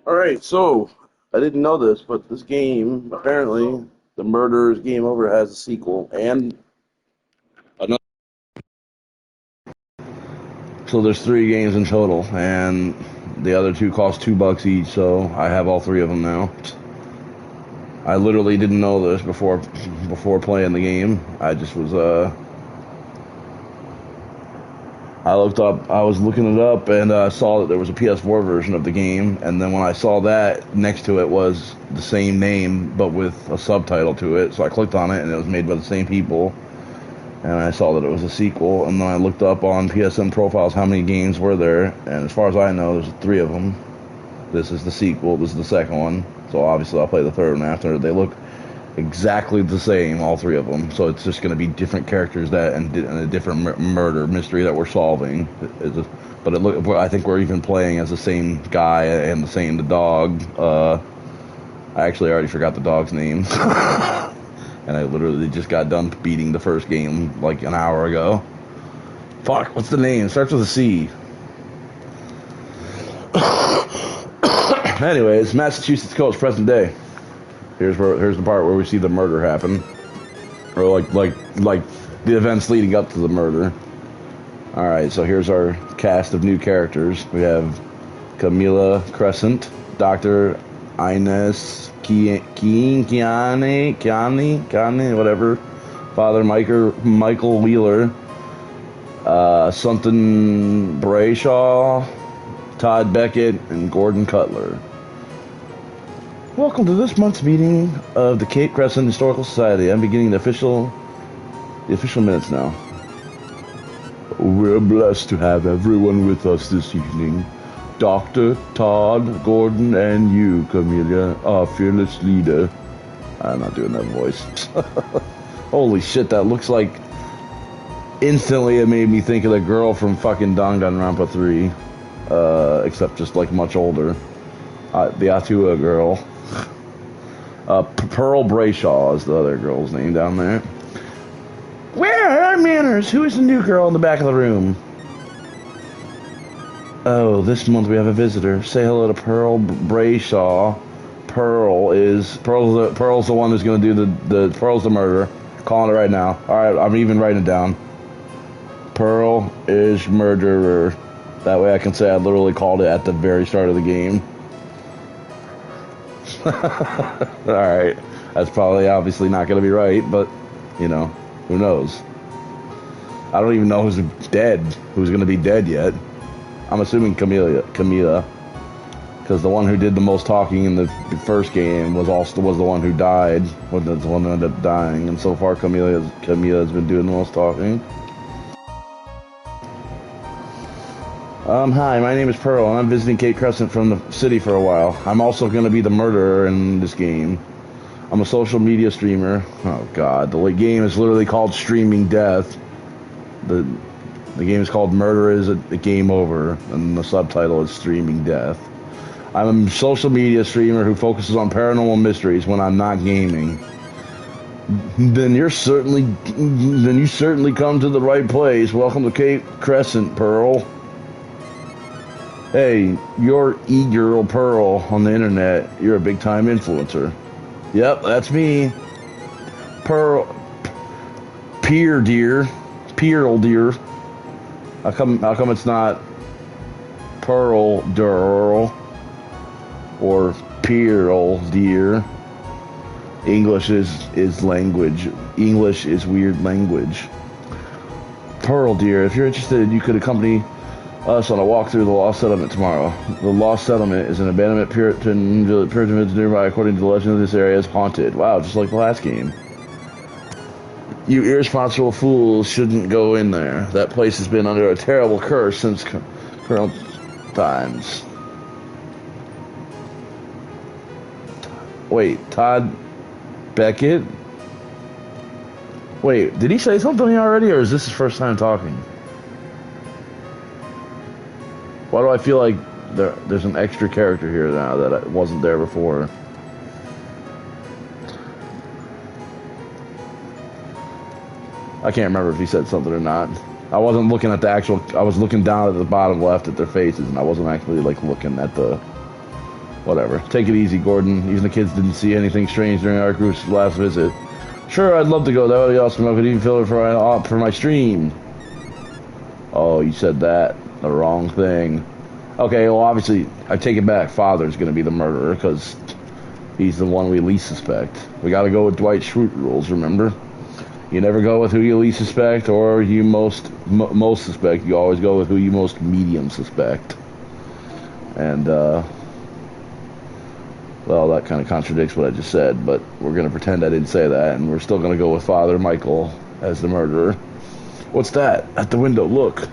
Alright, so I didn't know this, but this game, apparently, the Murderers Game Over has a sequel and another. So there's 3 games in total, and the other 2 cost $2 each, so I have all 3 of them now. I literally didn't know this before playing the game. I just was I was looking it up, and saw that there was a PS4 version of the game, and then when I saw that, next to it was the same name, but with a subtitle to it, so I clicked on it, and it was made by the same people, and I saw that it was a sequel, and then I looked up on PSN profiles how many games were there, and as far as I know, there's 3 of them. This is the sequel, this is the second one, so obviously I'll play the third one after. They look exactly the same, all 3 of them. So it's just going to be different characters and a different murder mystery that we're solving. But I think we're even playing as the same guy and the dog. I actually already forgot the dog's name, and I literally just got done beating the first game like an hour ago. Fuck, what's the name? It starts with a C. Anyways, Massachusetts Coast, present day. Here's the part where we see the murder happen, or like the events leading up to the murder. All right, so here's our cast of new characters. We have Camilla Crescent, Dr. Inez Kiani, whatever. Father Michael Wheeler, Something Brayshaw, Todd Beckett, and Gordon Cutler. Welcome to this month's meeting of the Cape Crescent Historical Society. I'm beginning the official minutes now. We're blessed to have everyone with us this evening. Dr. Todd, Gordon, and you, Camellia, our fearless leader. I'm not doing that voice. Holy shit, that looks like... Instantly it made me think of the girl from fucking Danganronpa 3. Except just like much older. The Atua girl. Pearl Brayshaw is the other girl's name down there. Where are our manners? Who is the new girl in the back of the room? Oh, this month we have a visitor. Say hello to Pearl Brayshaw. Pearl's the one who's going to do Pearl's the murderer. Calling it right now. Alright, I'm even writing it down. Pearl is murderer. That way I can say I literally called it at the very start of the game. Alright. That's probably obviously not going to be right, but, you know, who knows? I don't even know who's going to be dead yet. I'm assuming Camilla. Because the one who did the most talking in the first game was the one who died. Was the one who ended up dying. And so far Camilla has been doing the most talking. Hi, my name is Pearl, and I'm visiting Cape Crescent from the city for a while. I'm also going to be the murderer in this game. I'm a social media streamer. Oh, God. The game is literally called Streaming Death. The game is called Murder is a Game Over, and the subtitle is Streaming Death. I'm a social media streamer who focuses on paranormal mysteries when I'm not gaming. Then you certainly come to the right place. Welcome to Cape Crescent, Pearl. Hey, you're e-girl Pearl on the internet. You're a big-time influencer. Yep, that's me. Pearl dear. How come it's not Pearl Durl or Pearl dear? English is language. English is weird language. Pearl dear, if you're interested, you could accompany us on a walk through the Lost Settlement tomorrow. The Lost Settlement is an abandoned Puritan village nearby. According to the legend, of this area is haunted. Wow, just like the last game. You irresponsible fools shouldn't go in there. That place has been under a terrible curse since current times. Wait, Todd Beckett? Wait, did he say something already, or is this his first time talking? Why do I feel like there's an extra character here now that wasn't there before? I can't remember if he said something or not. I wasn't looking at I was looking down at the bottom left at their faces, and I wasn't actually, like, looking at the Whatever. Take it easy, Gordon. Even the kids didn't see anything strange during our group's last visit. Sure, I'd love to go. That would be awesome. I could even fill it for my stream. Oh, you said that. The wrong thing. Okay, well, obviously, I take it back. Father's going to be the murderer because he's the one we least suspect. We got to go with Dwight Schrute rules, remember? You never go with who you least suspect or you most suspect. You always go with who you most medium suspect. And, well, that kind of contradicts what I just said, but we're going to pretend I didn't say that, and we're still going to go with Father Michael as the murderer. What's that? At the window, look.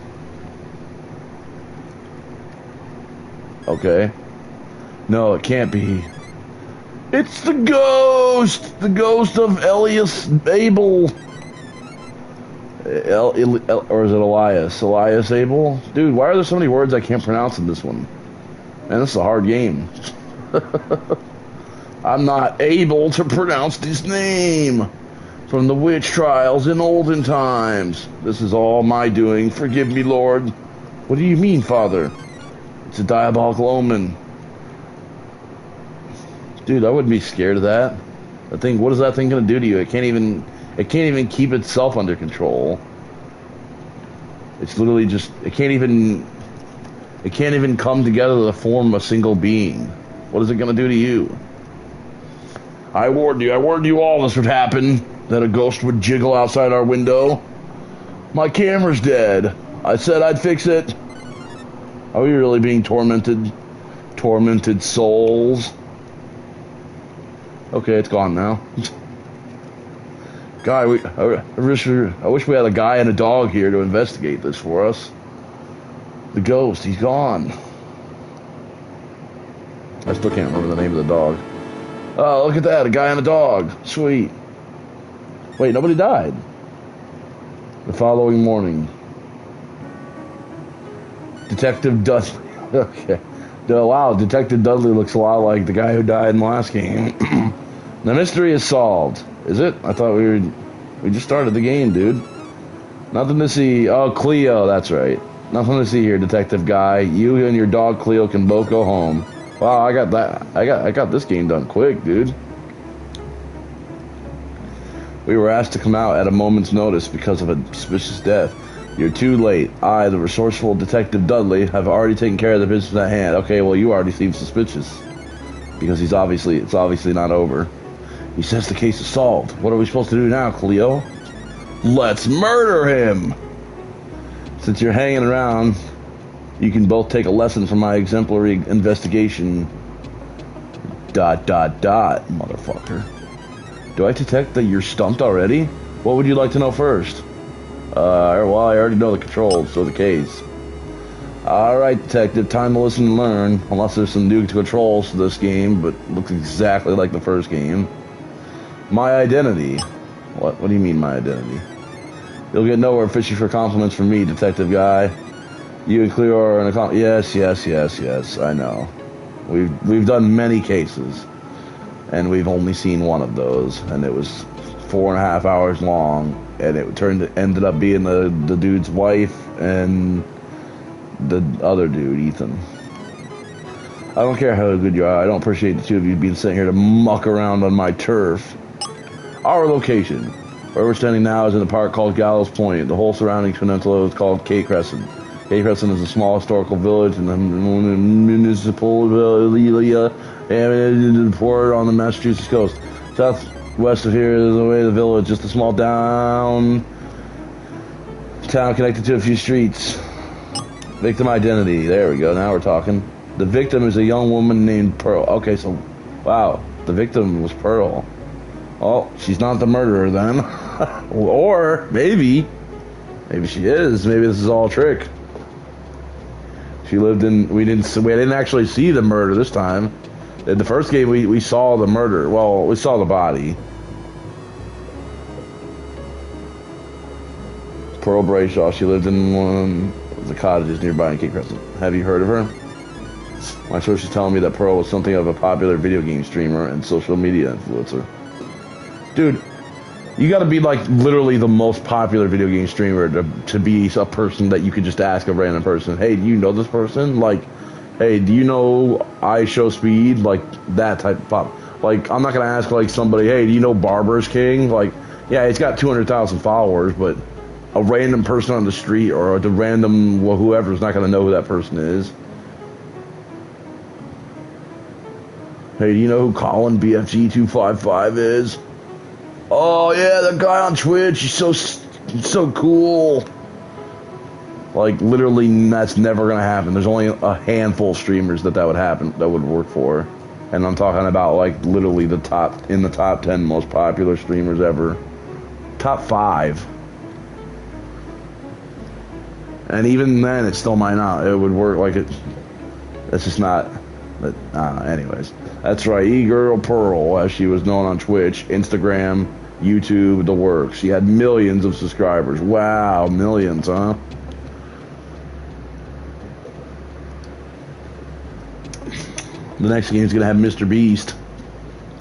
Okay. No, it can't be. It's the ghost! The ghost of Elias Abel. Or is it Elias? Elias Abel? Dude, why are there so many words I can't pronounce in this one? Man, this is a hard game. I'm not able to pronounce this name. From the witch trials in olden times. This is all my doing. Forgive me, Lord. What do you mean, Father? It's a diabolical omen. Dude, I wouldn't be scared of that. The thing, what is that thing gonna do to you? It can't even keep itself under control. It's literally just, it can't even come together to form a single being. What is it gonna do to you? I warned you all this would happen, that a ghost would jiggle outside our window. My camera's dead. I said I'd fix it. Are we really being tormented? Tormented souls. Okay, it's gone now. Guy, I wish we had a guy and a dog here to investigate this for us. The ghost, he's gone. I still can't remember the name of the dog. Oh, look at that, a guy and a dog. Sweet. Wait, nobody died. The following morning. Detective Dudley. Okay. Wow, Detective Dudley looks a lot like the guy who died in the last game. The mystery is solved. Is it? I thought we just started the game, dude. Nothing to see. Oh, Cleo, that's right. Nothing to see here, Detective Guy. You and your dog Cleo can both go home. Wow, I got that. I got this game done quick, dude. We were asked to come out at a moment's notice because of a suspicious death. You're too late. I, the resourceful Detective Dudley, have already taken care of the business at hand. Okay, well, you already seem suspicious. Because it's obviously not over. He says the case is solved. What are we supposed to do now, Cleo? Let's murder him! Since you're hanging around, you can both take a lesson from my exemplary investigation. ... motherfucker. Do I detect that you're stumped already? What would you like to know first? Well, I already know the controls, so the case. Alright, Detective, time to listen and learn. Unless there's some new controls to this game, but looks exactly like the first game. My identity. What do you mean, my identity? You'll get nowhere fishing for compliments from me, Detective Guy. You and Cleo are in a yes, I know. We've done many cases, and we've only seen one of those, and it was 4.5 hours long, and it ended up being the dude's wife and the other dude, Ethan. I don't care how good you are. I don't appreciate the two of you being sitting here to muck around on my turf. Our location, where we're standing now, is in a park called Gallows Point. The whole surrounding peninsula is called Cape Crescent. Cape Crescent is a small historical village in the municipal area and port on the Massachusetts coast. Southwest of here is away the village, just a small town connected to a few streets. Victim identity. There we go. Now we're talking. The victim is a young woman named Pearl. Okay, so, wow. The victim was Pearl. Oh, she's not the murderer then. Or, maybe she is. Maybe this is all a trick. She lived in, we didn't actually see the murder this time. In the first game, we saw the murder. Well, we saw the body. Pearl Brayshaw. She lived in one of the cottages nearby in Cape Crescent. Have you heard of her? My source is telling me that Pearl was something of a popular video game streamer and social media influencer. Dude, you gotta be like literally the most popular video game streamer to be a person that you could just ask a random person, hey, do you know this person? Like, Hey, do you know I Show Speed? Like that type of pop. Like I'm not gonna ask like somebody, hey, do you know Barber's King? Like, yeah, he's got 200,000 followers, but a random person on the street or the random whoever is not gonna know who that person is. Hey, do you know who Colin BFG 255 is? Oh yeah, that guy on Twitch. He's so cool. Like literally, that's never gonna happen. There's only a handful of streamers that would happen, that would work for, and I'm talking about like literally the top 10 most popular streamers ever, top 5. And even then, it still might not. It would work like it. That's just not. But anyways, that's right. E-Girl Pearl, as she was known on Twitch, Instagram, YouTube, the works. She had millions of subscribers. Wow, millions, huh? The next game's gonna have Mr. Beast,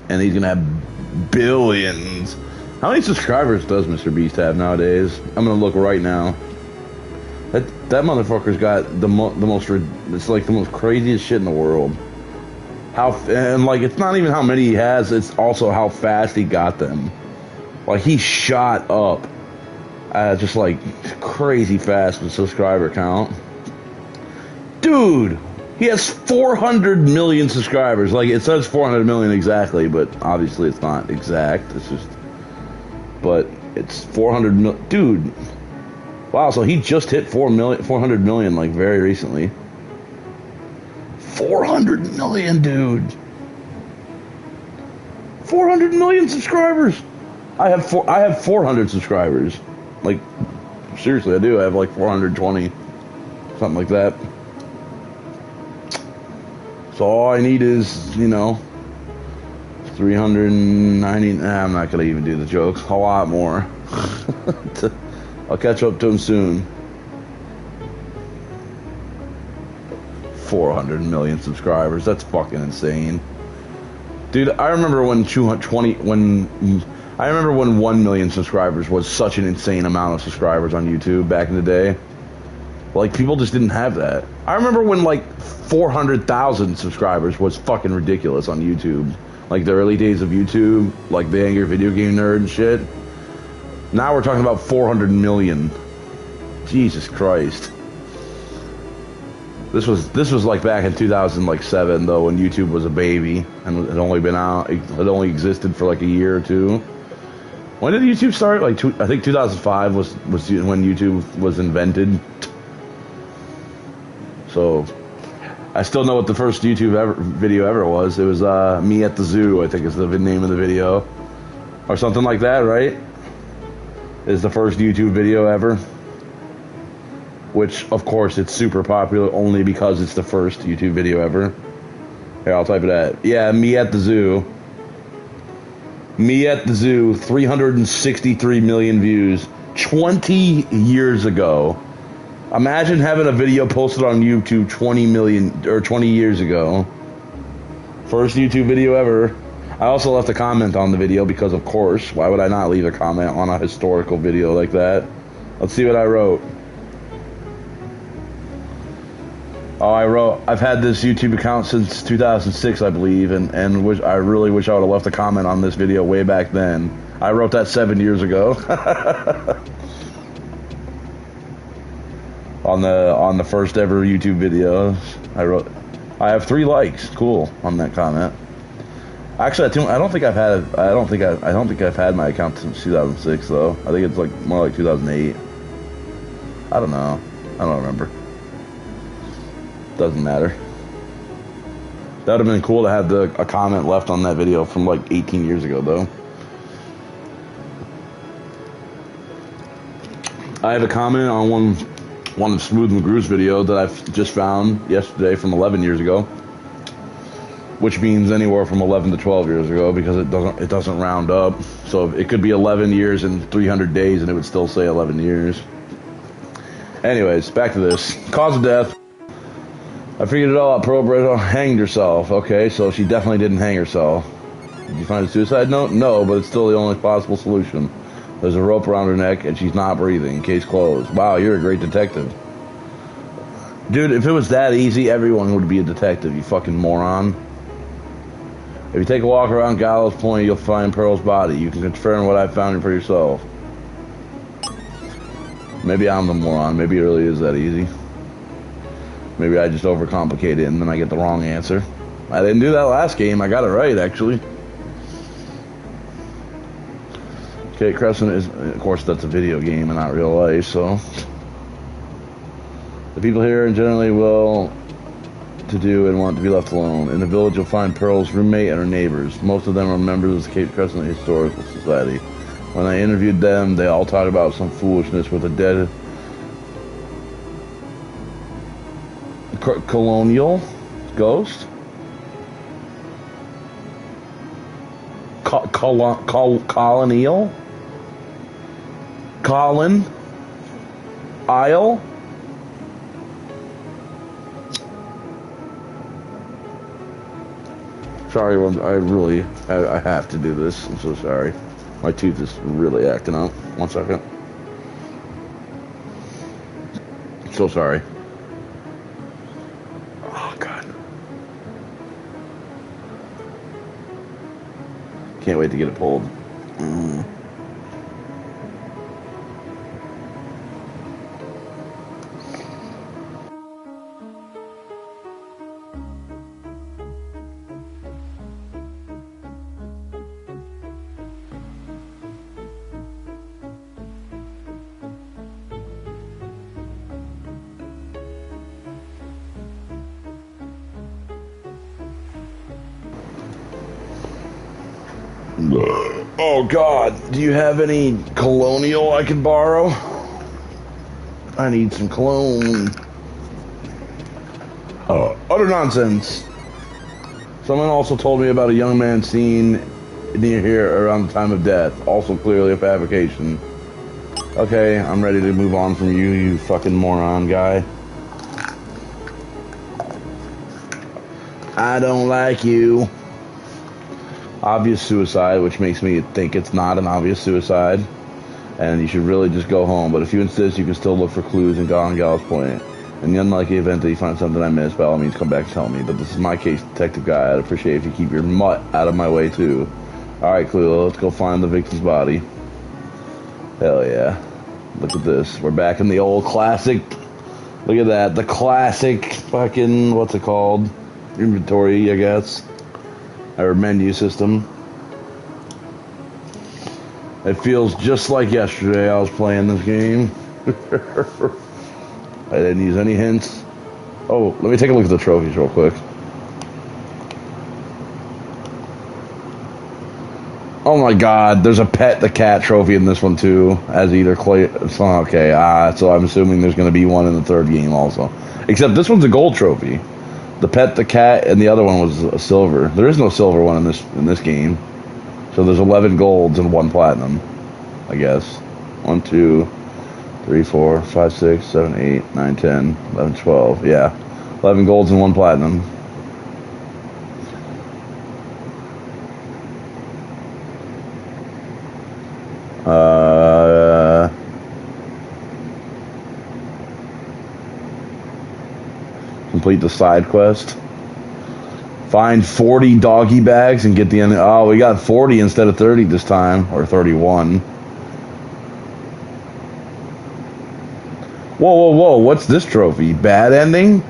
and he's gonna have billions. How many subscribers does Mr. Beast have nowadays? I'm gonna look right now. That motherfucker's got the most. It's like the most craziest shit in the world. And like it's not even how many he has. It's also how fast he got them. Like he shot up, just like crazy fast with subscriber count. Dude. He has 400 million subscribers. Like, it says 400 million exactly, but obviously it's not exact. It's just... But it's 400 million... Dude. Wow, so he just hit 400 million, like, very recently. 400 million, dude. 400 million subscribers. I have 400 subscribers. Like, seriously, I do. I have, like, 420. Something like that. So all I need is, 390. I'm not gonna even do the jokes. A lot more. I'll catch up to him soon. 400 million subscribers. That's fucking insane, dude. I remember when 1 million subscribers was such an insane amount of subscribers on YouTube back in the day. Like, people just didn't have that. I remember when, like, 400,000 subscribers was fucking ridiculous on YouTube. Like, the early days of YouTube, like the Angry Video Game Nerd and shit. Now we're talking about 400 million. Jesus Christ. This was like back in 2007, though, when YouTube was a baby and had only been out. It had only existed for like a year or two. When did YouTube start? Like, I think 2005 was when YouTube was invented. So, I still know what the first YouTube video ever was. It was me at the zoo, I think is the name of the video. Or something like that, right? Is the first YouTube video ever. Which, of course, it's super popular only because it's the first YouTube video ever. Here, I'll type it out. Yeah, me at the zoo. Me at the zoo, 363 million views. 20 years ago. Imagine having a video posted on YouTube 20 years ago. First YouTube video ever. I also left a comment on the video because, of course, why would I not leave a comment on a historical video like that? Let's see what I wrote. Oh, I've had this YouTube account since 2006, I believe, and I really wish I would have left a comment on this video way back then. I wrote that 7 years ago. on the first ever YouTube video, I have 3 likes. Cool on that comment. Actually, I don't think I've had my account since 2006 though. I think it's like more like 2008. I don't know. I don't remember. Doesn't matter. That would have been cool to have a comment left on that video from like 18 years ago though. I have a comment on one of Smooth McGrew's video that I've just found yesterday from 11 years ago, which means anywhere from 11 to 12 years ago because it doesn't round up. So it could be 11 years and 300 days and it would still say 11 years. Anyways, back to this. Cause of death. I figured it all out. Pearl Brittle hanged herself. Okay, so she definitely didn't hang herself. Did you find a suicide note? No, but it's still the only possible solution. There's a rope around her neck, and she's not breathing. Case closed. Wow, you're a great detective. Dude, if it was that easy, everyone would be a detective, you fucking moron. If you take a walk around Gallows Point, you'll find Pearl's body. You can confirm what I found for yourself. Maybe I'm the moron. Maybe it really is that easy. Maybe I just overcomplicate it and then I get the wrong answer. I didn't do that last game. I got it right, actually. Okay, Crescent is... Of course, that's a video game and not real life, so... The people here generally will to do and want to be left alone. In the village, you'll find Pearl's roommate and her neighbors. Most of them are members of the Cape Crescent Historical Society. When I interviewed them, they all talked about some foolishness with a dead colonial ghost. Colonial? Colin? Isle? Sorry, I have to do this. I'm so sorry. My tooth is really acting up. 1 second. So sorry. Oh, God. Can't wait to get it pulled. Oh God, do you have any colonial I can borrow? I need some cologne. Utter nonsense. Someone also told me about a young man seen near here around the time of death. Also clearly a fabrication. Okay, I'm ready to move on from you, you fucking moron guy. I don't like you. Obvious suicide, which makes me think it's not an obvious suicide, and you should really just go home. But if you insist, you can still look for clues and go on Gallows Point. In the unlikely event that you find something I missed, by all means come back and tell me. But this is my case, Detective Guy. I'd appreciate if you keep your mutt out of my way too. Alright, Clue, let's go find the victim's body. Hell yeah. Look at this. We're back in the old classic. Look at that. The classic fucking, what's it called? Inventory, I guess. Our menu system. It feels just like yesterday I was playing this game. I didn't use any hints. Oh, let me take a look at the trophies real quick. Oh my God, there's a Pet the Cat trophy in this one too, as either Clay. Okay, so I'm assuming there's going to be one in the third game also. Except this one's a gold trophy. The Pet the Cat and the other one was a silver. There is no silver one in this game. So there's 11 golds and 1 platinum, I guess. 1, 2, 3, 4, 5, 6, 7, 8, 9, 10, 11, 12. Yeah. 11 golds and 1 platinum. Complete the side quest. Find 40 doggy bags and get the end. Oh, we got 40 instead of 30 this time, or 31. Whoa! What's this trophy? Bad ending.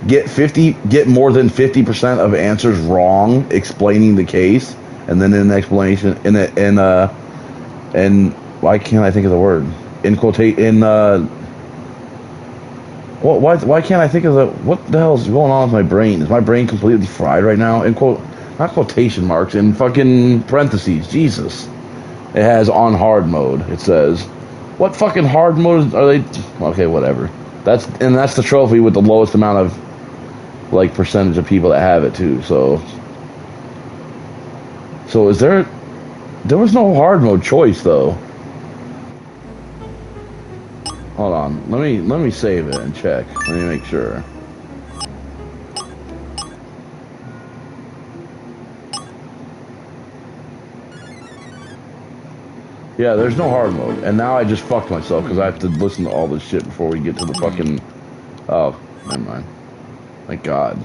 Get more than 50% of answers wrong, explaining the case, and then in an explanation and why can't I think of the word? Why can't I think of the... What the hell is going on with my brain? Is my brain completely fried right now? Not quotation marks, in fucking parentheses. Jesus. It has on hard mode, it says. What fucking hard mode are they... Okay, whatever. That's the trophy with the lowest amount of, like, percentage of people that have it, too, so... So is there... There was no hard mode choice, though. Hold on, let me save it and check. Let me make sure. Yeah, there's no hard mode, and now I just fucked myself because I have to listen to all this shit before we get to the fucking. Oh, never mind. Thank God.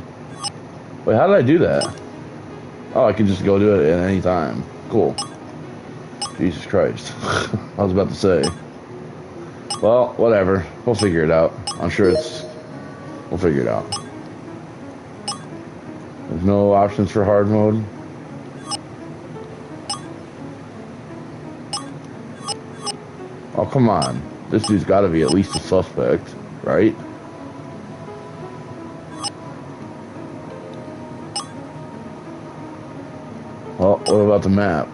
Wait, how did I do that? Oh, I can just go do it at any time. Cool. Jesus Christ. I was about to say. Well, whatever. We'll figure it out. I'm sure it's... We'll figure it out. There's no options for hard mode. Oh, come on. This dude's got to be at least a suspect, right? Well, what about the map?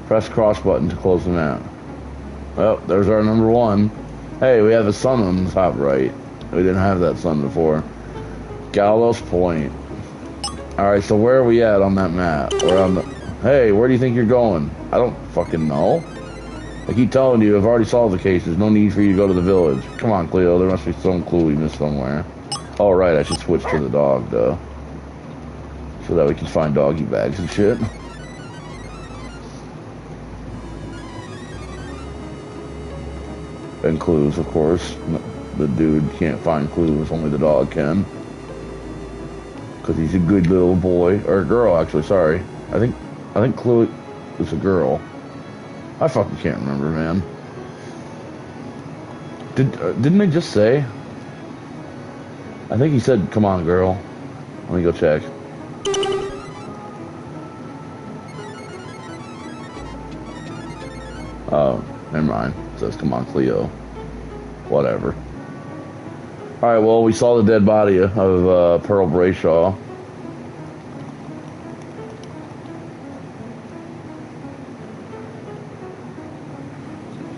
Press cross button to close the map. Well, there's our number one. Hey, we have a sun on the top right. We didn't have that sun before. Gallows Point. Alright, so where are we at on that map? We're on the... Hey, where do you think you're going? I don't fucking know. I keep telling you, I've already solved the case. There's no need for you to go to the village. Come on, Cleo. There must be some clue we missed somewhere. Oh, right. I should switch to the dog, though. So that we can find doggy bags and shit. And clues, of course. The dude can't find clues. Only the dog can. Because he's a good little boy. Or a girl, actually. Sorry. I think Chloe is a girl. I fucking can't remember, man. Didn't they just say? I think he said, "Come on, girl." Let me go check. Oh, never mind. It says, "Come on, Cleo." Whatever. Alright, well, we saw the dead body of Pearl Brayshaw.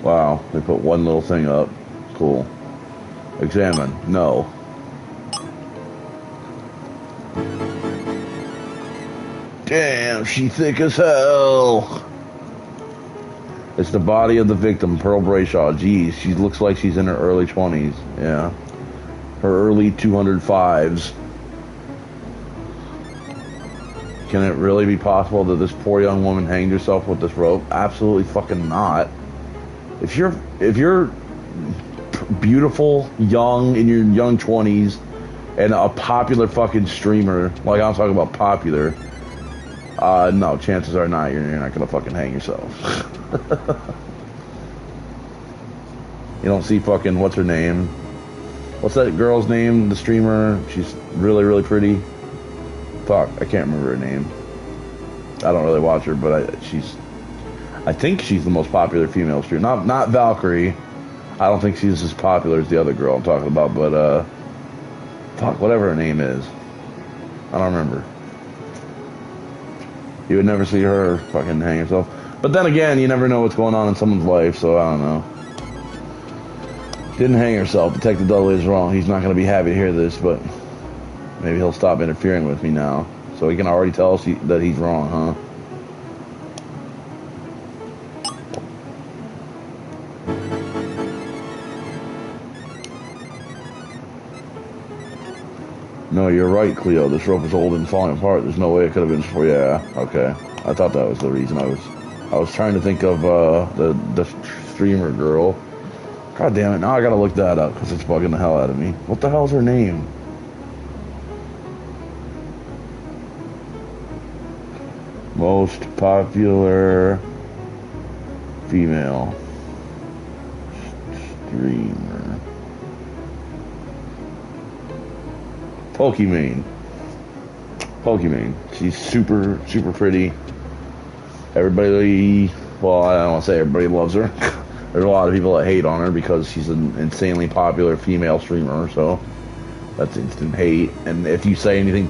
Wow, they put one little thing up. Cool. Examine. No. Damn, she thick as hell. It's the body of the victim, Pearl Brayshaw. Jeez, she looks like she's in her early 20s. Yeah. Her early 205s. Can it really be possible that this poor young woman hanged herself with this rope? Absolutely fucking not. If you're beautiful, young, in your young 20s, and a popular fucking streamer, like I'm talking about popular, no, chances are not you're not gonna fucking hang yourself. You don't see fucking, what's her name? What's that girl's name? The streamer? She's really, really pretty. Fuck, I can't remember her name. I don't really watch her, but I think she's the most popular female streamer. Not Valkyrie. I don't think she's as popular as the other girl I'm talking about, but fuck, whatever her name is. I don't remember. You would never see her fucking hang herself. But then again, you never know what's going on in someone's life, so I don't know. Didn't hang herself. Detective Dudley is wrong. He's not going to be happy to hear this, but maybe he'll stop interfering with me now. So he can already tell us that he's wrong, huh? No, you're right, Cleo. This rope is old and falling apart. There's no way it could have been before. Yeah, okay. I thought that was the reason. I was trying to think of the streamer girl. God damn it! Now I gotta look that up because it's bugging the hell out of me. What the hell's her name? Most popular female streamer. Pokimane. She's super, super pretty. Everybody, well, I don't want to say everybody loves her. There's a lot of people that hate on her because she's an insanely popular female streamer, so that's instant hate. And if you say anything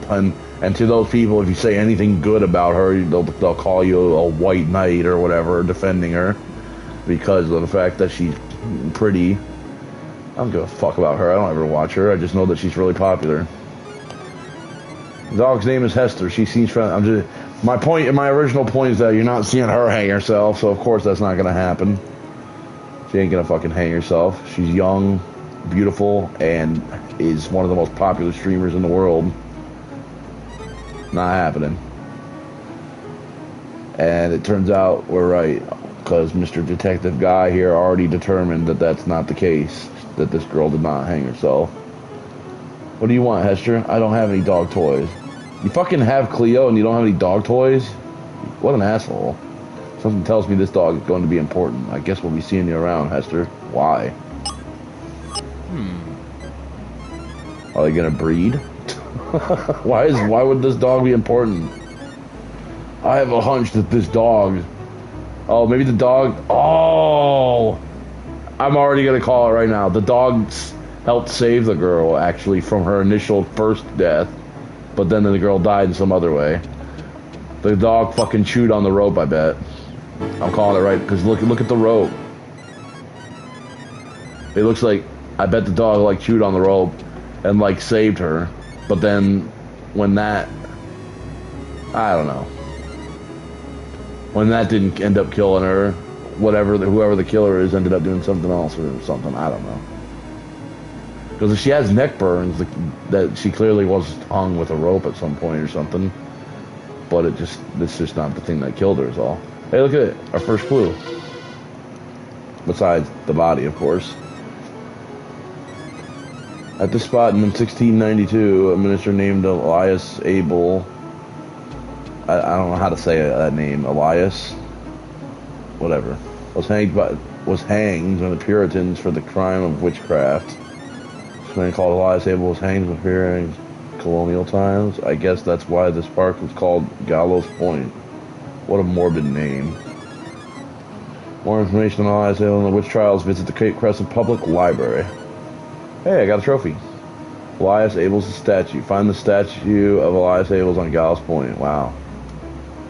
and to those people, if you say anything good about her, they'll call you a white knight or whatever, defending her because of the fact that she's pretty. I don't give a fuck about her. I don't ever watch her. I just know that she's really popular. The dog's name is Hester. She seems friendly. My original point is that you're not seeing her hang herself, so of course that's not gonna happen. She ain't gonna fucking hang herself. She's young, beautiful, and is one of the most popular streamers in the world. Not happening. And it turns out we're right, because Mr. Detective Guy here already determined that that's not the case, that this girl did not hang herself. What do you want, Hester? I don't have any dog toys. You fucking have Cleo and you don't have any dog toys? What an asshole. Something tells me this dog is going to be important. I guess we'll be seeing you around, Hester. Why? Are they gonna breed? Why would this dog be important? I have a hunch that this dog... Oh, maybe the dog... Oh! I'm already gonna call it right now. The dog helped save the girl, actually, from her initial first death. But then the girl died in some other way. The dog fucking chewed on the rope, I bet. I'm calling it right, because look at the rope. It looks like... I bet the dog, like, chewed on the rope and, like, saved her. But then, when that... I don't know. When that didn't end up killing her, whoever the killer is ended up doing something else or something. I don't know. Because if she has neck burns, that she clearly was hung with a rope at some point or something. But it's just not the thing that killed her is all. Hey, look at it. Our first clue. Besides the body, of course. At this spot in 1692, a minister named Elias Abel... I don't know how to say that name. Elias? Whatever. Was hanged when the Puritans for the crime of witchcraft. This man called Elias Abel was hanged during colonial times. I guess that's why this park was called Gallows Point. What a morbid name. More information on Elias Abel and the witch trials, visit the Cape Crescent Public Library. Hey, I got a trophy. Elias Abel's statue. Find the statue of Elias Abel's on Gallows Point. Wow.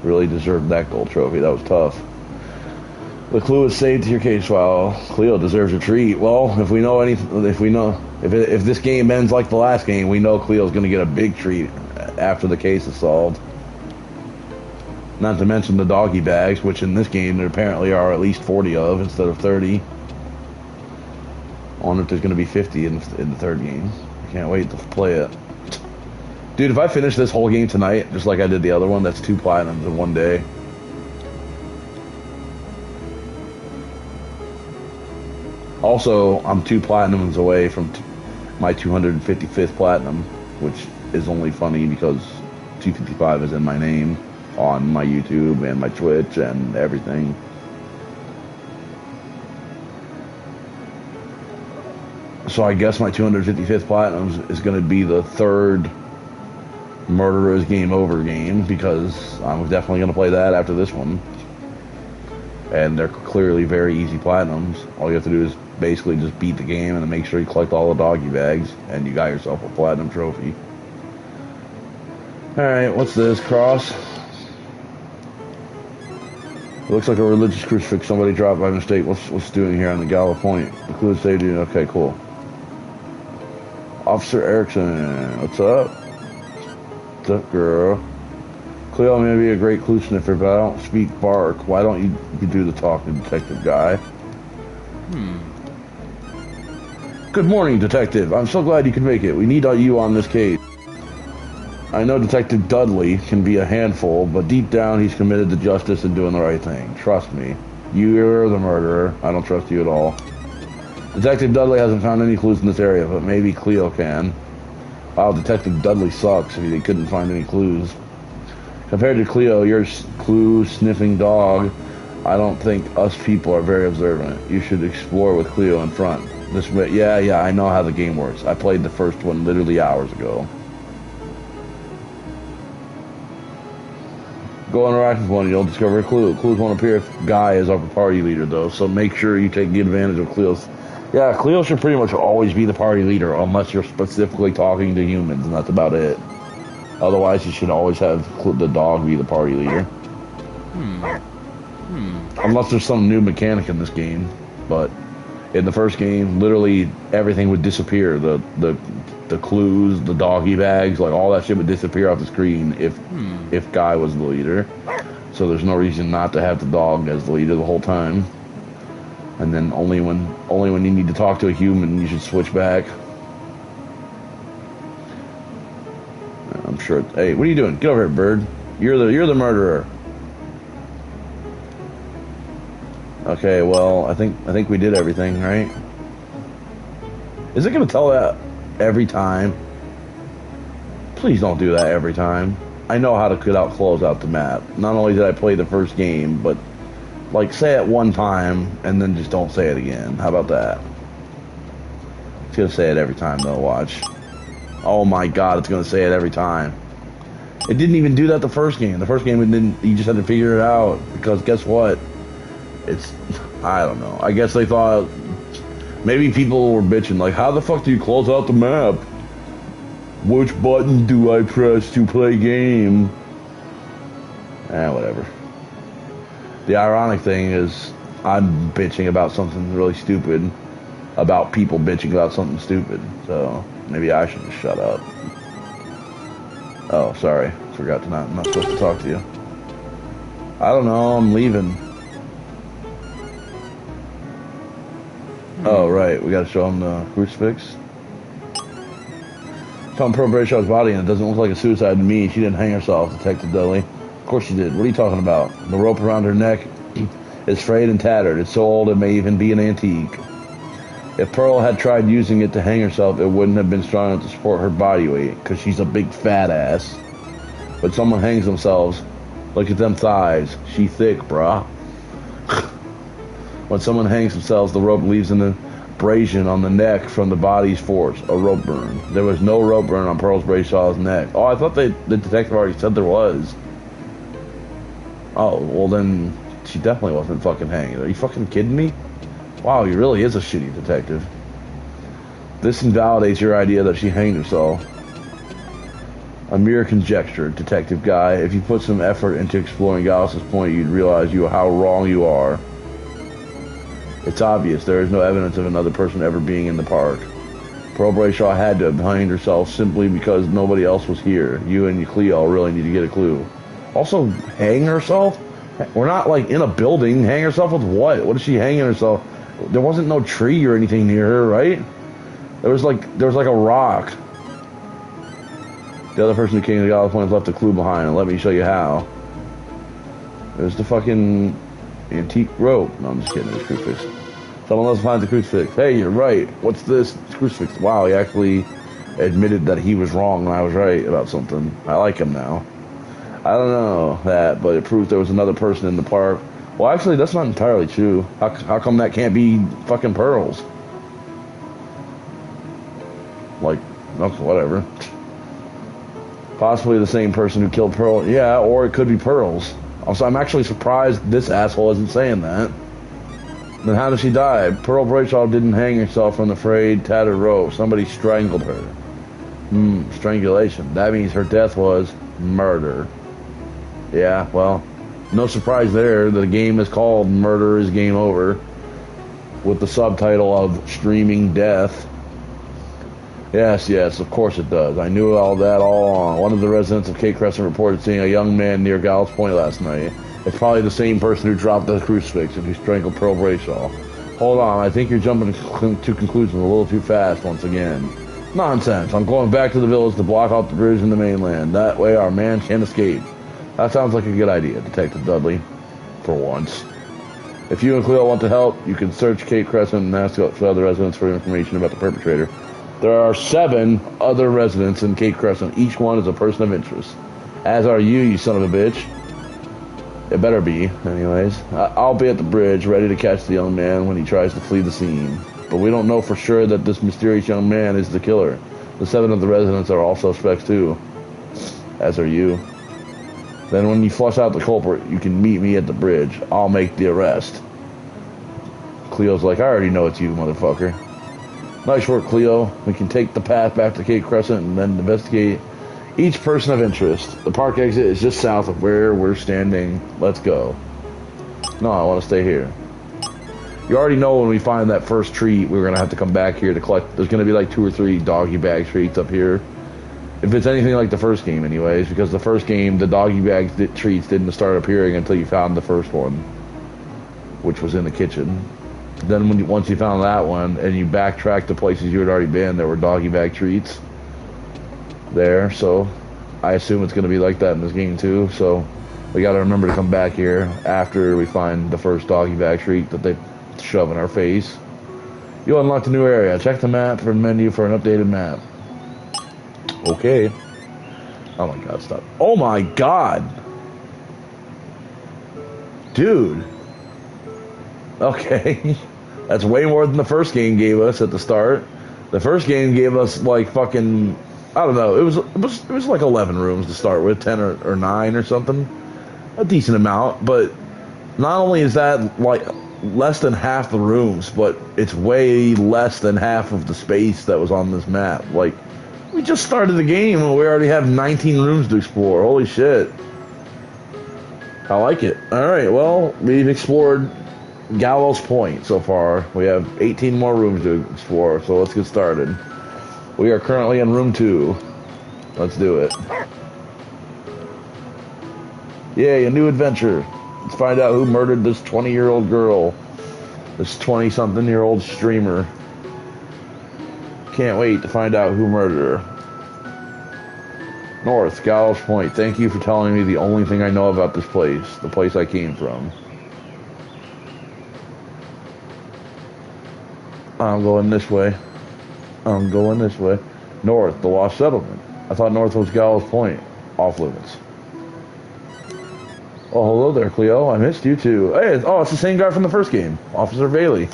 Really deserved that gold trophy. That was tough. The clue is saved to your case file. Cleo deserves a treat. Well, if this game ends like the last game, we know Cleo's going to get a big treat after the case is solved. Not to mention the doggy bags, which in this game there apparently are at least 40 of instead of 30. I wonder if there's going to be 50 in the third game. I can't wait to play it. Dude, if I finish this whole game tonight, just like I did the other one, that's 2 platinums in one day. Also, I'm 2 platinums away from my 255th platinum, which is only funny because 255 is in my name on my YouTube and my Twitch and everything. So I guess my 255th platinum is going to be the third Murderer's Game Over game, because I'm definitely going to play that after this one. And they're clearly very easy platinums. All you have to do is basically just beat the game and then make sure you collect all the doggy bags, and you got yourself a platinum trophy. Alright, what's this? Cross? It looks like a religious crucifix somebody dropped by mistake. What's doing here on the Gallows Point? The clue is stated. Okay, cool. Officer Erickson, what's up? What's up, girl? Cleo may be a great clue sniffer, but I don't speak bark. Why don't you do the talking, detective guy? Good morning, detective. I'm so glad you could make it. We need you on this case. I know Detective Dudley can be a handful, but deep down he's committed to justice and doing the right thing. Trust me. You're the murderer. I don't trust you at all. Detective Dudley hasn't found any clues in this area, but maybe Cleo can. Wow, Detective Dudley sucks if he couldn't find any clues. Compared to Cleo, your clue-sniffing dog, I don't think us people are very observant. You should explore with Cleo in front. Yeah, I know how the game works. I played the first one literally hours ago. Go interact with one, you'll discover a clue. Clues won't appear if Guy is our party leader, though, so make sure you take advantage of Cleo's. Yeah, Cleo should pretty much always be the party leader, unless you're specifically talking to humans, and that's about it. Otherwise, you should always have the dog be the party leader. Unless there's some new mechanic in this game, but in the first game, literally everything would disappear. The clues, the doggy bags, like all that shit would disappear off the screen if Guy was the leader. So there's no reason not to have the dog as the leader the whole time. And then only when you need to talk to a human, you should switch back. I'm sure. Hey, what are you doing? Get over here, bird. You're the murderer. Okay, well, I think we did everything, right? Is it gonna tell that every time? Please don't do that every time. I know how to close out the map. Not only did I play the first game, but like say it one time and then just don't say it again. How about that? It's gonna say it every time though, watch. Oh my god, it's gonna say it every time. It didn't even do that the first game. The first game it didn't, you just had to figure it out because guess what? I don't know. I guess they thought maybe people were bitching like, how the fuck do you close out the map? Which button do I press to play game? Whatever. The ironic thing is I'm bitching about something really stupid about people bitching about something stupid. So maybe I should just shut up. Oh, sorry. Forgot to I'm not supposed to talk to you. I don't know. I'm leaving. Oh, right. We gotta show him the crucifix. Show him Pearl Brayshaw's body, and it doesn't look like a suicide to me. She didn't hang herself, Detective Dudley. Of course she did. What are you talking about? The rope around her neck is frayed and tattered. It's so old it may even be an antique. If Pearl had tried using it to hang herself, it wouldn't have been strong enough to support her body weight, because she's a big fat ass. But someone hangs themselves. Look at them thighs. She thick, brah. When someone hangs themselves, the rope leaves an abrasion on the neck from the body's force, a rope burn. There was no rope burn on Pearl Brayshaw's neck. Oh, I thought the detective already said there was. Oh, well then, she definitely wasn't fucking hanging. Are you fucking kidding me? Wow, he really is a shitty detective. This invalidates your idea that she hanged herself. A mere conjecture, Detective Guy. If you put some effort into exploring Gallus' point, you'd realize how wrong you are. It's obvious there is no evidence of another person ever being in the park. Pearl Brayshaw had to have hanged herself simply because nobody else was here. You and Cleo really need to get a clue. Also, hang herself? We're not like in a building. Hang herself with what? What is she hanging herself? There wasn't no tree or anything near her, right? There was like a rock. The other person who came to the Gallus Point left a clue behind, and let me show you how. There's the fucking antique rope. No, I'm just kidding. It's crucifix. Someone else finds the crucifix. Hey, you're right. What's this? It's crucifix. Wow, he actually admitted that he was wrong and I was right about something. I like him now. I don't know that, but it proves there was another person in the park. Well, actually, that's not entirely true. How come that can't be fucking Pearls? Like, whatever. Possibly the same person who killed Pearl. Yeah, or it could be Pearls. Also, I'm actually surprised this asshole isn't saying that. Then how did she die? Pearl Brayshaw didn't hang herself from the frayed, tattered rope. Somebody strangled her. Strangulation. That means her death was murder. Yeah, well, no surprise there. The game is called Murder is Game Over, with the subtitle of Streaming Death. Yes, of course it does. I knew all that all along. One of the residents of Cape Crescent reported seeing a young man near Gallus Point last night. It's probably the same person who dropped the crucifix and who strangled Pearl Brayshaw. Hold on, I think you're jumping to conclusions a little too fast once again. Nonsense. I'm going back to the village to block off the bridge in the mainland. That way our man can't escape. That sounds like a good idea, Detective Dudley. For once. If you and Cleo want to help, you can search Cape Crescent and ask other residents for information about the perpetrator. There are 7 other residents in Cape Crescent. Each one is a person of interest. As are you son of a bitch. It better be, anyways. I'll be at the bridge, ready to catch the young man when he tries to flee the scene. But we don't know for sure that this mysterious young man is the killer. The 7 of the residents are all suspects too. As are you. Then when you flush out the culprit, you can meet me at the bridge. I'll make the arrest. Cleo's like, I already know it's you, motherfucker. Nice work, Cleo. We can take the path back to Cape Crescent and then investigate each person of interest. The park exit is just south of where we're standing. Let's go. No, I want to stay here. You already know when we find that first treat, we're going to have to come back here to collect. There's going to be like 2 or 3 doggy bag treats up here. If it's anything like the first game anyways, because the first game, the doggy bag treats didn't start appearing until you found the first one, which was in the kitchen. Then once you found that one and you backtracked to places you had already been, there were doggy bag treats there. So I assume it's going to be like that in this game too. So we got to remember to come back here after we find the first doggy bag treat that they shove in our face. You unlocked a new area. Check the map for the menu for an updated map. Okay. Oh my god, stop. Oh my god! Dude. Okay. That's way more than the first game gave us at the start. The first game gave us like fucking, I don't know, it was like 11 rooms to start with, 10 or 9 or something. A decent amount, but not only is that like less than half the rooms, but it's way less than half of the space that was on this map. Like, we just started the game and we already have 19 rooms to explore. Holy shit. I like it. Alright, well, we've explored Gallows Point so far. We have 18 more rooms to explore, so let's get started. We are currently in room 2. Let's do it. Yay, a new adventure. Let's find out who murdered this 20-year-old girl. This 20-something-year-old streamer. Can't wait to find out who murdered her. North, Gallows Point. Thank you for telling me the only thing I know about this place. The place I came from. I'm going this way. I'm going this way. North, the Lost Settlement. I thought North was Gallows Point. Off limits. Oh, hello there, Cleo. I missed you too. Hey, oh, it's the same guy from the first game. Officer Bailey.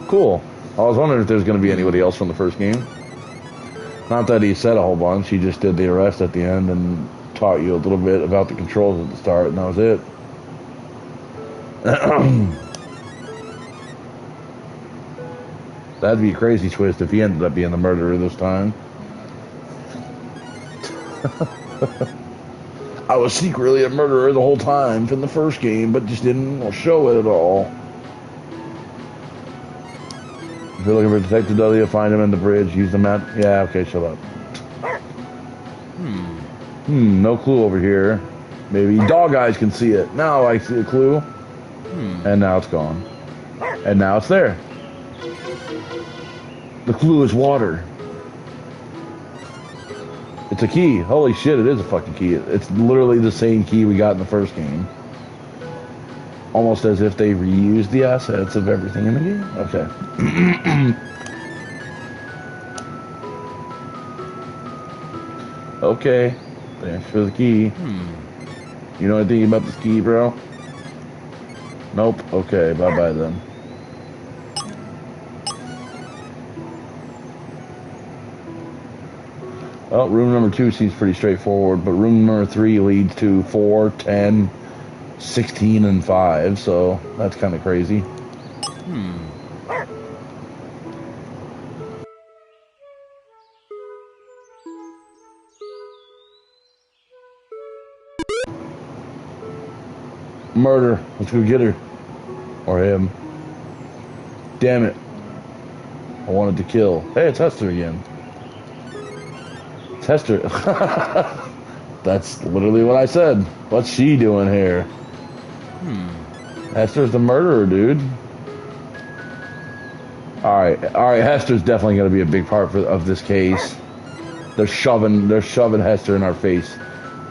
Cool. I was wondering if there's going to be anybody else from the first game. Not that he said a whole bunch. He just did the arrest at the end and taught you a little bit about the controls at the start, and that was it. That'd be a crazy twist if he ended up being the murderer this time. I was secretly a murderer the whole time from the first game, but just didn't show it at all. If you're looking for Detective W, find him in the bridge. Use the map. Yeah, okay, shut up. No clue over here. Maybe dog eyes can see it. Now I see a clue. And now it's gone. And now it's there. The clue is water. It's a key. Holy shit, it is a fucking key. It's literally the same key we got in the first game. Almost as if they reused the assets of everything in the game. Okay. Okay. Thanks for the key. You know anything about this key, bro? Nope. Okay, bye-bye then. Well, room number 2 seems pretty straightforward, but room number 3 leads to 4, 10, 16, and 5, so that's kind of crazy. Murder. Let's go get her. Or him. Damn it. I wanted to kill. Hey, it's Hester again. It's Hester. That's literally what I said. What's she doing here? Hester's the murderer, dude. Alright, Hester's definitely going to be a big part of this case. They're shoving Hester in our face.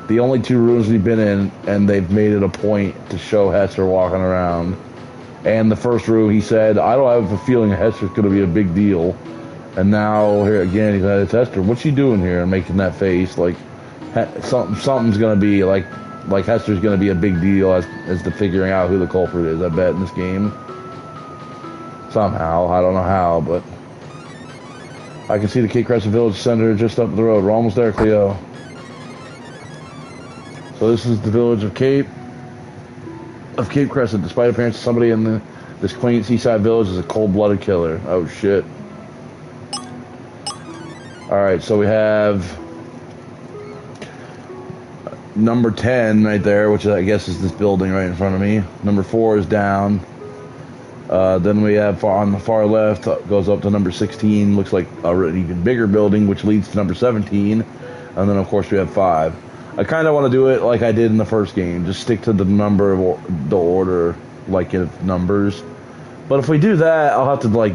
The only 2 rooms we've been in, and they've made it a point to show Hester walking around. And the first room, he said, I don't have a feeling Hester's going to be a big deal. And now, here again, he's like, it's Hester, what's she doing here? And making that face, like, something's going to be, like Hester's going to be a big deal as to figuring out who the culprit is, I bet, in this game. Somehow, I don't know how, but I can see the Cape Crescent Village Center just up the road. We're almost there, Cleo. So this is the village of Cape Crescent. Despite appearance, somebody in this quaint seaside village is a cold-blooded killer. Oh shit. Alright, so we have number 10 right there, which I guess is this building right in front of me. Number 4 is down. Then we have on the far left, goes up to number 16, looks like an even bigger building, which leads to number 17. And then, of course, we have 5. I kind of want to do it like I did in the first game. Just stick to the number of the order, like in numbers. But if we do that, I'll have to, like,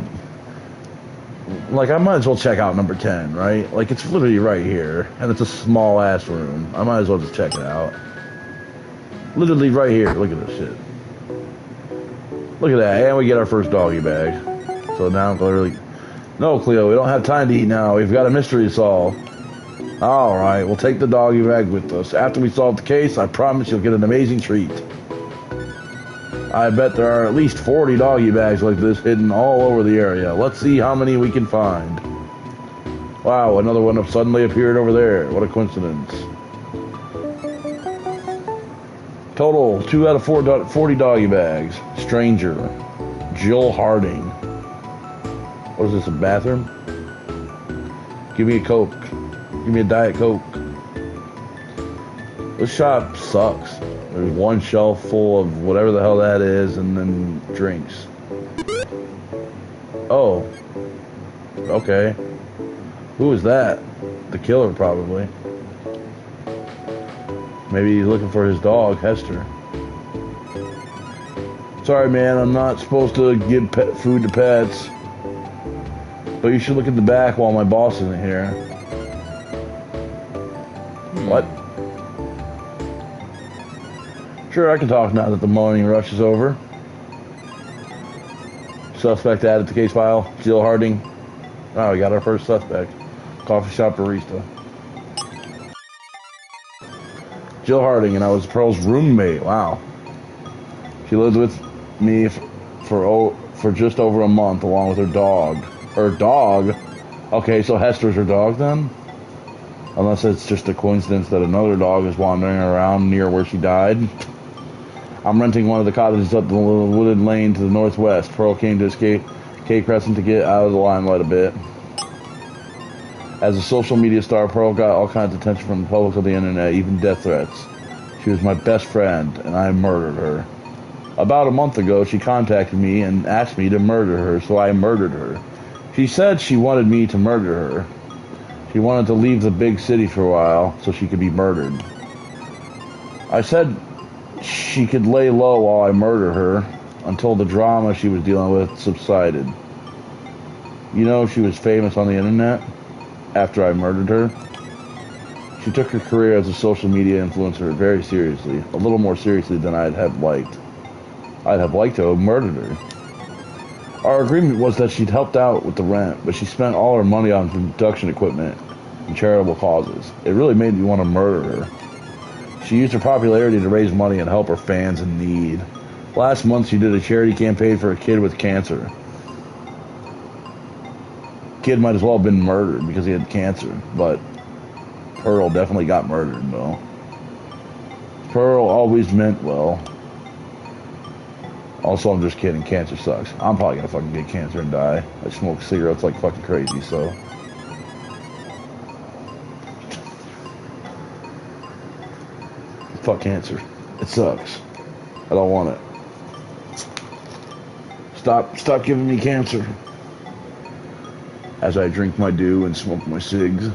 I might as well check out number 10, right? Like, it's literally right here. And it's a small-ass room. I might as well just check it out. Literally right here. Look at this shit. Look at that. And we get our first doggy bag. So now, literally... No, Cleo, we don't have time to eat now. We've got a mystery to solve. Alright, we'll take the doggy bag with us. After we solve the case, I promise you'll get an amazing treat. I bet there are at least 40 doggy bags like this hidden all over the area. Let's see how many we can find. Wow, another one have suddenly appeared over there. What a coincidence. Total, 2 out of 40 doggy bags. Stranger. Jill Harding. What is this, a bathroom? Give me a Coke. Give me a Diet Coke. This shop sucks. There's one shelf full of whatever the hell that is, and then drinks. Oh. Okay. Who is that? The killer, probably. Maybe he's looking for his dog, Hester. Sorry, man, I'm not supposed to give pet food to pets. But you should look at the back while my boss isn't here. What? Sure, I can talk now that the morning rush is over. Suspect added to case file. Jill Harding. Oh, we got our first suspect. Coffee shop barista. Jill Harding, and I was Pearl's roommate. Wow. She lived with me for just over a month, along with her dog. Her dog? Okay, so Hester's her dog then? Unless it's just a coincidence that another dog is wandering around near where she died. I'm renting one of the cottages up the wooded lane to the northwest. Pearl came to escape K Crescent to get out of the limelight a bit. As a social media star, Pearl got all kinds of attention from the public of the internet, even death threats. She was my best friend, and I murdered her. About a month ago, she contacted me and asked me to murder her, so I murdered her. She said she wanted me to murder her. She wanted to leave the big city for a while so she could be murdered. I said she could lay low while I murder her until the drama she was dealing with subsided. You know, she was famous on the internet after I murdered her. She took her career as a social media influencer very seriously, a little more seriously than I'd have liked. I'd have liked to have murdered her. Our agreement was that she'd helped out with the rent, but she spent all her money on production equipment and charitable causes. It really made me want to murder her. She used her popularity to raise money and help her fans in need. Last month, she did a charity campaign for a kid with cancer. Kid might as well have been murdered because he had cancer, but Pearl definitely got murdered, though. Pearl always meant well. Also, I'm just kidding. Cancer sucks. I'm probably gonna fucking get cancer and die. I smoke cigarettes like fucking crazy, so. Fuck cancer. It sucks. I don't want it. Stop giving me cancer. As I drink my dew and smoke my cigs.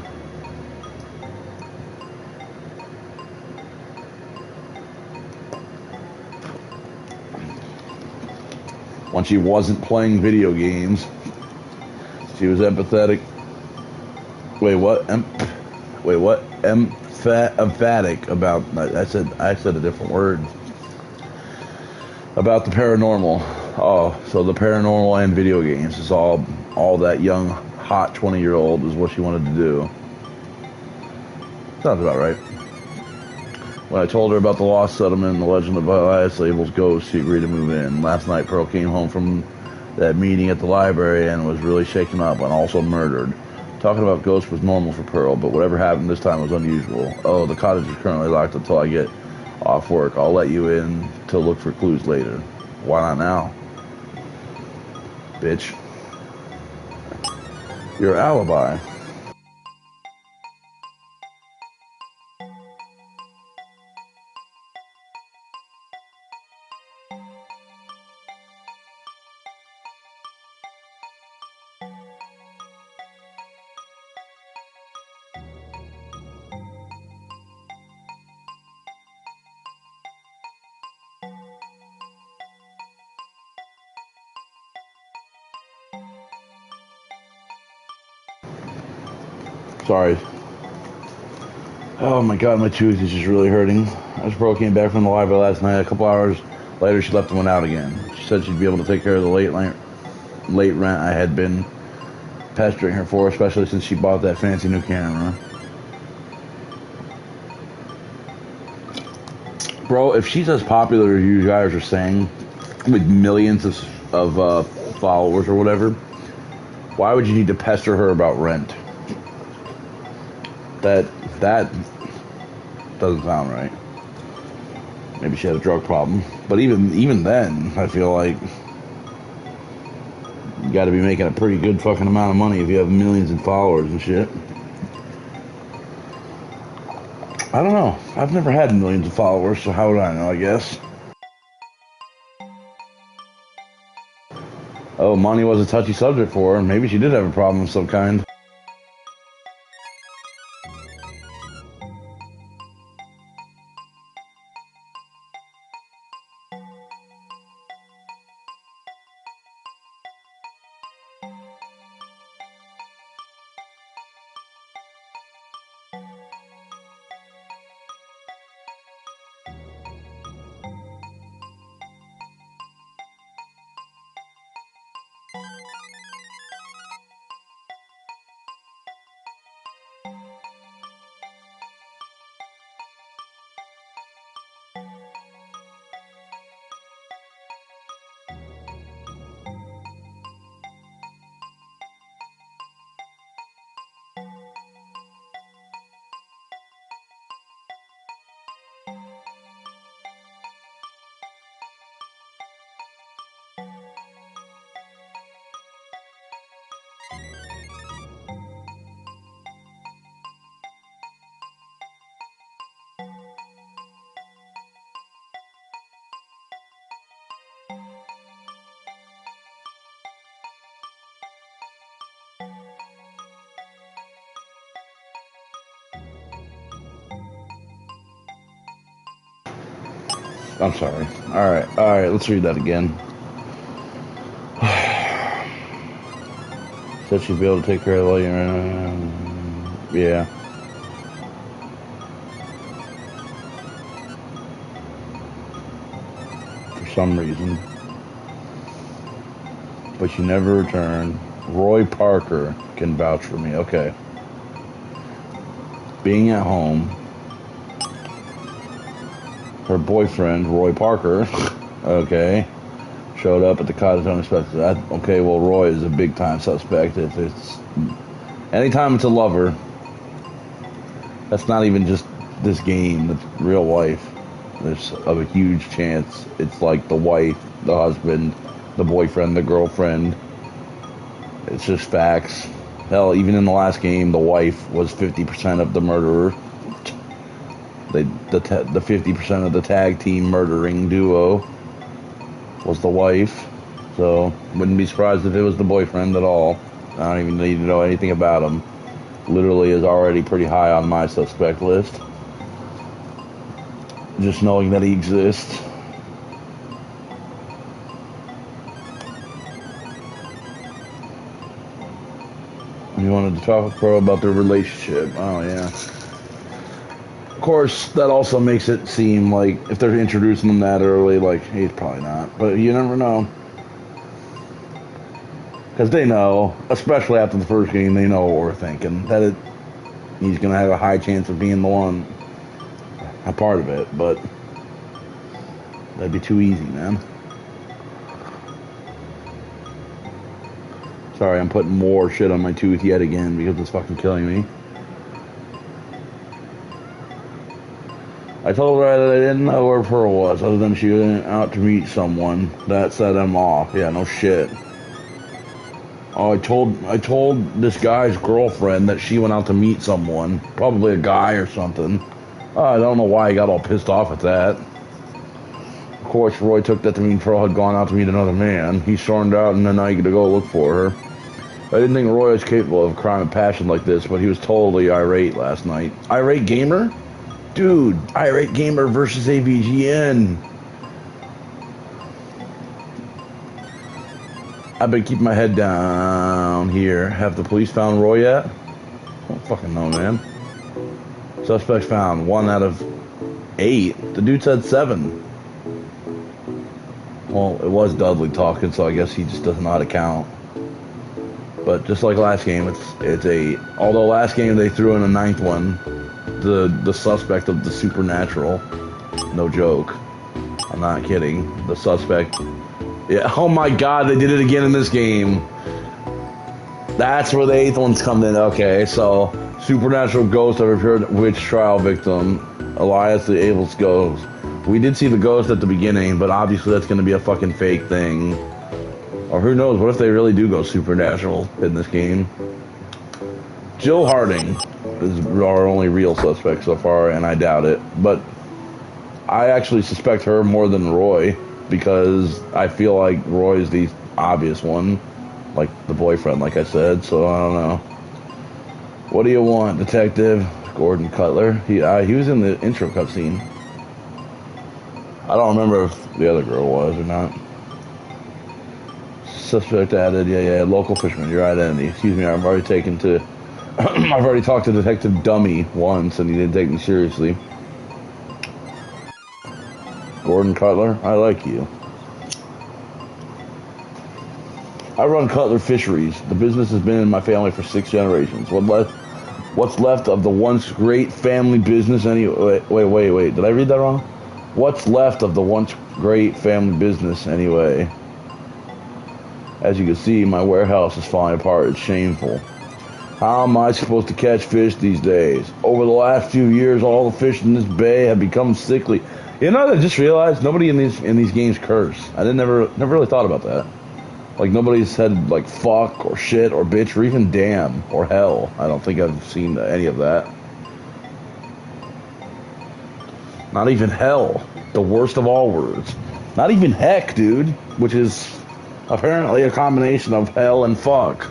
When she wasn't playing video games, she was empathetic. Wait, what? Wait, what? Emphatic about. I said a different word. About the paranormal. Oh, so the paranormal and video games is all that young, hot 20-year-old is what she wanted to do. Sounds about right. When I told her about the lost settlement and the legend of Elias Abel's ghost, she agreed to move in. Last night, Pearl came home from that meeting at the library and was really shaken up and also murdered. Talking about ghosts was normal for Pearl, but whatever happened this time was unusual. Oh, the cottage is currently locked until I get off work. I'll let you in to look for clues later. Why not now? Bitch. Your alibi. Sorry. Oh my god, my tooth is just really hurting. As Pearl came back from the library last night, a couple hours later she left and went out again. She said she'd be able to take care of the late rent I had been pestering her for, especially since she bought that fancy new camera. Bro, if she's as popular as you guys are saying, with millions of followers or whatever, why would you need to pester her about rent? That doesn't sound right. Maybe she had a drug problem. But even then, I feel like you got to be making a pretty good fucking amount of money if you have millions of followers and shit. I don't know. I've never had millions of followers, so how would I know, I guess? Oh, money was a touchy subject for her. Maybe she did have a problem of some kind. I'm sorry. Alright, let's read that again. Said she'd be able to take care of the lady. Yeah. For some reason. But she never returned. Roy Parker can vouch for me. Okay. Being at home. Her boyfriend, Roy Parker, okay, showed up at the cottage unexpected. Okay, well, Roy is a big-time suspect. If it's anytime it's a lover, that's not even just this game. It's real life. There's a huge chance it's like the wife, the husband, the boyfriend, the girlfriend. It's just facts. Hell, even in the last game, the wife was 50% of the murderer. The 50% of the tag team murdering duo was the wife. So, wouldn't be surprised if it was the boyfriend at all. I don't even need to know anything about him. Literally is already pretty high on my suspect list. Just knowing that he exists. You wanted to talk with Pro about their relationship. Oh, yeah. Of course, that also makes it seem like if they're introducing him that early, like, he's probably not. But you never know. Because they know, especially after the first game, they know what we're thinking. That he's going to have a high chance of being the one, a part of it. But that'd be too easy, man. Sorry, I'm putting more shit on my tooth yet again because it's fucking killing me. I told her that I didn't know where Pearl was, other than she went out to meet someone. That set him off. Yeah, no shit. Oh, I told this guy's girlfriend that she went out to meet someone, probably a guy or something. I don't know why he got all pissed off at that. Of course, Roy took that to mean Pearl had gone out to meet another man. He stormed out in the night to go look for her. I didn't think Roy was capable of crime and passion like this, but he was totally irate last night. Irate gamer? Dude, Irate Gamer versus AVGN. I've been keeping my head down here. Have the police found Roy yet? I don't fucking know, man. Suspects found 1 out of 8. The dude said 7. Well, it was Dudley talking, so I guess he just doesn't know how to count. But just like last game, it's a. Although last game they threw in a 9th one. The suspect of the supernatural. No joke. I'm not kidding. The suspect. Yeah. Oh my God, they did it again in this game. That's where the 8th one's come in. Okay, so supernatural ghost of a witch trial victim, Elias the Abel's ghost. We did see the ghost at the beginning, but obviously that's going to be a fucking fake thing. Or who knows? What if they really do go supernatural in this game? Jill Harding is our only real suspect so far, and I doubt it. But I actually suspect her more than Roy, because I feel like Roy is the obvious one, like the boyfriend, like I said. So I don't know. What do you want, Detective Gordon Cutler? He was in the intro cutscene. I don't remember if the other girl was or not. Suspect added. Yeah. Local fisherman. Your identity. Excuse me. I've already taken to. I've already talked to Detective Dummy once, and he didn't take me seriously. Gordon Cutler, I like you. I run Cutler Fisheries. The business has been in my family for 6 generations. What's left of the once great family business anyway? Wait. Did I read that wrong? What's left of the once great family business anyway? As you can see, my warehouse is falling apart. It's shameful. How am I supposed to catch fish these days? Over the last few years, all the fish in this bay have become sickly. You know, I just realized nobody in these games curse. I never really thought about that. Like, nobody said like fuck or shit or bitch or even damn or hell. I don't think I've seen any of that. Not even hell, the worst of all words. Not even heck, dude, which is apparently a combination of hell and fuck.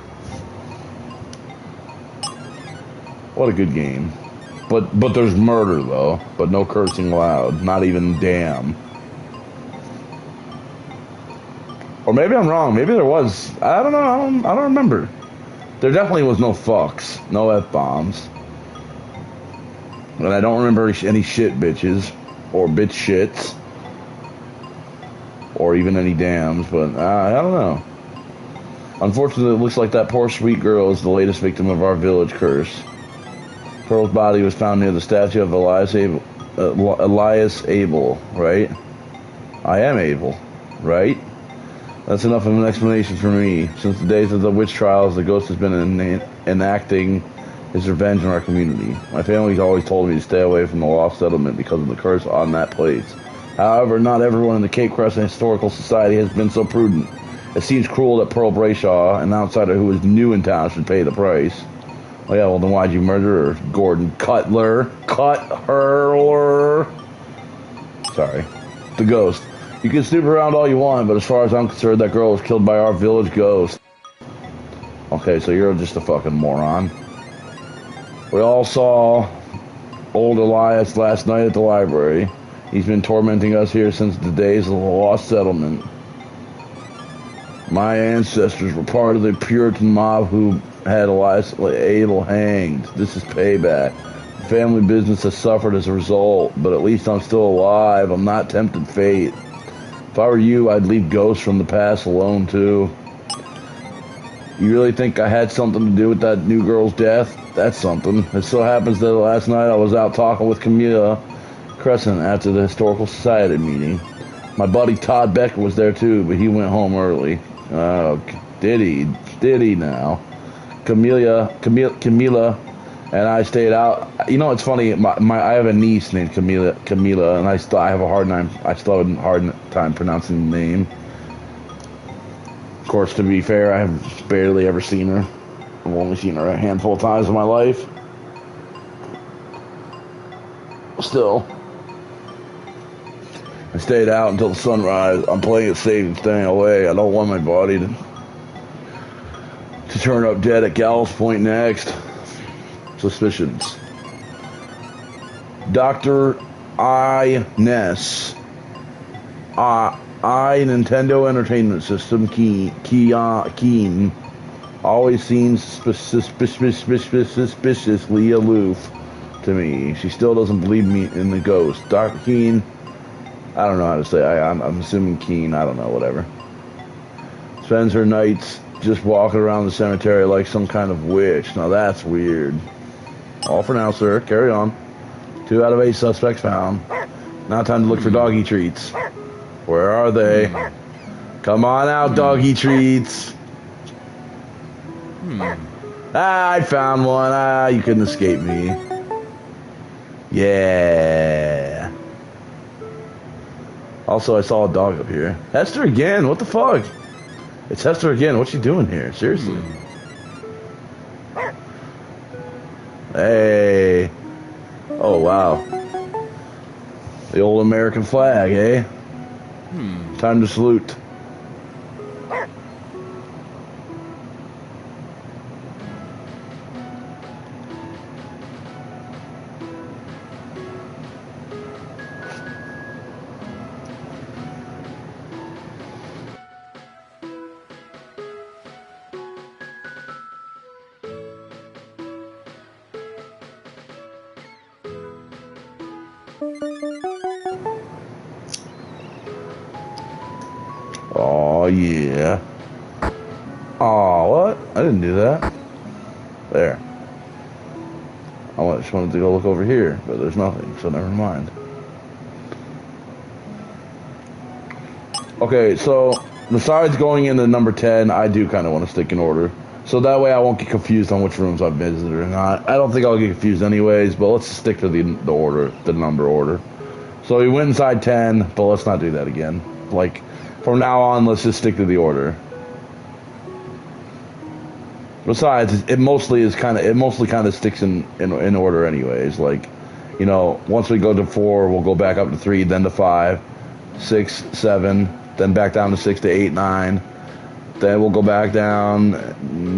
What a good game. But there's murder, though. But no cursing loud. Not even damn. Or maybe I'm wrong. Maybe there was. I don't know. I don't remember. There definitely was no fucks. No F-bombs. And I don't remember any shit bitches. Or bitch shits. Or even any dams. But I don't know. Unfortunately, it looks like that poor sweet girl is the latest victim of our village curse. Pearl's body was found near the statue of Elias Abel, right? I am Abel, right? That's enough of an explanation for me. Since the days of the witch trials, the ghost has been enacting his revenge on our community. My family's always told me to stay away from the lost settlement because of the curse on that place. However, not everyone in the Cape Crescent Historical Society has been so prudent. It seems cruel that Pearl Brayshaw, an outsider who is new in town, should pay the price. Oh yeah, well then why'd you murder her? Gordon Cutler. Sorry. The ghost. You can snoop around all you want, but as far as I'm concerned, that girl was killed by our village ghost. Okay, so you're just a fucking moron. We all saw old Elias last night at the library. He's been tormenting us here since the days of the lost settlement. My ancestors were part of the Puritan mob who had Elias Abel hanged. This is payback. The family business has suffered as a result, but at least I'm still alive. I'm not tempted fate. If I were you, I'd leave ghosts from the past alone, too. You really think I had something to do with that new girl's death? That's something. It so happens that last night I was out talking with Camilla Crescent after the Historical Society meeting. My buddy Todd Becker was there, too, but he went home early. Oh, did he now? Camilla and I stayed out. You know, it's funny. I have a niece named Camilla, and I still have a hard time pronouncing the name. Of course, to be fair, I have barely ever seen her. I've only seen her a handful of times in my life. Still, I stayed out until the sunrise. I'm playing it safe and staying away. I don't want my body to turn up dead at Gallows Point next. Suspicions. Dr. Ness. Nintendo Entertainment System Keen always seems suspiciously aloof to me. She still doesn't believe me in the ghost. Dr. Keen, I don't know how to say. I'm assuming Keen. I don't know. Whatever. Spends her nights just walking around the cemetery like some kind of witch. Now that's weird. All for now, sir. Carry on. 2 out of 8 suspects found. Now time to look for doggy treats. Where are they? Come on out, doggy treats. Ah, I found one. Ah, you couldn't escape me. Yeah. Also, I saw a dog up here. Hester again. What the fuck? It's Hester again. What's she doing here? Seriously. Hey. Oh, wow. The old American flag, eh? Time to salute. Oh, yeah. Oh, what? I didn't do that. There. Just wanted to go look over here, but there's nothing, so never mind. Okay, so besides going into number 10, I do kind of want to stick in order. So that way I won't get confused on which rooms I've visited or not. I don't think I'll get confused anyways, but let's stick to the order, the number order. So we went inside 10, but let's not do that again. Like, from now on, let's just stick to the order. Besides, it mostly kind of sticks in order anyways. Like, you know, once we go to 4, we'll go back up to 3, then to 5, 6, 7, then back down to 6 to 8, 9. Then we'll go back down.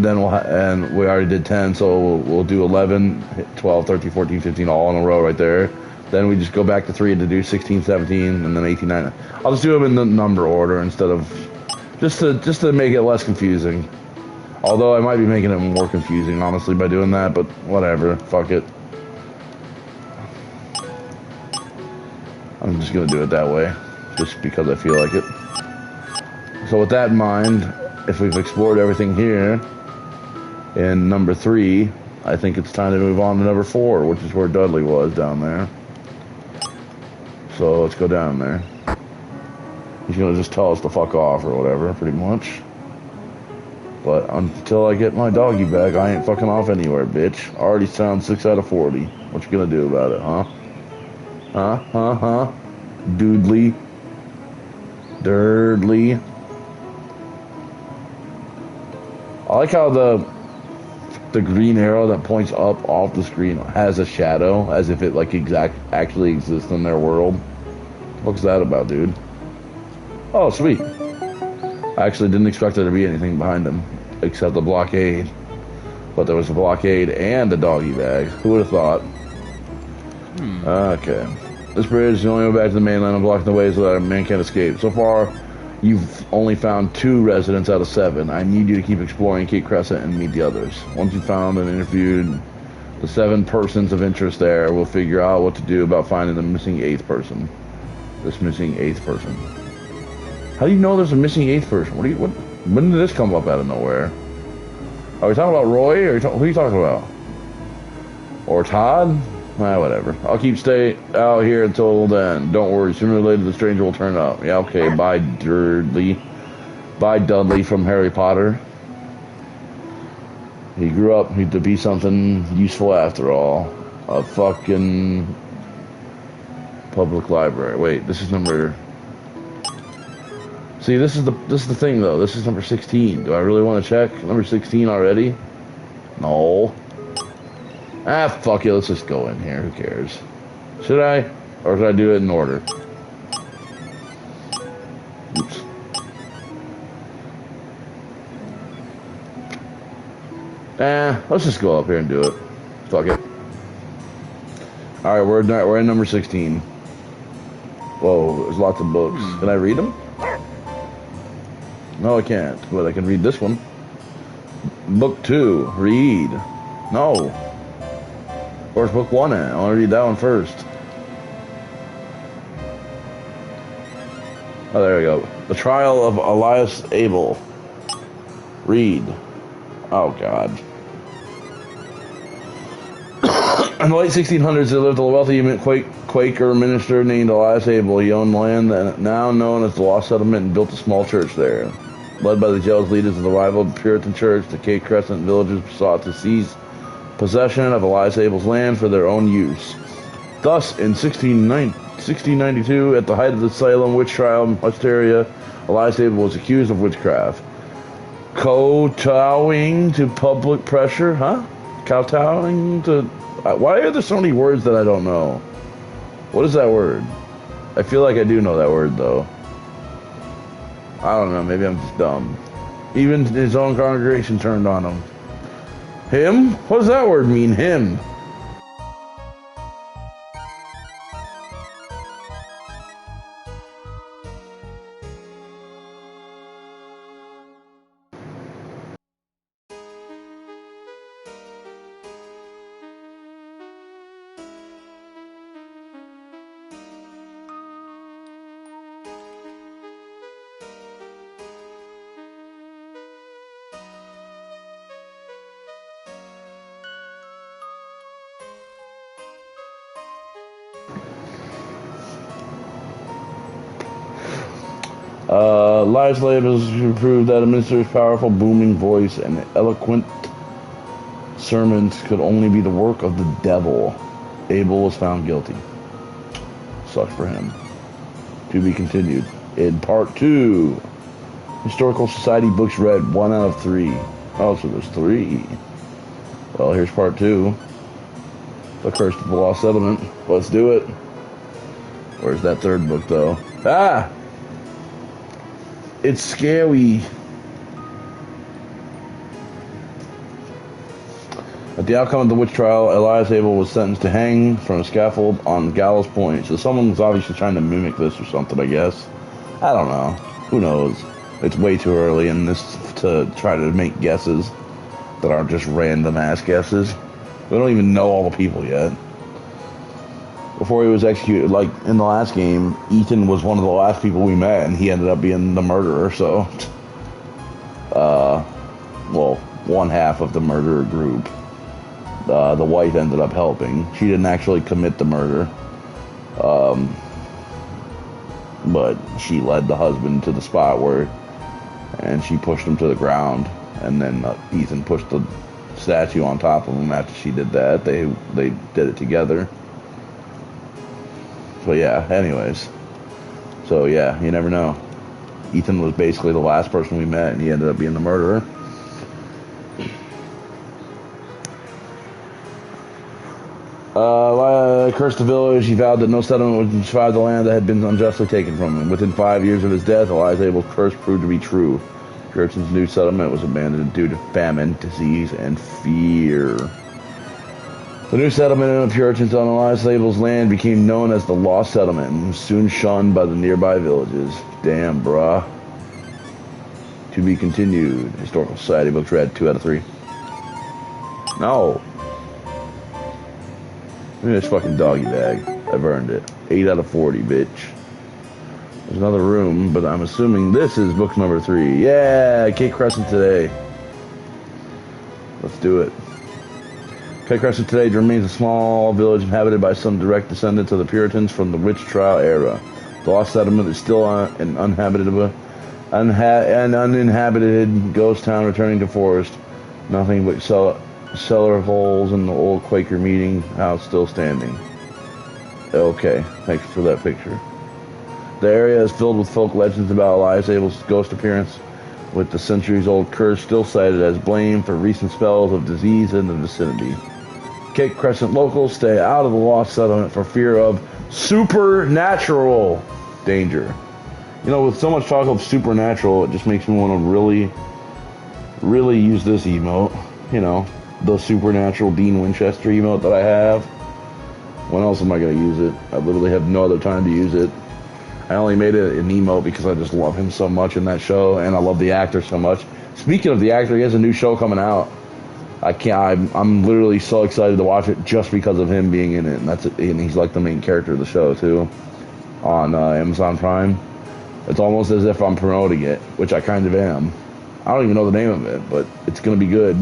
Then and we already did 10, so we'll do 11, 12, 13, 14, 15 all in a row right there. Then we just go back to 3 to do 16, 17, and then 18, 19. I'll just do them in the number order instead of just to make it less confusing. Although I might be making it more confusing, honestly, by doing that, but whatever. Fuck it. I'm just going to do it that way, just because I feel like it. So with that in mind, if we've explored everything here in number 3, I think it's time to move on to number 4, which is where Dudley was down there. So let's go down there. He's going to just tell us to fuck off or whatever, pretty much. But until I get my doggy back, I ain't fucking off anywhere, bitch. Already sound 6 out of 40. What you gonna do about it, huh? Huh? Doodly. Durdly. I like how the green arrow that points up off the screen has a shadow, as if it like actually exists in their world. What's that about, dude? Oh, sweet. I actually didn't expect there to be anything behind him, except the blockade. But there was a blockade and a doggy bag. Who would have thought? Okay. This bridge is the only way back to the mainland and blocking the way so that a man can't escape. So far, you've only found 2 residents out of 7. I need you to keep exploring Cape Crescent and meet the others. Once you've found and interviewed the 7 persons of interest there, we'll figure out what to do about finding the missing 8th person. This missing 8th person. How do you know there's a missing 8th person? When did this come up out of nowhere? Are we talking about Roy, or who are you talking about? Or Todd? Whatever. I'll stay out here until then. Don't worry, sooner or later the stranger will turn up. Yeah, okay, bye, Dudley. Bye, Dudley from Harry Potter. He grew up to be something useful after all. A fucking public library. Wait, this is number... See, this is the thing though. This is number 16. Do I really want to check number 16 already? No. Ah, fuck it. Let's just go in here. Who cares? Should I? Or should I do it in order? Oops. Let's just go up here and do it. Fuck it. All right, we're in number 16. Whoa, there's lots of books. Can I read them? No, I can't, but I can read this one. Book 2, read. No. Where's book 1 at? I want to read that one first. Oh, there we go. The Trial of Elias Abel. Read. Oh, God. In the late 1600s, there lived a wealthy Quaker minister named Elias Abel. He owned land now known as the Lost Settlement and built a small church there. Led by the jealous leaders of the rival Puritan church, the Cape Crescent villagers sought to seize possession of Elias Abel's land for their own use. Thus, in 1692, at the height of the Salem witch trial in Hysteria, Elias Abel was accused of witchcraft. Kowtowing to public pressure, Kowtowing to... Why are there so many words that I don't know? What is that word? I feel like I do know that word, though. I don't know, maybe I'm just dumb. Even his own congregation turned on him. Him? What does that word mean, him? Elias Labels proved that a minister's powerful, booming voice and eloquent sermons could only be the work of the devil. Abel was found guilty. Sucks for him. To be continued. In part 2, Historical Society books read 1 out of 3. Oh, so there's 3. Well, here's part 2. The Curse of the Lost Settlement. Let's do it. Where's that third book, though? Ah! It's scary. At the outcome of the witch trial, Elias Abel was sentenced to hang from a scaffold on Gallows Point. So someone was obviously trying to mimic this or something, I guess. I don't know. Who knows? It's way too early in this to try to make guesses that aren't just random ass guesses. We don't even know all the people yet. Before he was executed, like in the last game, Ethan was one of the last people we met, and he ended up being the murderer, so... well, one half of the murderer group. The wife ended up helping. She didn't actually commit the murder. But she led the husband to the spot where... and she pushed him to the ground, and then Ethan pushed the statue on top of him after she did that. They did it together. But yeah, anyways. So yeah, you never know. Ethan was basically the last person we met, and he ended up being the murderer. Cursed the village. He vowed that no settlement would survive the land that had been unjustly taken from him. Within 5 years of his death, Elias Abel's curse proved to be true. Puritan's new settlement was abandoned due to famine, disease, and fear. The new settlement of the Puritans on Elias Abel's land became known as the Lost Settlement and was soon shunned by the nearby villages. Damn, bruh. To be continued. Historical Society books read 2 out of 3. No. Look at this fucking doggy bag. I've earned it. 8 out of 40, bitch. There's another room, but I'm assuming this is book number 3. Yeah, Cape Crescent today. Let's do it. Cape Crescent today remains a small village inhabited by some direct descendants of the Puritans from the witch trial era. The Lost Settlement is still an uninhabited ghost town returning to forest. Nothing but cellar holes in the old Quaker meeting house still standing. Okay, thanks for that picture. The area is filled with folk legends about Elias Abel's ghost appearance, with the centuries-old curse still cited as blame for recent spells of disease in the vicinity. Cape Crescent locals stay out of the Lost Settlement for fear of supernatural danger. You know, with so much talk of supernatural, it just makes me want to really, really use this emote. You know, the supernatural Dean Winchester emote that I have. When else am I going to use it? I literally have no other time to use it. I only made it an emote because I just love him so much in that show, and I love the actor so much. Speaking of the actor, he has a new show coming out. I'm literally so excited to watch it just because of him being in it, and that's it. And he's like the main character of the show too, on Amazon Prime. It's almost as if I'm promoting it, which I kind of am. I don't even know the name of it, but it's gonna be good.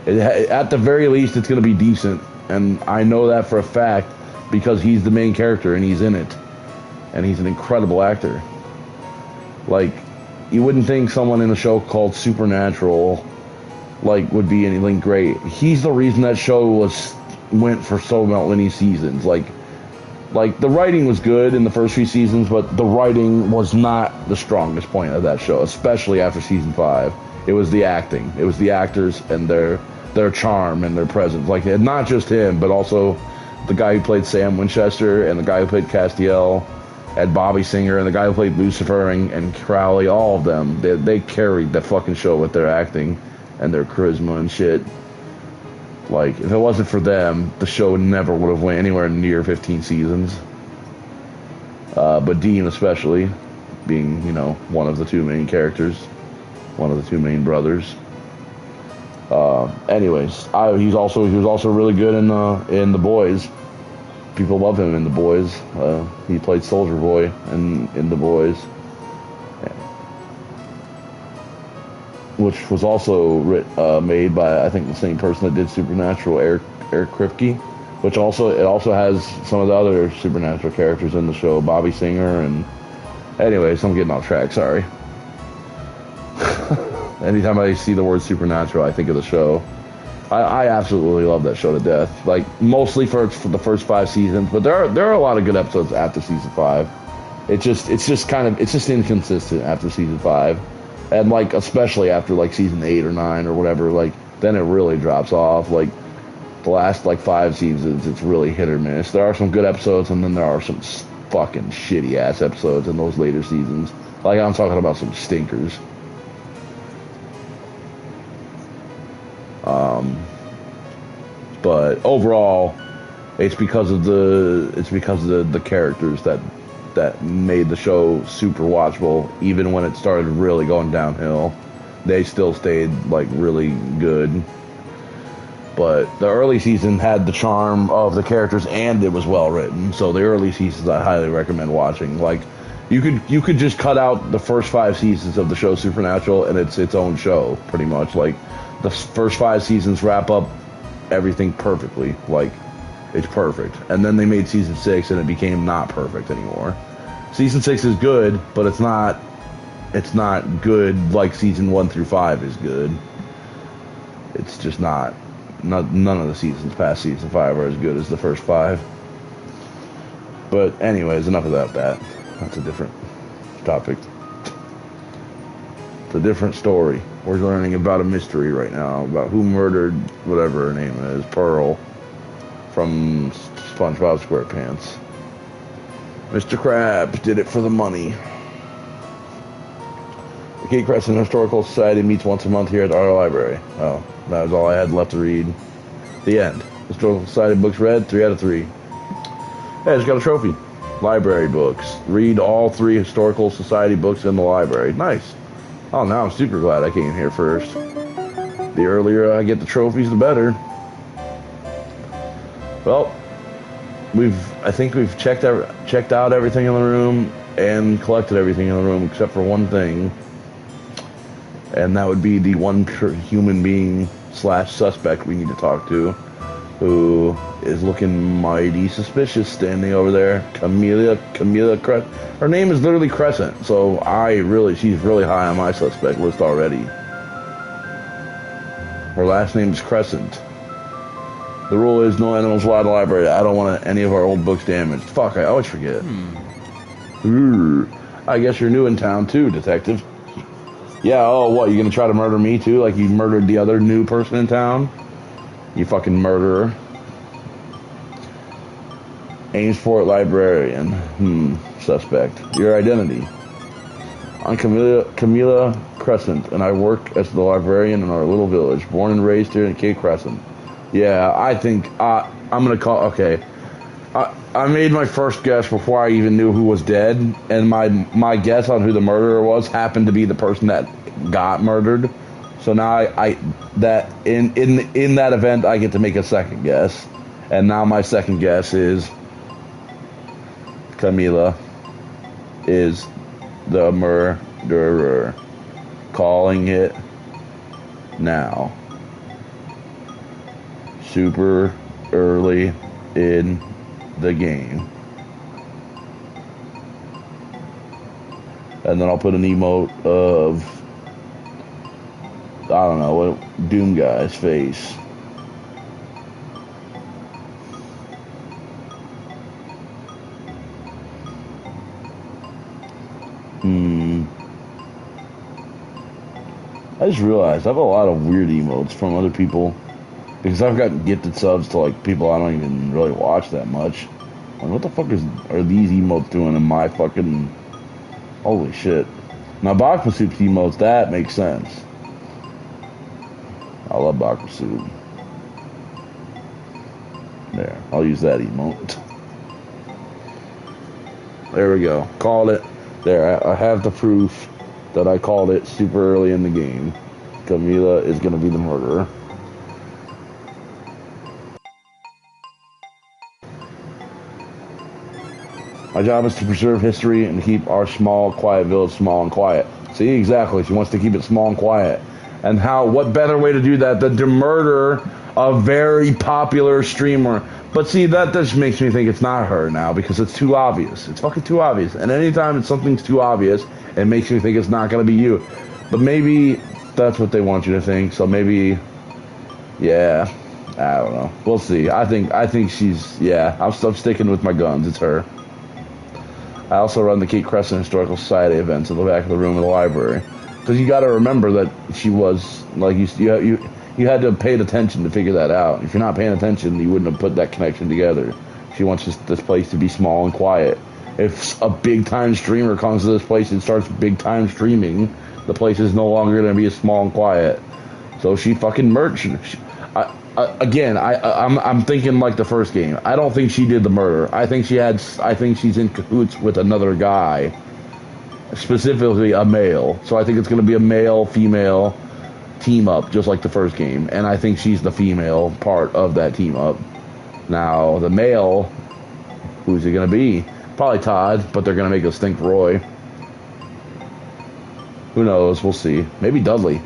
At the very least, it's gonna be decent. and I know that for a fact because he's the main character and he's in it, and he's an incredible actor. Like, you wouldn't think someone in a show called Supernatural like would be anything great. He's the reason that show went for so many seasons. Like the writing was good in the first few seasons, but the writing was not the strongest point of that show, especially after season 5. It was the acting. It was the actors and their charm and their presence. Like, not just him, but also the guy who played Sam Winchester and the guy who played Castiel and Bobby Singer and the guy who played Lucifer and Crowley. All of them, they carried the fucking show with their acting and their charisma and shit. Like, if it wasn't for them, the show never would have went anywhere near 15 seasons. But Dean especially, being, you know, one of the two main characters, one of the two main brothers. Anyways, he was also really good in The Boys. People love him in The Boys. He played Soldier Boy in The Boys. Which was also made by, I think, the same person that did Supernatural, Eric Kripke, which also has some of the other Supernatural characters in the show, Bobby Singer, and anyways, I'm getting off track, sorry. Anytime I see the word Supernatural, I think of the show. I absolutely love that show to death, like, mostly for the first 5 seasons, but there are a lot of good episodes after season 5. It's just inconsistent after season 5. And, like, especially after, like, season 8 or 9 or whatever, like, then it really drops off. Like, the last, like, 5 seasons, it's really hit or miss. There are some good episodes, and then there are some fucking shitty-ass episodes in those later seasons. Like, I'm talking about some stinkers. But overall, it's because of the characters that made the show super watchable. Even when it started really going downhill, they still stayed, like, really good. But the early season had the charm of the characters, and it was well written. So the early seasons I highly recommend watching. Like, you could just cut out the first 5 seasons of the show Supernatural, and it's its own show pretty much. Like, the first 5 seasons wrap up everything perfectly. Like, it's perfect. And then they made season 6, and it became not perfect anymore. Season 6 is good, but it's not good like season 1 through 5 is good. It's just not. None of the seasons past season 5 are as good as the first 5. But anyways, enough about that. That's a different topic. It's a different story. We're learning about a mystery right now, about who murdered whatever her name is, Pearl, from SpongeBob SquarePants. Mr. Krabs did it for the money. The Cape Crescent Historical Society meets once a month here at our library. Oh, that was all I had left to read. The end. Historical Society books read, 3 out of 3. Hey, I just got a trophy. Library books. Read all 3 Historical Society books in the library. Nice. Oh, now I'm super glad I came here first. The earlier I get the trophies, the better. Well, I think we've checked out everything in the room and collected everything in the room except for one thing, and that would be the one human being / suspect we need to talk to, who is looking mighty suspicious standing over there. Camilla Crescent. Her name is literally Crescent, so she's really high on my suspect list already. Her last name is Crescent. The rule is no animals allowed in the library. I don't want any of our old books damaged. Fuck, I always forget. I guess you're new in town too, detective. Yeah, oh, what, you gonna try to murder me too, like you murdered the other new person in town? You fucking murderer. Amesport librarian. Suspect. Your identity. I'm Camilla Crescent, and I work as the librarian in our little village. Born and raised here in Cape Crescent. Yeah, I think I'm gonna call. Okay, I made my first guess before I even knew who was dead, and my guess on who the murderer was happened to be the person that got murdered. So now I that in that event I get to make a second guess, and now my second guess is Camila is the murderer. Calling it now. Super early in the game. And then I'll put an emote of, I don't know, what Doom Guy's face. I just realized I have a lot of weird emotes from other people because I've gotten gifted subs to like people I don't even really watch that much. Like, what the fuck are these emotes doing in my fucking... Holy shit. Now, Bakma Soup's emotes, that makes sense. I love Bakma Soup. There, I'll use that emote. There we go. Called it. There, I have the proof that I called it super early in the game. Camila is going to be the murderer. My job is to preserve history and keep our small, quiet village small and quiet. See, exactly. She wants to keep it small and quiet. And what better way to do that than to murder a very popular streamer? But see, that just makes me think it's not her now because it's too obvious. It's fucking too obvious. And anytime something's too obvious, it makes me think it's not going to be you. But maybe that's what they want you to think. So maybe, yeah, I don't know. We'll see. I think she's, yeah, I'm sticking with my guns. It's her. I also run the Cape Crescent Historical Society events in the back of the room of the library. Because you got to remember that she was, like, you had to have paid attention to figure that out. If you're not paying attention, you wouldn't have put that connection together. She wants this place to be small and quiet. If a big-time streamer comes to this place and starts big-time streaming, the place is no longer going to be as small and quiet. So she fucking murdered. I'm thinking like the first game. I don't think she did the murder. I think she's in cahoots with another guy, specifically a male. So I think it's going to be a male-female team up, just like the first game. And I think she's the female part of that team up. Now, the male, who's it going to be? Probably Todd, but they're going to make us think Roy. Who knows? We'll see. Maybe Dudley.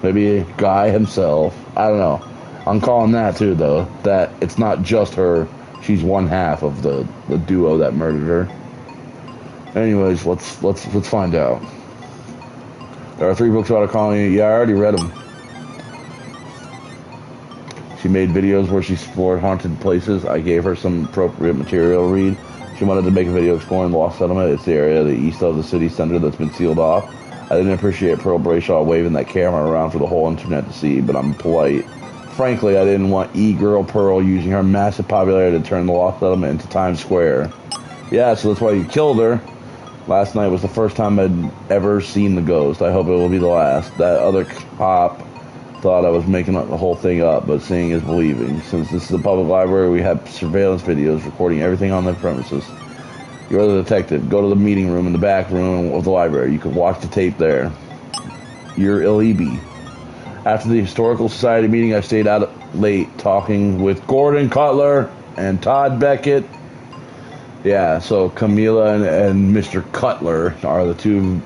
Maybe Guy himself. I don't know. I'm calling that too, though. That it's not just her. She's one half of the duo that murdered her. Anyways, let's find out. There are 3 books about a colony. Yeah, I already read them. She made videos where she explored haunted places. I gave her some appropriate material to read. She wanted to make a video exploring the Lost Settlement. It's the area to the east of the city center that's been sealed off. I didn't appreciate Pearl Brayshaw waving that camera around for the whole internet to see, but I'm polite. Frankly, I didn't want E-Girl Pearl using her massive popularity to turn the Lost Settlement into Times Square. Yeah, so that's why you killed her. Last night was the first time I'd ever seen the ghost. I hope it will be the last. That other cop thought I was making the whole thing up, but seeing is believing. Since this is a public library, we have surveillance videos recording everything on the premises. You're the detective. Go to the meeting room in the back room of the library. You can watch the tape there. You're Ilibi. After the Historical Society meeting, I stayed out late talking with Gordon Cutler and Todd Beckett. Yeah, so Camila and Mr. Cutler are the two.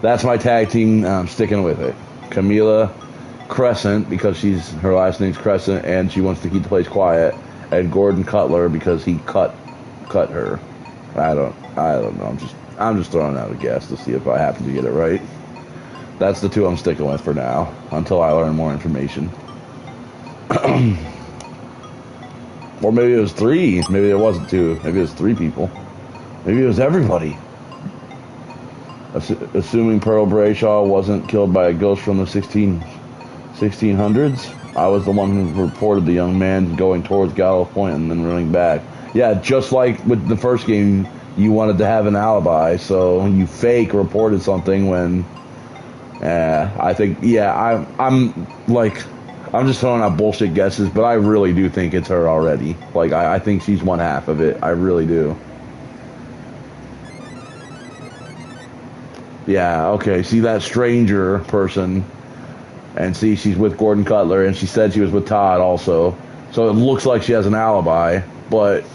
That's my tag team. I'm sticking with it. Camila Crescent, because her last name's Crescent, and she wants to keep the place quiet. And Gordon Cutler, because he cut her. I don't know. I'm just throwing out a guess to see if I happen to get it right. That's the two I'm sticking with for now, until I learn more information. Or maybe it was 3. Maybe it wasn't 2. Maybe it was 3 people. Maybe it was everybody. Assuming Pearl Brayshaw wasn't killed by a ghost from the 1600s, I was the one who reported the young man going towards Gallows Point and then running back. Yeah, just like with the first game, you wanted to have an alibi, so you fake reported something when... I think, yeah, I'm just throwing out bullshit guesses, but I really do think it's her already. Like, I think she's one half of it. I really do. Yeah, okay, see that stranger person, and see she's with Gordon Cutler, and she said she was with Todd also. So it looks like she has an alibi, but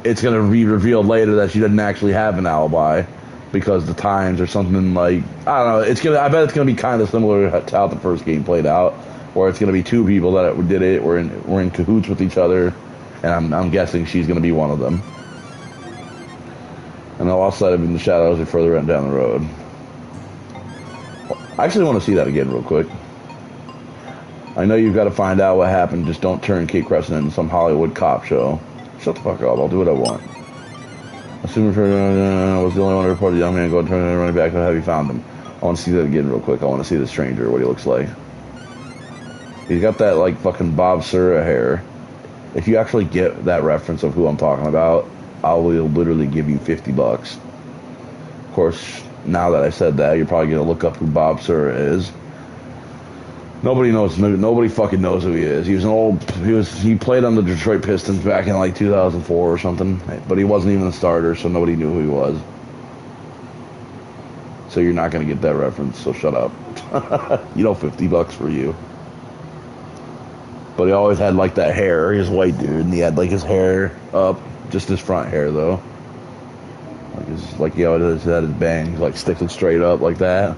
it's going to be revealed later that she doesn't actually have an alibi because the times or something like, I don't know, I bet it's going to be kind of similar to how the first game played out. or it's gonna be two people that did it. We're in cahoots with each other, and I'm guessing she's gonna be one of them. And I lost sight of in the shadows and further down the road. I actually want to see that again real quick. I know you've got to find out what happened. Just don't turn Cape Crescent into some Hollywood cop show. Shut the fuck up. I'll do what I want. Assuming was the only one to report the young man going to turn and running back. How have you found him? I want to see that again real quick. I want to see the stranger, what he looks like. He's got that like fucking Bob Sura hair. If you actually get that reference of who I'm talking about, I will literally give you $50. Of course, now that I said that, you're probably gonna look up who Bob Sura is. Nobody knows. Nobody fucking knows who he is. He was an old. He played on the Detroit Pistons back in like 2004 or something. But he wasn't even a starter, so nobody knew who he was. So you're not gonna get that reference. So shut up. You know, $50 for you. But he always had like that hair. He was a white dude, and he had like his hair up, just his front hair though. Like he always had his bangs like sticking straight up like that.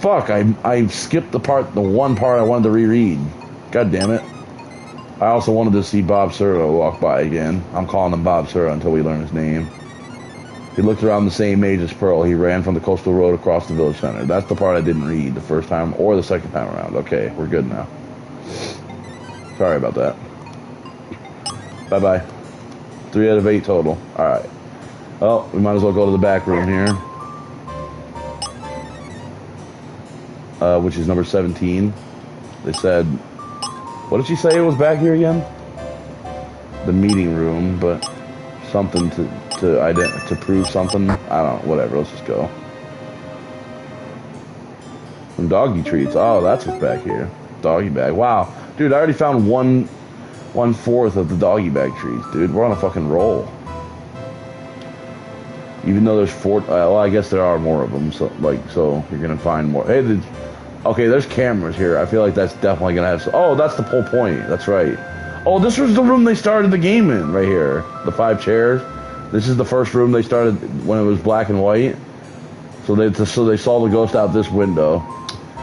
Fuck! I skipped the one part I wanted to reread. God damn it! I also wanted to see Bob Sura walk by again. I'm calling him Bob Sura until we learn his name. He looked around the same age as Pearl. He ran from the coastal road across the village center. That's the part I didn't read the first time or the second time around. Okay, we're good now. Sorry about that. Bye-bye. 3 out of 8 total. Alright. Well, we might as well go to the back room here. Which is number 17. They said... What did she say it was back here again? The meeting room, but... Something to prove something. I don't know. Whatever. Let's just go. Some doggy treats. Oh, that's what's back here. Doggy bag. Wow. Dude, I already found 1/4 of the doggy bag treats, dude. We're on a fucking roll. Even though there's 4, well, I guess there are more of them. So you're gonna find more. Hey, okay, there's cameras here. I feel like that's definitely gonna have. Oh, that's the whole point. That's right. Oh, this was the room they started the game in, right here. The 5 chairs. This is the first room they started when it was black and white. So they saw the ghost out this window.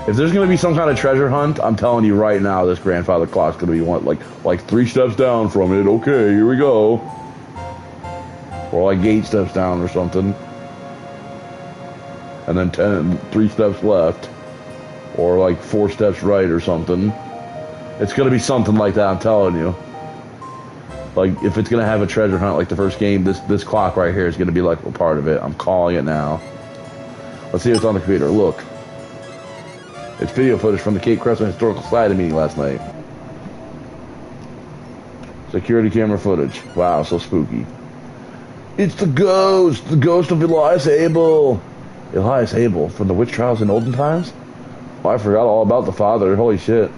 If there's gonna be some kind of treasure hunt, I'm telling you right now, this grandfather clock's gonna be like 3 steps down from it. Okay, here we go. Or like 8 steps down or something. And then 3 steps left. Or like 4 steps right or something. It's gonna be something like that, I'm telling you. Like, if it's gonna have a treasure hunt like the first game, this clock right here is gonna be like a part of it. I'm calling it now. Let's see what's on the computer. Look. It's video footage from the Cape Crescent Historical Society meeting last night. Security camera footage. Wow, so spooky. It's the ghost of Elias Abel. Elias Abel from the witch trials in olden times? Oh, I forgot all about the father. Holy shit.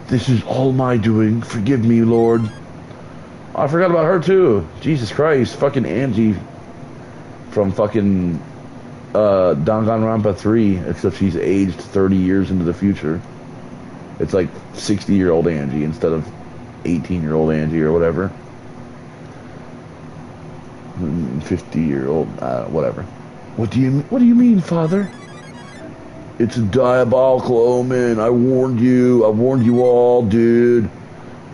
This is all my doing. Forgive me, Lord. Oh, I forgot about her too. Jesus Christ. Fucking Angie from fucking Danganronpa 3, except she's aged 30 years into the future. It's like 60-year-old Angie instead of 18-year-old Angie or whatever. 50-year-old, whatever. What do you mean, Father? It's a diabolical omen. I warned you. I warned you all, dude.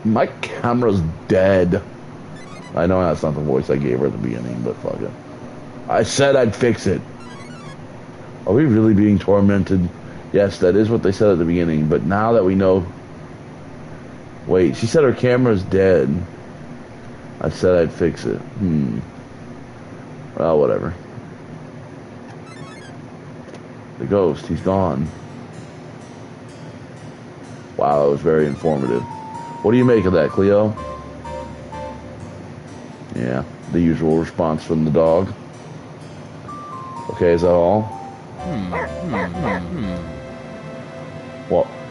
My camera's dead. I know that's not the voice I gave her at the beginning, but fuck it. I said I'd fix it. Are we really being tormented? Yes, that is what they said at the beginning, but now that we know... Wait, she said her camera's dead. I said I'd fix it. Well, whatever. The ghost, he's gone. Wow, that was very informative. What do you make of that, Cleo? Yeah, the usual response from the dog. Okay, is that all?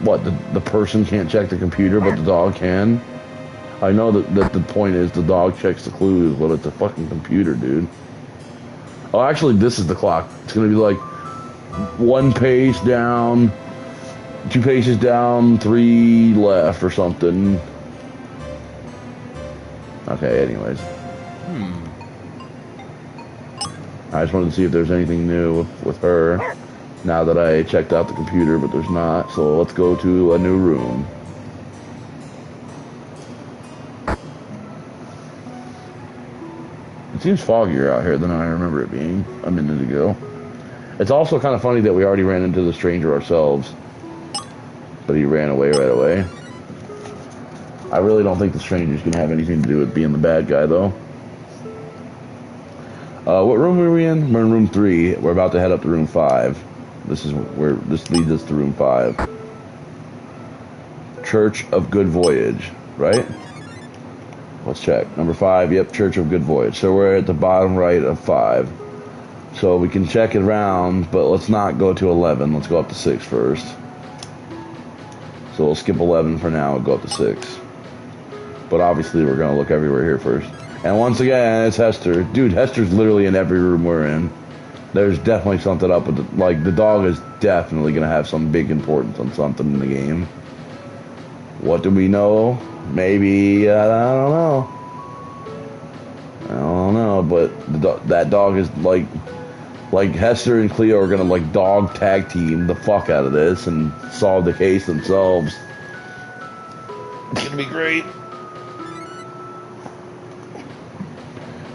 What, the person can't check the computer, but the dog can? I know that the point is the dog checks the clues, but it's a fucking computer, dude. Oh, actually, this is the clock. It's gonna be like 1 page down, 2 pages down, 3 left or something. Okay, anyways. I just wanted to see if there's anything new with her. Now that I checked out the computer, but there's not. So let's go to a new room. It seems foggier out here than I remember it being a minute ago. It's also kind of funny that we already ran into the stranger ourselves, but he ran away right away. I really don't think the stranger's gonna have anything to do with being the bad guy, though. What room are we in? We're in room 3. We're about to head up to room 5. This leads us to room 5. Church of Good Voyage, right? Let's check. Number 5, yep, Church of Good Voyage. So we're at the bottom right of 5. So we can check it around, but let's not go to 11. Let's go up to 6 first. So we'll skip 11 for now and go up to 6. But obviously we're going to look everywhere here first. And once again, it's Hester. Dude, Hester's literally in every room we're in. There's definitely something up with the, like, the dog is definitely going to have some big importance on something in the game. What do we know? Maybe, I don't know. I don't know, but that dog is like Hester and Cleo are gonna like dog tag team the fuck out of this and solve the case themselves. It's gonna be great.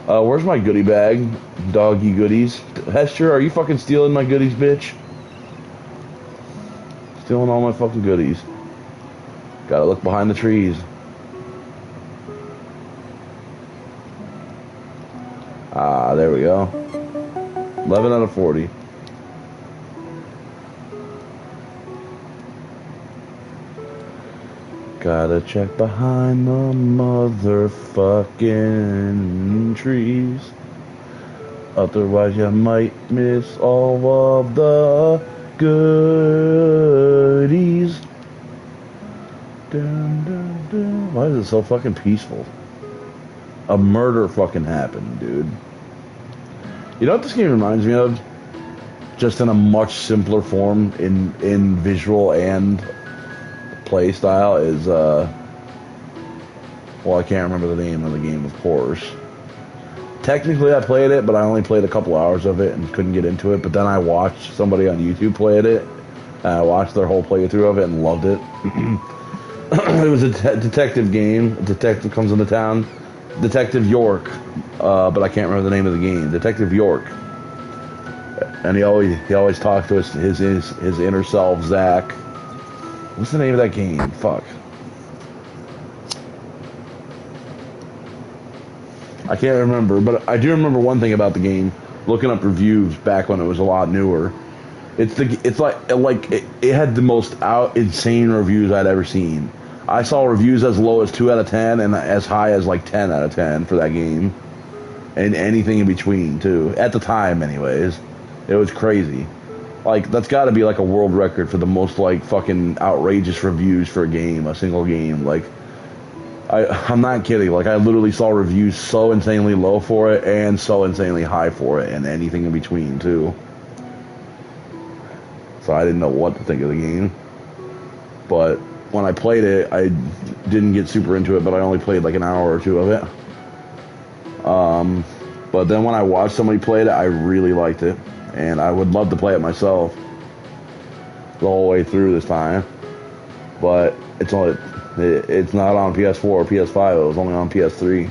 Where's my goodie bag? Doggy goodies. Hester, are you fucking stealing my goodies, bitch? Stealing all my fucking goodies. Gotta look behind the trees. Ah, there we go. 11 out of 40. Gotta check behind the motherfucking trees. Otherwise you might miss all of the goodies. Dun, dun, dun. Why is it so fucking peaceful? A murder fucking happened, dude. You know what this game reminds me of? Just in a much simpler form in visual and play style is, well, I can't remember the name of the game, of course. Technically, I played it, but I only played a couple hours of it and couldn't get into it. But then I watched somebody on YouTube play it, and I watched their whole playthrough of it and loved it. It was a detective game. A detective comes into town. Detective York, but I can't remember the name of the game. Detective York, and he always talked to his inner self, Zach. What's the name of that game? Fuck. I can't remember, but I do remember one thing about the game. Looking up reviews back when it was a lot newer, it had the most insane reviews I'd ever seen. I saw reviews as low as 2 out of 10 and as high as like 10 out of 10 for that game. And anything in between, too. At the time, anyways. It was crazy. Like, that's got to be like a world record for the most like fucking outrageous reviews for a single game. Like, I'm not kidding. Like, I literally saw reviews so insanely low for it and so insanely high for it and anything in between, too. So I didn't know what to think of the game. But when I played it, I didn't get super into it, but I only played like an hour or 2 of it. But then when I watched somebody play it, I really liked it. And I would love to play it myself the whole way through this time. But it's not on PS4 or PS5. It was only on PS3.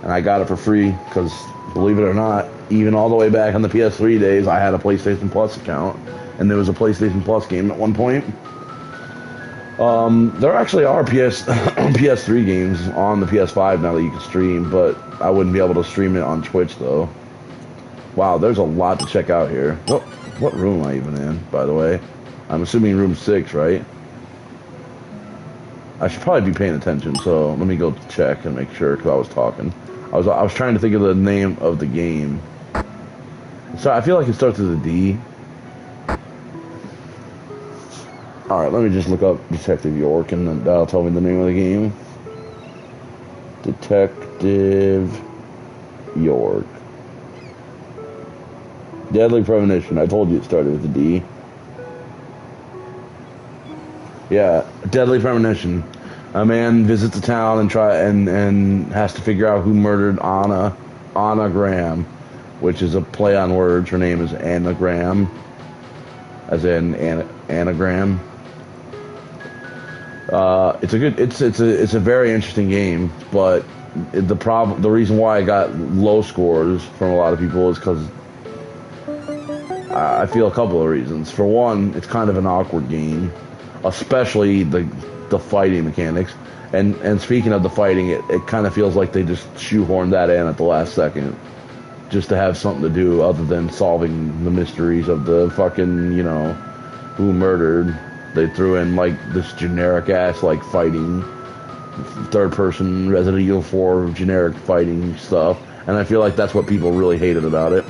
And I got it for free because, believe it or not, even all the way back in the PS3 days, I had a PlayStation Plus account. And there was a PlayStation Plus game at one point. There actually are PS3 games on the PS5 now that you can stream, but I wouldn't be able to stream it on Twitch, though. Wow, there's a lot to check out here. What room am I even in, by the way? I'm assuming room 6, right? I should probably be paying attention, so let me go check and make sure, because I was talking. I was trying to think of the name of the game. So I feel like it starts with a D. Alright, let me just look up Detective York and then that'll tell me the name of the game. Detective York. Deadly Premonition. I told you it started with a D. Yeah, Deadly Premonition. A man visits a town and has to figure out who murdered Anna Graham. which is a play on words. Her name is Anagram, as in anagram. It's a very interesting game, but the reason why I got low scores from a lot of people is because I feel a couple of reasons. For one, it's kind of an awkward game, especially the fighting mechanics. And speaking of the fighting, it kind of feels like they just shoehorned that in at the last second, just to have something to do other than solving the mysteries of the fucking, who murdered. They threw in like this generic ass like fighting, third person Resident Evil 4 generic fighting stuff, and I feel like that's what people really hated about it.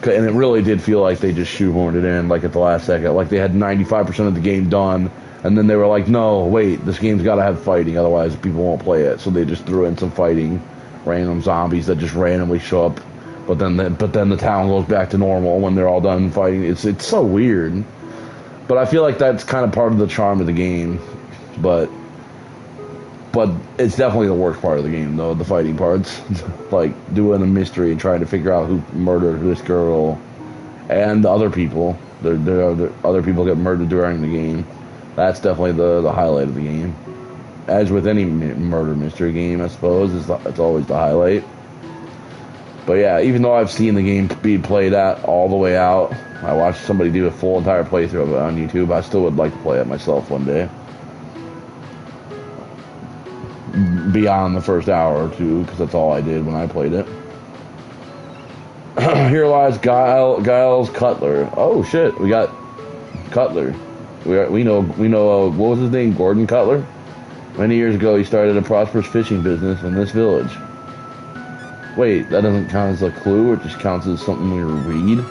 And it really did feel like they just shoehorned it in like at the last second, like they had 95% of the game done, and then they were like, no, wait, this game's got to have fighting, otherwise people won't play it. So they just threw in some fighting, random zombies that just randomly show up, but then the town goes back to normal when they're all done fighting. It's so weird. But I feel like that's kind of part of the charm of the game. But it's definitely the worst part of the game, though, the fighting parts. Like, doing a mystery and trying to figure out who murdered this girl and the other people. Other people get murdered during the game. That's definitely the highlight of the game. As with any murder mystery game, I suppose, it's always the highlight. But yeah, even though I've seen the game be played out all the way out, I watched somebody do a full entire playthrough of it on YouTube, I still would like to play it myself one day. Beyond the first hour or two, because that's all I did when I played it. Here lies Giles Cutler. Oh shit, we got Cutler. We know. What was his name? Gordon Cutler. Many years ago, he started a prosperous fishing business in this village. Wait, that doesn't count as a clue. It just counts as something we read.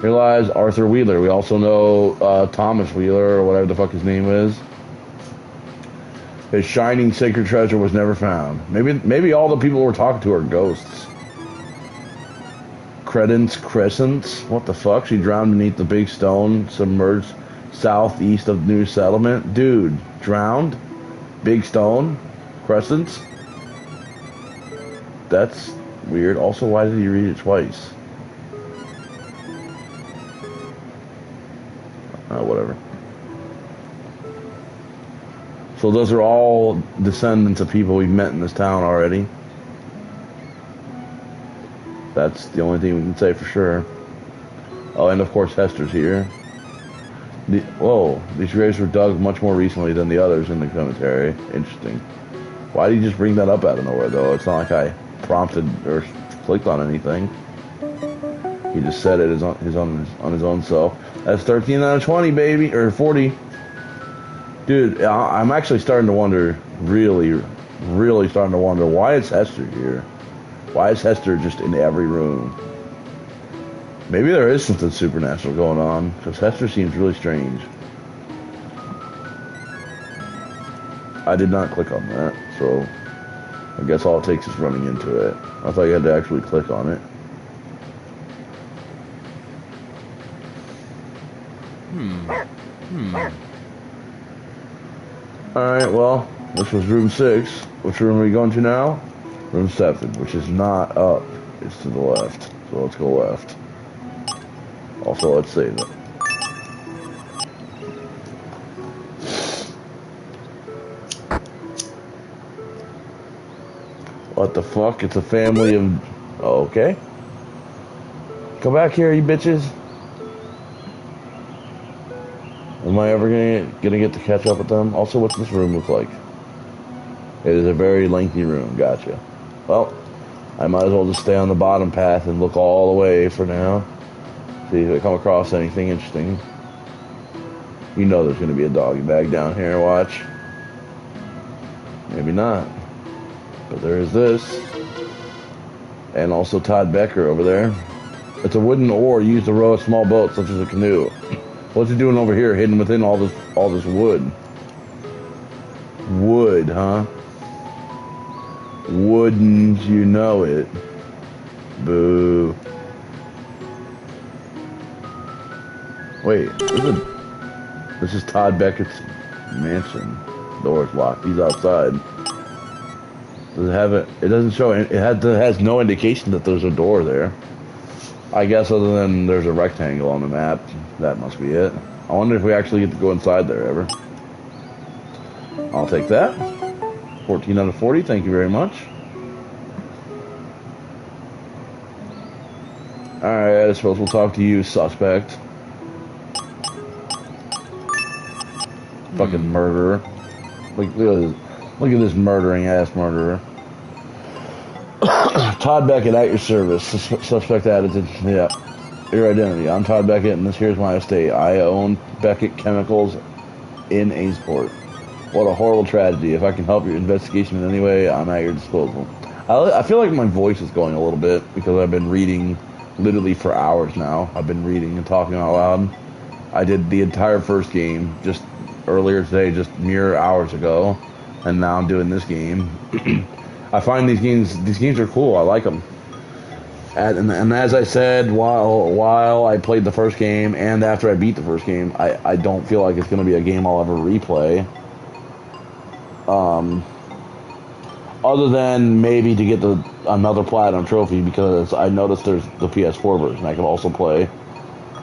Here lies Arthur Wheeler. We also know Thomas Wheeler, or whatever the fuck his name is. His shining sacred treasure was never found. Maybe all the people we're talking to are ghosts. Crescents? What the fuck? She drowned beneath the big stone, submerged southeast of new settlement. Dude, drowned? Big stone? Crescents? That's weird. Also, why did he read it twice? Whatever. So those are all descendants of people we've met in this town already. That's the only thing we can say for sure. Oh, and of course Hester's here. Whoa, these graves were dug much more recently than the others in the cemetery. Interesting. Why did you just bring that up out of nowhere, though? It's not like I prompted or clicked on anything. He just said it on his own self. That's 13 out of 20, baby, or 40. Dude, I'm actually starting to wonder, really, really starting to wonder, why is Hester here? Why is Hester just in every room? Maybe there is something supernatural going on, because Hester seems really strange. I did not click on that, so I guess all it takes is running into it. I thought you had to actually click on it. Alright, well, this was room 6. Which room are we going to now? Room 7, which is not up. It's to the left. So let's go left. Also, let's save it. What the fuck? It's a family of... Oh, okay. Come back here, you bitches. Am I ever gonna get to catch up with them? Also, what's this room look like? It is a very lengthy room. Gotcha. Well, I might as well just stay on the bottom path and look all the way for now. See if I come across anything interesting. You know there's gonna be a doggy bag down here. Watch. Maybe not. But there is this. And also Todd Becker over there. It's a wooden oar used to row a small boat such as a canoe. What's it doing over here, hidden within all this wood? Wood, huh? Wouldn't you know it? Boo. Wait, this is Todd Beckett's mansion. Door's locked. He's outside. Does it have it? It doesn't show. Has no indication that there's a door there. I guess other than there's a rectangle on the map. That must be it. I wonder if we actually get to go inside there ever. I'll take that. 14 out of 40. Thank you very much. Alright, I suppose we'll talk to you, suspect. Fucking murderer. Look at this murdering ass murderer. Todd Beckett at your service. Suspect added. Yeah. Your identity. I'm Todd Beckett, and this here's my estate. I own Beckett Chemicals in Amesport. What a horrible tragedy. If I can help your investigation in any way, I'm at your disposal. I feel like my voice is going a little bit because I've been reading literally for hours now. I've been reading and talking out loud. I did the entire first game just earlier today, just mere hours ago, and now I'm doing this game. I find these games are cool. I like them. And as I said, while I played the first game and after I beat the first game, I don't feel like it's going to be a game I'll ever replay. Other than maybe to get another platinum trophy, because I noticed there's the PS4 version I can also play.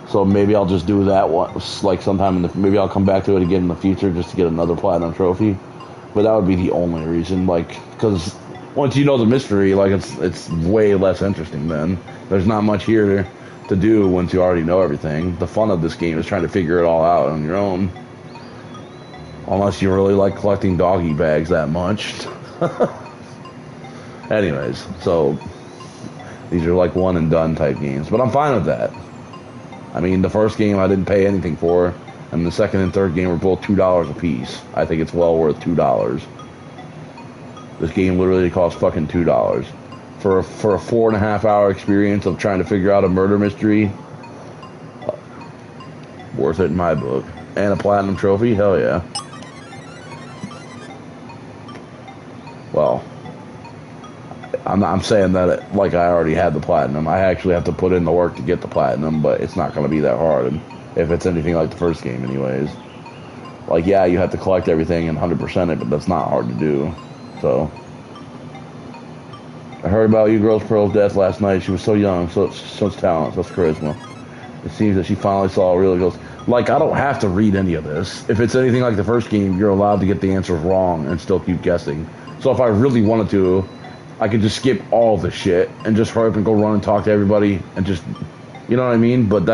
So maybe I'll just do that one, like sometime maybe I'll come back to it again in the future just to get another platinum trophy. But that would be the only reason, like, because once you know the mystery, like, it's way less interesting then. There's not much here to do once you already know everything. The fun of this game is trying to figure it all out on your own. Unless you really like collecting doggy bags that much. Anyways, so these are like one and done type games. But I'm fine with that. I mean, the first game I didn't pay anything for, and the second and third game were both $2 a piece. I think it's well worth $2. This game literally costs fucking $2 for a 4.5 hour experience of trying to figure out a murder mystery. Worth it in my book. And a platinum trophy, hell yeah. Well, I'm saying that like I already had the platinum. I actually have to put in the work to get the platinum, but it's not going to be that hard if it's anything like the first game anyways. Like, yeah, you have to collect everything and 100% it, but that's not hard to do. So, I heard about you girl's Pearl's death last night. She was so young, such talent, such charisma. It seems that she finally saw a real ghost. Like, I don't have to read any of this. If it's anything like the first game, you're allowed to get the answers wrong and still keep guessing. So if I really wanted to, I could just skip all the shit and just hurry up and go run and talk to everybody and just, you know what I mean? But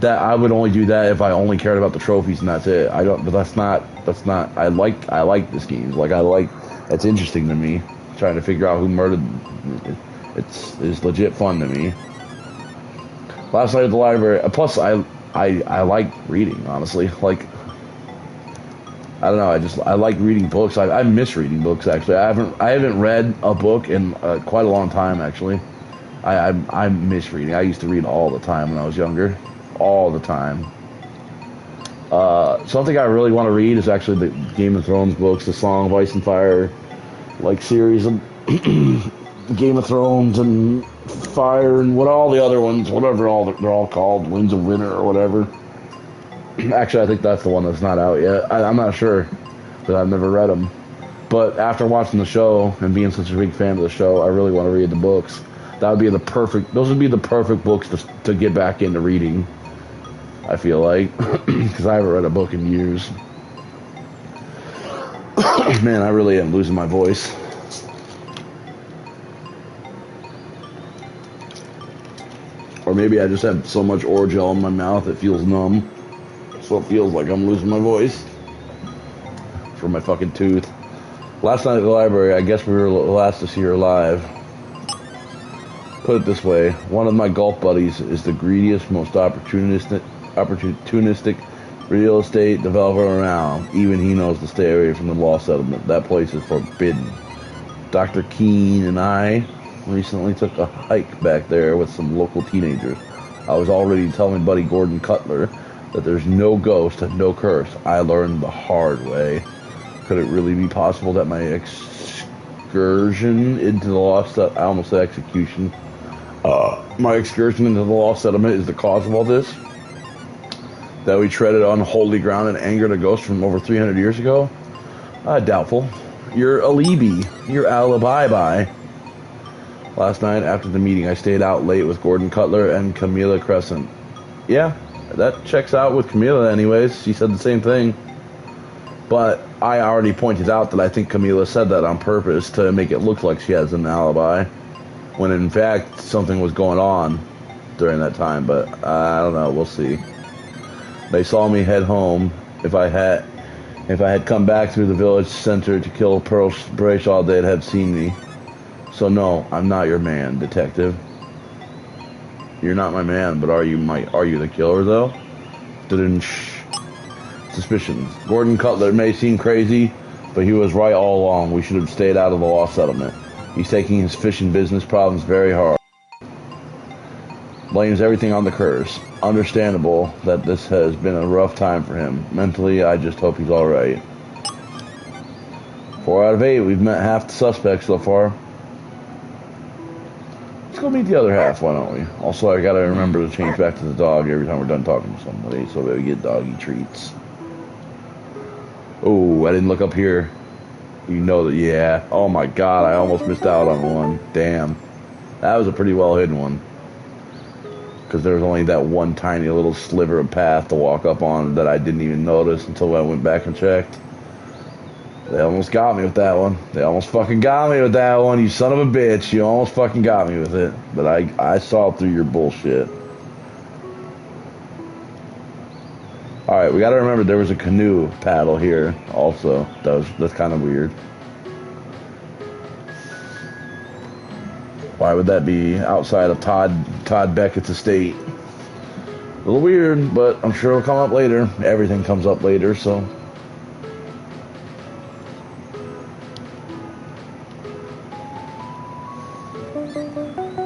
I would only do that if I only cared about the trophies and that's it. But that's not, I like this game. Like, it's interesting to me, trying to figure out who murdered. It's legit fun to me. Last night at the library, plus I like reading, honestly. Like, I don't know, I like reading books. I miss reading books, actually. I haven't read a book in quite a long time, actually. I miss reading. I used to read all the time when I was younger. All the time. Something I really want to read is actually the Game of Thrones books, the Song of Ice and Fire, like, series of Game of Thrones and Fire and what all the other ones, whatever they're all called, Winds of Winter or whatever. Actually, I think that's the one that's not out yet. I'm not sure, because I've never read them. But after watching the show and being such a big fan of the show, I really want to read the books. Those would be the perfect books to get back into reading, I feel like, because I haven't read a book in years. Man, I really am losing my voice. Or maybe I just have so much Orajel in my mouth it feels numb. So it feels like I'm losing my voice from my fucking tooth. Last night at the library, I guess we were the last to see her live. Put it this way, one of my golf buddies is the greediest, most opportunistic real estate developer around. Even he knows to stay away from the law settlement. That place is forbidden. Dr. Keene and I recently took a hike back there with some local teenagers. I was already telling buddy Gordon Cutler that there's no ghost and no curse. I learned the hard way. Could it really be possible that my excursion into the lost, I almost said execution, my excursion into the lost settlement is the cause of all this? That we treaded on holy ground and angered a ghost from over 300 years ago? Doubtful. Your alibi. Your alibi. Last night after the meeting, I stayed out late with Gordon Cutler and Camila Crescent. Yeah, that checks out with Camila anyways. She said the same thing. But I already pointed out that I think Camila said that on purpose to make it look like she has an alibi, when in fact something was going on during that time. But I don't know. We'll see. They saw me head home. If I had come back through the village center to kill Pearl Brayshaw, they'd have seen me. So no, I'm not your man, detective. You're not my man, but are you the killer though? Suspicions. Gordon Cutler may seem crazy, but he was right all along. We should have stayed out of the law settlement. He's taking his fishing business problems very hard. Blames everything on the curse. Understandable that this has been a rough time for him. Mentally, I just hope he's alright. 4 out of 8. We've met half the suspects so far. Let's go meet the other half, why don't we? Also, I gotta remember to change back to the dog every time we're done talking to somebody, so that we get doggy treats. Oh, I didn't look up here. You know that, yeah. Oh my god, I almost missed out on one. Damn. That was a pretty well hidden one. Because there was only that one tiny little sliver of path to walk up on that I didn't even notice until I went back and checked. They almost got me with that one. They almost fucking got me with that one, you son of a bitch. You almost fucking got me with it. But I saw through your bullshit. Alright, we gotta remember there was a canoe paddle here also. That's kind of weird. Why would that be outside of Todd Beckett's estate? A little weird, but I'm sure it'll come up later. Everything comes up later, so...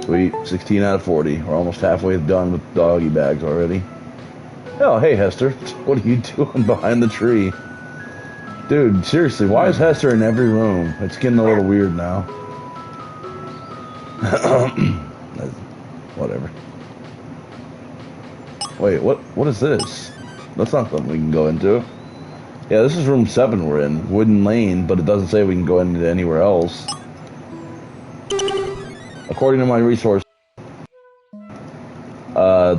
Sweet, 16 out of 40. We're almost halfway done with doggy bags already. Oh, hey Hester, what are you doing behind the tree? Dude, seriously, why is Hester in every room? It's getting a little weird now. Whatever. Wait, what is this? That's not something we can go into. Yeah, this is room 7 we're in. Wooden Lane, but it doesn't say we can go into anywhere else. According to my resource,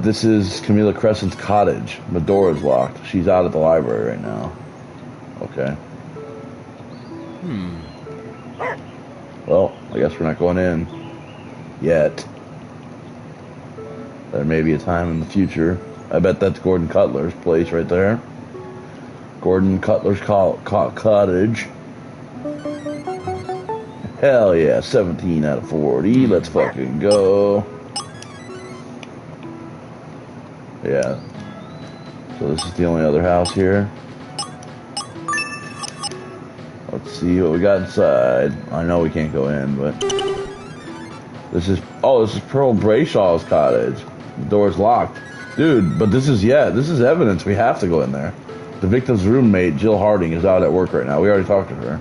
this is Camila Crescent's cottage. The door is locked. She's out at the library right now. Okay. Well, I guess we're not going in yet. There may be a time in the future. I bet that's Gordon Cutler's place right there. Gordon Cutler's cottage. Hell yeah, 17 out of 40. Let's fucking go. Yeah. So this is the only other house here. Let's see what we got inside. I know we can't go in, but... This is Pearl Brayshaw's cottage. The door's locked. Dude, but this is evidence. We have to go in there. The victim's roommate, Jill Harding, is out at work right now. We already talked to her.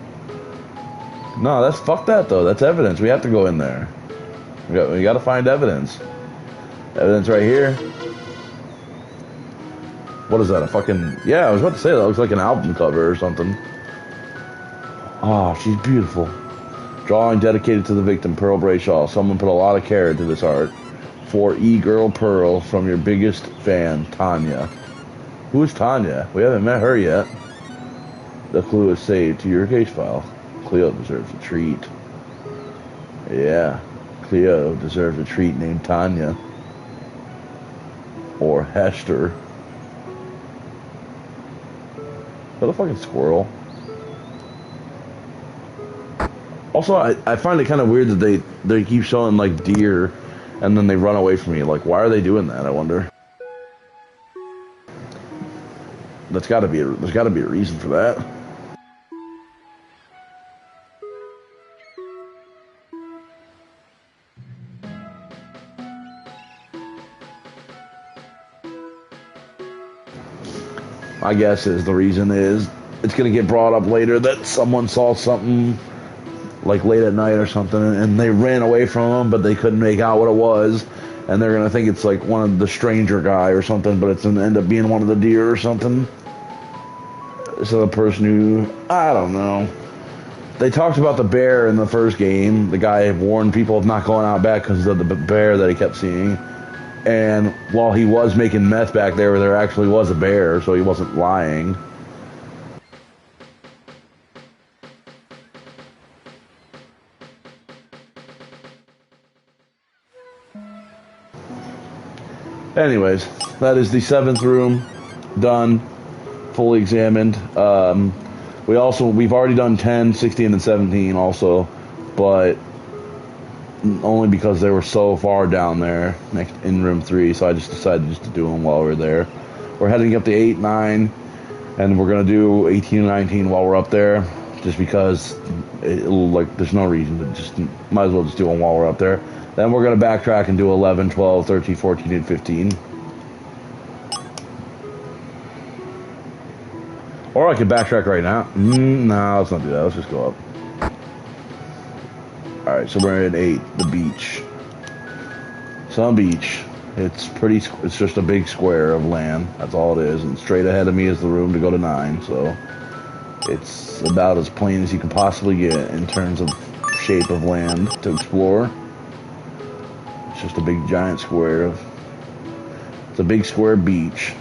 No, fuck that though. That's evidence. We have to go in there. We got to find evidence. Evidence right here. What is that? A fucking... Yeah, I was about to say that looks like an album cover or something. Oh, she's beautiful. Drawing dedicated to the victim, Pearl Brayshaw. Someone put a lot of care into this art. For E-Girl Pearl, from your biggest fan, Tanya. Who is Tanya? We haven't met her yet. The clue is saved to your case file. Cleo deserves a treat. Yeah, Cleo deserves a treat named Tanya. Or Hester. Is that a fucking squirrel? Also, I find it kind of weird that they keep showing, like, deer, and then they run away from me. Like, why are they doing that, I wonder? There's gotta be a reason for that. My guess is the reason is it's gonna get brought up later that someone saw something like late at night or something and they ran away from them, but they couldn't make out what it was, and they're gonna think it's like one of the stranger guy or something, but it's gonna end up being one of the deer or something. So the person who, I don't know, They talked about the bear in the first game. The guy warned people of not going out back because of the bear that he kept seeing. And while he was making meth back there actually was a bear, so he wasn't lying. Anyways, that is the 7th room done, fully examined. We've already done 10, 16, and 17 also, but only because they were so far down there next in room 3, so I just decided just to do them while we're there. We're heading up to 8, 9, and we're gonna do 18 and 19 while we're up there, just because there's no reason to just might as well just do them while we're up there. Then we're gonna backtrack and do 11, 12, 13, 14, and 15. Or I could backtrack right now. No, let's not do that. Let's just go up. Alright, so we're at 8, the beach. Some beach. It's just a big square of land. That's all it is. And straight ahead of me is the room to go to 9, so it's about as plain as you can possibly get in terms of shape of land to explore. It's just a big giant square it's a big square beach.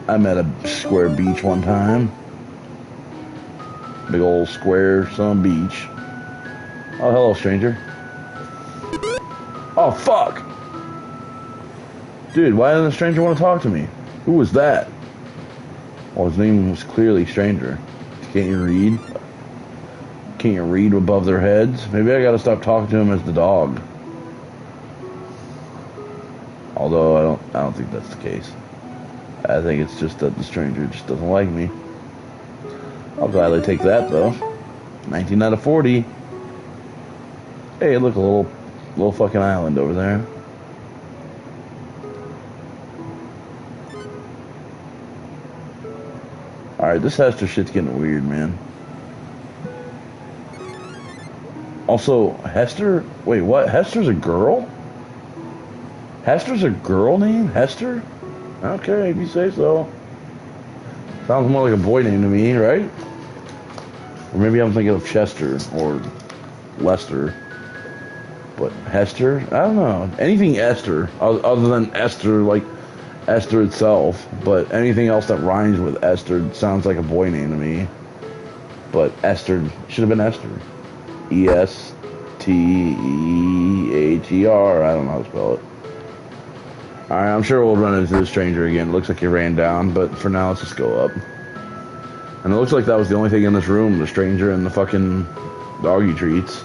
I met a square beach one time. Big old square some beach. Oh, hello, stranger. Oh, fuck! Dude, why didn't the stranger want to talk to me? Who was that? Well, his name was clearly Stranger. Can't you read? Can't you read above their heads? Maybe I gotta stop talking to him as the dog. Although I don't think that's the case. I think it's just that the stranger just doesn't like me. I'll gladly take that though. 19 out of 40. Hey, look, a little fucking island over there. Alright, this Hester shit's getting weird, man. Also, Hester? Wait, what? Hester's a girl? Hester's a girl name? Hester? Okay, if you say so. Sounds more like a boy name to me, right? Or maybe I'm thinking of Chester or Lester. But Hester? I don't know. Anything Esther, other than Esther, like Esther itself. But anything else that rhymes with Esther sounds like a boy name to me. But Esther should have been Esther. Esther. I don't know how to spell it. Alright, I'm sure we'll run into the stranger again. It looks like he ran down, but for now, let's just go up. And it looks like that was the only thing in this room, the stranger and the fucking doggy treats.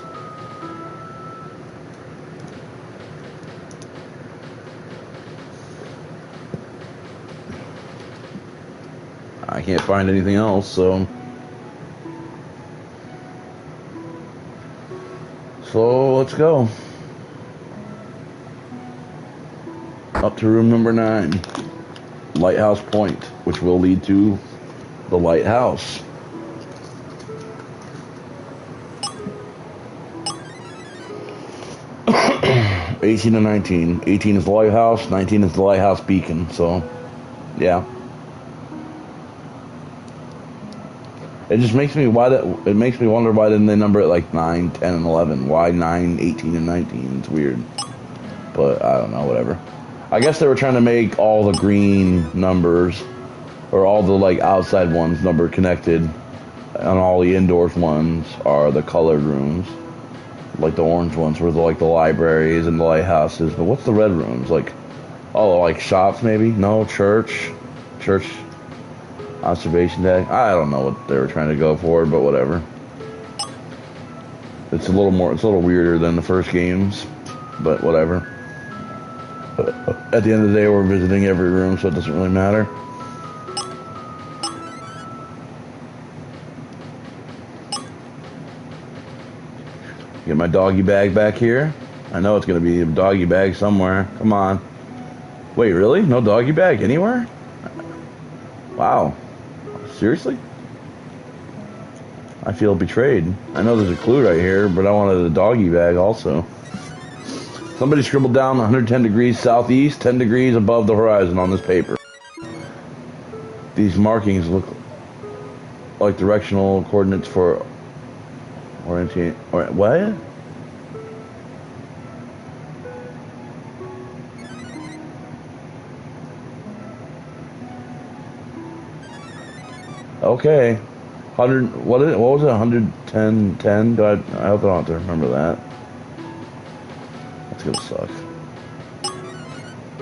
I can't find anything else, so... So, let's go. Up to room number 9. Lighthouse Point, which will lead to the lighthouse. (18 and 19). 18 is the lighthouse, 19 is the lighthouse beacon, so, yeah. It just makes me wonder why didn't they number it like 9, 10, and 11? Why 9, 18, and 19? It's weird. But, I don't know, whatever. I guess they were trying to make all the green numbers, or all the like outside ones number connected, and all the indoors ones are the colored rooms. Like the orange ones were like the libraries and the lighthouses. But what's the red rooms? Like, oh, like shops maybe? No, church observation deck. I don't know what they were trying to go for, but whatever. It's a little weirder than the first games, but whatever. At the end of the day, we're visiting every room, so it doesn't really matter. Get my doggy bag back here. I know it's going to be a doggy bag somewhere. Come on. Wait, really? No doggy bag anywhere? Wow. Seriously? I feel betrayed. I know there's a clue right here, but I wanted a doggy bag also. Somebody scribbled down 110 degrees southeast, 10 degrees above the horizon on this paper. These markings look like directional coordinates for orientate. Or what? Okay. 100. What was it? 110. 10. I hope I don't have to remember that. That's gonna suck.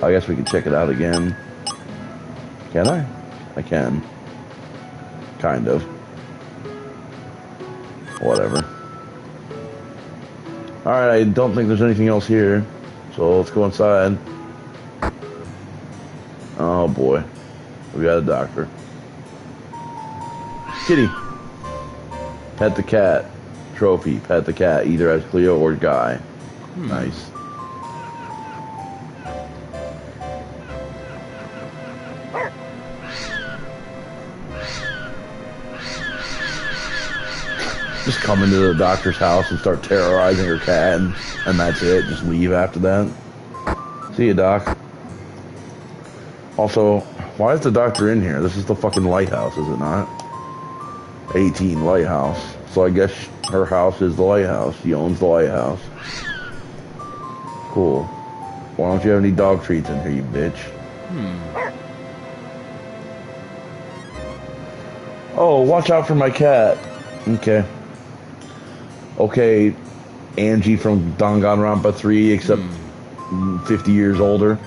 I guess we can check it out again. Can I? I can. Kind of. Whatever. Alright, I don't think there's anything else here. So let's go inside. Oh boy. We got a doctor. Kitty. Pet the cat. Trophy. Pet the cat. Either as Cleo or Guy. Nice. Just come into the doctor's house and start terrorizing her cat, and that's it. Just leave after that. See you, Doc. Also, why is the doctor in here? This is the fucking lighthouse, is it not? 18 lighthouse. So I guess her house is the lighthouse. She owns the lighthouse. Cool. Why don't you have any dog treats in here, you bitch? Oh, watch out for my cat. Okay. Okay, Angie from Danganronpa 3, except 50 years older.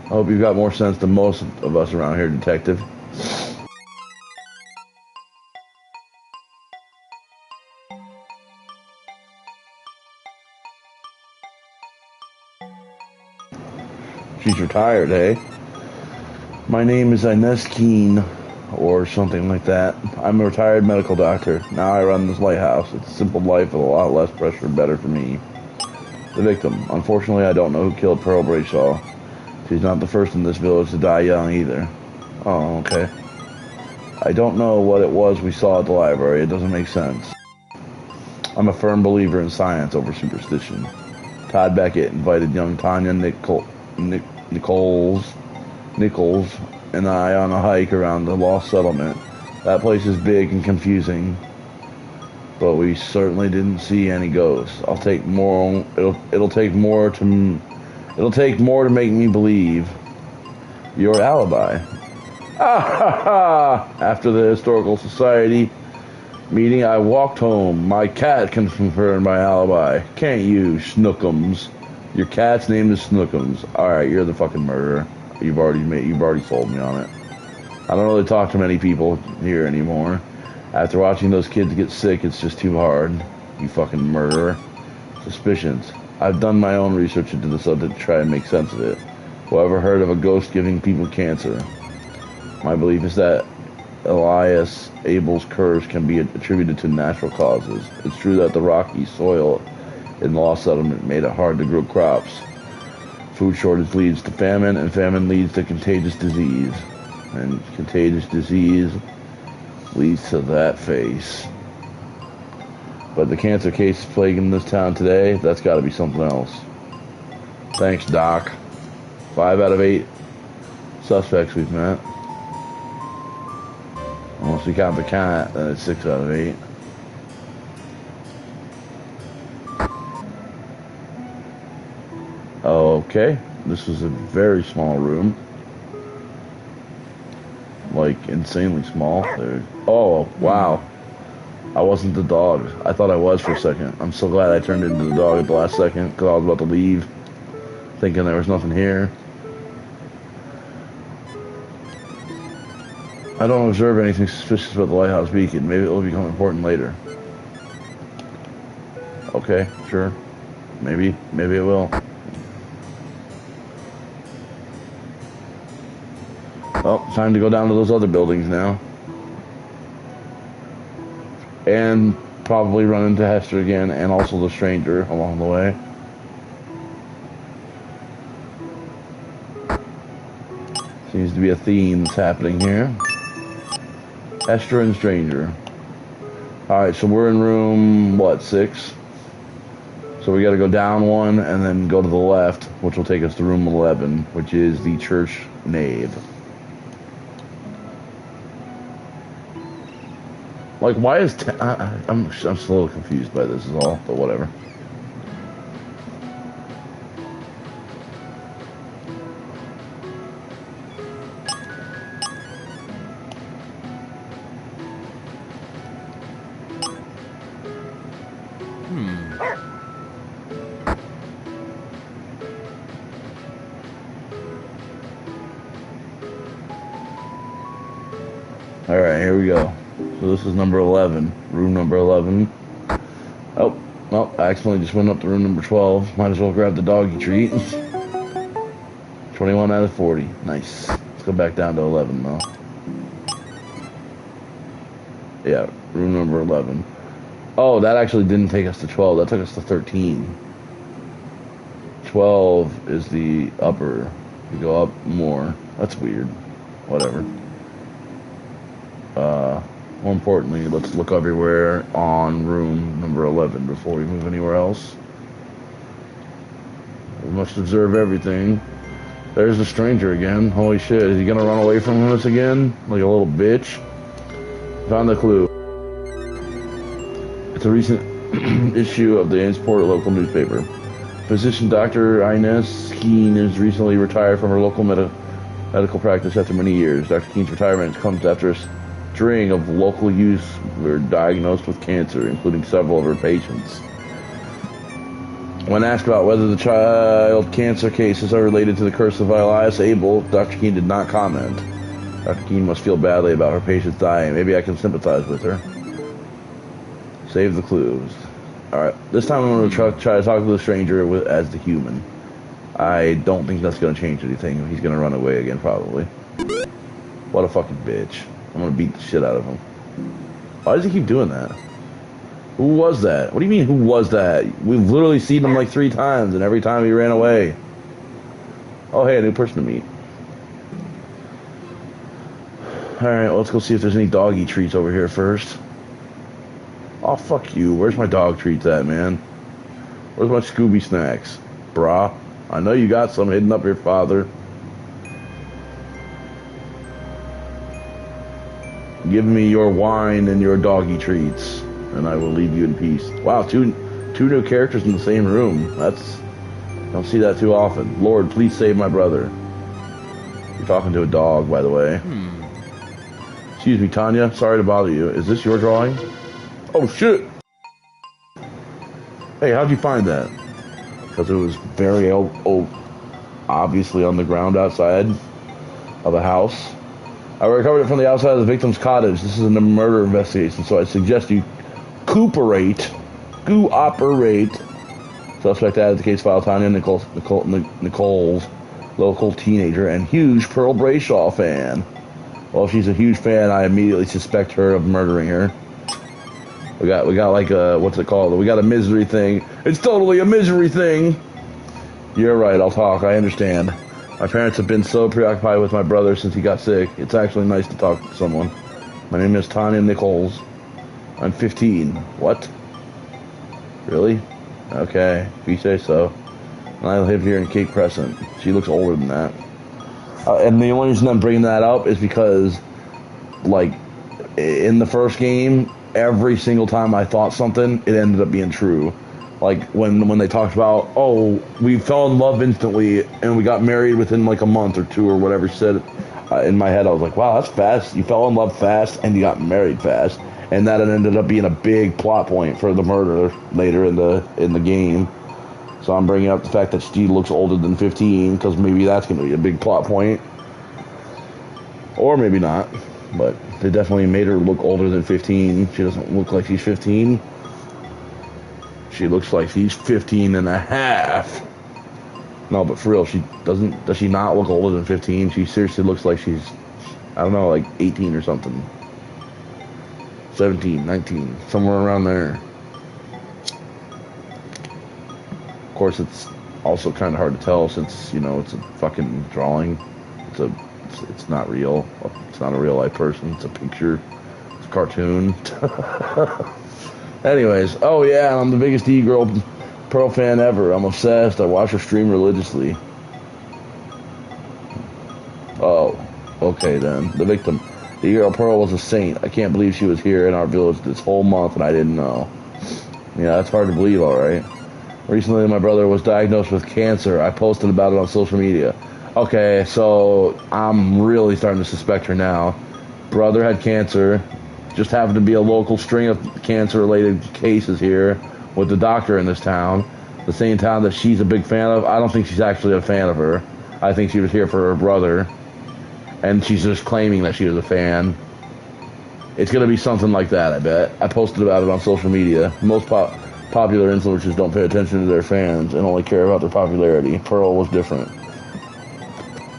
I hope you've got more sense than most of us around here, detective. She's retired, eh? My name is Inez Keene, or something like that. I'm a retired medical doctor. Now I run this lighthouse. It's a simple life with a lot less pressure and better for me. The victim. Unfortunately, I don't know who killed Pearl Brayshaw. She's not the first in this village to die young either. Oh, okay. I don't know what it was we saw at the library. It doesn't make sense. I'm a firm believer in science over superstition. Todd Beckett invited young Tanya Nichols and I on a hike around the lost settlement. That place is big and confusing, but we certainly didn't see any ghosts. It'll take more to make me believe your alibi. After the historical society meeting, I walked home. My cat can confirm my alibi. Can't you, Snookums? Your cat's name is Snookums. All right, you're the fucking murderer. You've already sold me on it. I don't really talk to many people here anymore. After watching those kids get sick, it's just too hard. You fucking murderer. Suspicions. I've done my own research into the subject to try and make sense of it. Whoever heard of a ghost giving people cancer? My belief is that Elias Abel's curse can be attributed to natural causes. It's true that the rocky soil in the lost settlement made it hard to grow crops. Food shortage leads to famine, and famine leads to contagious disease. And contagious disease leads to that face. But the cancer case plaguing this town today, that's got to be something else. Thanks, Doc. 5 out of 8 suspects we've met. Unless we count the cat, then it's 6 out of 8. Okay, this is a very small room. Like, insanely small. Oh, wow. I wasn't the dog. I thought I was for a second. I'm so glad I turned into the dog at the last second, because I was about to leave, thinking there was nothing here. I don't observe anything suspicious about the lighthouse beacon. Maybe it will become important later. Okay, sure. Maybe it will. Well, time to go down to those other buildings now. And probably run into Hester again, and also the stranger along the way. Seems to be a theme that's happening here. Hester and stranger. Alright, so we're in room, what, 6? So we gotta go down one, and then go to the left, which will take us to room 11, which is the church nave. Like, why is... I'm just a little confused by this is all, but whatever. Alright, here we go. So this is number 11. Room number 11. Oh, well, I accidentally just went up to room number 12. Might as well grab the doggy treat. 21 out of 40. Nice. Let's go back down to 11 though. Yeah, room number 11. Oh, that actually didn't take us to 12. That took us to 13. 12 is the upper. You go up more. That's weird. Whatever. More importantly, let's look everywhere on room number 11 before we move anywhere else. We must observe everything. There's the stranger again. Holy shit, is he gonna run away from us again? Like a little bitch? Found the clue. It's a recent issue of the Ames-Port local newspaper. Physician Dr. Inez Keene is recently retired from her local medical practice after many years. Dr. Keene's retirement comes after a string of local youths were diagnosed with cancer, including several of her patients. When asked about whether the child cancer cases are related to the curse of Elias Abel, Dr. Keene did not comment. Dr. Keene must feel badly about her patients dying. Maybe I can sympathize with her. Save the clues. Alright, this time I'm going to try to talk to the stranger as the human. I don't think that's going to change anything. He's going to run away again, probably. What a fucking bitch. I'm going to beat the shit out of him. Why does he keep doing that? Who was that? What do you mean, who was that? We've literally seen him like 3 times, and every time he ran away. Oh, hey, a new person to meet. Alright, well, let's go see if there's any doggy treats over here first. Oh, fuck you. Where's my dog treats at, man? Where's my Scooby snacks? Brah. I know you got some hidden up your father. Give me your wine and your doggy treats, and I will leave you in peace. Wow, two new characters in the same room. Don't see that too often. Lord, please save my brother. You're talking to a dog, by the way. Excuse me, Tanya. Sorry to bother you. Is this your drawing? Oh, shit. Hey, how'd you find that? Because it was very obviously on the ground outside of a house. I recovered it from the outside of the victim's cottage. This is a murder investigation, so I suggest you cooperate. Suspect added to case file, Tanya Nicole's local teenager and huge Pearl Brayshaw fan. Well, if she's a huge fan, I immediately suspect her of murdering her. We got like a, what's it called? We got a misery thing. It's totally a misery thing. You're right, I'll talk, I understand. My parents have been so preoccupied with my brother since he got sick. It's actually nice to talk to someone. My name is Tanya Nichols. I'm 15. What? Really? Okay, if you say so. And I live here in Cape Crescent. She looks older than that. And the only reason I'm bringing that up is because, like, in the first game, every single time I thought something, it ended up being true. Like, when they talked about, oh, we fell in love instantly, and we got married within, like, a month or 2 or whatever she said, in my head, I was like, wow, that's fast. You fell in love fast, and you got married fast. And that ended up being a big plot point for the murder later in the game. So I'm bringing up the fact that she looks older than 15, because maybe that's going to be a big plot point. Or maybe not. But they definitely made her look older than 15. She doesn't look like she's 15. She looks like she's 15 and a half. No, but for real, does she not look older than 15? She seriously looks like she's, I don't know, like 18 or something. 17, 19, somewhere around there. Of course, it's also kind of hard to tell since, you know, it's a fucking drawing. It's not real. It's not a real life person. It's a picture. It's a cartoon. Anyways, oh yeah, I'm the biggest E-Girl Pearl fan ever. I'm obsessed. I watch her stream religiously. Oh, okay then. The victim. The girl Pearl was a saint. I can't believe she was here in our village this whole month and I didn't know. Yeah, that's hard to believe, alright. Recently, my brother was diagnosed with cancer. I posted about it on social media. Okay, so I'm really starting to suspect her now. Brother had cancer. Just happened to be a local string of cancer-related cases here with the doctor in this town. The same town that she's a big fan of. I don't think she's actually a fan of her. I think she was here for her brother. And she's just claiming that she was a fan. It's going to be something like that, I bet. I posted about it on social media. Most popular influencers don't pay attention to their fans and only care about their popularity. Pearl was different.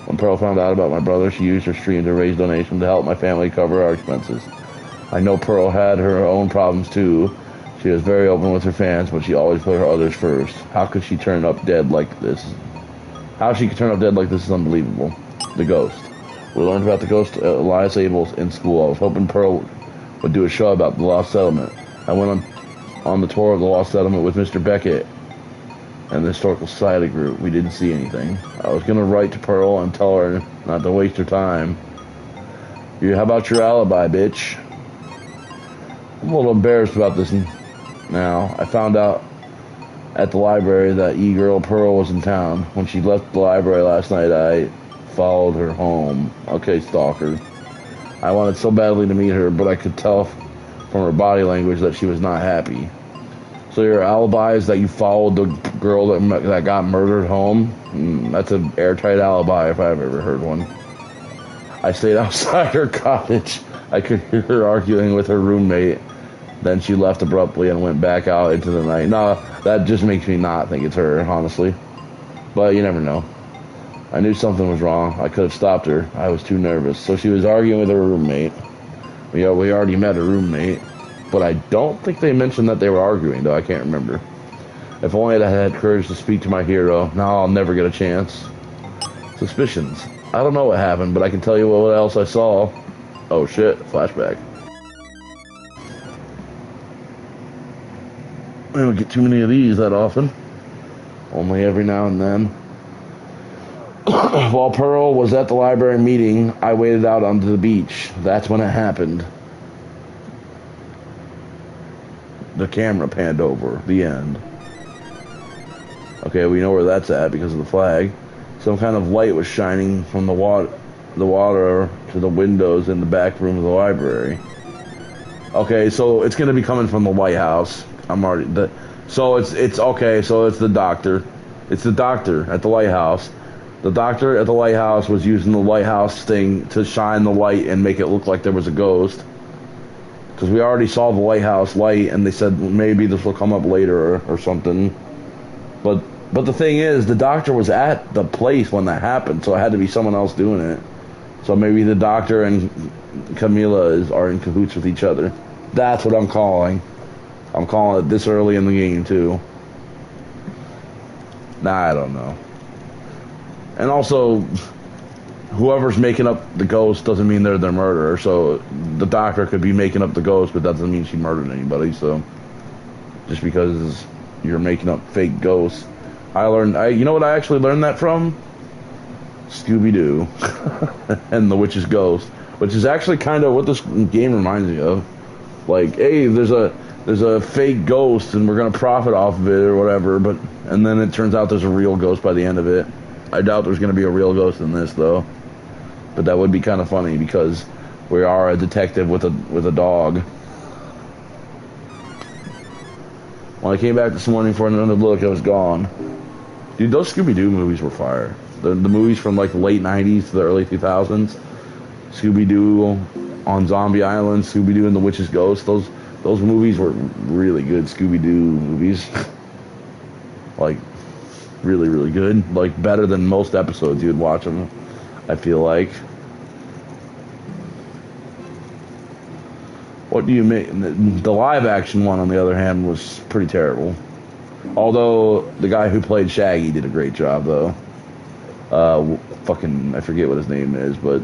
When Pearl found out about my brother, she used her stream to raise donations to help my family cover our expenses. I know Pearl had her own problems too. She was very open with her fans, but she always put her others first. How could she turn up dead like this? How she could turn up dead like this is unbelievable. The ghost. We learned about the ghost Elias Abel in school. I was hoping Pearl would do a show about the Lost Settlement. I went on the tour of the Lost Settlement with Mr. Beckett and the Historical Society group. We didn't see anything. I was going to write to Pearl and tell her not to waste her time. How about your alibi, bitch? I'm a little embarrassed about this now. I found out at the library that e-girl Pearl was in town. When she left the library last night, I followed her home. Okay, stalker. I wanted so badly to meet her, but I could tell from her body language that she was not happy. So your alibi is that you followed the girl that got murdered home? That's an airtight alibi if I've ever heard one. I stayed outside her cottage. I could hear her arguing with her roommate. Then she left abruptly and went back out into the night. No, that just makes me not think it's her, honestly. But you never know. I knew something was wrong. I could have stopped her. I was too nervous. So she was arguing with her roommate. We already met her roommate. But I don't think they mentioned that they were arguing, though. I can't remember. If only I had courage to speak to my hero. Now I'll never get a chance. Suspicions. I don't know what happened, but I can tell you what else I saw. Oh shit, flashback. I don't get too many of these that often. Only every now and then. While Pearl was at the library meeting, I waited out onto the beach. That's when it happened. The camera panned over. The end. Okay, we know where that's at because of the flag. Some kind of light was shining from the water to the windows in the back room of the library. Okay, so it's gonna be coming from the lighthouse. So it's okay. So it's the doctor. It's the doctor at the lighthouse. The doctor at the lighthouse was using the lighthouse thing to shine the light and make it look like there was a ghost. Because we already saw the lighthouse light, and they said maybe this will come up later or something. But the thing is, the doctor was at the place when that happened, so it had to be someone else doing it. So maybe the doctor and Camila are in cahoots with each other. That's what I'm calling. I'm calling it this early in the game, too. Nah, I don't know. And also, whoever's making up the ghost doesn't mean they're the murderer. So the doctor could be making up the ghost, but that doesn't mean she murdered anybody. So just because you're making up fake ghosts. You know what I actually learned that from? Scooby-Doo and the Witch's Ghost, which is actually kind of what this game reminds me of. Like, hey, there's a fake ghost and we're gonna profit off of it or whatever, and then it turns out there's a real ghost by the end of it. I doubt there's gonna be a real ghost in this though, but that would be kind of funny because we are a detective with a dog. When I came back this morning for another look, I was gone. Dude, those Scooby-Doo movies were fire. The movies from like the late 90s to the early 2000s. Scooby-Doo on Zombie Island, Scooby-Doo and the Witch's Ghost. Those movies were really good Scooby-Doo movies. Like, really, really good. Like, better than most episodes you'd watch them, I feel like. What do you make? The live action one, on the other hand, was pretty terrible. Although the guy who played Shaggy did a great job, though. I forget what his name is, but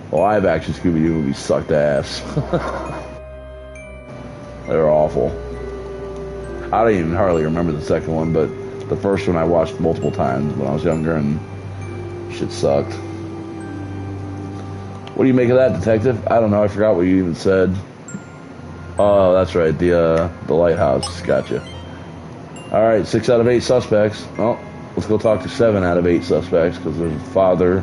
the live action Scooby-Doo movies sucked ass. They were awful. I don't even hardly remember the second one, but the first one I watched multiple times when I was younger, and shit sucked. What do you make of that, detective? I don't know. I forgot what you even said. Oh, that's right. The lighthouse. Gotcha. All right, 6 out of 8 suspects. Well, let's go talk to 7 out of 8 suspects because there's Father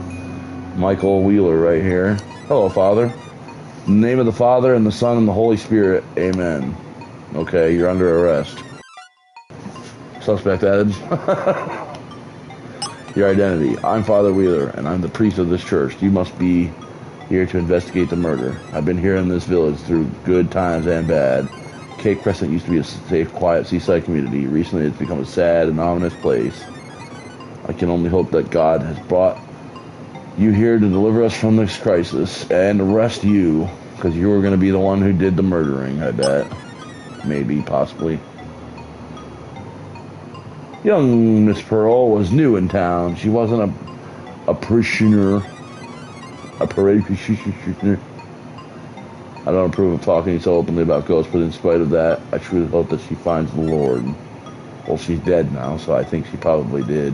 Michael Wheeler right here. Hello, Father. In the name of the Father and the Son and the Holy Spirit. Amen. Okay, you're under arrest. Suspect added. Your identity. I'm Father Wheeler, and I'm the priest of this church. You must be here to investigate the murder. I've been here in this village through good times and bad. Cape Crescent used to be a safe, quiet seaside community. Recently, it's become a sad and ominous place. I can only hope that God has brought you here to deliver us from this crisis and arrest you, because you were going to be the one who did the murdering, I bet. Maybe, possibly. Young Miss Pearl was new in town. She wasn't a parishioner. A parishioner. I don't approve of talking so openly about ghosts, but in spite of that, I truly hope that she finds the Lord. Well, she's dead now, so I think she probably did.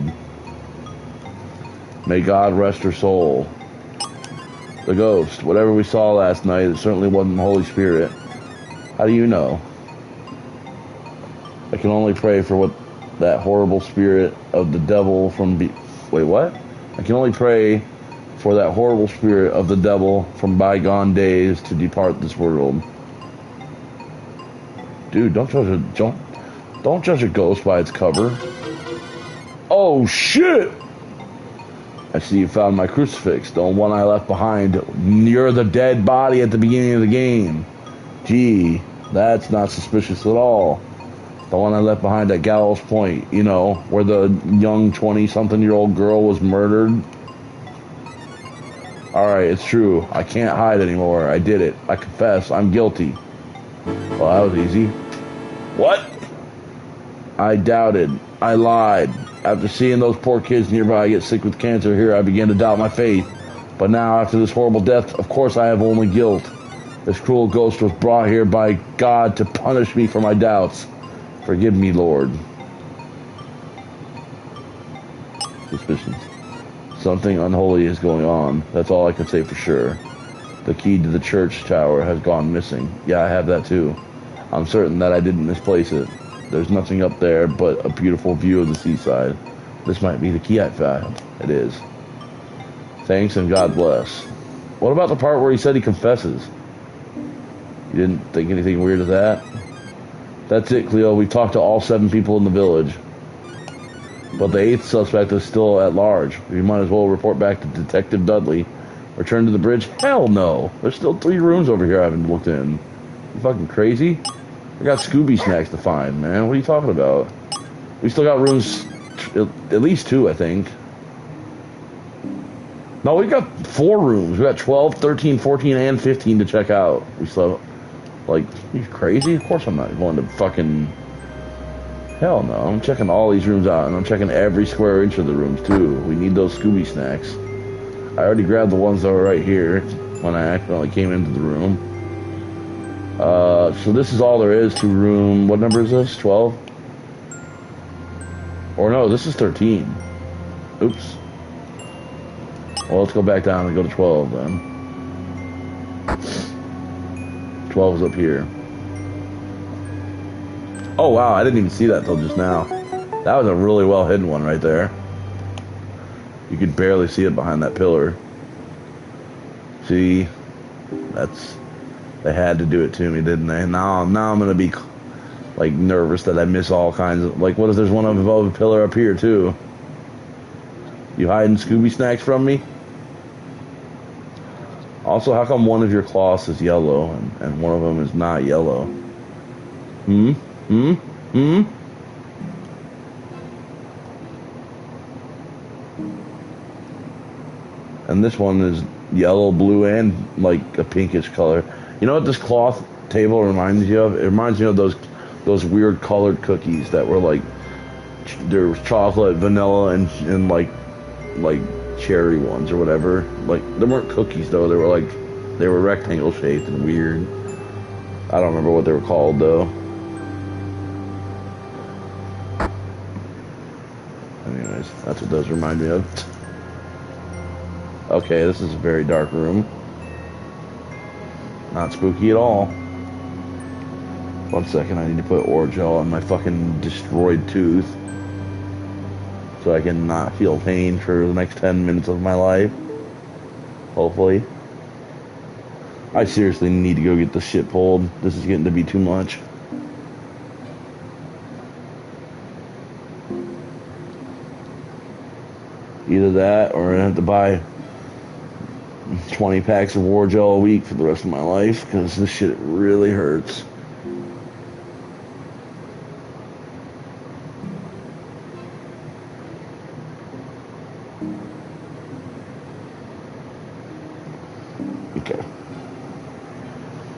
May God rest her soul. The ghost, whatever we saw last night, it certainly wasn't the Holy Spirit. How do you know? I can only pray for what that horrible spirit of the devil from... Wait, what? I can only pray for that horrible spirit of the devil from bygone days to depart this world. Dude, don't judge a ghost by its cover. Oh shit! I see you found my crucifix, the one I left behind near the dead body at the beginning of the game. Gee, that's not suspicious at all. The one I left behind at Gallows Point, you know, where the young 20-something-year-old girl was murdered. Alright, it's true. I can't hide anymore. I did it. I confess. I'm guilty. Well, that was easy. What? I doubted. I lied. After seeing those poor kids nearby get sick with cancer here, I began to doubt my faith. But now, after this horrible death, of course I have only guilt. This cruel ghost was brought here by God to punish me for my doubts. Forgive me, Lord. Suspicions. Something unholy is going on. That's all I can say for sure. The key to the church tower has gone missing. Yeah, I have that too. I'm certain that I didn't misplace it. There's nothing up there but a beautiful view of the seaside. This might be the key I found. It is. Thanks and God bless. What about the part where he said he confesses? You didn't think anything weird of that? That's it, Cleo. We talked to all 7 people in the village. But the 8th suspect is still at large. We might as well report back to Detective Dudley. Return to the bridge? Hell no. There's still 3 rooms over here I haven't looked in. You fucking crazy? I got Scooby snacks to find, man. What are you talking about? We still got rooms, at least 2, I think. No, we got 4 rooms. We got 12, 13, 14, and 15 to check out. We still, like, are you crazy? Of course I'm not going to fucking... Hell no. I'm checking all these rooms out, and I'm checking every square inch of the rooms, too. We need those Scooby snacks. I already grabbed the ones that were right here when I accidentally came into the room. So this is all there is to room... What number is this? 12? Or no, this is 13. Oops. Well, let's go back down and go to 12, then. 12 is up here. Oh, wow, I didn't even see that till just now. That was a really well-hidden one right there. You could barely see it behind that pillar. See? That's... They had to do it to me, didn't they? Now I'm gonna be, like, nervous that I miss all kinds of... Like, what if there's one above a pillar up here, too? You hiding Scooby snacks from me? Also, how come one of your cloths is yellow and one of them is not yellow? And this one is yellow, blue, and like a pinkish color. You know what this cloth table reminds you of? It reminds me of those weird colored cookies that were like, there was chocolate, vanilla, and like cherry ones or whatever. Like, they weren't cookies though. They were rectangle shaped and weird. I don't remember what they were called though. Anyways, that's what those remind me of. Okay, this is a very dark room. Not spooky at all. 1 second, I need to put Orajel on my fucking destroyed tooth. So I can not feel pain for the next 10 minutes of my life. Hopefully. I seriously need to go get this shit pulled. This is getting to be too much. Either that or I have to buy 20 packs of Orajel a week for the rest of my life because this shit really hurts. Okay.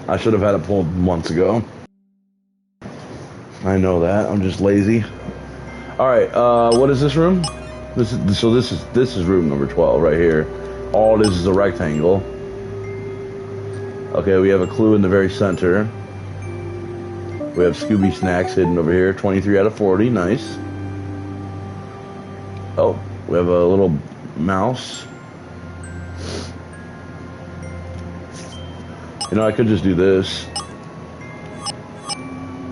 I should have had it pulled months ago. I know that. I'm just lazy. All right. What is this room? This is room number 12 right here. All it is a rectangle. Okay, we have a clue in the very center. We have Scooby snacks hidden over here. 23 out of 40. Nice. Oh, we have a little mouse. You know, I could just do this.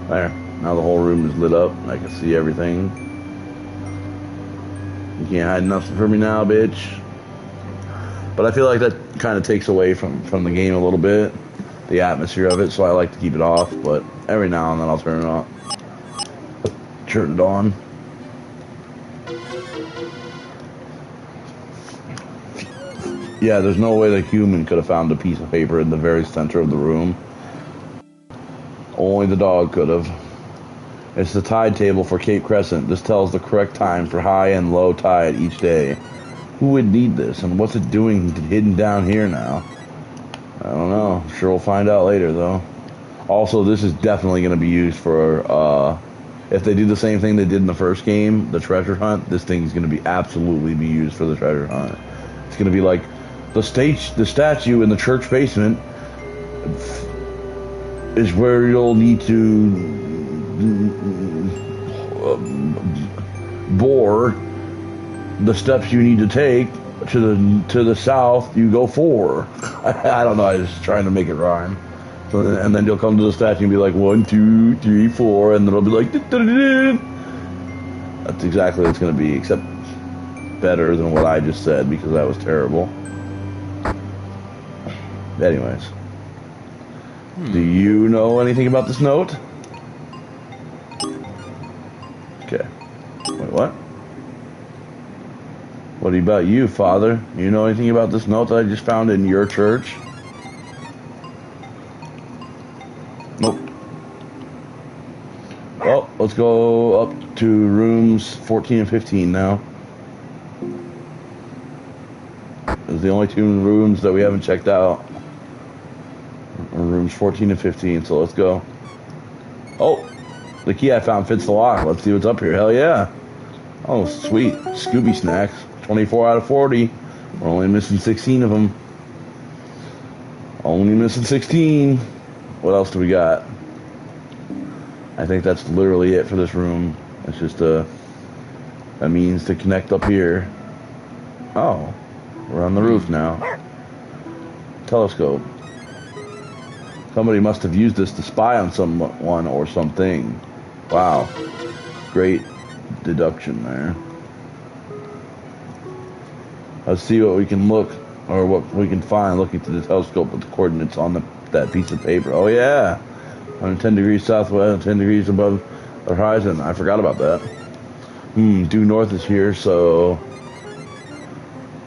There. Now the whole room is lit up. I can see everything. You can't hide nothing from me now, bitch. But I feel like that kind of takes away from the game a little bit. The atmosphere of it, so I like to keep it off. But every now and then I'll turn it on. Turn it on. Yeah, there's no way the human could have found a piece of paper in the very center of the room. Only the dog could have. It's the tide table for Cape Crescent. This tells the correct time for high and low tide each day. Who would need this, and what's it doing hidden down here now? I don't know. Sure, we'll find out later, though. Also, this is definitely going to be used for, if they do the same thing they did in the first game, the treasure hunt, this thing's going to be absolutely be used for the treasure hunt. It's going to be like, the statue in the church basement is where you'll need to bore the steps you need to take to the south. You go 4. I don't know. I was just trying to make it rhyme. So, and then you'll come to the statue and be like 1, 2, 3, 4, and then it'll be like. That's exactly what it's going to be, except better than what I just said because that was terrible. Anyways, do you know anything about this note? Okay. Wait, what? What about you, Father? You know anything about this note that I just found in your church? Nope. Well, let's go up to rooms 14 and 15 now. Those are the only 2 rooms that we haven't checked out. Rooms 14 and 15, so let's go. Oh, the key I found fits the lock. Let's see what's up here. Hell yeah. Oh, sweet. Scooby snacks. 24 out of 40. We're only missing 16 of them. Only missing 16. What else do we got? I think that's literally it for this room. It's just a means to connect up here. Oh, we're on the roof now. Telescope. Somebody must have used this to spy on someone or something. Wow. Great deduction there. Let's see what we can look, or what we can find looking through the telescope with the coordinates on that piece of paper. Oh yeah. 110 degrees southwest, 10 degrees above the horizon. I forgot about that. Due north is here, so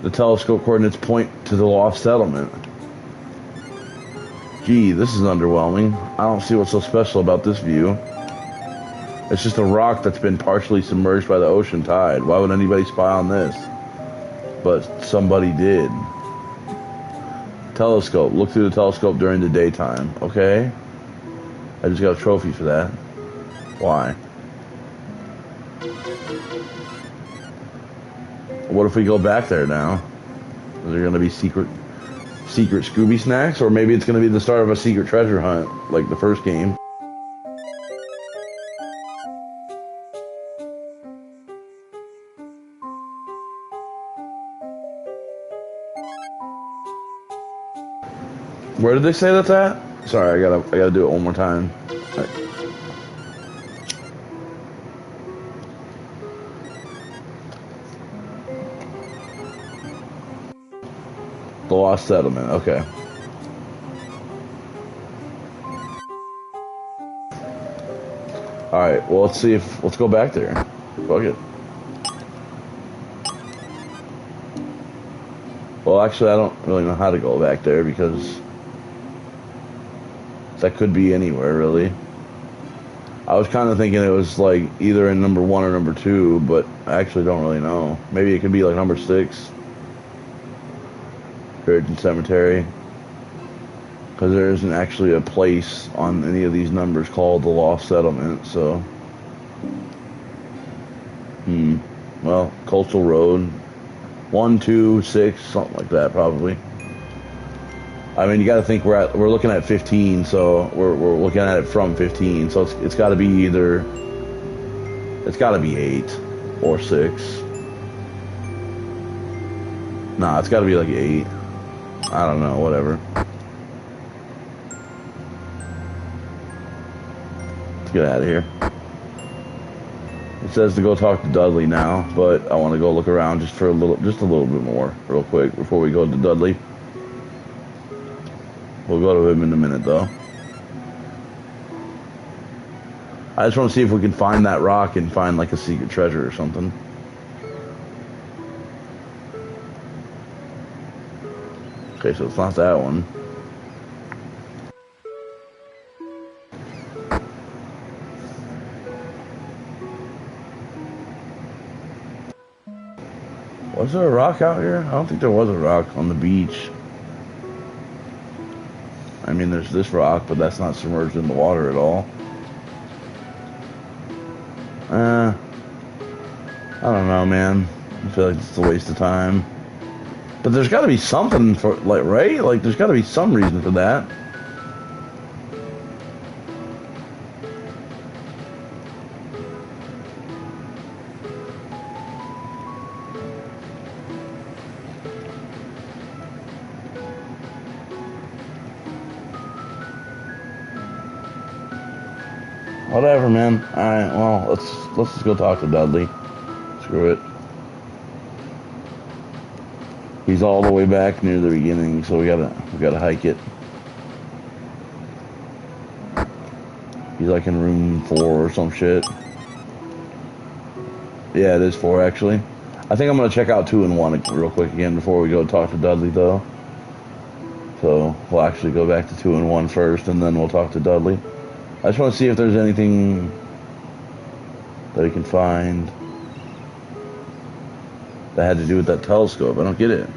the telescope coordinates point to the lost settlement. Gee, this is underwhelming. I don't see what's so special about this view. It's just a rock that's been partially submerged by the ocean tide. Why would anybody spy on this? But somebody did. Telescope. Look through the telescope during the daytime. Okay. I just got a trophy for that. Why? What if we go back there now? Is there going to be secret Scooby snacks? Or maybe it's going to be the start of a secret treasure hunt, like the first game. Where did they say that's at? Sorry, I gotta do it one more time. Right. The Lost Settlement. Okay. All right. Well, let's go back there. Fuck it. Well, actually, I don't really know how to go back there because that could be anywhere, really. I was kind of thinking it was like either in number 1 or number 2, but I actually don't really know. Maybe it could be like number 6, Virgin Cemetery, because there isn't actually a place on any of these numbers called the Lost Settlement. So, well, Coastal Road, 1, 2, 6, something like that, probably. I mean, you got to think we're looking at 15, so we're looking at it from 15. So it's got to be it's got to be 8 or 6. Nah, it's got to be like 8. I don't know, whatever. Let's get out of here. It says to go talk to Dudley now, but I want to go look around just a little bit more, real quick, before we go to Dudley. We'll go to him in a minute, though. I just want to see if we can find that rock and find, like, a secret treasure or something. Okay, so it's not that one. Was there a rock out here? I don't think there was a rock on the beach. I mean, there's this rock, but that's not submerged in the water at all. I don't know, man. I feel like it's a waste of time. But there's got to be something for, like, right? Like, there's got to be some reason for that. Whatever, man. Alright, well, let's just go talk to Dudley. Screw it. He's all the way back near the beginning, so we gotta hike it. He's like in room 4 or some shit. Yeah, it is 4 actually. I think I'm gonna check out 2 and 1 real quick again before we go talk to Dudley, though. So we'll actually go back to 2 and 1 first, and then we'll talk to Dudley. I just want to see if there's anything that we can find that had to do with that telescope. I don't get it.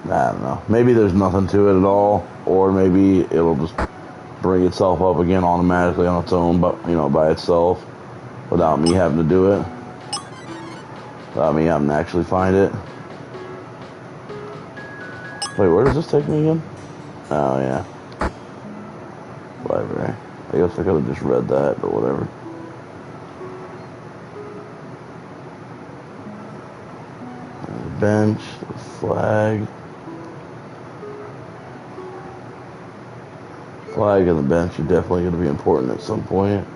I don't know. Maybe there's nothing to it at all, or maybe it'll just bring itself up again automatically on its own, but by itself, without me having to do it, without me having to actually find it. Wait, where does this take me again? Oh, yeah. Library. I guess I could have just read that, but whatever. The bench, the flag. Flag and the bench are definitely going to be important at some point.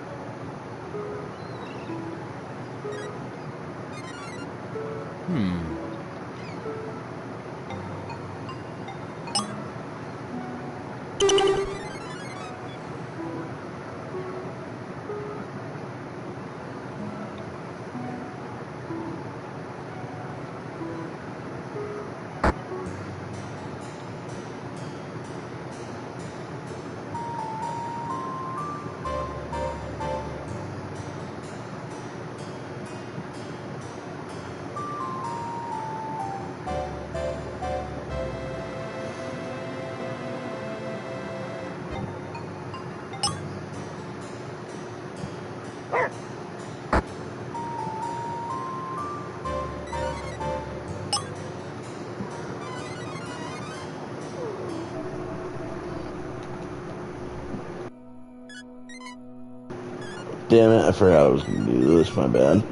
Damn it, I forgot I was going to do this, my bad.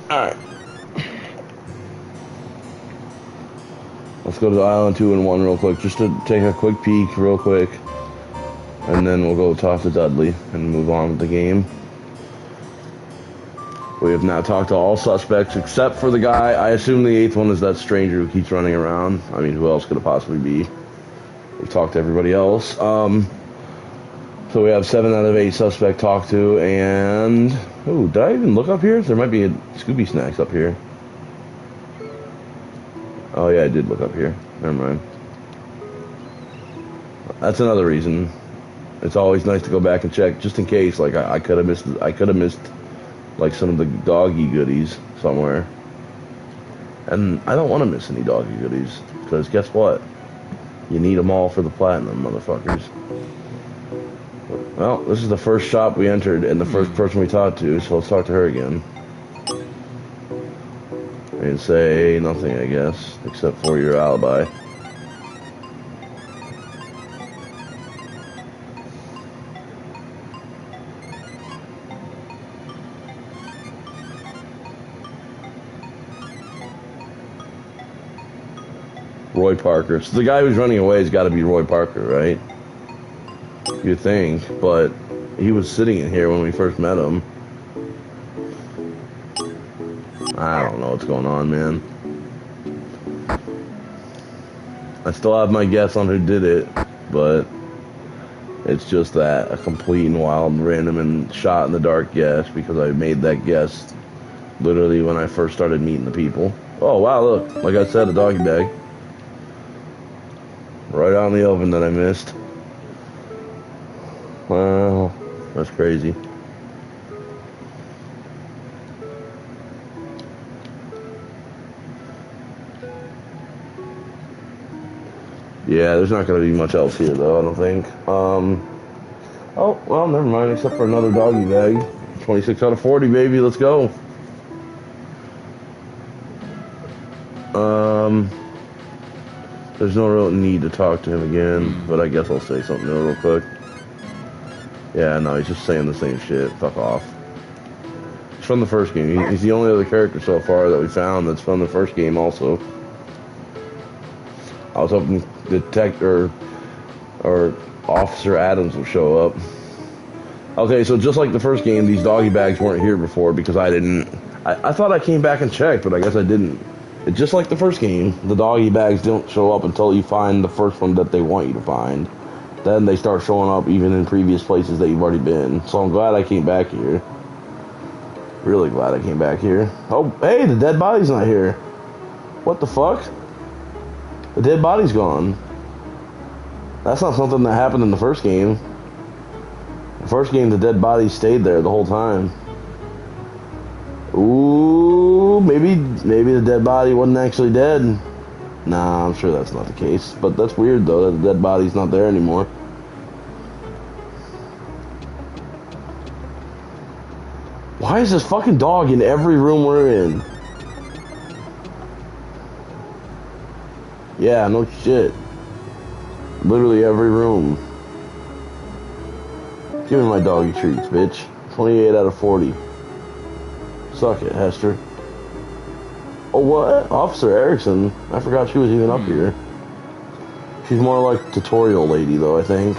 Alright. Let's go to Island 2 and 1 real quick, just to take a quick peek real quick. And then we'll go talk to Dudley and move on with the game. We have now talked to all suspects except for the guy. I assume the 8th one is that stranger who keeps running around. I mean, who else could it possibly be? We've talked to everybody else. So we have 7 out of 8 suspect talked to, and... Oh, did I even look up here? There might be a Scooby Snacks up here. Oh yeah, I did look up here. Never mind. That's another reason. It's always nice to go back and check, just in case. Like I could have missed. Like some of the doggy goodies somewhere. And I don't want to miss any doggy goodies, because guess what? You need them all for the platinum, motherfuckers. Well, this is the first shop we entered and the first person we talked to, so let's talk to her again. And say nothing, I guess, except for your alibi. Roy Parker. So the guy who's running away has got to be Roy Parker, right? You think, but he was sitting in here when we first met him. I don't know what's going on, man. I still have my guess on who did it, but it's just that a complete and wild, random and shot in the dark guess, because I made that guess literally when I first started meeting the people. Oh wow, look, like I said, a doggy bag. Right out in the oven that I missed. Wow, that's crazy. Yeah, there's not going to be much else here, though, I don't think. Oh, well, never mind, except for another doggy bag. 26 out of 40, baby, let's go. There's no real need to talk to him again, but I guess I'll say something real quick. Yeah, no, he's just saying the same shit. Fuck off. It's from the first game. He's the only other character so far that we found that's from the first game also. I was hoping Detective or Officer Adams will show up. Okay, so just like the first game, these doggy bags weren't here before because I didn't... I thought I came back and checked, but I guess I didn't. It's just like the first game, the doggy bags don't show up until you find the first one that they want you to find. Then they start showing up even in previous places that you've already been. So I'm glad I came back here. Really glad I came back here. Oh, hey, the dead body's not here. What the fuck? The dead body's gone. That's not something that happened in the first game. The first game, the dead body stayed there the whole time. Ooh, maybe the dead body wasn't actually dead. Nah, I'm sure that's not the case. But that's weird, though, that the dead body's not there anymore. Why is this fucking dog in every room we're in? Yeah, no shit. Literally every room. Give me my doggy treats, bitch. 28 out of 40. Suck it, Hester. Oh, what? Officer Erickson? I forgot she was even up here. She's more like tutorial lady, though, I think.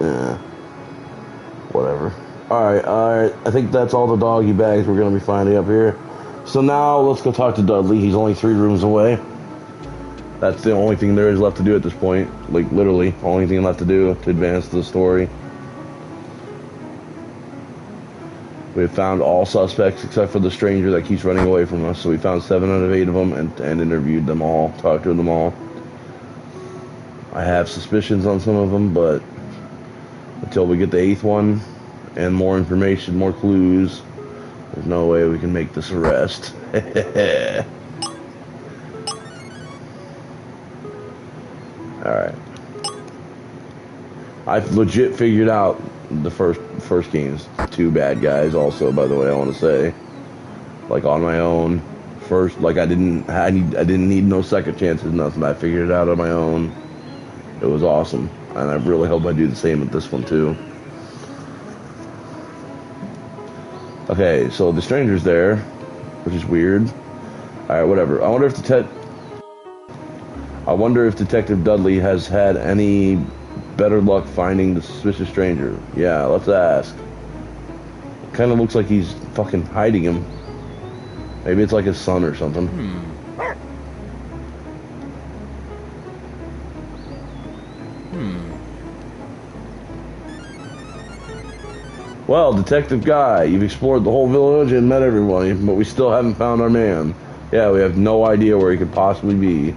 Yeah. Whatever. Alright. I think that's all the doggy bags we're going to be finding up here. So now, let's go talk to Dudley. He's only 3 rooms away. That's the only thing there is left to do at this point. Like, literally, only thing left to do to advance the story. We have found all suspects except for the stranger that keeps running away from us. So we found 7 out of 8 of them and interviewed them all, talked to them all. I have suspicions on some of them, but until we get the 8th one and more information, more clues, there's no way we can make this arrest. Alright. I've legit figured out the first game's 2 bad guys also, by the way, I want to say. Like, on my own. First, like, I didn't need no second chances, nothing. I figured it out on my own. It was awesome. And I really hope I do the same with this one, too. Okay, so the stranger's there, which is weird. All right, whatever. I wonder if Detective Dudley has had any better luck finding the suspicious stranger. Yeah, let's ask. Kind of looks like he's fucking hiding him. Maybe it's like his son or something. Well, Detective Guy, you've explored the whole village and met everyone, but we still haven't found our man. Yeah, we have no idea where he could possibly be.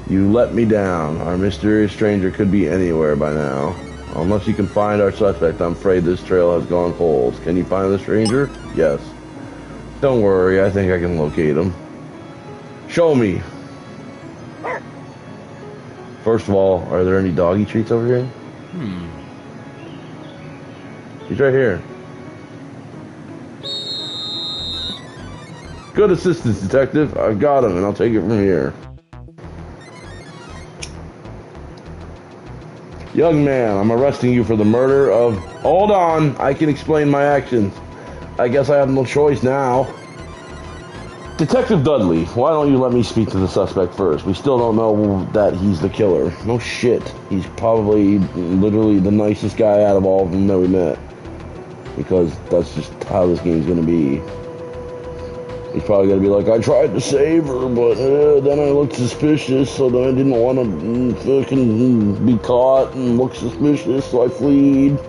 You let me down. Our mysterious stranger could be anywhere by now. Unless you can find our suspect, I'm afraid this trail has gone cold. Can you find the stranger? Yes. Don't worry, I think I can locate him. Show me. First of all, are there any doggy treats over here? He's right here. Good assistance, Detective. I've got him, and I'll take it from here. Young man, I'm arresting you for the murder of... Hold on, I can explain my actions. I guess I have no choice now. Detective Dudley, why don't you let me speak to the suspect first? We still don't know that he's the killer. No shit. He's probably literally the nicest guy out of all of them that we met. Because that's just how this game's gonna be. He's probably gonna be like, I tried to save her, but then I looked suspicious, so then I didn't want to fucking be caught and look suspicious, so I fled.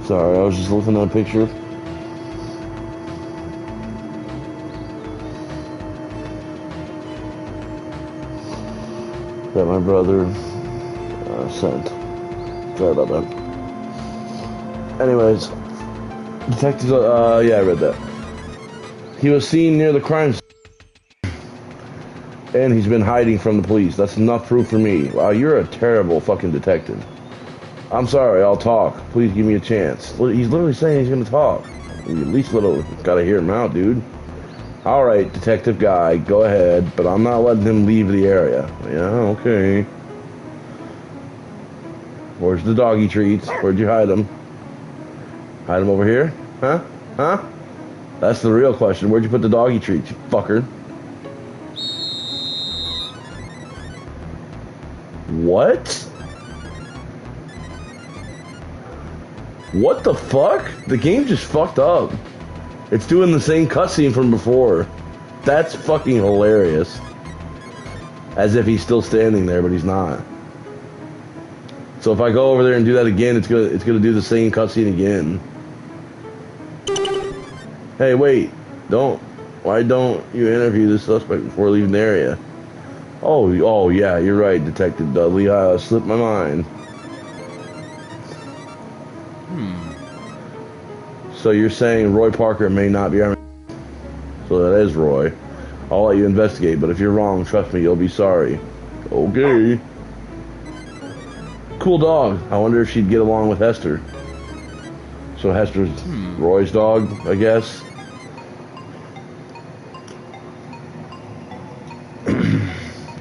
Sorry, I was just looking at a picture. That my brother sent. Sorry about that. Anyways, detective, yeah, I read that. He was seen near the crime scene, and he's been hiding from the police. That's enough proof for me. Wow, you're a terrible fucking detective. I'm sorry, I'll talk. Please give me a chance. He's literally saying he's gonna talk. You at least gotta hear him out, dude. Alright, Detective Guy, go ahead, but I'm not letting him leave the area. Yeah, okay. Where's the doggy treats? Where'd you hide them? Hide them over here? Huh? Huh? That's the real question. Where'd you put the doggy treats, you fucker? What? What the fuck? The game just fucked up. It's doing the same cutscene from before. That's fucking hilarious. As if he's still standing there, but he's not. So if I go over there and do that again, it's gonna do the same cutscene again. Hey, wait! Why don't you interview the suspect before leaving the area? Oh yeah, you're right, Detective Dudley. I slipped my mind. So you're saying Roy Parker may not be our... So that is Roy. I'll let you investigate, but if you're wrong, trust me, you'll be sorry. Okay. Cool dog. I wonder if she'd get along with Hester. So Hester's Roy's dog, I guess.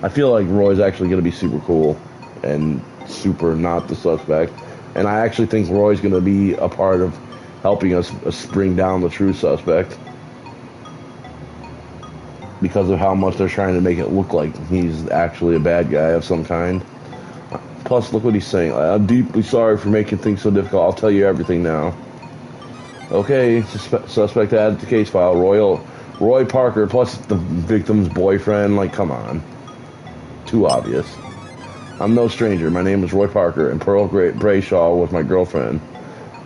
I feel like Roy's actually going to be super cool and super not the suspect. And I actually think Roy's going to be a part of helping us bring down the true suspect. Because of how much they're trying to make it look like he's actually a bad guy of some kind. Plus, look what he's saying. I'm deeply sorry for making things so difficult. I'll tell you everything now. Okay, suspect added to case file. Roy Parker plus the victim's boyfriend. Like, come on. Too obvious. I'm no stranger. My name is Roy Parker, and Pearl Brayshaw was my girlfriend.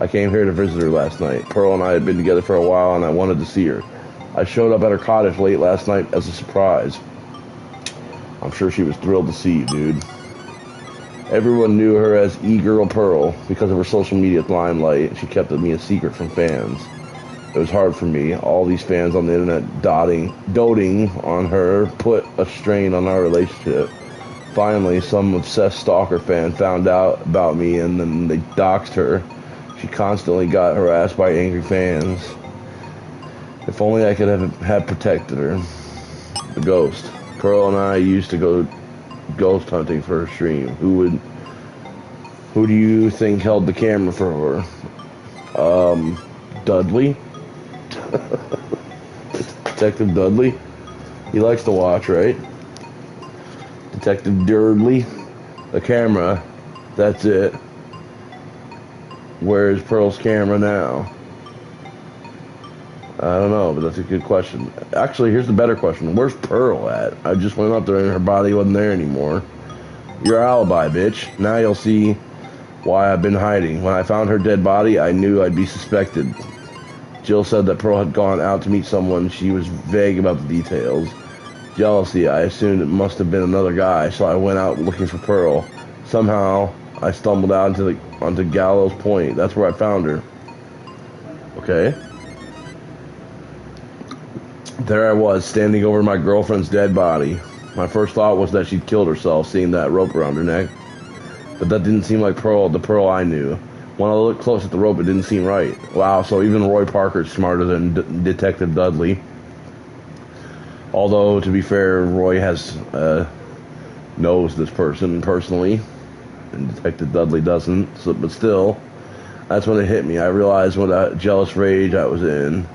I came here to visit her last night. Pearl and I had been together for a while, and I wanted to see her. I showed up at her cottage late last night as a surprise. I'm sure she was thrilled to see you, dude. Everyone knew her as E-Girl Pearl because of her social media limelight. She kept me a secret from fans. It was hard for me. All these fans on the internet doting on her put a strain on our relationship. Finally, some obsessed stalker fan found out about me and then they doxed her. She constantly got harassed by angry fans. If only I could have protected her. The ghost. Pearl and I used to go ghost hunting for her stream. Who do you think held the camera for her? Dudley? Detective Dudley? He likes to watch, right? Detective Dudley? The camera. That's it. Where's Pearl's camera now? I don't know, but that's a good question. Actually, here's the better question. Where's Pearl at? I just went up there and her body wasn't there anymore. Your alibi, bitch. Now you'll see why I've been hiding. When I found her dead body, I knew I'd be suspected. Jill said that Pearl had gone out to meet someone. She was vague about the details. Jealousy, I assumed it must have been another guy, so I went out looking for Pearl. Somehow, I stumbled out onto Gallows Point. That's where I found her. Okay. There I was, standing over my girlfriend's dead body. My first thought was that she'd killed herself, seeing that rope around her neck. But that didn't seem like the Pearl I knew. When I looked close at the rope, it didn't seem right. Wow, so even Roy Parker's smarter than Detective Dudley. Although, to be fair, Roy knows this person personally, and Detective Dudley doesn't. So, but still, that's when it hit me. I realized what a jealous rage I was in.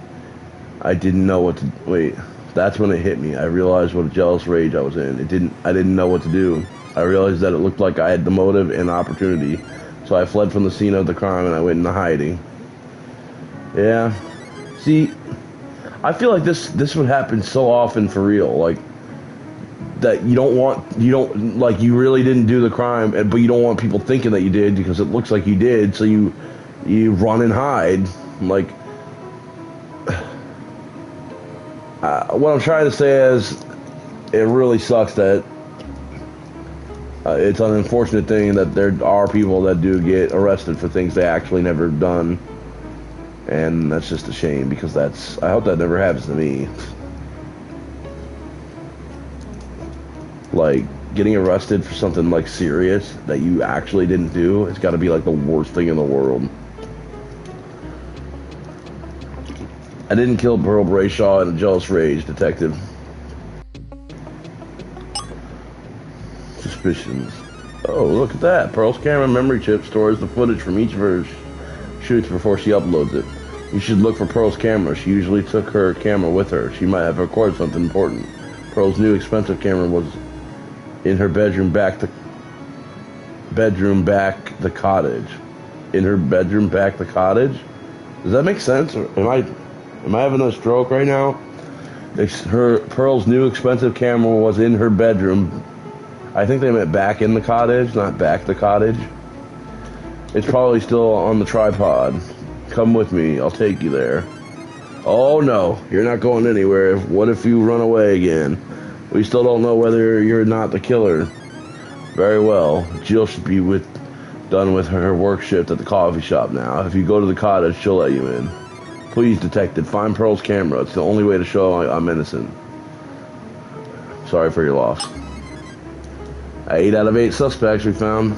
I didn't know what to... Wait. That's when it hit me. I realized what a jealous rage I was in. I didn't know what to do. I realized that it looked like I had the motive and opportunity. So I fled from the scene of the crime and I went into hiding. Yeah. See, I feel like this would happen so often for real. Like, that you really didn't do the crime, but you don't want people thinking that you did because it looks like you did, so you run and hide. Like, what I'm trying to say is, it really sucks that it's an unfortunate thing that there are people that do get arrested for things they actually never done, and that's just a shame because I hope that never happens to me. Like, getting arrested for something like serious that you actually didn't do, it's got to be like the worst thing in the world. I didn't kill Pearl Brayshaw in a jealous rage, Detective. Suspicions. Oh, look at that. Pearl's camera memory chip stores the footage from each of her shoots before she uploads it. You should look for Pearl's camera. She usually took her camera with her. She might have recorded something important. Pearl's new expensive camera was in her bedroom back the cottage. In her bedroom back the cottage? Does that make sense? Or am I having a stroke right now? Pearl's new expensive camera was in her bedroom. I think they meant back in the cottage, not back the cottage. It's probably still on the tripod. Come with me, I'll take you there. Oh no, you're not going anywhere. What if you run away again? We still don't know whether you're not the killer. Very well, Jill should be done with her work shift at the coffee shop now. If you go to the cottage, she'll let you in. Please, detective, find Pearl's camera. It's the only way to show I'm innocent. Sorry for your loss. 8 out of 8 suspects we found.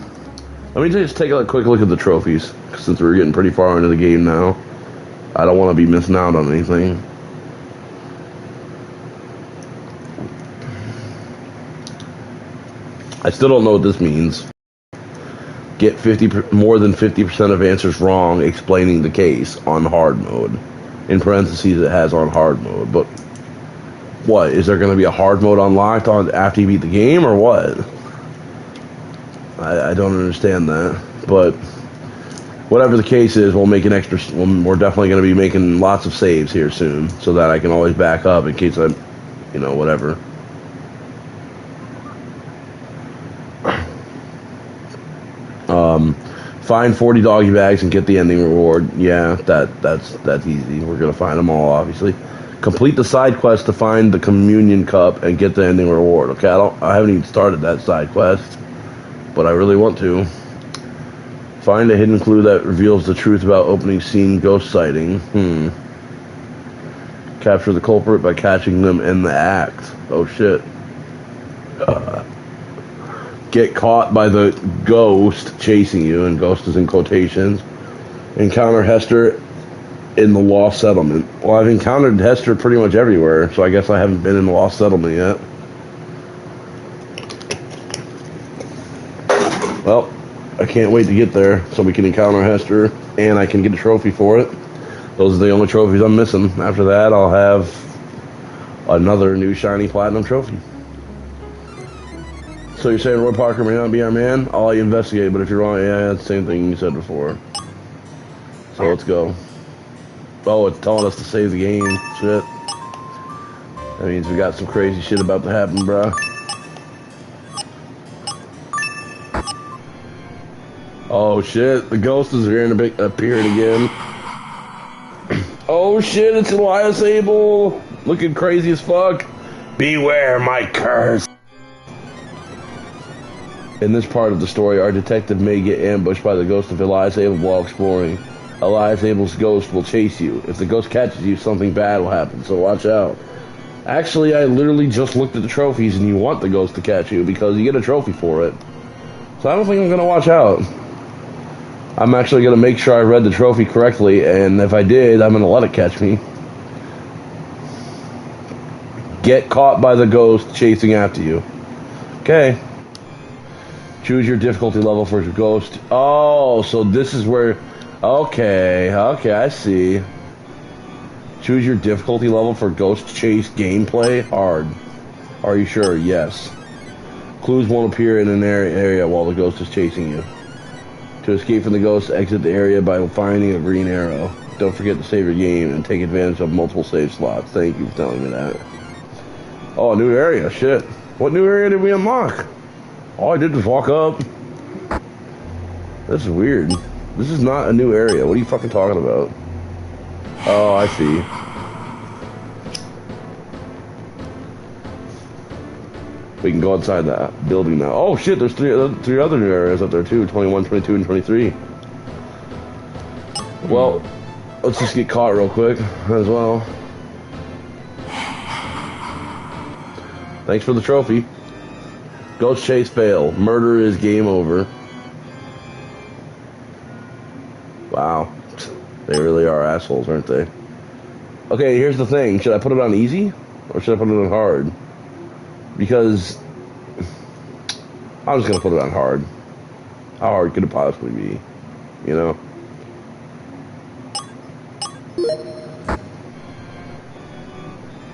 Let me just take a quick look at the trophies, since we're getting pretty far into the game now. I don't want to be missing out on anything. I still don't know what this means. Get more than 50% of answers wrong explaining the case on hard mode. In parentheses, it has on hard mode. But what? Is there going to be a hard mode unlocked after you beat the game, or what? I don't understand that. But whatever the case is, we're definitely going to be making lots of saves here soon, so that I can always back up in case I'm, whatever. Find 40 doggy bags and get the ending reward. Yeah, that's easy. We're gonna find them all, obviously. Complete the side quest to find the communion cup and get the ending reward. Okay, I haven't even started that side quest, but I really want to. Find a hidden clue that reveals the truth about opening scene ghost sighting. Capture the culprit by catching them in the act. Oh shit. Get caught by the ghost chasing you, and ghost is in quotations. Encounter Hester in the Lost Settlement. Well, I've encountered Hester pretty much everywhere, so I guess I haven't been in the Lost Settlement yet. Well, I can't wait to get there so we can encounter Hester and I can get a trophy for it. Those are the only trophies I'm missing. After that, I'll have another new shiny platinum trophy. So you're saying Roy Parker may not be our man? I'll let you investigate, but if you're wrong, yeah, it's the same thing you said before. So let's go. Oh, it's telling us to save the game. Shit. That means we got some crazy shit about to happen, bruh. Oh shit, the ghost is here and appearing again. Oh shit, it's Elias Abel, looking crazy as fuck. Beware my curse. In this part of the story, our detective may get ambushed by the ghost of Elias Abel while exploring. Elias Abel's ghost will chase you. If the ghost catches you, something bad will happen, so watch out. Actually, I literally just looked at the trophies and you want the ghost to catch you because you get a trophy for it. So I don't think I'm going to watch out. I'm actually going to make sure I read the trophy correctly, and if I did, I'm going to let it catch me. Get caught by the ghost chasing after you. Okay. Choose your difficulty level for your ghost. Oh, so this is where... Okay, I see. Choose your difficulty level for ghost chase gameplay. Hard. Are you sure? Yes. Clues won't appear in an area while the ghost is chasing you. To escape from the ghost, exit the area by finding a green arrow. Don't forget to save your game and take advantage of multiple save slots. Thank you for telling me that. Oh, a new area. Shit. What new area did we unlock? All I did was walk up. This is weird. This is not a new area. What are you fucking talking about? Oh, I see. We can go outside that building now. Oh shit, there's three other new areas up there too. 21, 22, and 23. Well, let's just get caught real quick as well. Thanks for the trophy. Ghost chase fail. Murder is game over. Wow. They really are assholes, aren't they? Okay, here's the thing. Should I put it on easy? Or should I put it on hard? Because I'm just going to put it on hard. How hard could it possibly be? You know?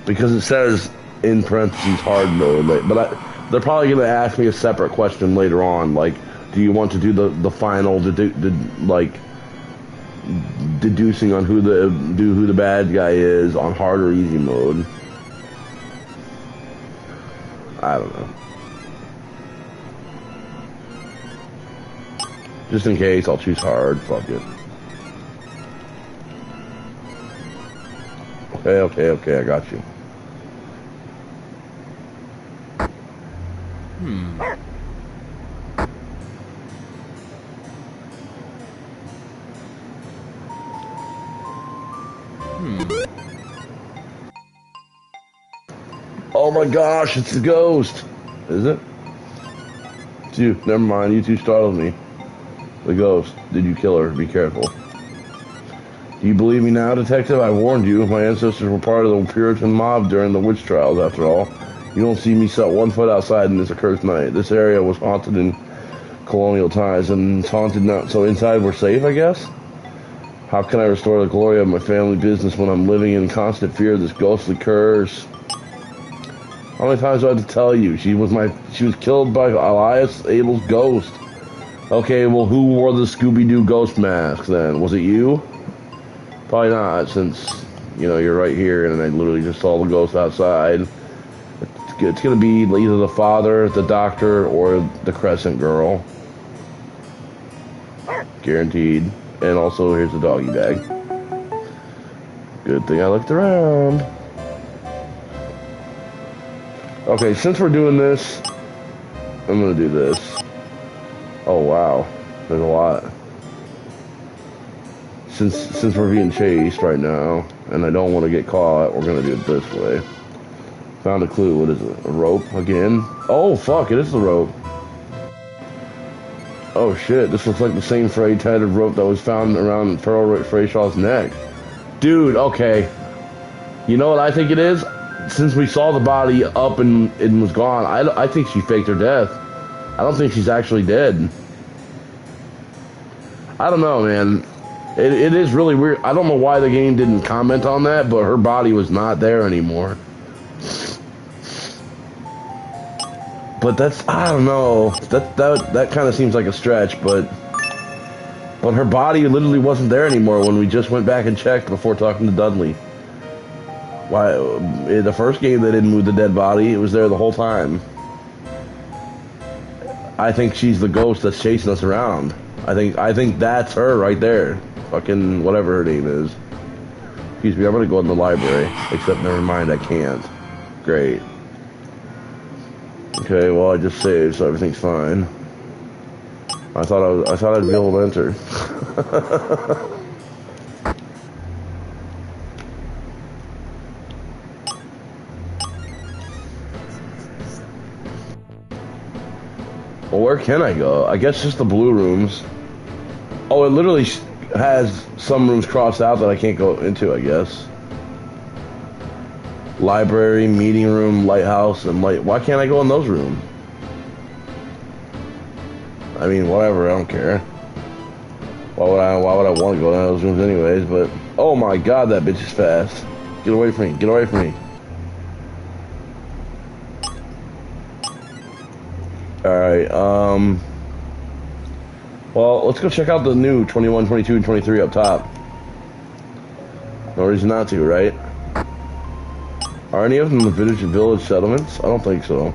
Because it says in parentheses hard mode. But they're probably going to ask me a separate question later on. Like, do you want to do the final, deducing on who the bad guy is on hard or easy mode? I don't know. Just in case, I'll choose hard. Fuck it. Okay, I got you. Oh my gosh, it's the ghost. Is it? It's you. Never mind, you two startled me. The ghost. Did you kill her? Be careful. Do you believe me now, detective? I warned you. My ancestors were part of the Puritan mob during the witch trials, after all. You don't see me set one foot outside in this accursed night. This area was haunted in colonial times, and it's haunted now. So inside we're safe, I guess? How can I restore the glory of my family business when I'm living in constant fear of this ghostly curse? How many times do I have to tell you? She was killed by Elias Abel's ghost. Okay, well, who wore the Scooby-Doo ghost mask then? Was it you? Probably not, since, you know, you're right here and I literally just saw the ghost outside. It's gonna be either the father, the doctor, or the Crescent Girl. Guaranteed. And also, here's the doggy bag. Good thing I looked around. Okay, since we're doing this, I'm gonna do this. Oh wow, there's a lot. Since we're being chased right now, and I don't want to get caught, we're gonna do it this way. Found a clue. What is it? A rope again? Oh fuck! It is the rope. Oh shit! This looks like the same frayed tattered rope that was found around Pearl Frayshaw's neck. Dude, okay. You know what I think it is? Since we saw the body up and it was gone, I think she faked her death. I don't think she's actually dead. I don't know, man. It is really weird. I don't know why the game didn't comment on that, but her body was not there anymore. But that's, I don't know. That kind of seems like a stretch, but her body literally wasn't there anymore when we just went back and checked before talking to Dudley. Why? In the first game, they didn't move the dead body. It was there the whole time. I think she's the ghost that's chasing us around. I think that's her right there. Fucking whatever her name is. Excuse me, I'm gonna go in the library. Except never mind, I can't. Great. Okay, well I just saved, so everything's fine. I thought I'd be able to enter. Well, where can I go? I guess just the blue rooms. Oh, it literally has some rooms crossed out that I can't go into, I guess. Library, meeting room, lighthouse, and light. Why can't I go in those rooms? I mean, whatever, I don't care. Why would I want to go in those rooms anyways, but... Oh my god, that bitch is fast. Get away from me, get away from me. Alright, well, let's go check out the new 21, 22, and 23 up top. No reason not to, right? Are any of them the village settlements? I don't think so.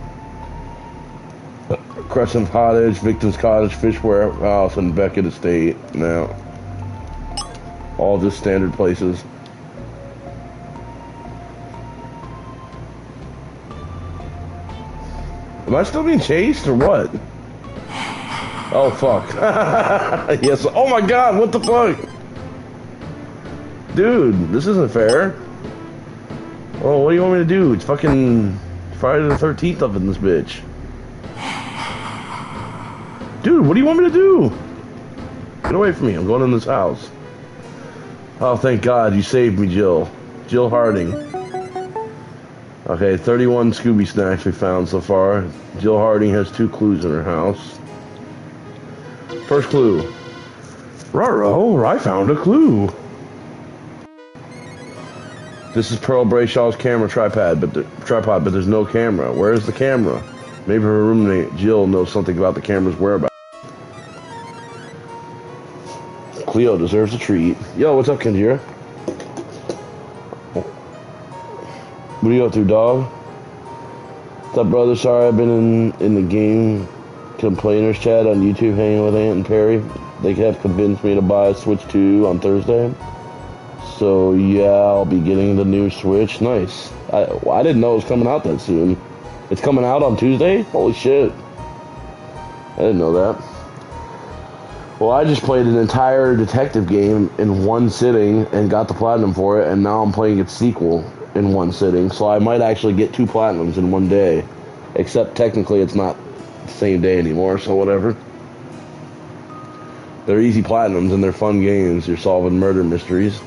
Crescent Cottage, Victim's Cottage, Fish Warehouse, and Beckett Estate. Now, all just standard places. Am I still being chased or what? Oh fuck. Yes. Oh my god, what the fuck? Dude, this isn't fair. Oh, what do you want me to do? It's fucking Friday the 13th up in this bitch. Dude, what do you want me to do? Get away from me, I'm going in this house. Oh, thank God, you saved me, Jill. Jill Harding. Okay, 31 Scooby snacks we found so far. Jill Harding has 2 clues in her house. First clue. Ruh-roh, I found a clue. This is Pearl Brayshaw's camera tripod, but there's no camera. Where's the camera? Maybe her roommate Jill knows something about the camera's whereabouts. Cleo deserves a treat. Yo, what's up, Kendra? What are you up to, dog? What's up, brother? Sorry, I've been in the game complainers chat on YouTube hanging with Aunt and Perry. They have convinced me to buy a Switch 2 on Thursday. So, yeah, I'll be getting the new Switch. Nice. I didn't know it was coming out that soon. It's coming out on Tuesday? Holy shit. I didn't know that. Well, I just played an entire detective game in one sitting and got the platinum for it, and now I'm playing its sequel in one sitting, so I might actually get 2 platinums in one day. Except technically it's not the same day anymore, so whatever. They're easy platinums and they're fun games. You're solving murder mysteries.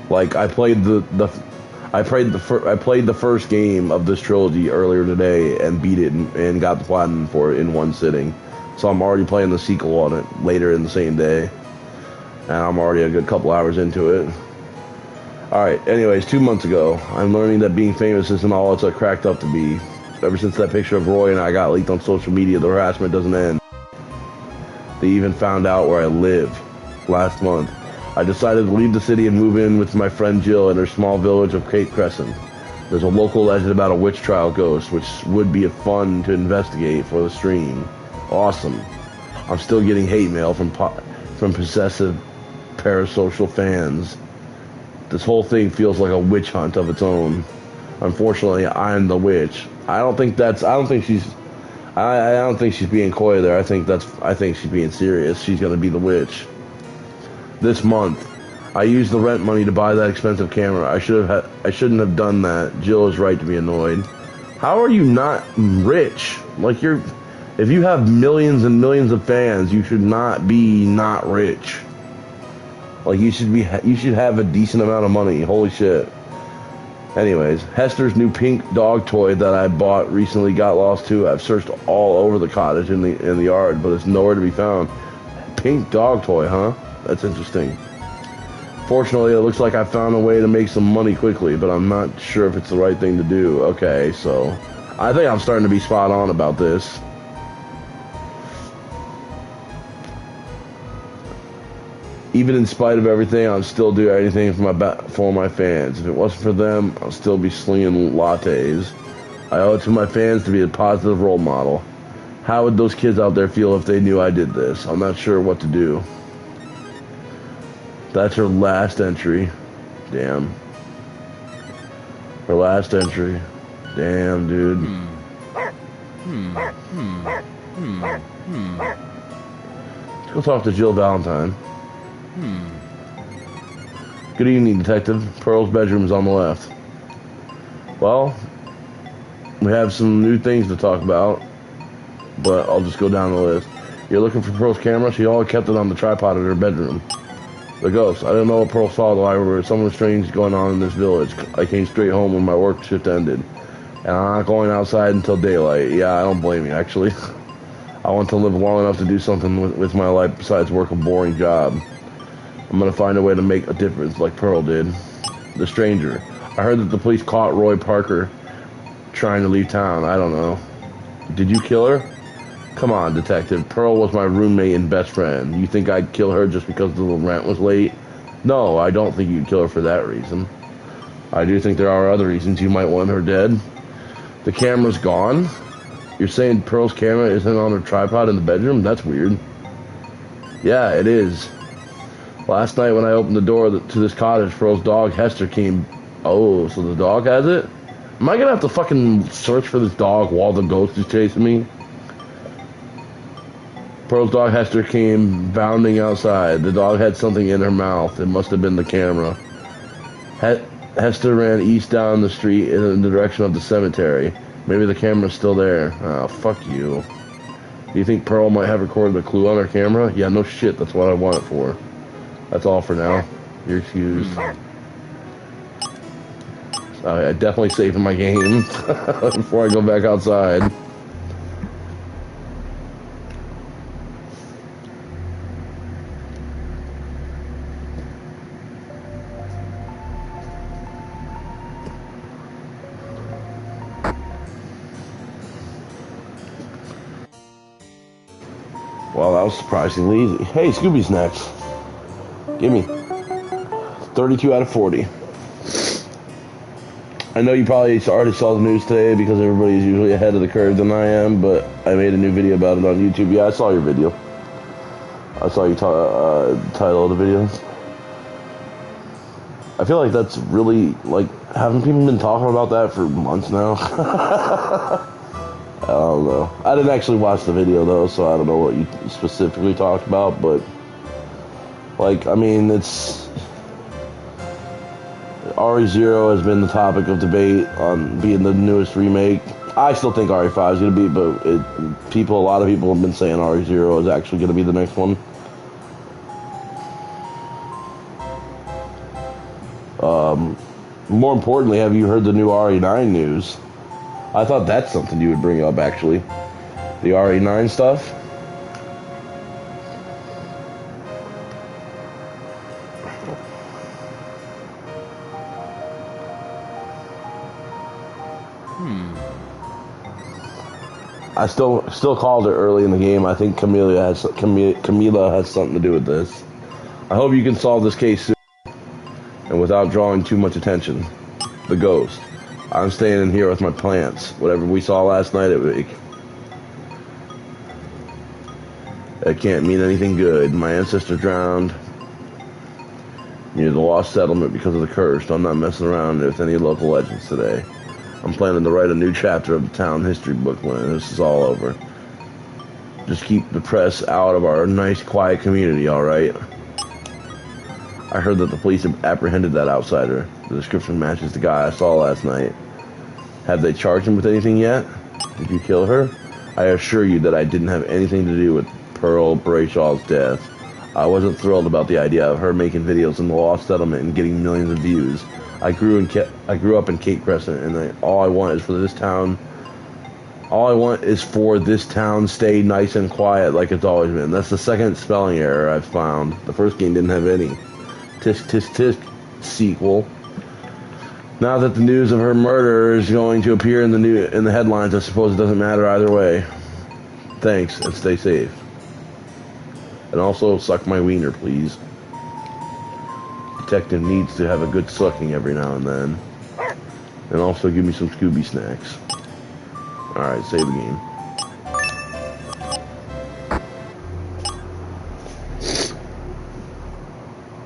Like I played the first game of this trilogy earlier today and beat it and got the platinum for it in one sitting. So I'm already playing the sequel on it later in the same day. And I'm already a good couple hours into it. Alright, anyways, 2 months ago, I'm learning that being famous isn't all it's cracked up to be. Ever since that picture of Roy and I got leaked on social media, the harassment doesn't end. They even found out where I live last month. I decided to leave the city and move in with my friend Jill in her small village of Cape Crescent. There's a local legend about a witch trial ghost, which would be fun to investigate for the stream. Awesome. I'm still getting hate mail from possessive parasocial fans. This whole thing feels like a witch hunt of its own. Unfortunately, I'm the witch. I don't think I don't think she's being coy there. I think she's being serious. She's gonna be the witch. This month, I used the rent money to buy that expensive camera. I shouldn't have done that. Jill is right to be annoyed. How are you not rich? Like if you have millions and millions of fans, you should not be not rich. Like you should have a decent amount of money. Holy shit. Anyways, Hester's new pink dog toy that I bought recently got lost too. I've searched all over the cottage in the yard, but it's nowhere to be found. Pink dog toy, huh? That's interesting. Fortunately, it looks like I found a way to make some money quickly, but I'm not sure if it's the right thing to do. Okay, so I think I'm starting to be spot on about this. Even in spite of everything, I'll still do anything for my fans. If it wasn't for them, I'll still be slinging lattes. I owe it to my fans to be a positive role model. How would those kids out there feel if they knew I did this? I'm not sure what to do. That's her last entry. Damn. Her last entry. Damn, dude. Let's go talk to Jill Valentine. Good evening, Detective. Pearl's bedroom is on the left. Well, we have some new things to talk about, but I'll just go down the list. You're looking for Pearl's camera? She always kept it on the tripod in her bedroom. The ghost. I don't know what Pearl saw, though. I remember something strange going on in this village. I came straight home when my work shift ended, and I'm not going outside until daylight. Yeah, I don't blame you, actually. I want to live long enough to do something with my life besides work a boring job. I'm going to find a way to make a difference like Pearl did. The stranger. I heard that the police caught Roy Parker trying to leave town. I don't know. Did you kill her? Come on, Detective. Pearl was my roommate and best friend. You think I'd kill her just because the rent was late? No, I don't think you'd kill her for that reason. I do think there are other reasons you might want her dead. The camera's gone? You're saying Pearl's camera isn't on her tripod in the bedroom? That's weird. Yeah, it is. Last night when I opened the door to this cottage, Pearl's dog, Hester, came... Oh, so the dog has it? Am I gonna have to fucking search for this dog while the ghost is chasing me? Pearl's dog, Hester, came bounding outside. The dog had something in her mouth. It must have been the camera. Hester ran east down the street in the direction of the cemetery. Maybe the camera's still there. Oh, fuck you. Do you think Pearl might have recorded a clue on her camera? Yeah, no shit. That's what I want it for. That's all for now. You're excused. I definitely saving my game before I go back outside. Well, that was surprisingly easy. Hey, Scooby's next. Give me 32 out of 40. I know you probably already saw the news today because everybody's usually ahead of the curve than I am, but I made a new video about it on YouTube. Yeah, I saw your video. I saw you title of the video. I feel like that's really, like, haven't people been talking about that for months now? I don't know. I didn't actually watch the video, though, so I don't know what you specifically talked about, but, like, I mean, it's... RE0 has been the topic of debate on being the newest remake. I still think RE5 is going to be, but a lot of people have been saying RE0 is actually going to be the next one. More importantly, have you heard the new RE9 news? I thought that's something you would bring up, actually. The RE9 stuff. I still called it early in the game. I think Camila has something to do with this. I hope you can solve this case soon and without drawing too much attention. The ghost. I'm staying in here with my plants. Whatever we saw last night, it can't mean anything good. My ancestor drowned near the lost settlement because of the curse. I'm not messing around with any local legends today. I'm planning to write a new chapter of the town history book when this is all over. Just keep the press out of our nice, quiet community, alright? I heard that the police have apprehended that outsider. The description matches the guy I saw last night. Have they charged him with anything yet? Did you kill her? I assure you that I didn't have anything to do with Pearl Brayshaw's death. I wasn't thrilled about the idea of her making videos in the lost settlement and getting millions of views. I grew up in Cape Crescent, and all I want is for this town stay nice and quiet like it's always been. That's the second spelling error I've found. The first game didn't have any. Tisk tisk tisk sequel. Now that the news of her murder is going to appear in the headlines, I suppose it doesn't matter either way. Thanks, and stay safe. And also, suck my wiener, please. Detective needs to have a good sucking every now and then. And also give me some Scooby snacks. Alright, save the game.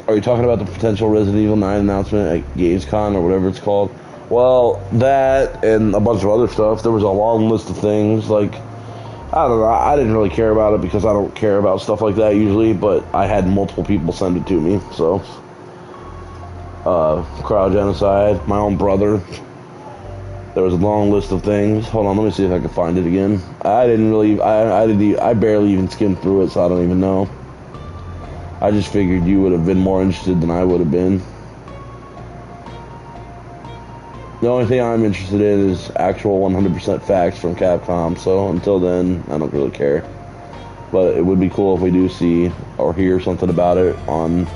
Are you talking about the potential Resident Evil 9 announcement at Gamescom or whatever it's called? Well, that and a bunch of other stuff. There was a long list of things. Like, I don't know. I didn't really care about it because I don't care about stuff like that usually, but I had multiple people send it to me, so. Cryogenocide, my own brother. There was a long list of things. Hold on, let me see if I can find it again. I barely even skimmed through it, so I don't even know. I just figured you would have been more interested than I would have been. The only thing I'm interested in is actual 100% facts from Capcom, so until then, I don't really care. But it would be cool if we do see or hear something about it on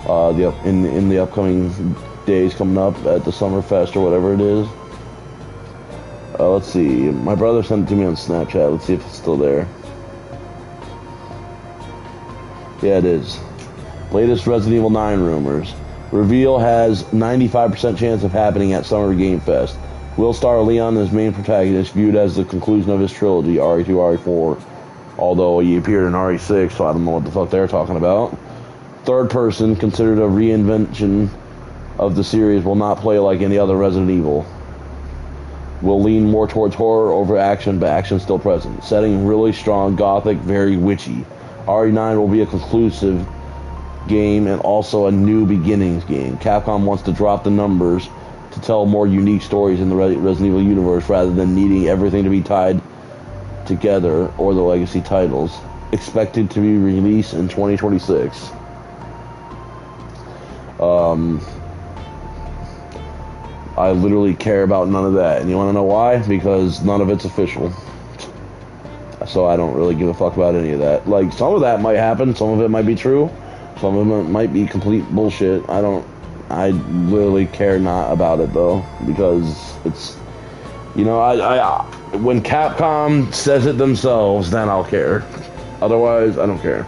in the upcoming days coming up at the Summerfest or whatever it is. Let's see. My brother sent it to me on Snapchat. Let's see if it's still there. Yeah, it is. Latest Resident Evil 9 rumors. Reveal has 95% chance of happening at Summer Game Fest. Will star Leon as main protagonist, viewed as the conclusion of his trilogy, RE2, RE4. Although he appeared in RE6, so I don't know what the fuck they're talking about. Third person, considered a reinvention of the series, will not play like any other Resident Evil. Will lean more towards horror over action, but action still present. Setting really strong, gothic, very witchy. RE9 will be a conclusive game and also a new beginnings game. Capcom wants to drop the numbers to tell more unique stories in the Resident Evil universe rather than needing everything to be tied together or the legacy titles. Expected to be released in 2026. I literally care about none of that. And you want to know why? Because none of it's official. So I don't really give a fuck about any of that. Like, some of that might happen. Some of it might be true. Some of it might be complete bullshit. I literally care not about it, though. Because it's, you know, when Capcom says it themselves, then I'll care. Otherwise, I don't care.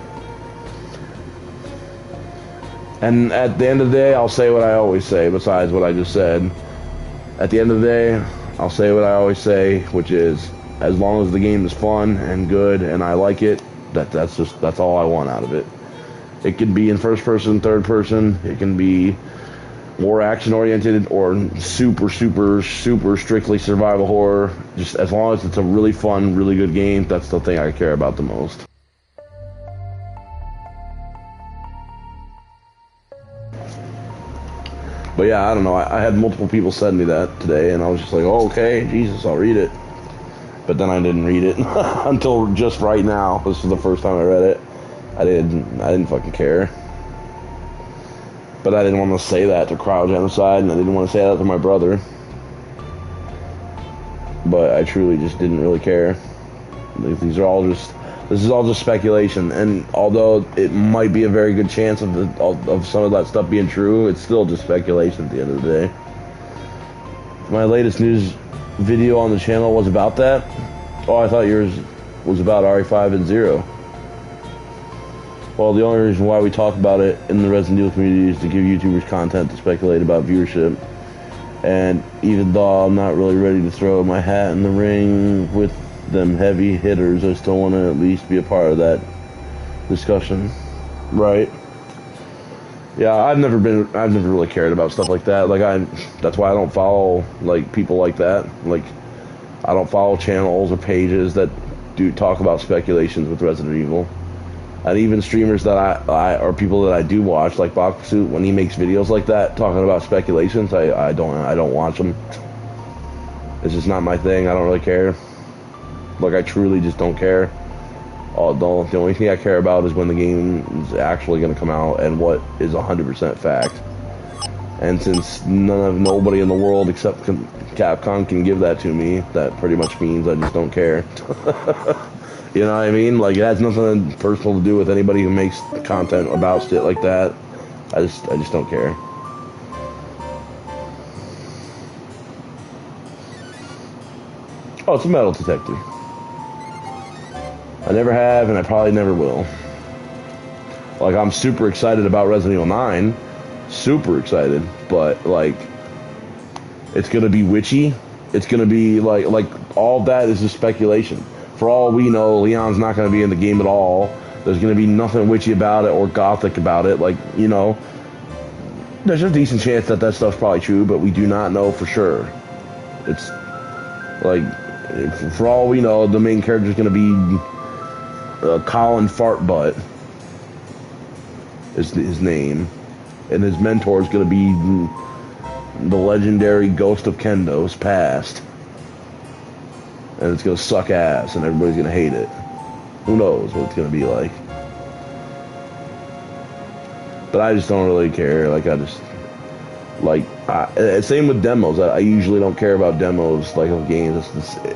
And at the end of the day, I'll say what I always say, besides what I just said. At the end of the day, I'll say what I always say, which is, as long as the game is fun and good and I like it, that's all I want out of it. It can be in first person, third person, it can be more action oriented or super strictly survival horror. Just as long as it's a really fun, really good game, that's the thing I care about the most. But yeah, I don't know. I had multiple people send me that today, and I was just like, oh, okay, Jesus, I'll read it. But then I didn't read it until just right now. This was the first time I read it. I didn't fucking care. But I didn't want to say that to Cryogenocide, and I didn't want to say that to my brother. But I truly just didn't really care. This is all just speculation, and although it might be a very good chance of some of that stuff being true, it's still just speculation at the end of the day. My latest news video on the channel was about that. Oh, I thought yours was about RE5 and Zero. Well, the only reason why we talk about it in the Resident Evil community is to give YouTubers content to speculate about viewership. And even though I'm not really ready to throw my hat in the ring with them heavy hitters, I still want to at least be a part of that discussion. Right. Yeah, I've never really cared about stuff like that. That's why I don't follow like people like that. Like, I don't follow channels or pages that do talk about speculations with Resident Evil. And even streamers that I or people that I do watch, like Box Pursuit, when he makes videos like that talking about speculations, I don't watch them. It's just not my thing. I don't really care. Like, I truly just don't care. The only thing I care about is when the game is actually going to come out and what is 100% fact. And since nobody in the world except Capcom can give that to me, that pretty much means I just don't care. You know what I mean? Like, it has nothing personal to do with anybody who makes content about shit like that. I just don't care. Oh, it's a metal detector. I never have, and I probably never will. Like, I'm super excited about Resident Evil 9. Super excited. But, like, it's going to be witchy. It's going to be, like, all that is just speculation. For all we know, Leon's not going to be in the game at all. There's going to be nothing witchy about it or gothic about it. Like, you know, there's a decent chance that stuff's probably true, but we do not know for sure. It's, like, for all we know, the main character's going to be Colin Fartbutt is his name, and his mentor is going to be the legendary Ghost of Kendo's past, and it's going to suck ass, and everybody's going to hate it. Who knows what it's going to be like? But I just don't really care. Like, I just same with demos. I usually don't care about demos like of games,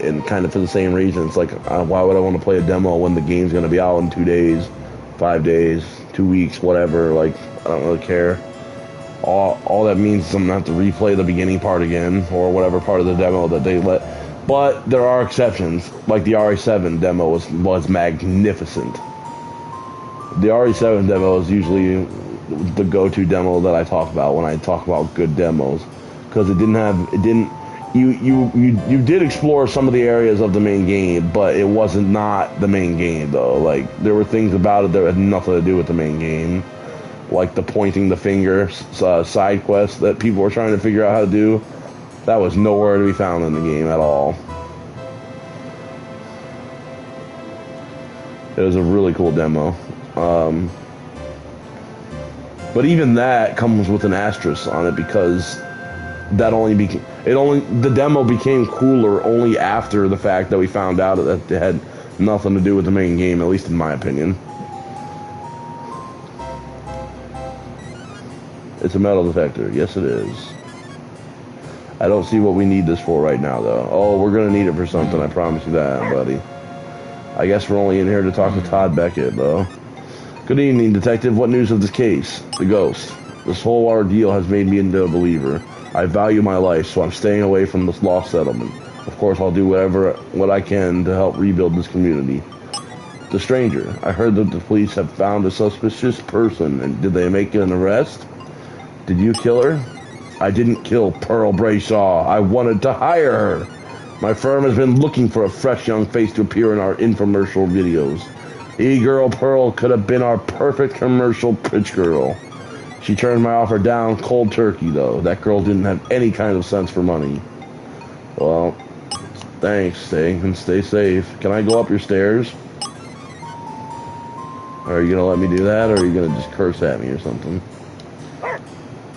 and kind of for the same reason. It's like, why would I want to play a demo when the game's going to be out in 2 days, 5 days, 2 weeks, whatever? Like, I don't really care. All that means is I'm going to have to replay the beginning part again, or whatever part of the demo that they let. But there are exceptions. Like, the RE7 demo was magnificent. The RE7 demo is usually the go-to demo that I talk about when I talk about good demos, because you did explore some of the areas of the main game, but it wasn't not the main game though. Like, there were things about it that had nothing to do with the main game, like the pointing the finger side quest that people were trying to figure out how to do. That was nowhere to be found in the game at all. It was a really cool demo. But even that comes with an asterisk on it, because the demo became cooler only after the fact that we found out that it had nothing to do with the main game, at least in my opinion. It's a metal detector. Yes, it is. I don't see what we need this for right now, though. Oh, we're going to need it for something. I promise you that, buddy. I guess we're only in here to talk to Todd Beckett, though. Good evening, Detective. What news of this case? The ghost. This whole ordeal has made me into a believer. I value my life, so I'm staying away from this lost settlement. Of course, I'll do what I can to help rebuild this community. The stranger. I heard that the police have found a suspicious person, and did they make an arrest? Did you kill her? I didn't kill Pearl Brayshaw. I wanted to hire her. My firm has been looking for a fresh young face to appear in our infomercial videos. E-Girl Pearl could have been our perfect commercial pitch girl. She turned my offer down cold turkey, though. That girl didn't have any kind of sense for money. Well, thanks. Stay safe. Can I go up your stairs? Are you going to let me do that, or are you going to just curse at me or something?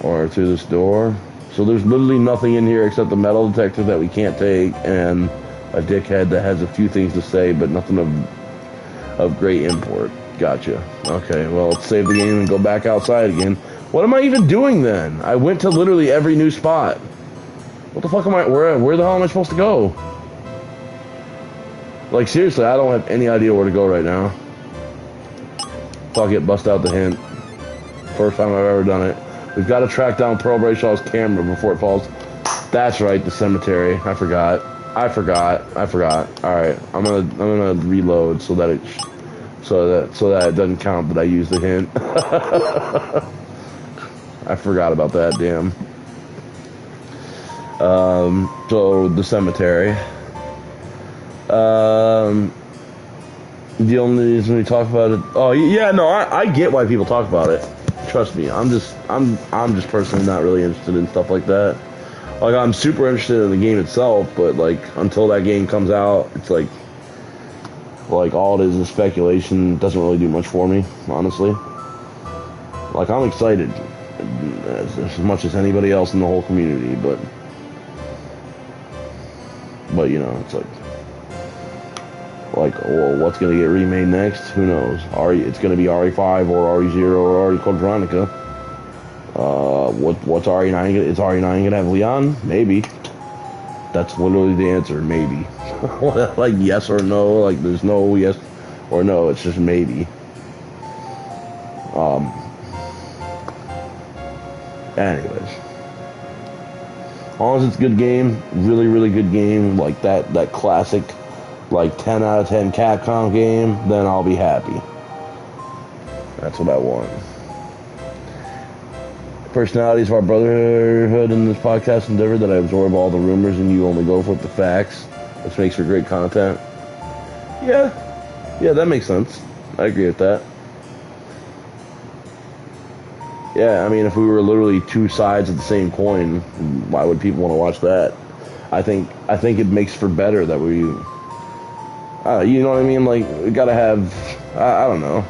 Or through this door? So there's literally nothing in here except the metal detector that we can't take, and a dickhead that has a few things to say, but nothing of great import. Gotcha. Okay, well, let's save the game and go back outside again. What am I even doing then? I went to literally every new spot. What the fuck am I... Where the hell am I supposed to go? Like, seriously, I don't have any idea where to go right now. Fuck it, bust out the hint. First time I've ever done it. We've got to track down Pearl Brayshaw's camera before it falls. That's right, the cemetery. I forgot. All right, I'm gonna reload so that it doesn't count that I used the hint. I forgot about that. Damn. So the cemetery. The only reason we talk about it. Oh yeah, no, I get why people talk about it. trust me, I'm just personally not really interested in stuff like that. Like, I'm super interested in the game itself, but like until that game comes out, it's like all it is speculation. It doesn't really do much for me, honestly. Like, I'm excited as much as anybody else in the whole community, but you know, it's like, well, what's gonna get remade next? Who knows? It's gonna be RE5 or RE0 or RE Code Veronica. What's RE9? Is RE9 gonna have Leon? Maybe. That's literally the answer. Maybe. Like, yes or no. Like, there's no yes or no. It's just maybe. Anyways, as long as it's a good game, really, really good game, like that classic, like 10 out of 10 Capcom game, then I'll be happy. That's what I want. Personalities of our brotherhood in this podcast endeavor that I absorb all the rumors and you only go with the facts. This makes for great content. Yeah, that makes sense. I agree with that. Yeah, I mean, if we were literally two sides of the same coin, why would people want to watch that? I think it makes for better that we, you know what I mean? Like, we gotta have, I don't know.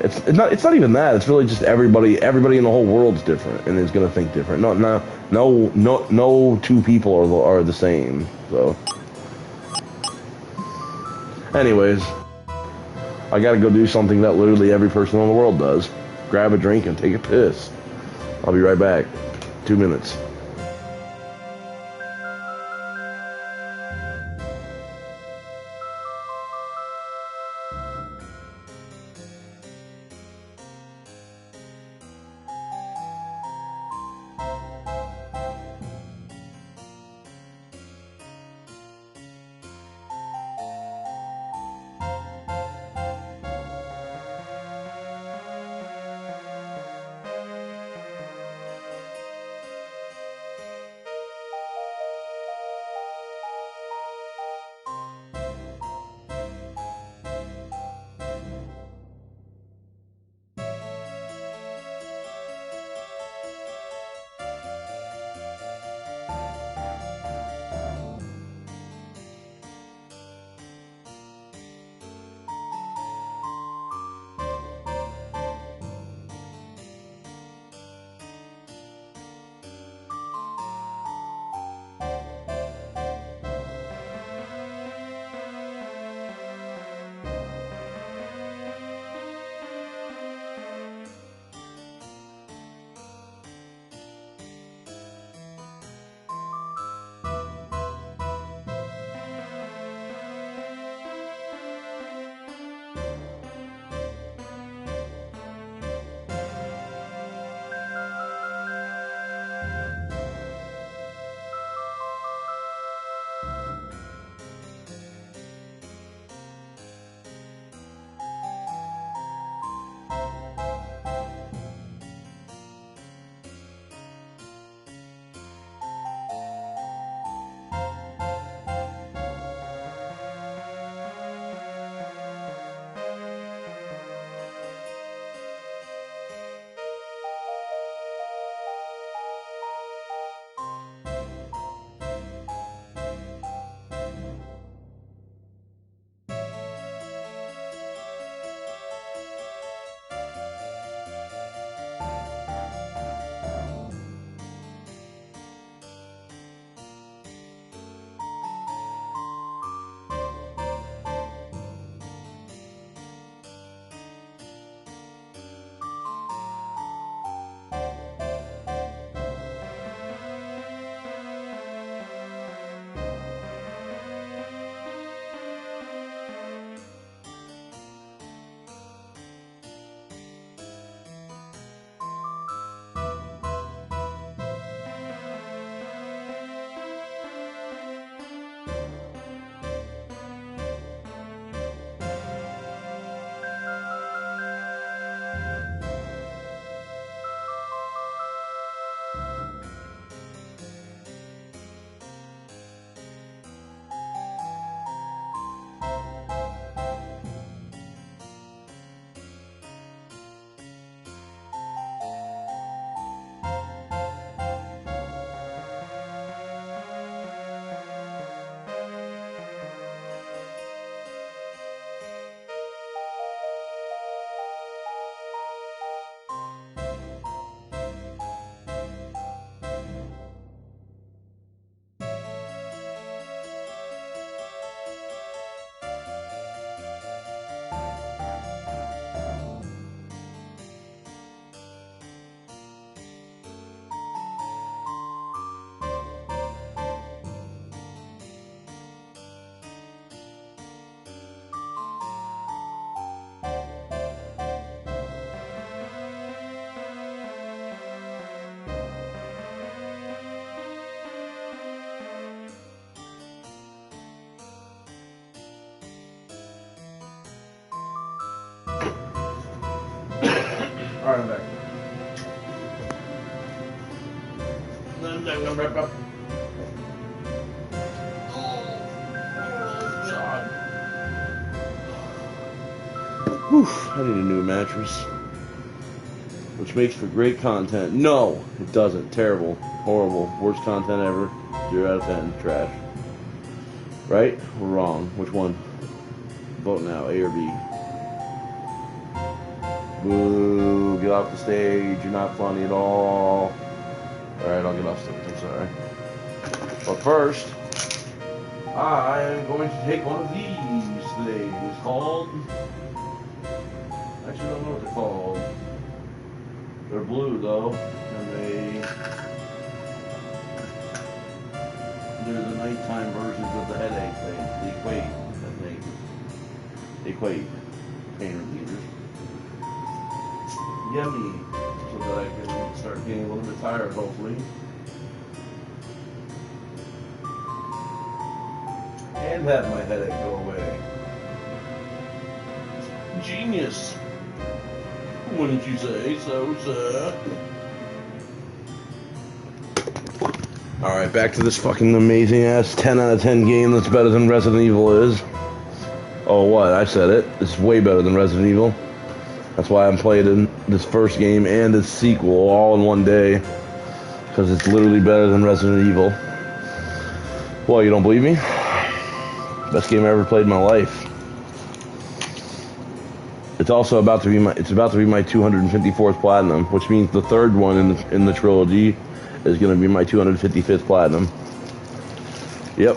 It's not even that. It's really just everybody in the whole world's different and is gonna think different. No two people are the same. So, anyways, I gotta go do something that literally every person in the world does. Grab a drink and take a piss. I'll be right back. 2 minutes. right, I'm back. I'm right back. Whew, I need a new mattress. Which makes for great content. No, it doesn't. Terrible. Horrible. Worst content ever. 0 out of 10. Trash. Right or wrong? Which one? Vote now. A or B. Boo. Get off the stage. You're not funny at all. Alright, I'll get off stage. I'm sorry. But first, I am going to take one of these things. It's called... Actually, I don't know what they're called. They're blue though, and they're the nighttime versions of the headache thing. The Equate, I think. Equate pain relievers. Yummy, so that I can start getting a little bit tired, hopefully. And have my headache go away. Genius. Wouldn't you say so, sir? Alright, back to this fucking amazing ass 10 out of 10 game that's better than Resident Evil is. Oh, what? I said it. It's way better than Resident Evil. That's why I'm playing this first game and its sequel all in one day. Because it's literally better than Resident Evil. Well, you don't believe me? Best game I ever played in my life. It's also about to be my 254th platinum, which means the third one in the trilogy is going to be my 255th platinum. Yep.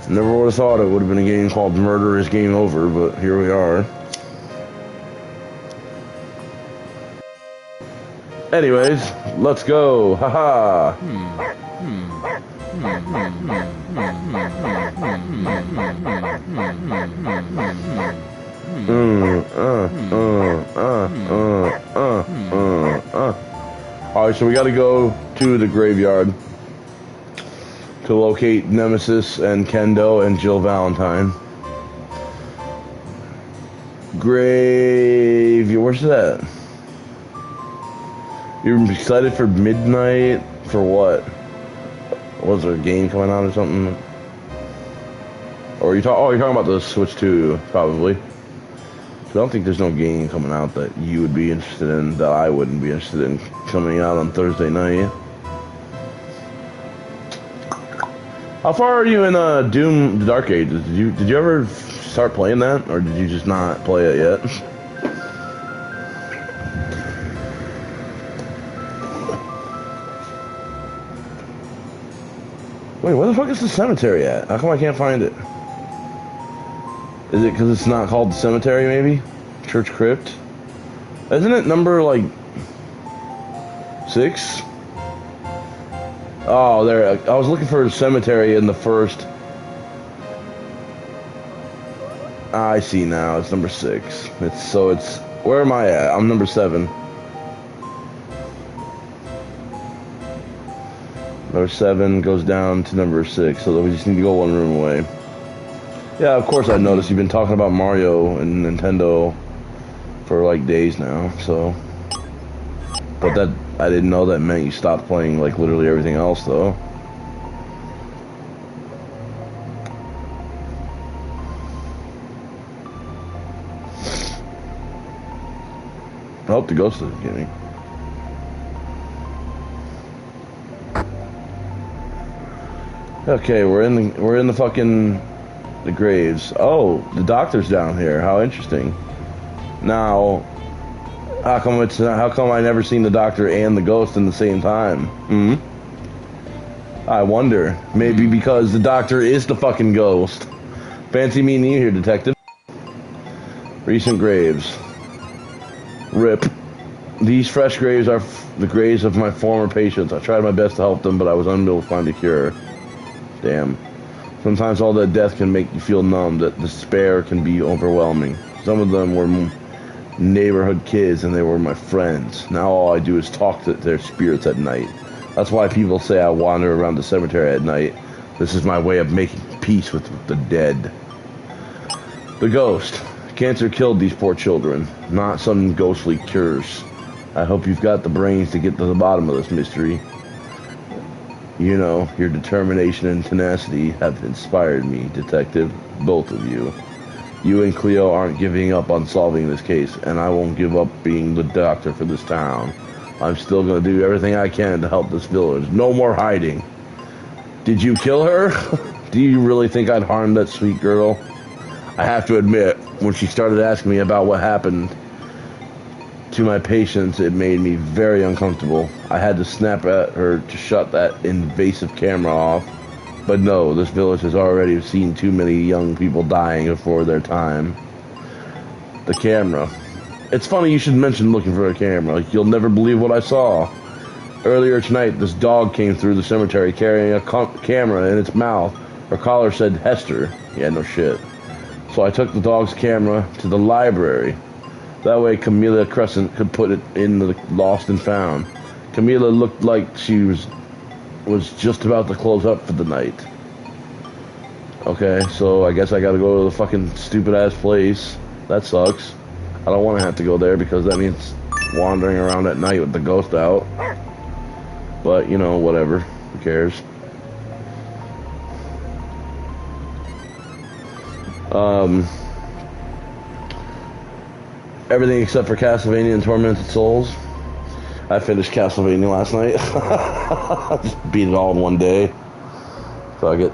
Never would have thought it would have been a game called Murder is Game Over, but here we are. Anyways, let's go. Haha. Alright, so we gotta go to the graveyard to locate Nemesis and Kendo and Jill Valentine. Where's that? You're excited for midnight? For what? Was there a game coming out or something? Or you're talking about the Switch 2, probably. I don't think there's no game coming out that you would be interested in, that I wouldn't be interested in, coming out on Thursday night. How far are you in Doom: The Dark Ages? Did you ever start playing that, or did you just not play it yet? Wait, where the fuck is the cemetery at? How come I can't find it? Is it because it's not called the cemetery, maybe? Church Crypt? Isn't it number, like, 6? Oh, there. I was looking for a cemetery in the first. I see now. It's number 6. It's. Where am I at? I'm number 7. Number 7 goes down to number 6, so we just need to go one room away. Yeah, of course I noticed you've been talking about Mario and Nintendo for like days now, so. But that, I didn't know that meant you stopped playing like literally everything else though. I hope the ghost doesn't get me. Okay, we're in the fucking the graves. Oh, the doctor's down here. How interesting. Now, how come I never seen the doctor and the ghost in the same time? I wonder. Maybe because the doctor is the fucking ghost. Fancy meeting you here, detective. Recent graves. RIP. These fresh graves are the graves of my former patients. I tried my best to help them, but I was unable to find a cure. Damn. Sometimes all that death can make you feel numb, that despair can be overwhelming. Some of them were neighborhood kids and they were my friends. Now all I do is talk to their spirits at night. That's why people say I wander around the cemetery at night. This is my way of making peace with the dead. The ghost. Cancer killed these poor children, not some ghostly curse. I hope you've got the brains to get to the bottom of this mystery. You know, your determination and tenacity have inspired me, Detective, both of you. You and Cleo aren't giving up on solving this case, and I won't give up being the doctor for this town. I'm still going to do everything I can to help this village. No more hiding. Did you kill her? Do you really think I'd harm that sweet girl? I have to admit, when she started asking me about what happened to my patients, it made me very uncomfortable. I had to snap at her to shut that invasive camera off. But no, this village has already seen too many young people dying before their time. The camera. It's funny you should mention looking for a camera. You'll never believe what I saw. Earlier tonight, this dog came through the cemetery carrying a camera in its mouth. Her collar said Hester. Yeah, no shit. So I took the dog's camera to the library. That way Camilla Crescent could put it in the lost and found. Camilla looked like she was just about to close up for the night. Okay, so I guess I gotta go to the fucking stupid ass place. That sucks. I don't want to have to go there because that means wandering around at night with the ghost out. But, you know, whatever. Who cares? Everything except for Castlevania and Tormented Souls. I finished Castlevania last night. Just beat it all in one day. Fuck it.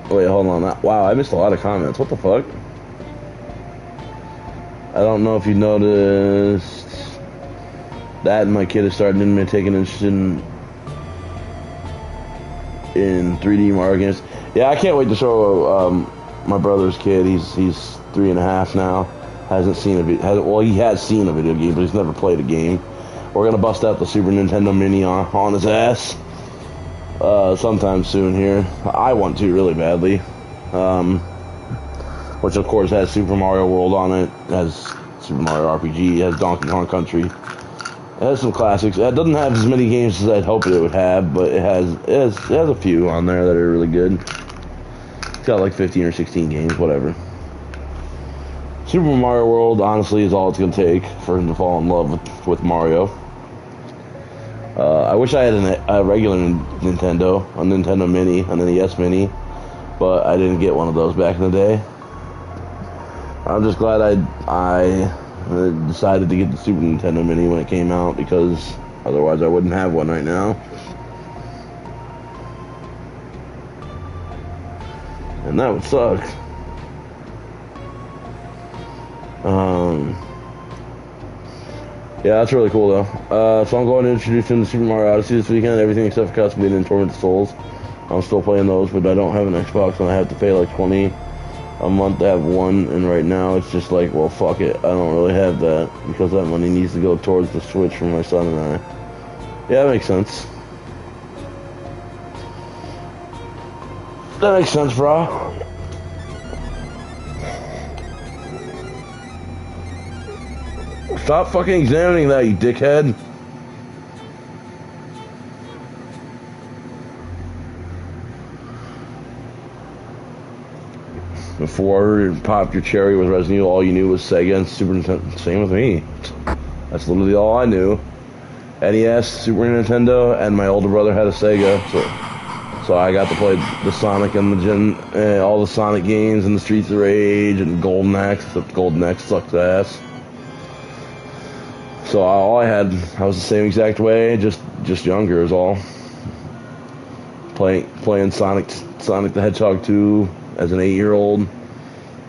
Wait, hold on. Wow, I missed a lot of comments. What the fuck? I don't know if you noticed that my kid has started taking interest in 3D Mario games. Yeah, I can't wait to show my brother's kid. He's 3.5 now. Hasn't seen a video. Well, he has seen a video game, but he's never played a game. We're gonna bust out the Super Nintendo Mini on his ass sometime soon here. I want to really badly. Which of course has Super Mario World on it. Has Super Mario RPG. Has Donkey Kong Country. It has some classics. It doesn't have as many games as I'd hoped it would have, but it has a few on there that are really good. It's got like 15 or 16 games, whatever. Super Mario World, honestly, is all it's going to take for him to fall in love with Mario. I wish I had a regular Nintendo, a Nintendo Mini, an NES Mini, but I didn't get one of those back in the day. I'm just glad I decided to get the Super Nintendo Mini when it came out, because otherwise I wouldn't have one right now. And that would suck. Yeah, that's really cool though. So I'm going to introduce him to Super Mario Odyssey this weekend, everything except for Castlevania and Tormented Souls. I'm still playing those, but I don't have an Xbox and I have to pay like $20 a month to have one, and right now it's just like, well, fuck it, I don't really have that, because that money needs to go towards the Switch for my son and I. Yeah, that makes sense. That makes sense, bro. Stop fucking examining that, you dickhead. Before you popped your cherry with Resident Evil, all you knew was Sega and Super Nintendo. Same with me. That's literally all I knew. NES, Super Nintendo, and my older brother had a Sega, so I got to play the Sonic and all the Sonic games and the Streets of Rage and Golden Axe, except Golden Axe sucks ass. So all I was the same exact way, just younger is all. Playing Sonic the Hedgehog 2 as an 8-year-old,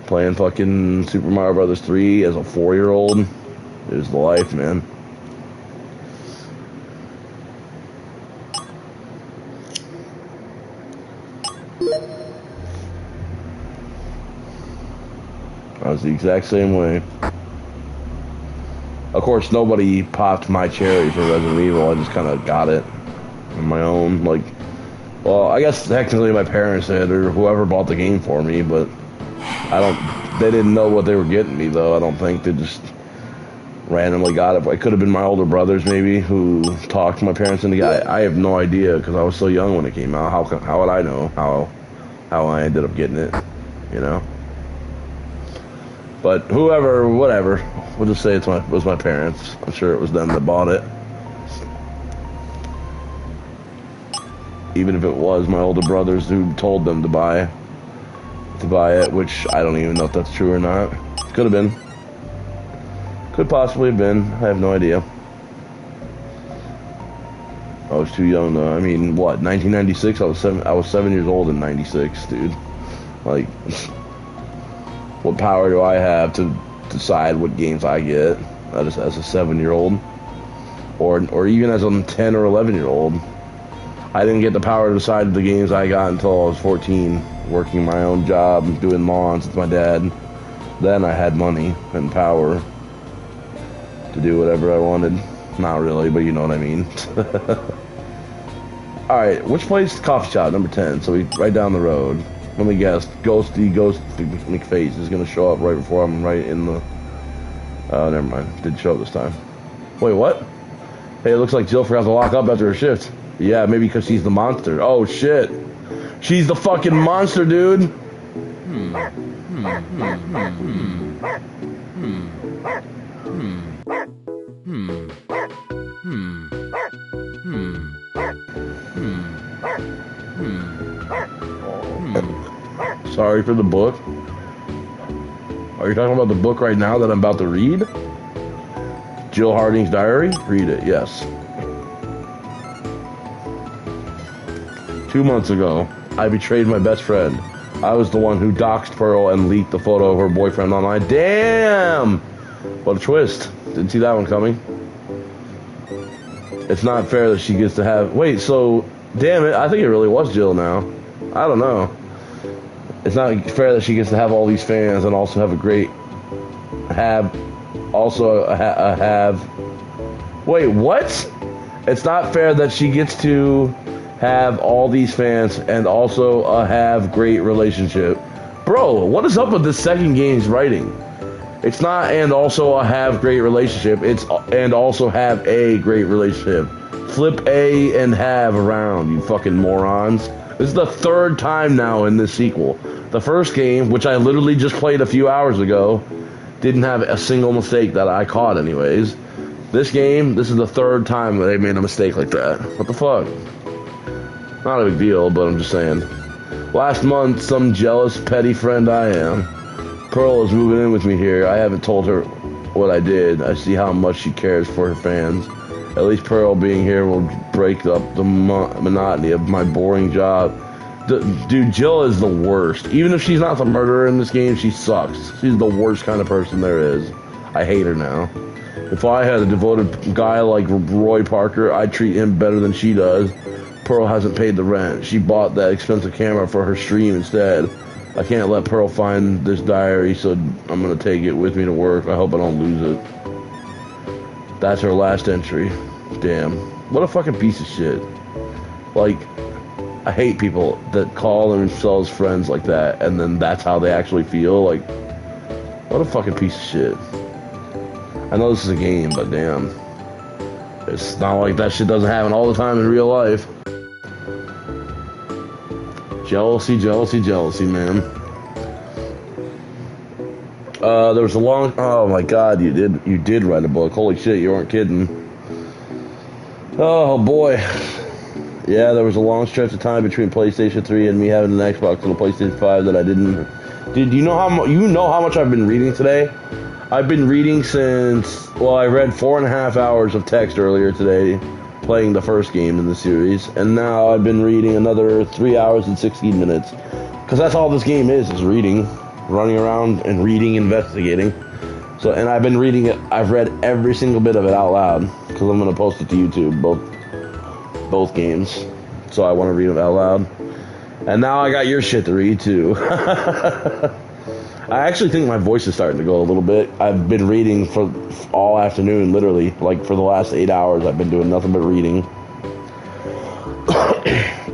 playing fucking Super Mario Brothers 3 as a 4-year-old. It was the life, man. I was the exact same way. Of course, nobody popped my cherry for Resident Evil. I just kind of got it on my own. Like, well, I guess technically my parents did, or whoever bought the game for me, but they didn't know what they were getting me, though. I don't think. They just randomly got it. It could have been my older brothers maybe who talked my parents into it. I have no idea because I was so young when it came out. How would I know how I ended up getting it? You know. But whoever, whatever, we'll just say it was my parents. I'm sure it was them that bought it. Even if it was my older brothers who told them to buy it, which I don't even know if that's true or not. Could have been. Could possibly have been. I have no idea. I was too young though. I mean, what? 1996. I was 7 years old in '96, dude. Like. What power do I have to decide what games I get as a 7-year-old, or even as a 10 or 11-year-old? I didn't get the power to decide the games I got until I was 14, working my own job, doing lawns with my dad. Then I had money and power to do whatever I wanted. Not really, but you know what I mean. All right, which place? Coffee shop number 10. So we right down the road. Let me guess. Ghost McFace is going to show up right before I'm right in the... Oh, never mind. Didn't show up this time. Wait, what? Hey, it looks like Jill forgot to lock up after her shift. Yeah, maybe because she's the monster. Oh, shit. She's the fucking monster, dude. Sorry for the book. Are you talking about the book right now that I'm about to read? Jill Harding's diary? Read it, yes. 2 months ago, I betrayed my best friend. I was the one who doxed Pearl and leaked the photo of her boyfriend online. Damn! What a twist. Didn't see that one coming. It's not fair that she gets to have... Wait, so... Damn it, I think it really was Jill now. I don't know. It's not fair that she gets to have all these fans and also have a great... Wait, what? It's not fair that she gets to have all these fans and also have great relationship. Bro, what is up with this second game's writing? It's not and also have great relationship. It's and also have a great relationship. Flip A and have around, you fucking morons. This is the third time now in this sequel. The first game, which I literally just played a few hours ago, didn't have a single mistake that I caught anyways. This game, this is the third time that they made a mistake like that. What the fuck? Not a big deal, but I'm just saying. Last month, some jealous, petty friend I am. Pearl is moving in with me here. I haven't told her what I did. I see how much she cares for her fans. At least Pearl being here will break up the monotony of my boring job. Dude, Jill is the worst. Even if she's not the murderer in this game, she sucks. She's the worst kind of person there is. I hate her now. If I had a devoted guy like Roy Parker, I'd treat him better than she does. Pearl hasn't paid the rent. She bought that expensive camera for her stream instead. I can't let Pearl find this diary, so I'm going to take it with me to work. I hope I don't lose it. That's her last entry. Damn. What a fucking piece of shit. Like, I hate people that call themselves friends like that, and then that's how they actually feel. Like, what a fucking piece of shit. I know this is a game, but damn. It's not like that shit doesn't happen all the time in real life. Jealousy, jealousy, jealousy, man. There was a long... Oh my god, you did write a book. Holy shit, you weren't kidding. Oh boy. Yeah, there was a long stretch of time between PlayStation 3 and me having an Xbox and a PlayStation 5 that I didn't... Dude, you know how much I've been reading today? I've been reading since... Well, I read 4.5 hours of text earlier today, playing the first game in the series, and now I've been reading another 3 hours and 16 minutes. Because that's all this game is reading. Running around and reading, investigating. So, and I've been reading it. I've read every single bit of it out loud because I'm gonna post it to YouTube, both games. So I want to read it out loud. And now I got your shit to read too. I actually think my voice is starting to go a little bit. I've been reading for all afternoon, literally, like for the last 8 hours. I've been doing nothing but reading.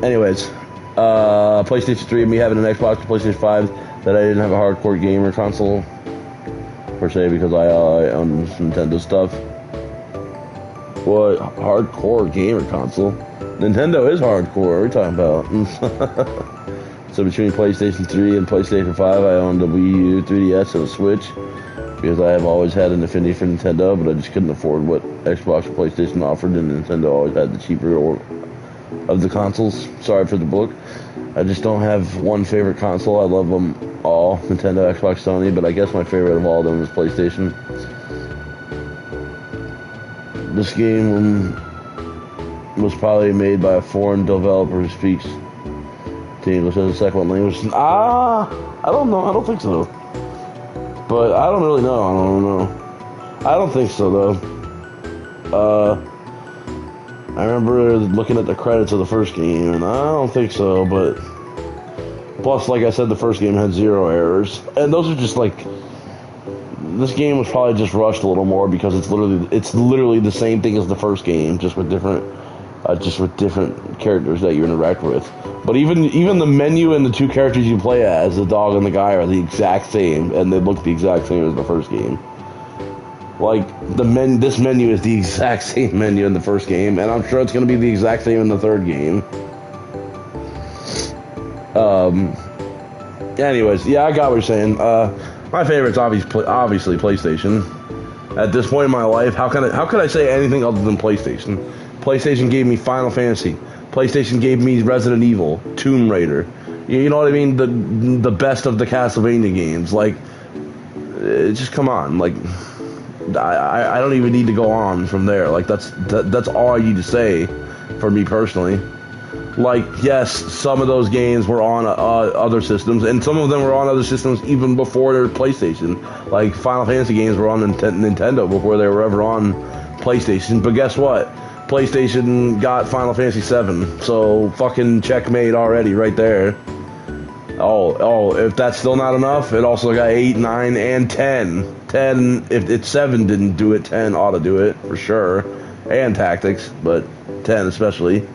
Anyways, PlayStation 3 and me having an Xbox, PlayStation 5. That I didn't have a hardcore gamer console. per se, because I own Nintendo stuff. What hardcore gamer console? Nintendo is hardcore. What are we talking about? So between PlayStation 3 and PlayStation 5, I owned a Wii U, 3DS, and a Switch, because I have always had an affinity for Nintendo, but I just couldn't afford what Xbox or PlayStation offered, and Nintendo always had the cheaper of the consoles. Sorry for the book. I just don't have one favorite console. I love them all, Nintendo, Xbox, Sony, but I guess my favorite of all of them is PlayStation. This game was probably made by a foreign developer who speaks to English as a second language. I don't know. I don't think so. But I don't really know. I don't know. I don't think so, though. I remember looking at the credits of the first game, and I don't think so, but... Plus, like I said, the first game had 0 errors. And those are just, like... This game was probably just rushed a little more because it's literally the same thing as the first game, just with different characters that you interact with. But even the menu and the two characters you play as, the dog and the guy, are the exact same, and they look the exact same as the first game. Like, this menu is the exact same menu in the first game, and I'm sure it's going to be the exact same in the third game. Anyways, yeah, I got what you're saying. My favorite's obviously PlayStation. At this point in my life, how could I say anything other than PlayStation? PlayStation gave me Final Fantasy. PlayStation gave me Resident Evil, Tomb Raider. You know what I mean? The best of the Castlevania games. Like, just come on. Like, I don't even need to go on from there. Like, that's all I need to say for me personally. Like, yes, some of those games were on other systems, and some of them were on other systems even before their PlayStation. Like, Final Fantasy games were on Nintendo before they were ever on PlayStation. But guess what? PlayStation got Final Fantasy 7, so fucking checkmate already right there. Oh, if that's still not enough, it also got 8, 9, and 10. 10, if 7 didn't do it, 10 ought to do it, for sure. And Tactics, but 10 especially.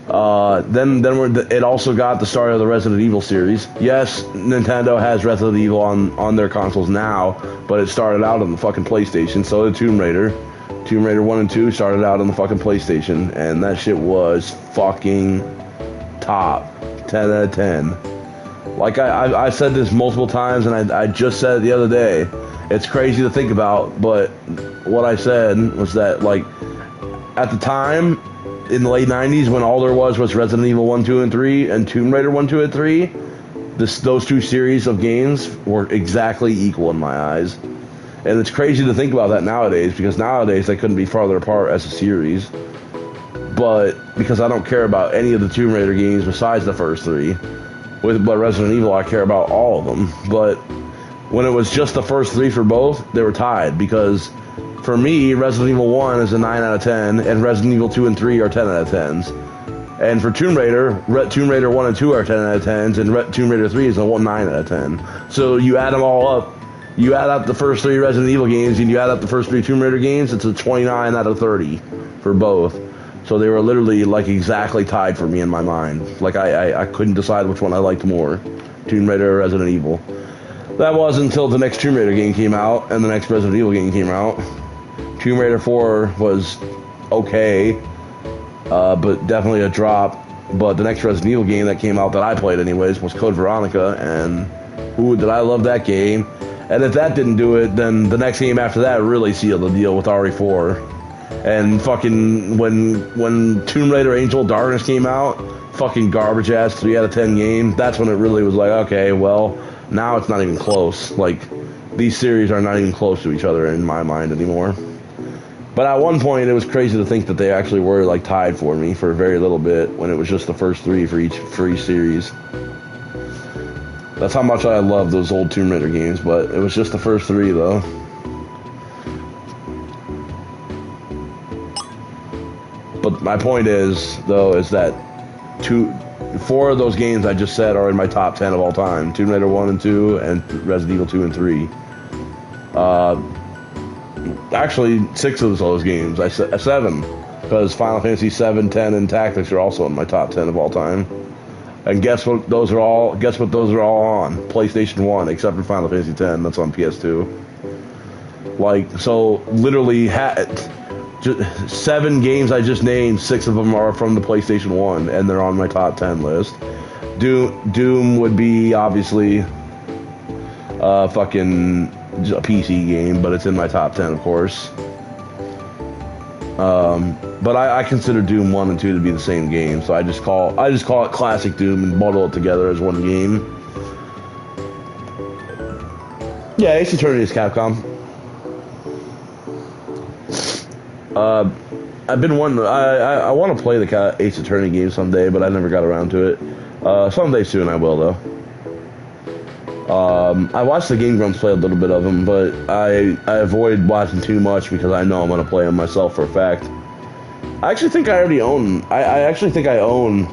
Then it also got the start of the Resident Evil series. Yes, Nintendo has Resident Evil on their consoles now, but it started out on the fucking PlayStation. So did Tomb Raider. Tomb Raider 1 and 2 started out on the fucking PlayStation, and that shit was fucking top. 10 out of 10. Like I said this multiple times, and I just said it the other day. It's crazy to think about, but what I said was that, like, at the time, in the late 90s, when all there was Resident Evil 1, 2, and 3, and Tomb Raider 1, 2, and 3, those two series of games were exactly equal in my eyes. And it's crazy to think about that nowadays, because nowadays they couldn't be farther apart as a series. But because I don't care about any of the Tomb Raider games besides the first 3, but Resident Evil, I care about all of them. But when it was just the first 3 for both, they were tied, because for me, Resident Evil 1 is a 9 out of 10, and Resident Evil 2 and 3 are 10 out of 10s. And for Tomb Raider 1 and 2 are 10 out of 10s, and Tomb Raider 3 is a 9 out of 10. So you add them all up, you add up the first 3 Resident Evil games, and you add up the first 3 Tomb Raider games, it's a 29 out of 30 for both. So they were literally, like, exactly tied for me in my mind. Like, I couldn't decide which one I liked more, Tomb Raider or Resident Evil. That was until the next Tomb Raider game came out, and the next Resident Evil game came out. Tomb Raider 4 was okay, but definitely a drop. But the next Resident Evil game that came out that I played anyways was Code Veronica, and ooh, did I love that game. And if that didn't do it, then the next game after that really sealed the deal with RE4. And fucking, when Tomb Raider Angel of Darkness came out, fucking garbage ass 3 out of 10 game, that's when it really was like, okay, well, now it's not even close. Like, these series are not even close to each other in my mind anymore. But at one point, it was crazy to think that they actually were, like, tied for me for a very little bit, when it was just the first 3 for each series. That's how much I love those old Tomb Raider games, but it was just the first 3, though. But my point is, though, is that 4 of those games I just said are in my top 10 of all time. Tomb Raider 1 and 2, and Resident Evil 2 and 3. Actually, 6 of those games. 7. Because Final Fantasy 7, 10, and Tactics are also in my top 10 of all time. And guess what? Those are all. Guess what? Those are all on PlayStation 1, except for Final Fantasy X. That's on PS2. Like, so literally, 7 games I just named, 6 of them are from the PlayStation 1, and they're on my top 10 list. Doom would be obviously fucking a PC game, but it's in my top 10, of course. But I consider Doom 1 and 2 to be the same game, so I just call it Classic Doom and bundle it together as one game. Yeah, Ace Attorney is Capcom. I've been wanting. I want to play the Ace Attorney game someday, but I never got around to it. Someday soon I will, though. I watched the Game Grumps play a little bit of them, but I avoid watching too much because I know I'm going to play them myself for a fact. I actually think I already own. I actually think I own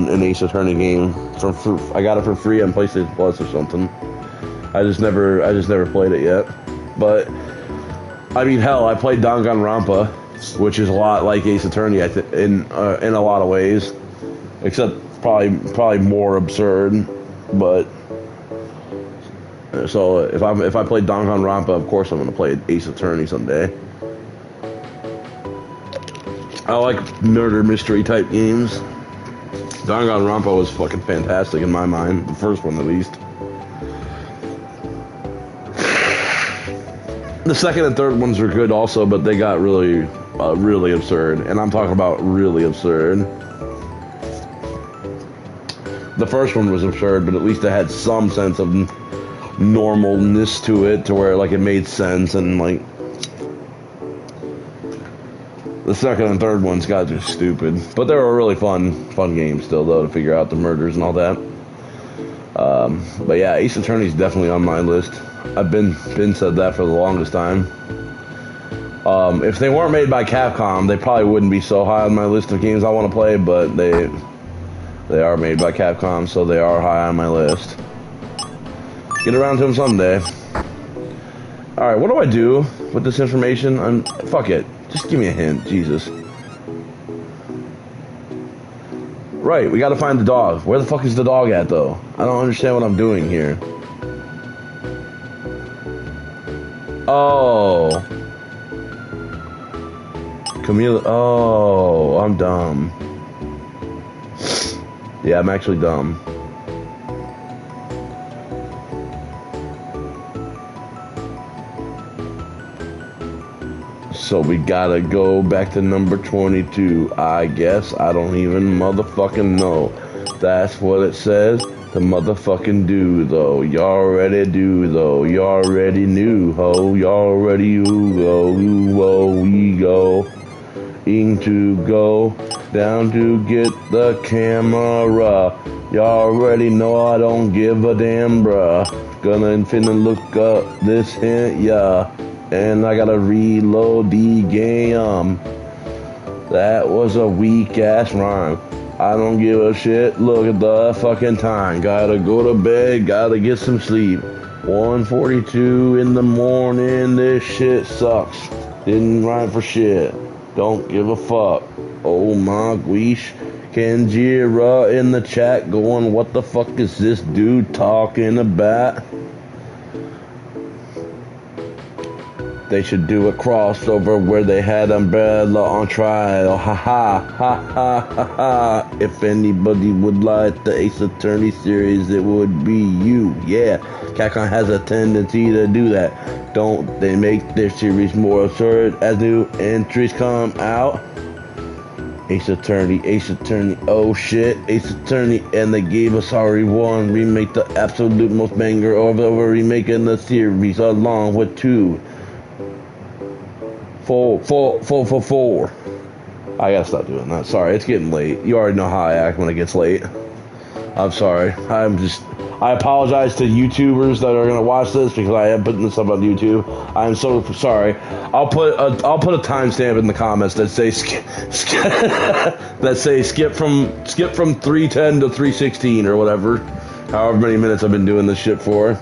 an Ace Attorney game I got it for free on PlayStation Plus or something. I just never played it yet. But I mean, hell, I played Danganronpa, which is a lot like Ace Attorney, in a lot of ways, except probably more absurd. But so if I play Danganronpa, of course I'm gonna play Ace Attorney someday. I like murder mystery type games. Danganronpa was fucking fantastic in my mind, the first one at least. The second and third ones were good also, but they got really absurd, and I'm talking about really absurd. The first one was absurd, but at least it had some sense of normalness to it, to where like it made sense, and like the second and third ones got just stupid. But they were really fun games still, though, to figure out the murders and all that. But yeah, Ace Attorney's definitely on my list. I've been said that for the longest time. If they weren't made by Capcom, they probably wouldn't be so high on my list of games I want to play, but they are made by Capcom, so they are high on my list. Get around to them someday. Alright, what do I do with this information? Fuck it. Just give me a hint, Jesus. Right, we gotta find the dog. Where the fuck is the dog at, though? I don't understand what I'm doing here. Oh. Camila. Oh, I'm dumb. Yeah, I'm actually dumb. So we gotta go back to number 22, I guess. I don't even motherfucking know. That's what it says. The motherfucking do, though. You already do, though. You already knew, ho. You already go. We go. To go down to get the camera. You already know I don't give a damn, bruh. Finna look up this hint, yeah. And I gotta reload the game. That was a weak ass rhyme. I don't give a shit. Look at the fucking time. Gotta go to bed. Gotta get some sleep. 1:42 in the morning. This shit sucks. Didn't rhyme for shit. Don't give a fuck. Oh my gosh. Kenjira in the chat going, what the fuck is this dude talking about? They should do a crossover where they had Umbrella on trial. Ha ha ha ha ha ha. If anybody would like the Ace Attorney series, it would be you. Yeah, Capcom has a tendency to do that. Don't they make their series more absurd as new entries come out? Ace Attorney, oh shit, Ace Attorney, and they gave us Sorry 1 remake, the absolute most banger over remaking the series along with 2. 4. I gotta stop doing that. Sorry, it's getting late. You already know how I act when it gets late. I'm sorry. I apologize to YouTubers that are gonna watch this because I am putting this up on YouTube. I'm so sorry. I'll put a timestamp in the comments that say skip from 310 to 316 or whatever. However many minutes I've been doing this shit for.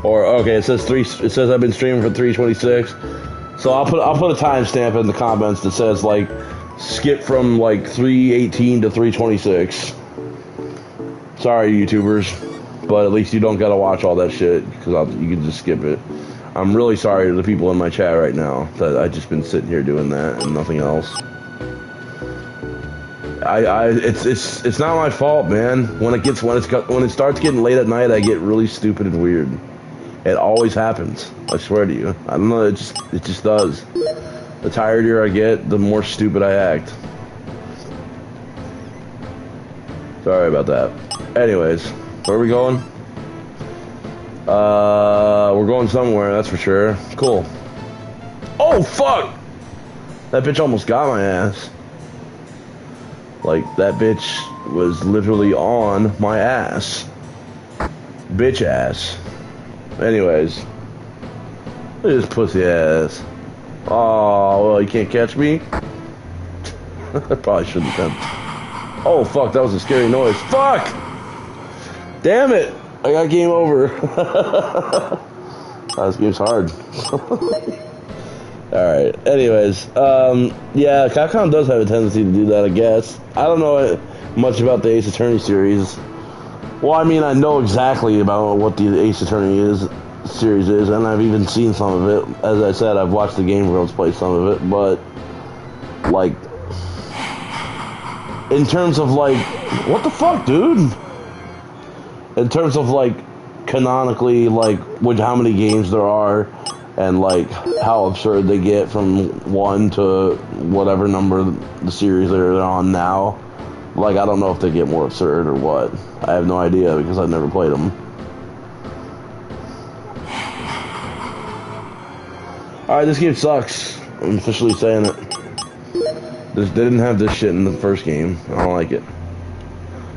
Or okay, it says I've been streaming for 326. So I'll put a timestamp in the comments that says like skip from like 318 to 326. Sorry, YouTubers, but at least you don't gotta watch all that shit because you can just skip it. I'm really sorry to the people in my chat right now that I've just been sitting here doing that and nothing else. It's not my fault, man. When it starts getting late at night, I get really stupid and weird. It always happens. I swear to you. I don't know. It just does. The tireder I get, the more stupid I act. Sorry about that. Anyways, where are we going? We're going somewhere, that's for sure. Cool. Oh, fuck! That bitch almost got my ass. Like, that bitch was literally on my ass. Bitch ass. Anyways. Look at this pussy ass. Oh, well, you can't catch me? I probably shouldn't have. Oh, fuck, that was a scary noise. Fuck! Damn it! I got game over. This game's hard. Alright, anyways. Yeah, Capcom does have a tendency to do that, I guess. I don't know much about the Ace Attorney series. Well, I mean, I know exactly about what the Ace Attorney series is, and I've even seen some of it. As I said, I've watched the Game Girls play some of it, but, like, in terms of, like, what the fuck, dude? In terms of, like, canonically, like, how many games there are, and, like, how absurd they get from 1 to whatever number the series they're on now. Like, I don't know if they get more absurd or what. I have no idea, because I've never played them. Alright, this game sucks. I'm officially saying it. They didn't have this shit in the first game. I don't like it.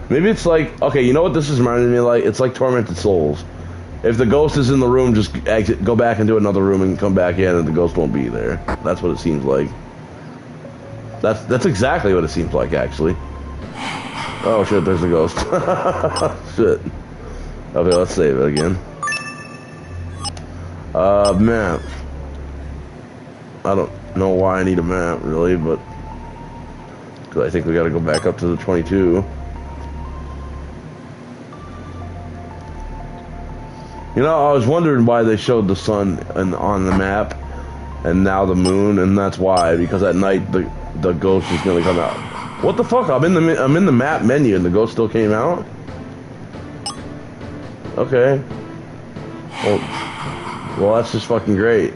Maybe it's like, okay, you know what this is reminding me of? Like? It's like Tormented Souls. If the ghost is in the room, just exit, go back into another room and come back in and the ghost won't be there. That's what it seems like. That's exactly what it seems like, actually. Oh shit, there's a ghost. Shit. Okay, let's save it again. Map. I don't know why I need a map, really, but... because I think we gotta go back up to the 22. You know, I was wondering why they showed the sun on the map, and now the moon, and that's why, because at night the ghost is gonna come out. What the fuck? I'm in the map menu, and the ghost still came out? Okay. Well, that's just fucking great.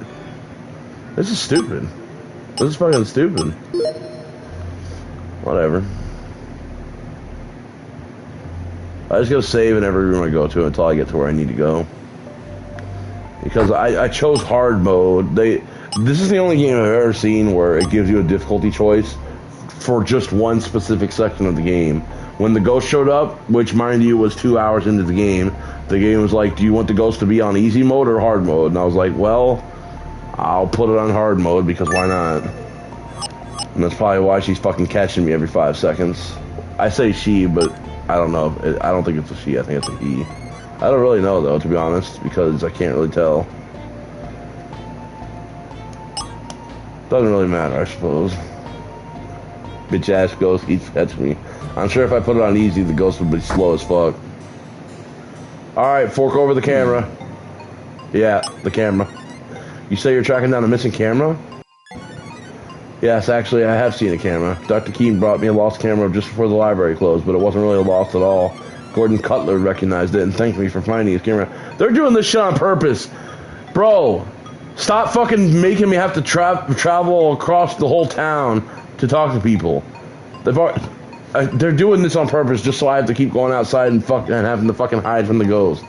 This is stupid. This is fucking stupid. Whatever. I just gotta save in every room I go to until I get to where I need to go. Because I chose hard mode. This is the only game I've ever seen where it gives you a difficulty choice for just one specific section of the game. When the ghost showed up, which mind you was 2 hours into the game was like, do you want the ghost to be on easy mode or hard mode? And I was like, well, I'll put it on hard mode because why not? And that's probably why she's fucking catching me every 5 seconds. I say she, but I don't know. I don't think it's a she. I think it's a he. I don't really know, though, to be honest, because I can't really tell. Doesn't really matter, I suppose. Bitch-ass ghost keeps catching me. I'm sure if I put it on easy, the ghost would be slow as fuck. Alright, fork over the camera. Yeah, the camera. You say you're tracking down a missing camera? Yes, actually, I have seen a camera. Dr. Keene brought me a lost camera just before the library closed, but it wasn't really lost at all. Gordon Cutler recognized it and thanked me for finding his camera. They're doing this shit on purpose. Bro, stop fucking making me have to travel across the whole town to talk to people. They're doing this on purpose just so I have to keep going outside and having to fucking hide from the ghost.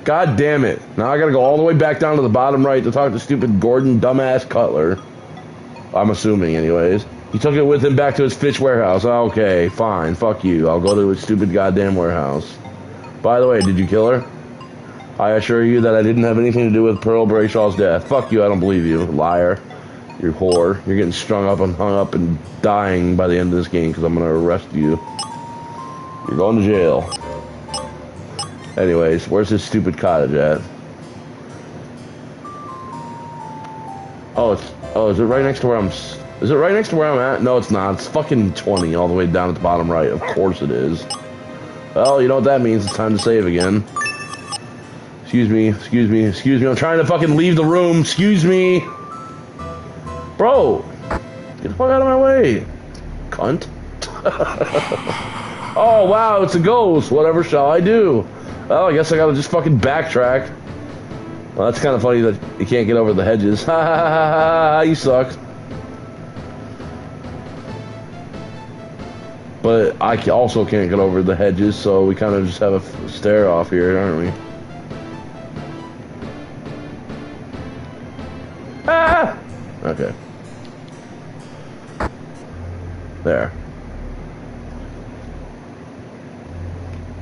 God damn it. Now I gotta go all the way back down to the bottom right to talk to stupid Gordon dumbass Cutler. I'm assuming, anyways. He took it with him back to his Fitch warehouse. Okay, fine. Fuck you. I'll go to his stupid goddamn warehouse. By the way, did you kill her? I assure you that I didn't have anything to do with Pearl Brayshaw's death. Fuck you, I don't believe you. Liar. You whore. You're getting strung up and hung up and dying by the end of this game because I'm going to arrest you. You're going to jail. Anyways, where's this stupid cottage at? Oh, is it right next to where I'm Is it right next to where I'm at? No, it's not. It's fucking 20 all the way down at the bottom right. Of course it is. Well, you know what that means. It's time to save again. Excuse me, excuse me, excuse me. I'm trying to fucking leave the room. Excuse me. Bro, get the fuck out of my way. Cunt. Oh, wow, it's a ghost. Whatever shall I do? Well, I guess I gotta just fucking backtrack. Well, that's kind of funny that you can't get over the hedges. Ha ha ha ha ha, you suck. But I also can't get over the hedges, so we kind of just have a stare off here, aren't we? Ah! Okay. There.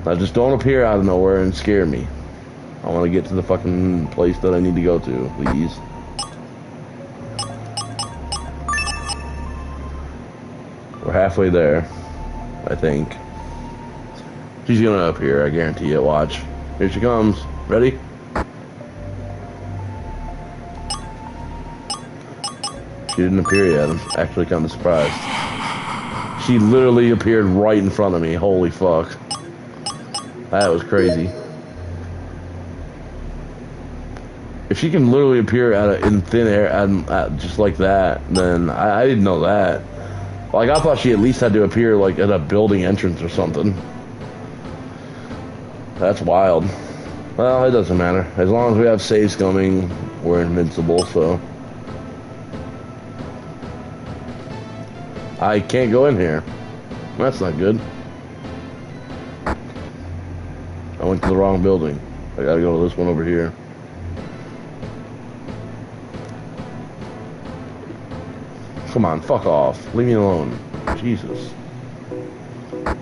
Now just don't appear out of nowhere and scare me. I want to get to the fucking place that I need to go to, please. We're halfway there, I think. She's gonna appear, I guarantee it. Watch. Here she comes. Ready? She didn't appear yet. I'm actually kind of surprised. She literally appeared right in front of me. Holy fuck. That was crazy. If she can literally appear in thin air just like that, then I didn't know that. Like, I thought she at least had to appear like at a building entrance or something. That's wild. Well, it doesn't matter. As long as we have saves coming, we're invincible, so. I can't go in here. That's not good. I went to the wrong building. I gotta go to this one over here. Come on, fuck off. Leave me alone. Jesus. I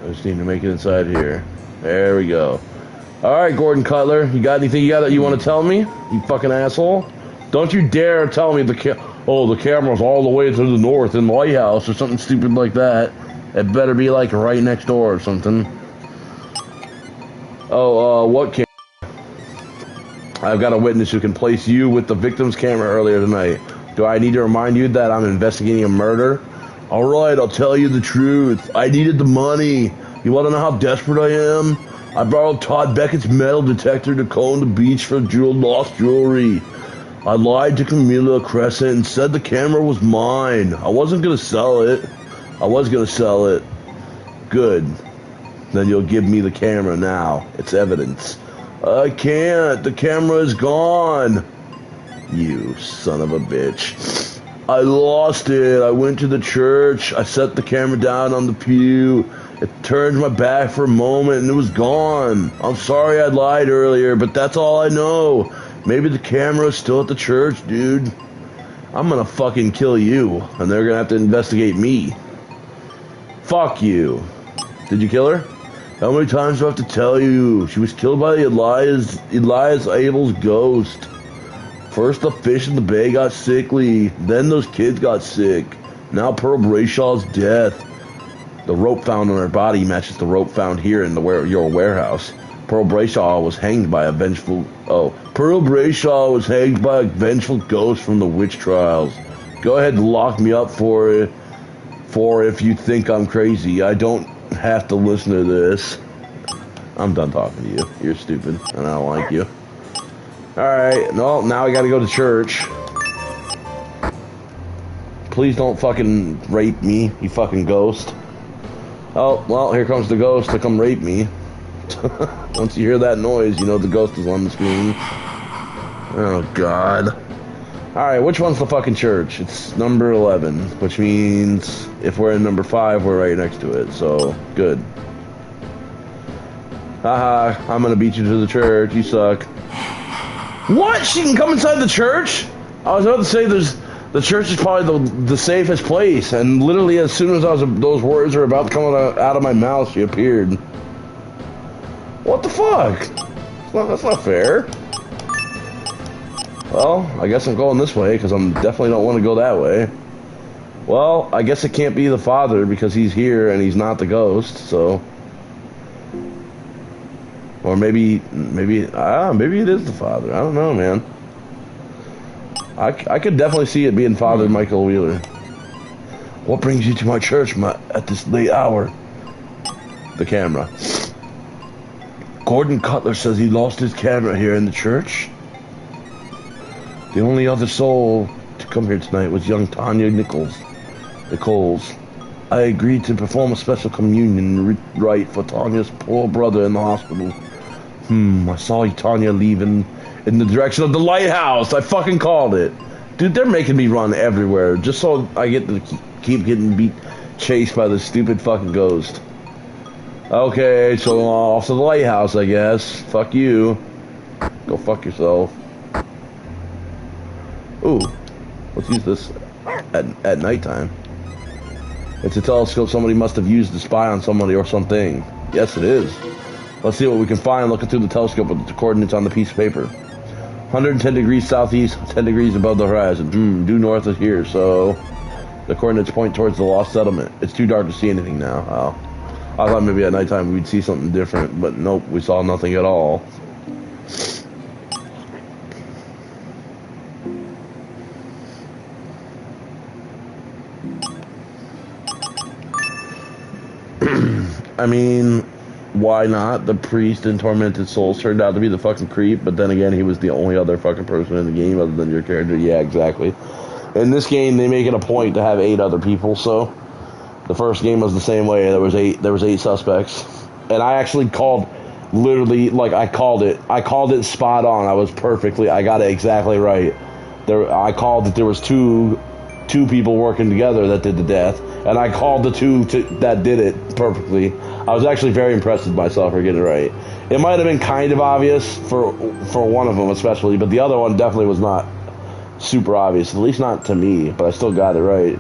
just need to make it inside here. There we go. Alright, Gordon Cutler. You got anything you want to tell me? You fucking asshole. Don't you dare tell me the camera's all the way to the north in the lighthouse or something stupid like that. It better be like right next door or something. Oh, what camera? I've got a witness who can place you with the victim's camera earlier tonight. Do I need to remind you that I'm investigating a murder? Alright, I'll tell you the truth. I needed the money. You want to know how desperate I am? I borrowed Todd Beckett's metal detector to comb the beach for lost jewelry. I lied to Camila Crescent and said the camera was mine. I wasn't going to sell it. I was going to sell it. Good. Then you'll give me the camera now. It's evidence. I can't. The camera is gone. You son of a bitch. I lost it. I went to the church. I set the camera down on the pew. It turned my back for a moment and it was gone. I'm sorry I lied earlier, but that's all I know. Maybe the camera's still at the church, dude. I'm gonna fucking kill you, and they're gonna have to investigate me. Fuck you. Did you kill her? How many times do I have to tell you? She was killed by Elias Abel's ghost. First the fish in the bay got sickly, then those kids got sick. Now Pearl Brayshaw's death. The rope found on her body matches the rope found here in your warehouse. Pearl Brayshaw was hanged by a vengeful... Pearl Brayshaw was hanged by a vengeful ghost from the witch trials. Go ahead and lock me up for if you think I'm crazy. I don't have to listen to this. I'm done talking to you. You're stupid, and I don't like you. Alright, no, now I gotta go to church. Please don't fucking rape me, you fucking ghost. Oh, well, here comes the ghost to come rape me. Once you hear that noise, you know the ghost is on the screen. Oh, God. Alright, which one's the fucking church? It's number 11, which means if we're in number 5, we're right next to it, so good. Haha, I'm gonna beat you to the church, you suck. What? She can come inside the church? I was about to say the church is probably the safest place, and literally as soon as those words are about to come out of my mouth, she appeared. What the fuck? That's not fair. Well, I guess I'm going this way, because I definitely don't want to go that way. Well, I guess it can't be the father, because he's here and he's not the ghost, so... Or maybe it is the father. I don't know, man. I could definitely see it being Father Michael Wheeler. What brings you to my church at this late hour? The camera. Gordon Cutler says he lost his camera here in the church. The only other soul to come here tonight was young Tanya Nichols. I agreed to perform a special communion rite for Tanya's poor brother in the hospital. I saw Tanya leaving in the direction of the lighthouse. I fucking called it. Dude, they're making me run everywhere just so I get to keep getting chased by this stupid fucking ghost. Okay, so off to the lighthouse, I guess. Fuck you. Go fuck yourself. Ooh, let's use this at nighttime. It's a telescope somebody must have used to spy on somebody or something. Yes, it is. Let's see what we can find looking through the telescope with the coordinates on the piece of paper. 110 degrees southeast, 10 degrees above the horizon. Due north is here, so the coordinates point towards the lost settlement. It's too dark to see anything now. Oh. I thought maybe at nighttime we'd see something different, but nope, we saw nothing at all. I mean, why not? The priest in Tormented Souls turned out to be the fucking creep, but then again, he was the only other fucking person in the game other than your character. Yeah, exactly. In this game, they make it a point to have 8 other people, so the first game was the same way. There was 8 suspects. And I actually called, literally, like, I called it spot on. I got it exactly right. I called that there was two people working together that did the death, and I called the 2 that did it perfectly. I was actually very impressed with myself for getting it right. It might have been kind of obvious for one of them especially, but the other one definitely was not super obvious, at least not to me, but I still got it right.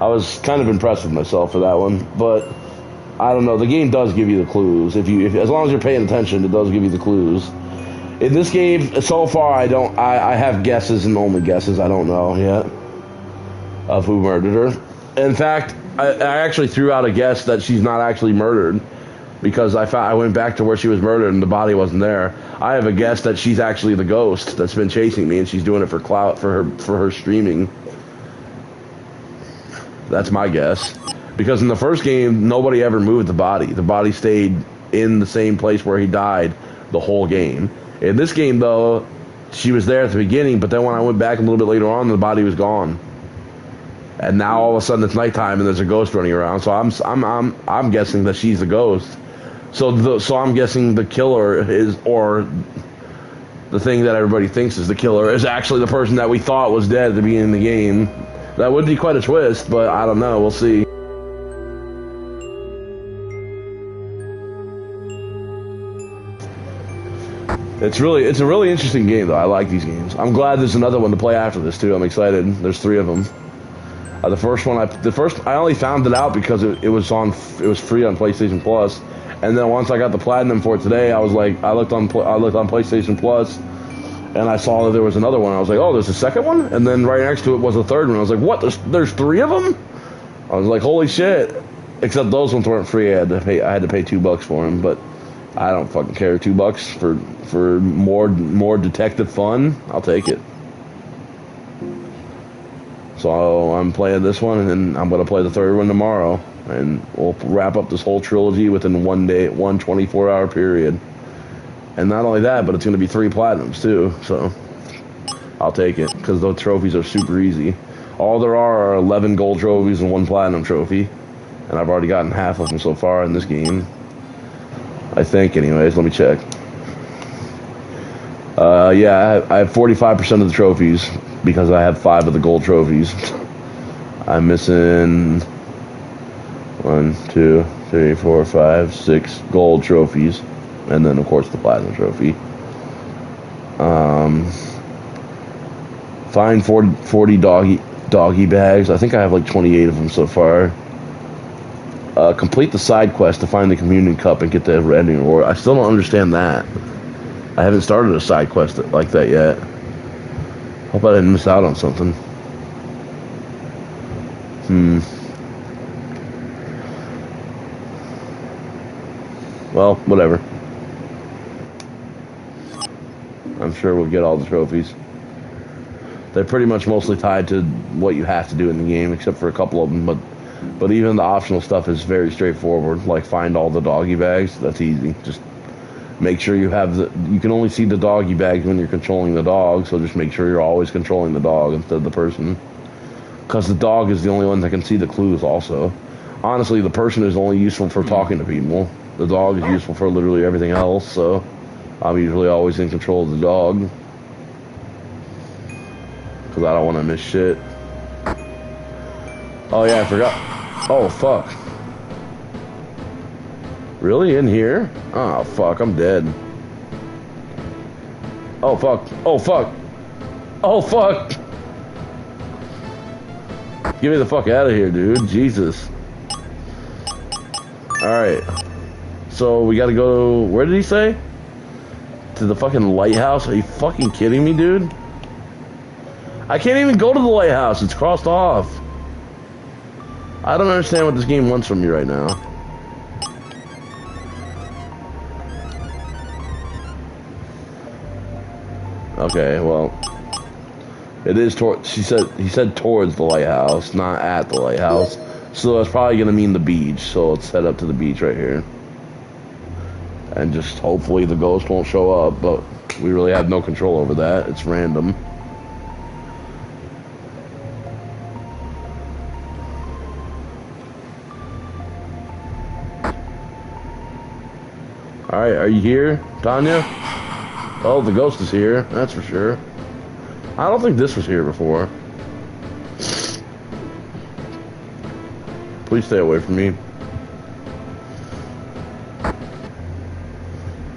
I was kind of impressed with myself for that one, but I don't know. The game does give you the clues. If as long as you're paying attention, it does give you the clues. In this game, so far, I have guesses and only guesses. I don't know yet of who murdered her. In fact, I actually threw out a guess that she's not actually murdered because I went back to where she was murdered and the body wasn't there. I have a guess that she's actually the ghost that's been chasing me and she's doing it for clout for her streaming. That's my guess. Because in the first game, nobody ever moved the body. The body stayed in the same place where he died the whole game. In this game, though, she was there at the beginning, but then when I went back a little bit later on, the body was gone. And now all of a sudden it's nighttime and there's a ghost running around. So I'm guessing that she's the ghost. So I'm guessing the killer is, or the thing that everybody thinks is the killer is actually the person that we thought was dead at the beginning of the game. That would be quite a twist, but I don't know. We'll see. It's a really interesting game, though. I like these games. I'm glad there's another one to play after this too. I'm excited. There's 3 of them. The first I only found it out because it was free on PlayStation Plus, and then once I got the platinum for it today, I was like, I looked on PlayStation Plus, and I saw that there was another one. I was like, oh, there's a second one, and then right next to it was a third one. I was like, what? There's 3 of them? I was like, holy shit! Except those ones weren't free. I had to pay $2 for them, but I don't fucking care. $2 for more detective fun. I'll take it. So I'm playing this one, and then I'm gonna play the third one tomorrow, and we'll wrap up this whole trilogy within one 24-hour period. And not only that, but it's gonna be 3 platinums too. So I'll take it because those trophies are super easy. All there are 11 gold trophies and 1 platinum trophy, and I've already gotten half of them so far in this game. I think, anyways. Let me check. Yeah, I have 45% of the trophies because I have 5 of the gold trophies. I'm missing 1, 2, 3, 4, 5, 6 gold trophies, and then of course the platinum trophy. Find 40 doggy bags. I think I have like 28 of them so far. Complete the side quest to find the communion cup and get the ending reward. I still don't understand that. I haven't started a side quest like that yet. Hope I didn't miss out on something. Well, whatever. I'm sure we'll get all the trophies. They're pretty much mostly tied to what you have to do in the game, except for a couple of them. But even the optional stuff is very straightforward. Like find all the doggy bags. That's easy. Just make sure you have you can only see the doggy bags when you're controlling the dog, so just make sure you're always controlling the dog instead of the person. Because the dog is the only one that can see the clues also. Honestly, the person is only useful for talking to people. The dog is useful for literally everything else, so I'm usually always in control of the dog. Because I don't want to miss shit. Oh yeah, I forgot. Oh, fuck. Really? In here? Oh, fuck, I'm dead. Oh, fuck. Oh, fuck. Oh, fuck! Get me the fuck out of here, dude. Jesus. Alright. So, we gotta go... Where did he say? To the fucking lighthouse? Are you fucking kidding me, dude? I can't even go to the lighthouse. It's crossed off. I don't understand what this game wants from me right now. Okay, well, it is he said towards the lighthouse, not at the lighthouse. So that's probably gonna mean the beach. So let's head up to the beach right here, and just hopefully the ghost won't show up. But we really have no control over that. It's random. All right, are you here, Tanya? Oh, the ghost is here, that's for sure. I don't think this was here before. Please stay away from me.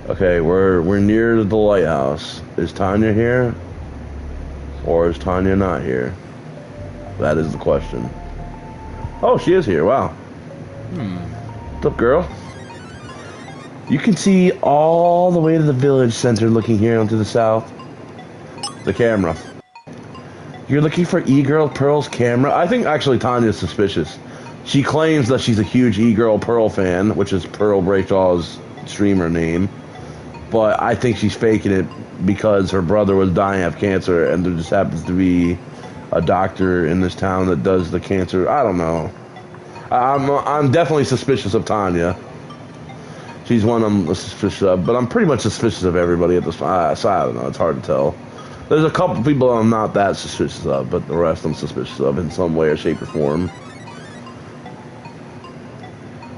Okay, we're near the lighthouse. Is Tanya here? Or is Tanya not here? That is the question. Oh, she is here, wow. What's up, girl? You can see all the way to the village center looking here onto the south. The camera. You're looking for E-Girl Pearl's camera? I think actually Tanya's suspicious. She claims that she's a huge E-Girl Pearl fan, which is Pearl Brayshaw's streamer name. But I think she's faking it because her brother was dying of cancer and there just happens to be a doctor in this town that does the cancer. I don't know. I'm definitely suspicious of Tanya. She's one I'm suspicious of, but I'm pretty much suspicious of everybody at this point. So I don't know, it's hard to tell. There's a couple people I'm not that suspicious of, but the rest I'm suspicious of in some way or shape or form.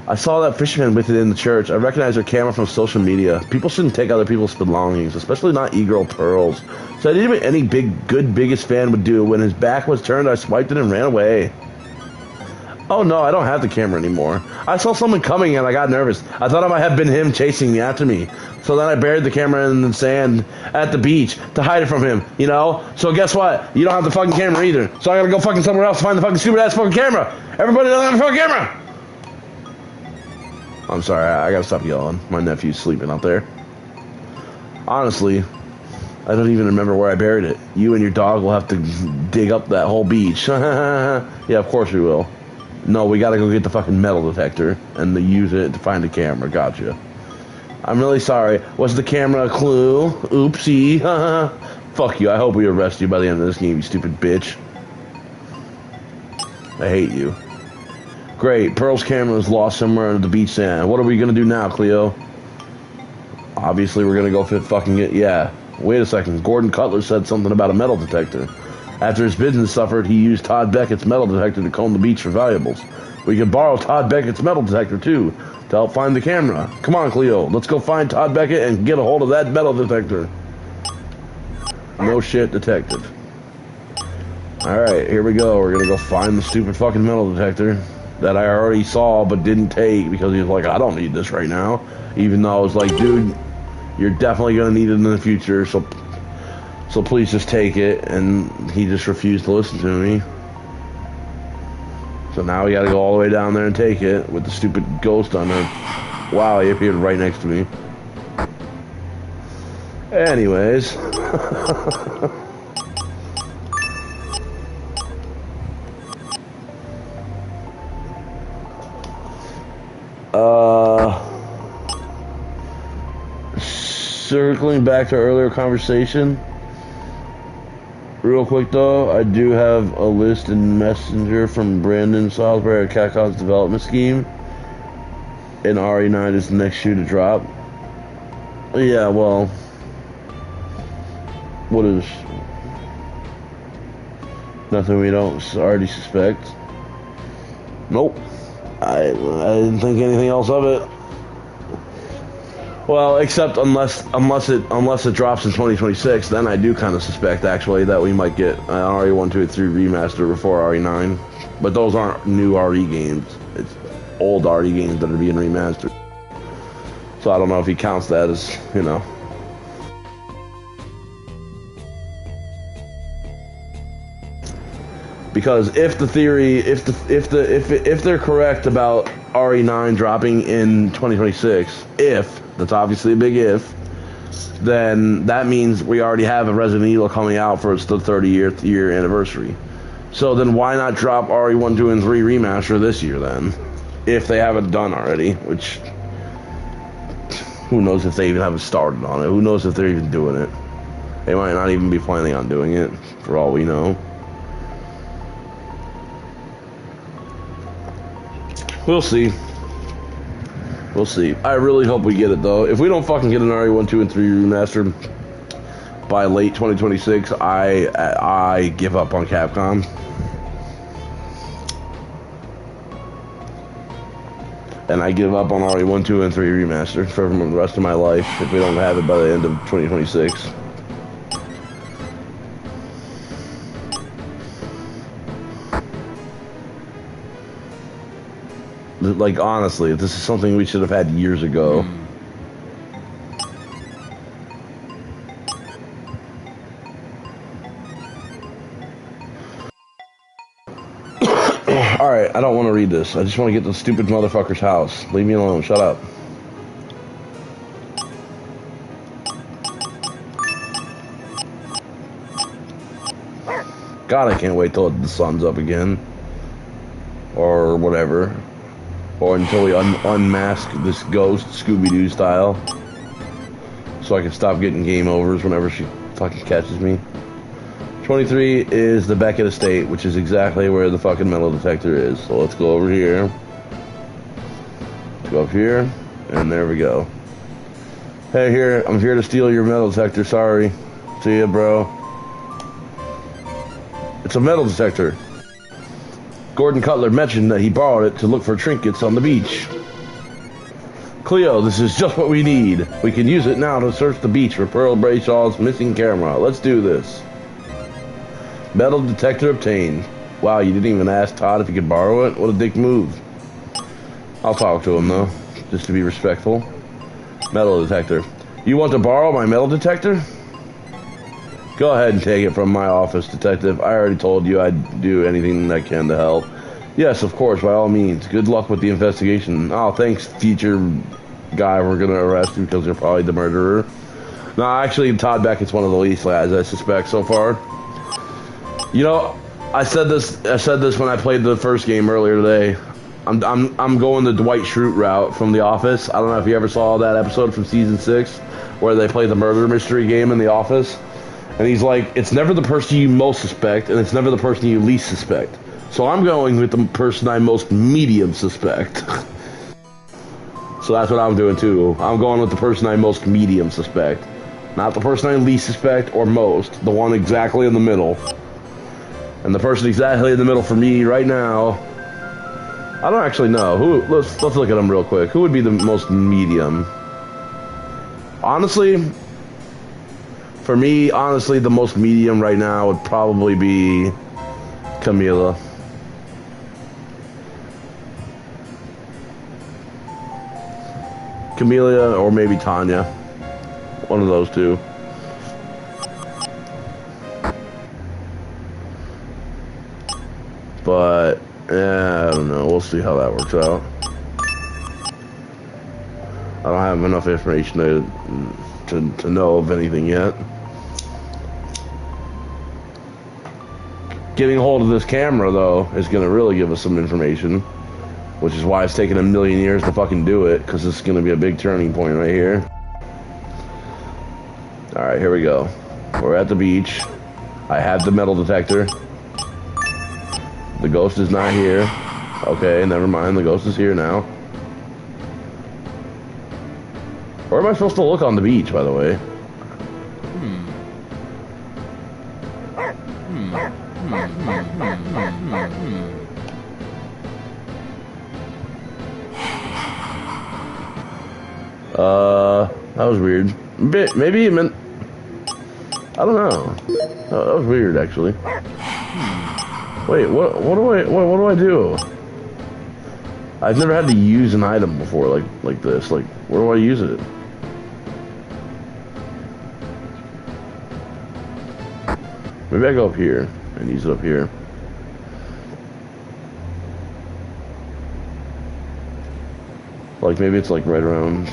I saw that fisherman with it in the church. I recognize her camera from social media. People shouldn't take other people's belongings, especially not E-Girl Pearls. So I did what any biggest fan would do. When his back was turned, I swiped it and ran away. Oh no, I don't have the camera anymore. I saw someone coming and I got nervous. I thought it might have been him chasing me after me. So then I buried the camera in the sand at the beach to hide it from him, you know? So guess what? You don't have the fucking camera either. So I gotta go fucking somewhere else to find the fucking stupid ass fucking camera. Everybody doesn't have a fucking camera! I'm sorry, I gotta stop yelling. My nephew's sleeping out there. Honestly, I don't even remember where I buried it. You and your dog will have to dig up that whole beach. Yeah, of course we will. No, we gotta go get the fucking metal detector and use it to find the camera. Gotcha. I'm really sorry. Was the camera a clue? Oopsie. Fuck you. I hope we arrest you by the end of this game, you stupid bitch. I hate you. Great. Pearl's camera is lost somewhere under the beach sand. What are we gonna do now, Cleo? Obviously, we're gonna go fucking get... Yeah. Wait a second. Gordon Cutler said something about a metal detector. After his business suffered, he used Todd Beckett's metal detector to comb the beach for valuables. We can borrow Todd Beckett's metal detector, too, to help find the camera. Come on, Cleo. Let's go find Todd Beckett and get a hold of that metal detector. No shit, detective. Alright, here we go. We're gonna go find the stupid fucking metal detector that I already saw but didn't take because he was like, I don't need this right now. Even though I was like, dude, you're definitely gonna need it in the future, so please just take it. And he just refused to listen to me. So now we gotta go all the way down there and take it with the stupid ghost on there. Wow, he appeared right next to me. Anyways. Circling back to our earlier conversation. Real quick though, I do have a list in Messenger from Brandon Salisbury at Capcom's development scheme, and RE9 is the next shoe to drop. Yeah, well, what is nothing we don't already suspect? Nope, I didn't think anything else of it. Well, except unless it drops in 2026, then I do kind of suspect actually that we might get an RE1, 2, and 3 remaster before RE9. But those aren't new RE games; it's old RE games that are being remastered. So I don't know if he counts that as, you know. Because if they're correct about RE9 dropping in 2026, that's obviously a big if, then that means we already have a Resident Evil coming out for its 30th year anniversary. So then why not drop RE1, 2, and 3 remaster this year then? If they haven't done already, which who knows if they even haven't started on it. Who knows if they're even doing it. They might not even be planning on doing it, for all we know. We'll see. We'll see. I really hope we get it, though. If we don't fucking get an RE1, 2, and 3 remastered by late 2026, I give up on Capcom. And I give up on RE1, 2, and 3 remaster for the rest of my life if we don't have it by the end of 2026. Like, honestly, this is something we should have had years ago. Alright, I don't want to read this. I just want to get to the stupid motherfucker's house. Leave me alone. Shut up. God, I can't wait till the sun's up again. Or whatever. Or until we unmask this ghost, Scooby-Doo style. So I can stop getting game overs whenever she fucking catches me. 23 is the Beckett Estate, which is exactly where the fucking metal detector is. So let's go over here. Let's go up here. And there we go. Hey, I'm here to steal your metal detector. Sorry. See ya, bro. It's a metal detector. Gordon Cutler mentioned that he borrowed it to look for trinkets on the beach. Cleo, this is just what we need. We can use it now to search the beach for Pearl Brayshaw's missing camera. Let's do this. Metal detector obtained. Wow, you didn't even ask Todd if he could borrow it? What a dick move. I'll talk to him, though, just to be respectful. Metal detector. You want to borrow my metal detector? Go ahead and take it from my office, detective. I already told you I'd do anything I can to help. Yes, of course, by all means. Good luck with the investigation. Oh, thanks, teacher guy we're going to arrest you because you're probably the murderer. No, actually, Todd Beckett's one of the least lads, I suspect, so far. You know, I said this when I played the first game earlier today. I'm going the Dwight Schrute route from The Office. I don't know if you ever saw that episode from season 6 where they play the murder mystery game in The Office. And he's like, it's never the person you most suspect, and it's never the person you least suspect. So I'm going with the person I most medium suspect. So that's what I'm doing too. I'm going with the person I most medium suspect. Not the person I least suspect or most. The one exactly in the middle. And the person exactly in the middle for me right now, I don't actually know. Let's look at them real quick. Who would be the most medium? Honestly, for me, the most medium right now would probably be Camila. Camila or maybe Tanya. One of those two. But, I don't know. We'll see how that works out. I don't have enough information to know of anything yet. Getting a hold of this camera, though, is going to really give us some information. Which is why it's taken a million years to fucking do it. Because this is going to be a big turning point right here. Alright, here we go. We're at the beach. I have the metal detector. The ghost is not here. Okay, never mind. The ghost is here now. Where am I supposed to look on the beach, by the way? That was weird. Maybe it meant... I don't know. That was weird, actually. Wait, what do I do? I've never had to use an item before like this. Like, where do I use it? Maybe I go up here and use it up here. Like, maybe it's like right around...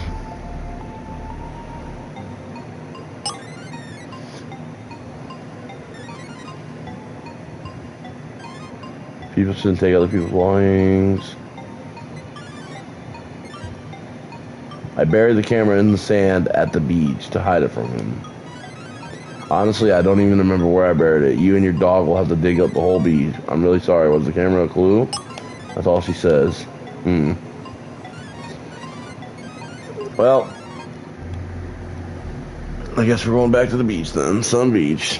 People shouldn't take other people's belongings. I buried the camera in the sand at the beach to hide it from him. Honestly, I don't even remember where I buried it. You and your dog will have to dig up the whole beach. I'm really sorry. Was the camera a clue? That's all she says. Well, I guess we're going back to the beach then. Some beach.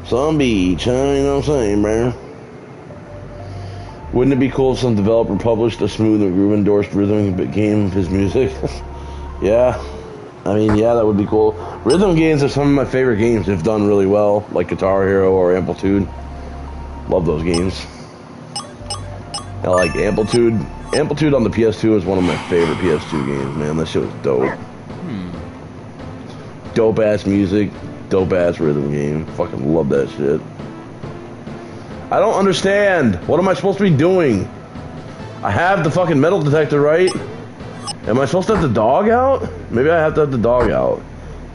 Some beach, huh? You know what I'm saying, bro? Wouldn't it be cool if some developer published a smooth and groove endorsed rhythm game of his music? Yeah. I mean, yeah, that would be cool. Rhythm games are some of my favorite games. They've done really well, like Guitar Hero or Amplitude. Love those games. I like Amplitude. Amplitude on the PS2 is one of my favorite PS2 games, man. That shit was dope. Dope-ass music, dope-ass rhythm game. Fucking love that shit. I don't understand. What am I supposed to be doing? I have the fucking metal detector, right? Am I supposed to have the dog out? Maybe I have to have the dog out.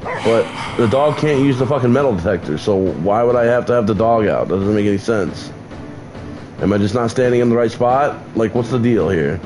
But the dog can't use the fucking metal detector, so why would I have to have the dog out? That doesn't make any sense. Am I just not standing in the right spot? Like, what's the deal here?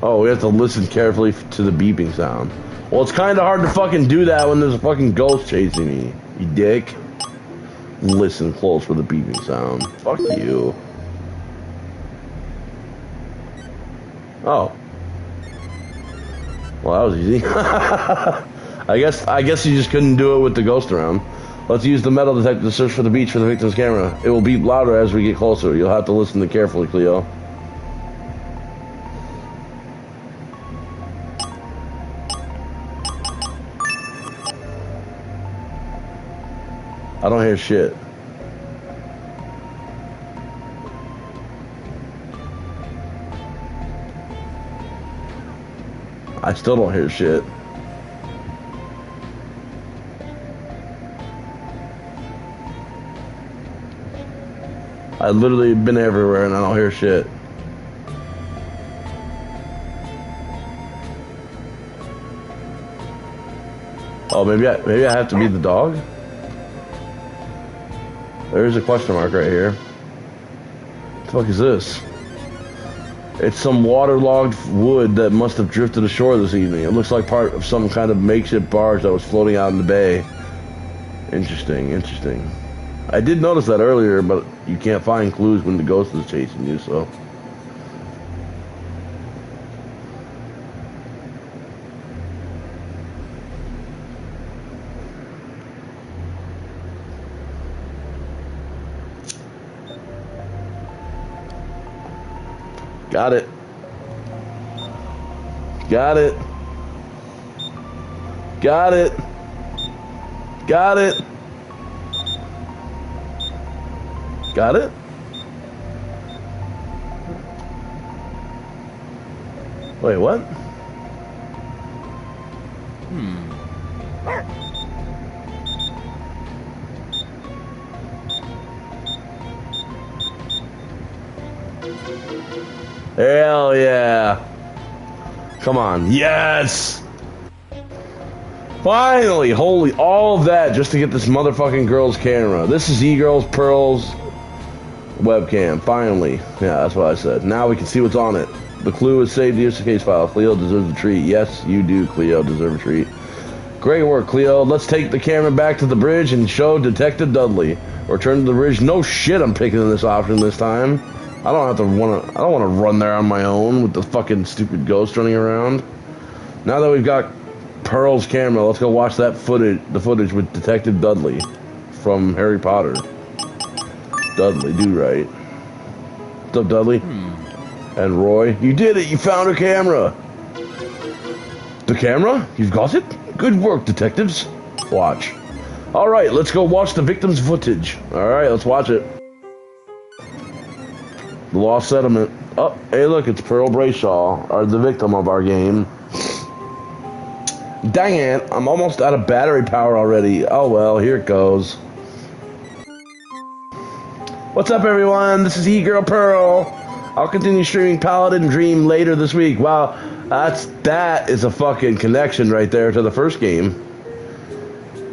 Oh, we have to listen carefully to the beeping sound. Well, it's kind of hard to fucking do that when there's a fucking ghost chasing me, you dick. Listen close for the beeping sound. Fuck you. Oh. Well, that was easy. I guess you just couldn't do it with the ghost around. Let's use the metal detector to search for the beach for the victim's camera. It will beep louder as we get closer. You'll have to listen to carefully, Cleo. I don't hear shit. I still don't hear shit. I've literally been everywhere and I don't hear shit. Oh, maybe I have to be the dog? There's a question mark right here. What the fuck is this? It's some waterlogged wood that must have drifted ashore this evening. It looks like part of some kind of makeshift barge that was floating out in the bay. Interesting, interesting. I did notice that earlier, but you can't find clues when the ghost is chasing you, so... Got it. Got it. Got it. Got it. Got it? Wait, what? Hell yeah. Come on. Yes! Finally, holy, all of that just to get this motherfucking girl's camera. This is E-Girl's Pearl's webcam. Finally. Yeah, that's what I said. Now we can see what's on it. The clue is saved to your case file. Cleo deserves a treat. Yes, you do, Cleo, deserve a treat. Great work, Cleo. Let's take the camera back to the bridge and show Detective Dudley. Return to the bridge. No shit, I'm picking this option this time. I don't want to run there on my own with the fucking stupid ghost running around. Now that we've got Pearl's camera, let's go watch the footage with Detective Dudley from Harry Potter. Dudley, do right. What's up, Dudley? And Roy, you did it! You found her camera! The camera? You've got it? Good work, detectives. Watch. Alright, let's go watch the victim's footage. Alright, let's watch it. The Lost Settlement. Oh, hey look, it's Pearl Brayshaw, the victim of our game. Dang it, I'm almost out of battery power already. Oh well, here it goes. What's up everyone, this is E-Girl Pearl. I'll continue streaming Paladin Dream later this week. Wow, that is a fucking connection right there to the first game.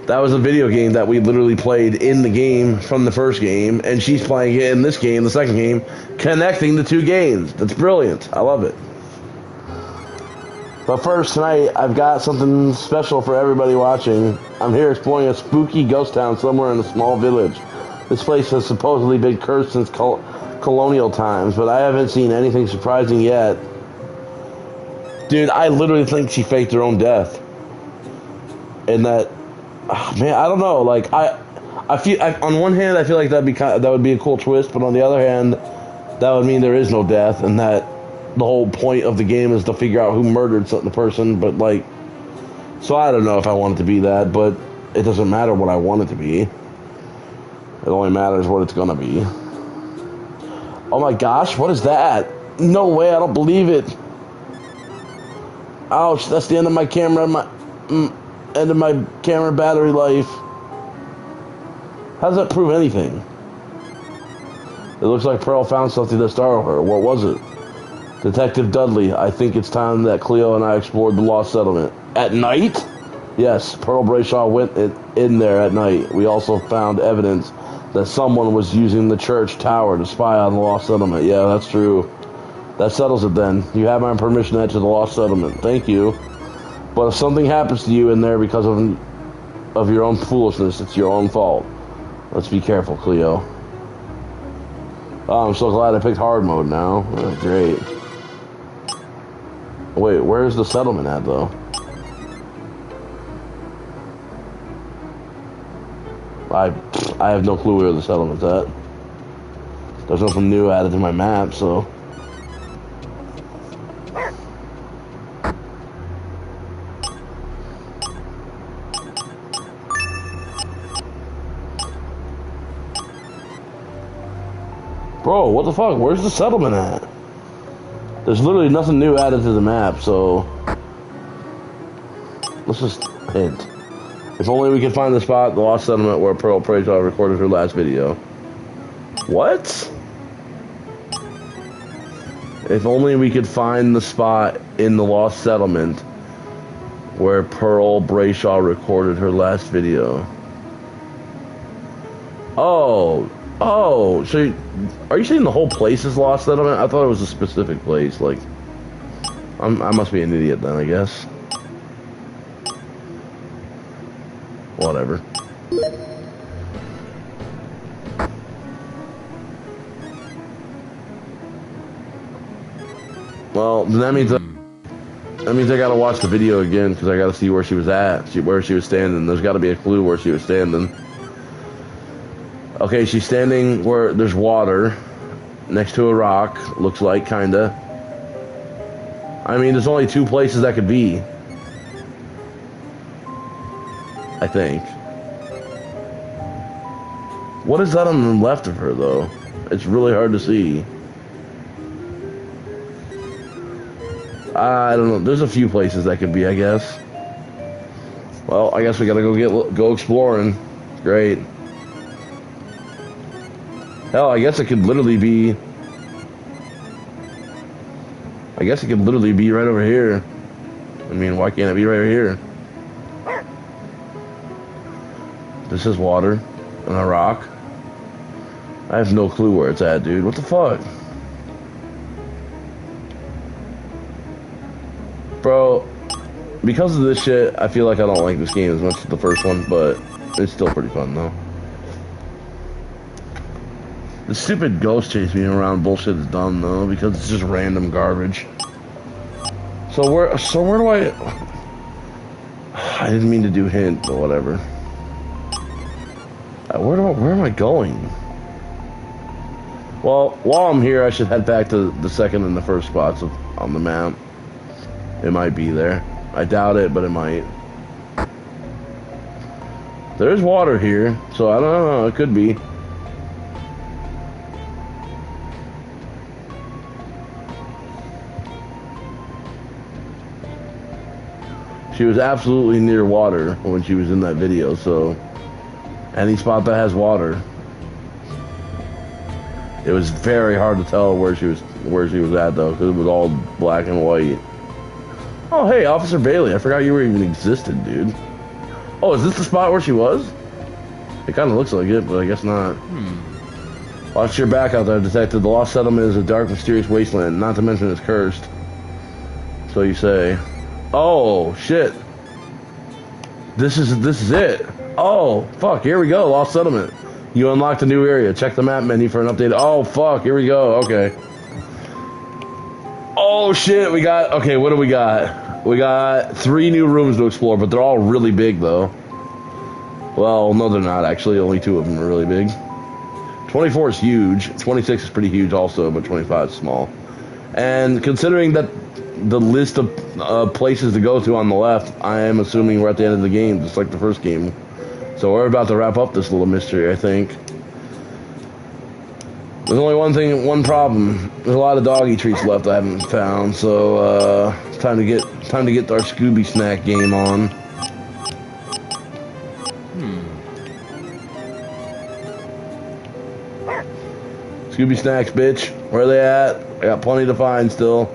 That was a video game that we literally played in the game from the first game, and she's playing it in this game, the second game, connecting the two games. That's brilliant. I love it. But first, tonight, I've got something special for everybody watching. I'm here exploring a spooky ghost town somewhere in a small village. This place has supposedly been cursed since colonial times, but I haven't seen anything surprising yet. Dude, I literally think she faked her own death. And that, man, I don't know. Like, I feel on one hand, I feel like that would be a cool twist, but on the other hand, that would mean there is no death, and that the whole point of the game is to figure out who murdered the person. But like, so I don't know if I want it to be that, but it doesn't matter what I want it to be. It only matters what it's gonna be. Oh my gosh, what is that? No way, I don't believe it. Ouch, that's the end of my camera, end of my camera battery life. How does that prove anything? It looks like Pearl found something that startled her. What was it? Detective Dudley, I think it's time that Cleo and I explored the Lost Settlement. At night? Yes, Pearl Brayshaw went in there at night. We also found evidence that someone was using the church tower to spy on the Lost Settlement. Yeah, that's true. That settles it then. You have my permission to enter the Lost Settlement. Thank you. But if something happens to you in there because of your own foolishness, it's your own fault. Let's be careful, Cleo. Oh, I'm so glad I picked hard mode now. Oh, great. Wait, where's the settlement at, though? I have no clue where the settlement's at. There's nothing new added to my map, so... Bro, what the fuck? Where's the settlement at? There's literally nothing new added to the map, so... Let's just hint. If only we could find the spot, the Lost Settlement, where Pearl Brayshaw recorded her last video. What? If only we could find the spot in the Lost Settlement where Pearl Brayshaw recorded her last video. Oh, so are you saying the whole place is Lost Settlement? I thought it was a specific place. Like, I must be an idiot then, I guess. Whatever. Well, that means I gotta watch the video again because I gotta see where she was at, where she was standing. There's got to be a clue where she was standing. Okay, she's standing where there's water next to a rock. Looks like, kinda. I mean, there's only two places that could be. I think. What is that on the left of her, though? It's really hard to see. I don't know. There's a few places that could be, I guess. Well, I guess we gotta go exploring. Great. Hell, I guess it could literally be... I guess it could literally be right over here. I mean, why can't it be right over here? This is water and a rock. I have no clue where it's at, dude. What the fuck? Bro, because of this shit, I feel like I don't like this game as much as the first one, but it's still pretty fun, though. The stupid ghost chase me around bullshit is dumb, though, because it's just random garbage. So where do I didn't mean to do hint, but whatever. Where am I going? Well, while I'm here, I should head back to the second and the first spots on the map. It might be there. I doubt it, but it might. There's water here, so I don't know. It could be. She was absolutely near water when she was in that video, so any spot that has water. It was very hard to tell where she was at, though, because it was all black and white. Oh, hey, Officer Bailey. I forgot you were even existed, dude. Oh, is this the spot where she was? It kind of looks like it, but I guess not. Watch your back out there, detective. The Lost Settlement is a dark, mysterious wasteland, not to mention it's cursed. So you say. Oh, shit. This is it. Oh, fuck, here we go, Lost Settlement. You unlocked a new area. Check the map menu for an update. Oh, fuck, here we go, okay. Oh, shit, okay, what do we got? We got 3 new rooms to explore, but they're all really big, though. Well, no, they're not, actually. Only 2 of them are really big. 24 is huge. 26 is pretty huge also, but 25 is small. And considering that the list of places to go to on the left, I am assuming we're at the end of the game, just like the first game. So we're about to wrap up this little mystery, I think. There's only one problem. There's a lot of doggy treats left I haven't found, so it's time to get our Scooby snack game on. Scooby snacks, bitch. Where are they at? I got plenty to find still.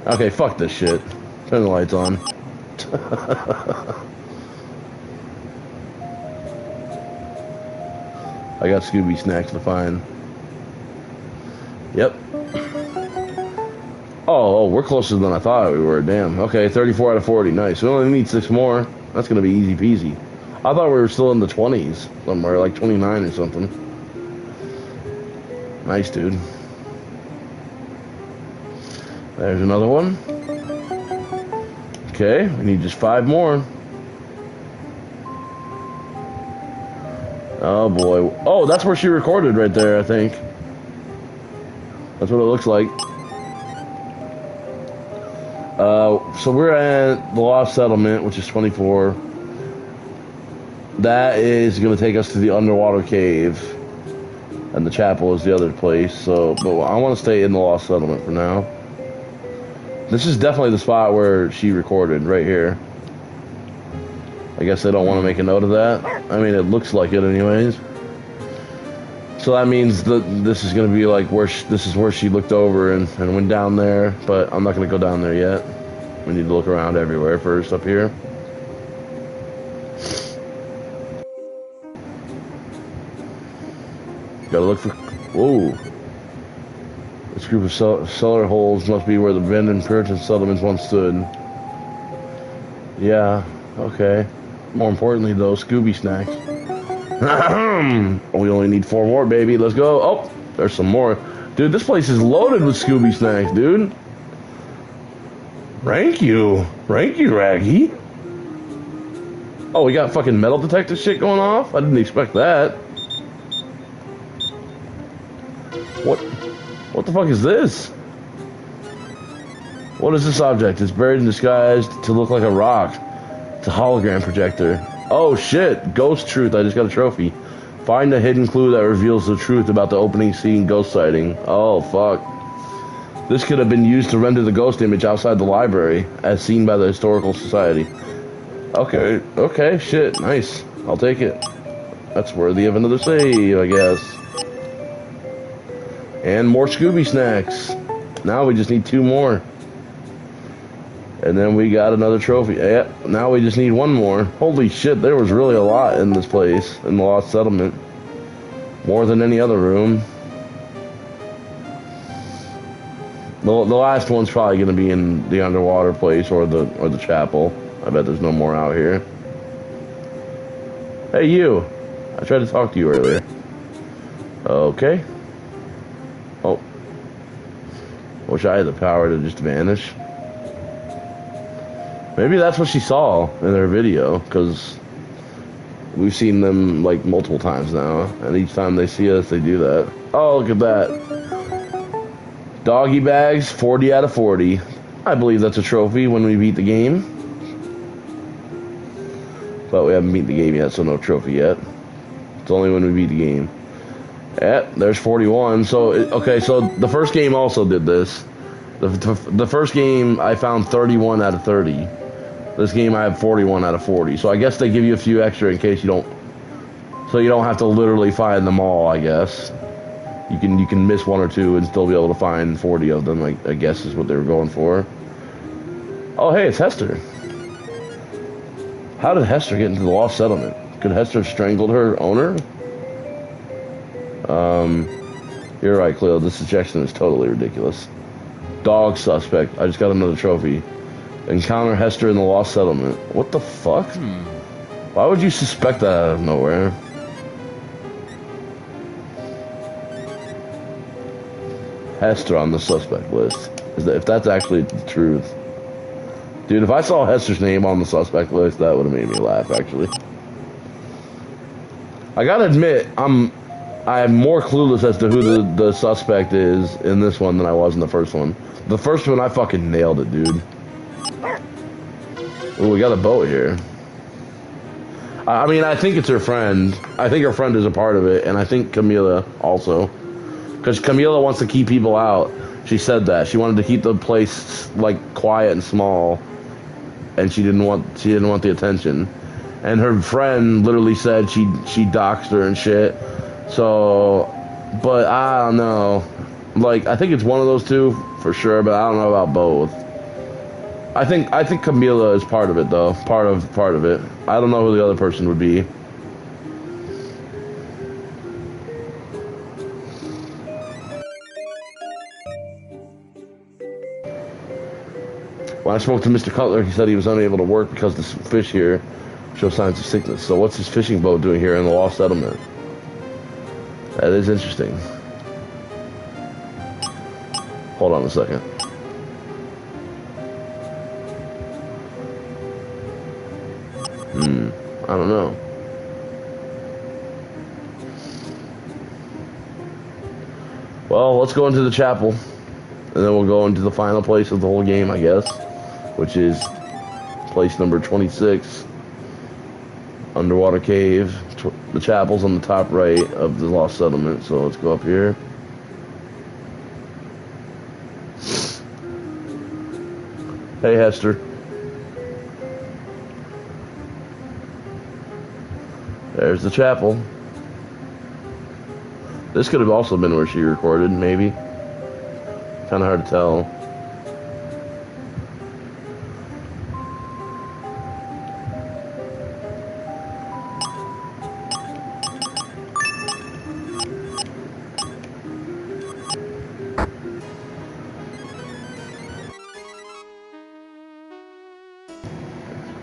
Okay, fuck this shit. Turn the lights on. I got Scooby snacks to find. Yep. Oh, we're closer than I thought we were. Damn. Okay, 34 out of 40. Nice. We only need 6 more. That's gonna be easy peasy. I thought we were still in the 20s somewhere, like 29 or something. Nice, dude. There's another one. Okay, we need just 5 more. Oh boy. Oh, that's where she recorded right there, I think. That's what it looks like. So we're at the Lost Settlement, which is 24. That is going to take us to the underwater cave. And the chapel is the other place. So, but I want to stay in the Lost Settlement for now. This is definitely the spot where she recorded, right here. I guess they don't want to make a note of that. I mean, it looks like it anyways. So that means that this is going to be like this is where she looked over and went down there. But I'm not going to go down there yet. We need to look around everywhere first up here. Gotta look for... Whoa. This group of cellar holes must be where the abandoned Puritan settlements once stood. Yeah, okay. More importantly, though, Scooby snacks. We only need 4 more, baby. Let's go. Oh, there's some more. Dude, this place is loaded with Scooby snacks, dude. Rank you, Raggy. Oh, we got fucking metal detector shit going off? I didn't expect that. What the fuck is this? What is this object? It's buried and disguised to look like a rock. It's a hologram projector. Oh shit, ghost truth. I just got a trophy. Find a hidden clue that reveals the truth about the opening scene ghost sighting. Oh fuck. This could have been used to render the ghost image outside the library, as seen by the Historical Society. Okay, shit, nice. I'll take it. That's worthy of another save, I guess. And more Scooby snacks. Now we just need 2 more. And then we got another trophy. Yeah, now we just need one more. Holy shit, there was really a lot in this place, in the Lost Settlement. More than any other room. The last one's probably going to be in the underwater place or the chapel. I bet there's no more out here. Hey, you. I tried to talk to you earlier. Okay. Oh. Wish I had the power to just vanish. Maybe that's what she saw in her video, because we've seen them like multiple times now, and each time they see us, they do that. Oh, look at that. Doggy bags, 40 out of 40. I believe that's a trophy when we beat the game. But we haven't beat the game yet, so no trophy yet. It's only when we beat the game. Yeah, there's 41. So, okay, so the first game also did this. The first game, I found 31 out of 30. This game, I have 41 out of 40. So I guess they give you a few extra in case you don't... So you don't have to literally find them all, I guess. You can miss one or two and still be able to find 40 of them, I guess is what they were going for. Oh, hey, it's Hester. How did Hester get into the Lost Settlement? Could Hester have strangled her owner? You're right, Cleo. This suggestion is totally ridiculous. Dog suspect. I just got another trophy. Encounter Hester in the Lost Settlement. What the fuck? Why would you suspect that out of nowhere? Hester on the suspect list. If that's actually the truth. Dude, if I saw Hester's name on the suspect list, that would have made me laugh, actually. I gotta admit, I'm more clueless as to who the suspect is in this one than I was in the first one. The first one, I fucking nailed it, dude. Ooh, we got a boat here. I mean, I think it's her friend. I think her friend is a part of it, and I think Camila also. Because Camila wants to keep people out. She said that. She wanted to keep the place, like, quiet and small. And she didn't want the attention. And her friend literally said she doxed her and shit. So, but I don't know. Like, I think it's one of those two for sure, but I don't know about both. I think Camila is part of it though. Part of it. I don't know who the other person would be. When I spoke to Mr. Cutler, he said he was unable to work because the fish here show signs of sickness. So what's his fishing boat doing here in the Lost Settlement? That is interesting. Hold on a second. I don't know. Well, let's go into the chapel. And then we'll go into the final place of the whole game, I guess. Which is place number 26. Underwater cave. The chapel's on the top right of the Lost Settlement. So let's go up here. Hey, Hester. There's the chapel. This could have also been where she recorded, maybe. Kind of hard to tell.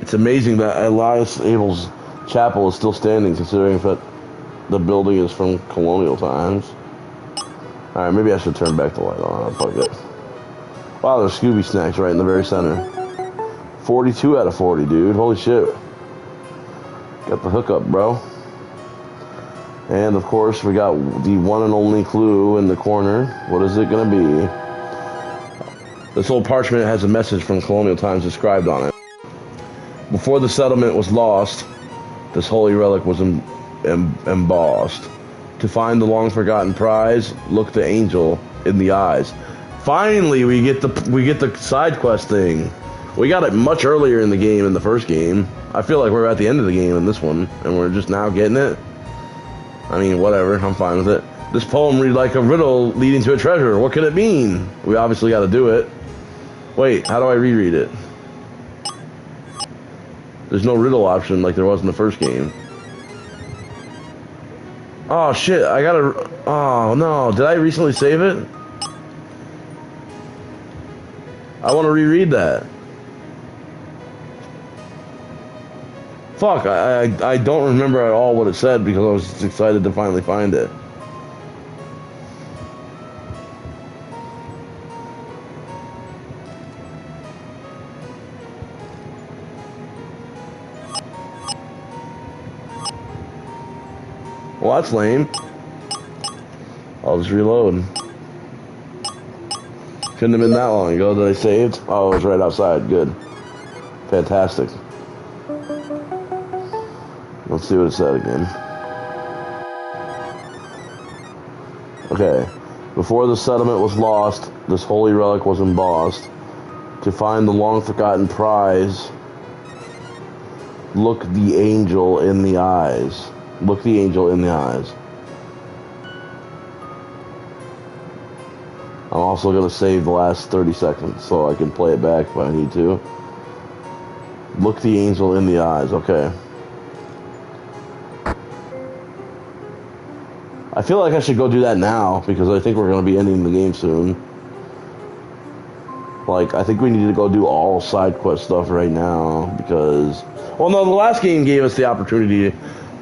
It's amazing that Elias Abel's chapel is still standing, considering that the building is from colonial times. Alright, maybe I should turn back the light on. Fuck it. Wow, there's Scooby snacks right in the very center. 42 out of 40, dude. Holy shit. Got the hookup, bro. And, of course, we got the one and only clue in the corner. What is it going to be? This old parchment has a message from colonial times inscribed on it. Before the settlement was lost, this holy relic was embossed. To find the long-forgotten prize, look the angel in the eyes. Finally, we get the side quest thing. We got it much earlier in the game, in the first game. I feel like we're at the end of the game in this one, and we're just now getting it. I mean, whatever. I'm fine with it. This poem reads like a riddle leading to a treasure. What could it mean? We obviously got to do it. Wait, how do I reread it? There's no riddle option like there was in the first game. Oh shit, I gotta... Oh no, did I recently save it? I want to reread that. Fuck, I don't remember at all what it said because I was just excited to finally find it. Well, that's lame. I'll just reload. Couldn't have been that long ago that I saved. Oh, it was right outside. Good. Fantastic. Let's see what it said again. Okay. Before the settlement was lost, this holy relic was embossed. To find the long-forgotten prize, look the angel in the eyes. Look the angel in the eyes. I'm also going to save the last 30 seconds so I can play it back if I need to. Look the angel in the eyes. Okay. I feel like I should go do that now because I think we're going to be ending the game soon. Like, I think we need to go do all side quest stuff right now because... Well, no, the last game gave us the opportunity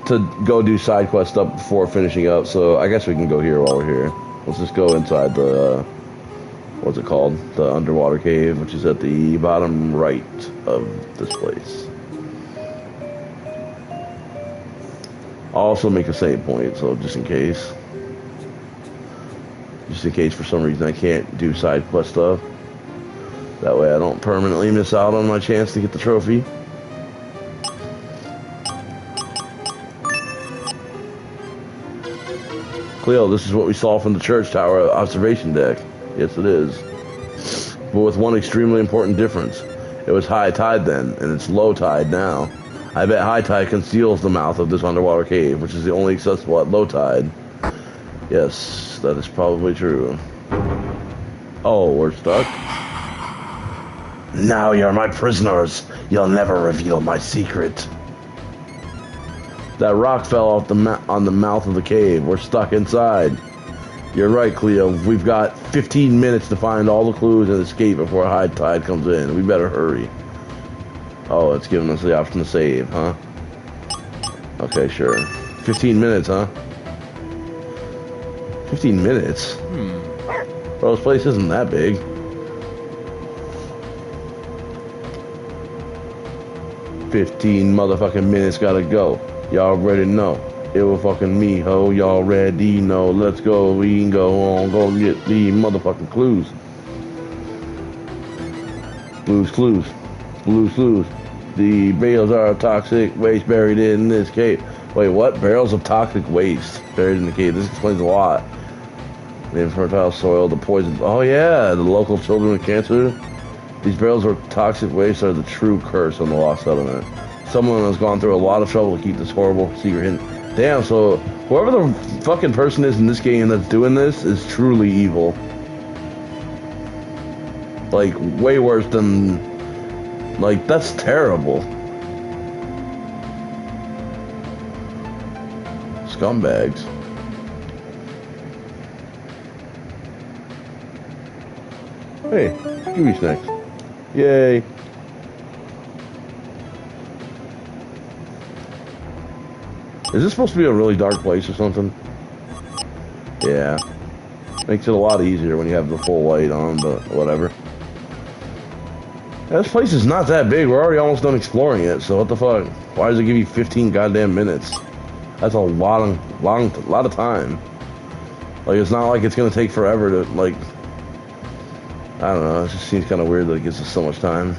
to go do side quest stuff before finishing up, so I guess we can go here while we're here. Let's just go inside the... what's it called? The underwater cave, which is at the bottom right of this place. I'll also make a save point, so just in case. Just in case for some reason I can't do side quest stuff. That way I don't permanently miss out on my chance to get the trophy. Cleo, this is what we saw from the church tower observation deck. Yes, it is. But with one extremely important difference. It was high tide then, and it's low tide now. I bet high tide conceals the mouth of this underwater cave, which is the only accessible at low tide. Yes, that is probably true. Oh, we're stuck? Now you're my prisoners. You'll never reveal my secret. That rock fell off on the mouth of the cave. We're stuck inside. You're right, Cleo. We've got 15 minutes to find all the clues and escape before high tide comes in. We better hurry. Oh, it's giving us the option to save, huh? Okay, sure. 15 minutes, huh? 15 minutes? Well, this place isn't that big. "15 motherfucking minutes gotta go. Y'all already know. It was fucking me, ho. Y'all already know. Let's go. We can go on. Go get the motherfucking clues. Clues. The bales are toxic waste buried in this cave." Wait, what? Barrels of toxic waste buried in the cave. This explains a lot. The infertile soil, the poison. Oh yeah, the local children with cancer. These barrels of toxic waste are the true curse on the lost settlement. Someone has gone through a lot of trouble to keep this horrible secret hidden. Damn, so whoever the fucking person is in this game that's doing this is truly evil. Like, way worse than... Like, that's terrible. Scumbags. Hey, give me snacks. Yay. Is this supposed to be a really dark place or something? Yeah. Makes it a lot easier when you have the full light on, but whatever. This place is not that big. We're already almost done exploring it, so what the fuck? Why does it give you 15 goddamn minutes? That's a lot of time. Like, it's not like it's gonna take forever to, like... I don't know, it just seems kind of weird that it gives us so much time.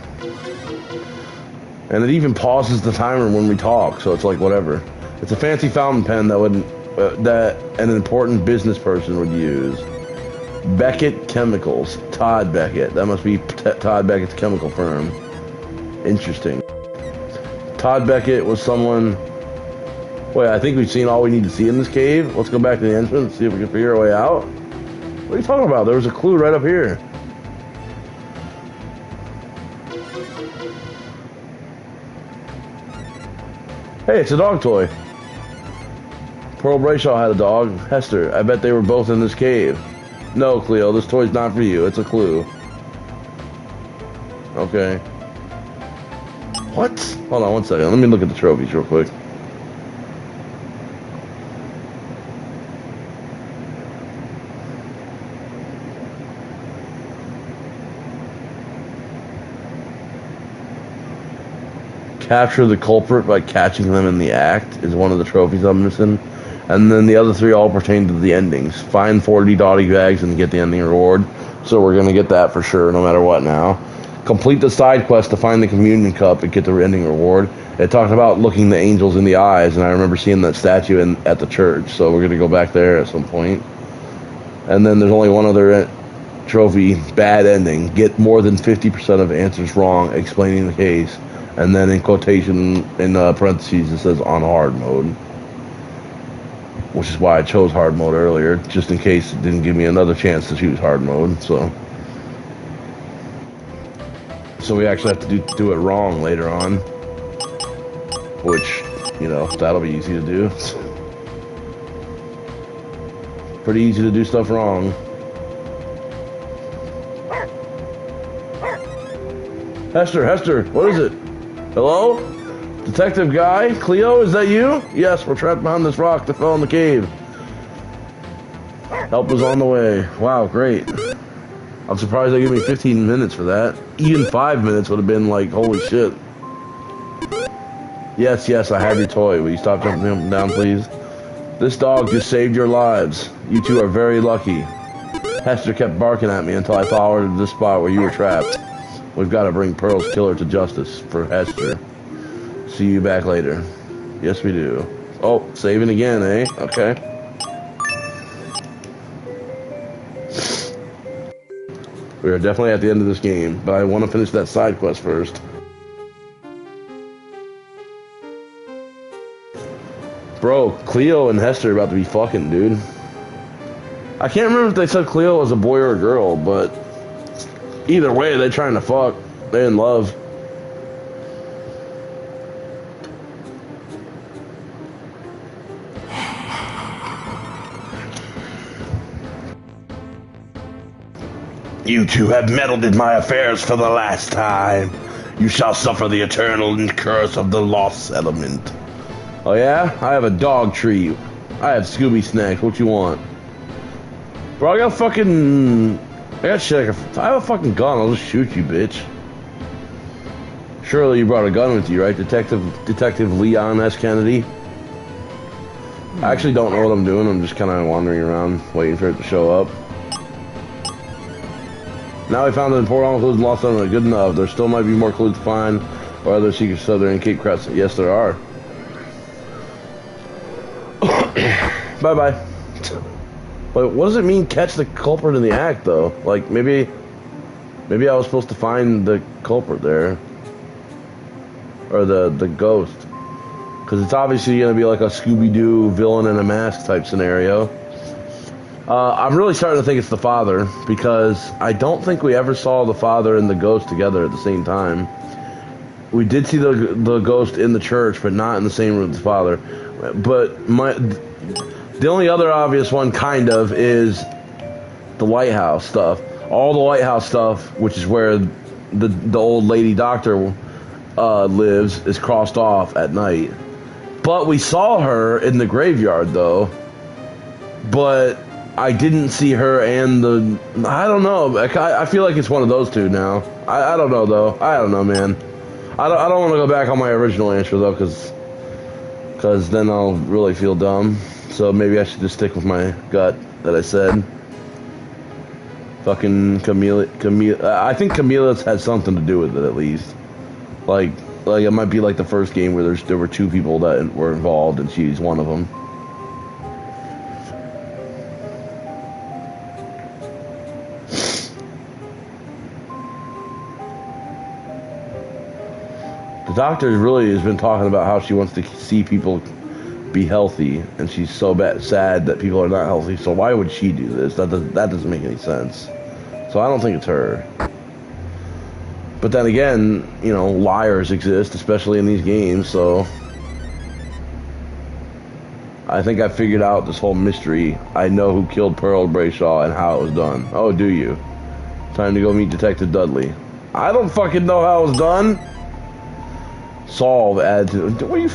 And it even pauses the timer when we talk, so it's like, whatever. It's a fancy fountain pen that an important business person would use. Beckett Chemicals. Todd Beckett. That must be Todd Beckett's chemical firm. Interesting. Todd Beckett was someone... Wait, I think we've seen all we need to see in this cave. Let's go back to the entrance and see if we can figure our way out. What are you talking about? There was a clue right up here. Hey, it's a dog toy. Pearl Brayshaw had a dog. Hester, I bet they were both in this cave. No, Cleo, this toy's not for you. It's a clue. Okay. What? Hold on one second. Let me look at the trophies real quick. Capture the culprit by catching them in the act is one of the trophies I'm missing. And then the other three all pertain to the endings. Find 40 doggy bags and get the ending reward. So we're going to get that for sure, no matter what now. Complete the side quest to find the communion cup and get the ending reward. It talked about looking the angels in the eyes, and I remember seeing that statue at the church. So we're going to go back there at some point. And then there's only one other trophy, bad ending. Get more than 50% of answers wrong, explaining the case. And then in quotation, in parentheses, it says on hard mode. Which is why I chose hard mode earlier, just in case it didn't give me another chance to choose hard mode. So we actually have to do it wrong later on. Which, you know, that'll be easy to do. Pretty easy to do stuff wrong. Hester, what is it? Hello? Detective Guy? Cleo, is that you? Yes, we're trapped behind this rock that fell in the cave. Help is on the way. Wow, great. I'm surprised they gave me 15 minutes for that. Even 5 minutes would have been like, holy shit. Yes, I have your toy. Will you stop jumping up and down, please? This dog just saved your lives. You two are very lucky. Hester kept barking at me until I followed her to the spot where you were trapped. We've got to bring Pearl's killer to justice for Hester. See you back later. Yes, we do. Oh, saving again, eh? Okay. We are definitely at the end of this game, but I want to finish that side quest first. Bro, Cleo and Hester are about to be fucking, dude. I can't remember if they said Cleo was a boy or a girl, but either way, they're trying to fuck. They're in love. You two have meddled in my affairs for the last time. You shall suffer the eternal curse of the lost settlement. Oh yeah? I have a dog treat. I have Scooby snacks. What you want? Bro, I got fucking... I got shit. I have a fucking gun. I'll just shoot you, bitch. Surely you brought a gun with you, right? Detective Leon S. Kennedy? I actually don't know what I'm doing. I'm just kind of wandering around, waiting for it to show up. Now we found that important clues and lost them are good enough. There still might be more clues to find, or other secrets other in Cape Crescent. Yes, there are. Bye-bye. But what does it mean, catch the culprit in the act, though? Like, maybe I was supposed to find the culprit there. Or the ghost. Because it's obviously going to be like a Scooby-Doo villain in a mask type scenario. I'm really starting to think it's the father, because I don't think we ever saw the father and the ghost together at the same time. We did see the ghost in the church, but not in the same room as the father. But the only other obvious one, kind of, is the lighthouse stuff. All the lighthouse stuff, which is where the old lady doctor lives, is crossed off at night. But we saw her in the graveyard, though. But I didn't see her and I don't know. I feel like it's one of those two now. I don't know, though. I don't know, man. I don't want to go back on my original answer, though, because then I'll really feel dumb. So maybe I should just stick with my gut that I said. Fucking Camille. I think Camille's had something to do with it, at least. Like it might be like the first game where there were two people that were involved, and she's one of them. The doctor really has been talking about how she wants to see people be healthy, and she's so sad that people are not healthy. So why would she do this? That doesn't make any sense. So I don't think it's her. But then again, you know, liars exist, especially in these games. So I think I figured out this whole mystery. I know who killed Pearl Brayshaw and how it was done. Oh, do you? Time to go meet Detective Dudley. I don't fucking know how it was done. Solve, add to... What are you...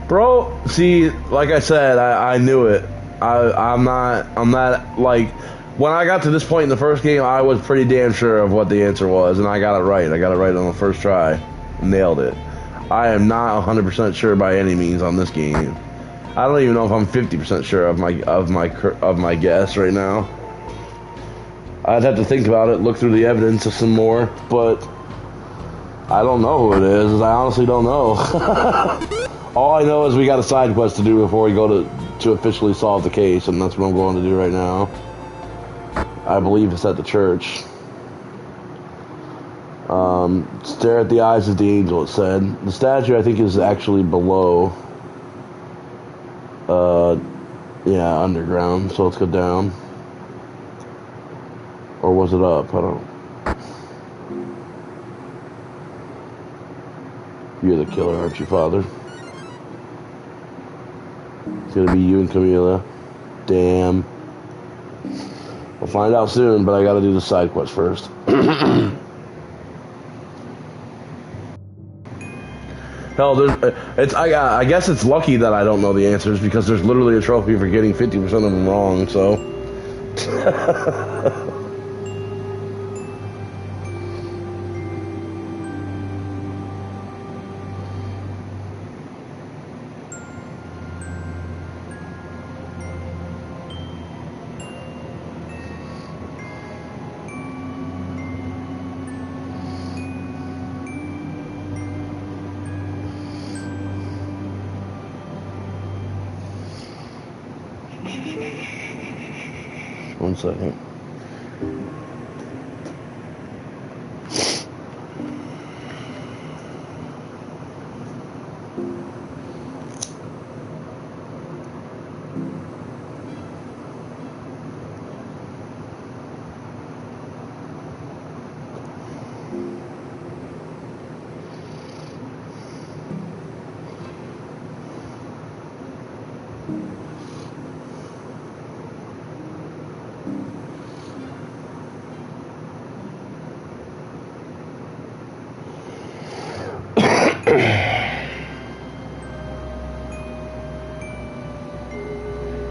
Bro, see, like I said, I knew it. I'm not, like... When I got to this point in the first game, I was pretty damn sure of what the answer was, and I got it right. I got it right on the first try. Nailed it. I am not 100% sure by any means on this game. I don't even know if I'm 50% sure of my guess right now. I'd have to think about it, look through the evidence some more, but I don't know who it is. I honestly don't know. All I know is we got a side quest to do before we go to officially solve the case, and that's what I'm going to do right now. I believe it's at the church. Stare at the eyes of the angel, it said. The statue, I think, is actually below. Yeah, underground, so let's go down. Or was it up? I don't... You're the killer, aren't you, Father? It's gonna be you and Camila. Damn. We'll find out soon, but I gotta do the side quest first. Hell, I guess it's lucky that I don't know the answers because there's literally a trophy for getting 50% of them wrong, so. One second.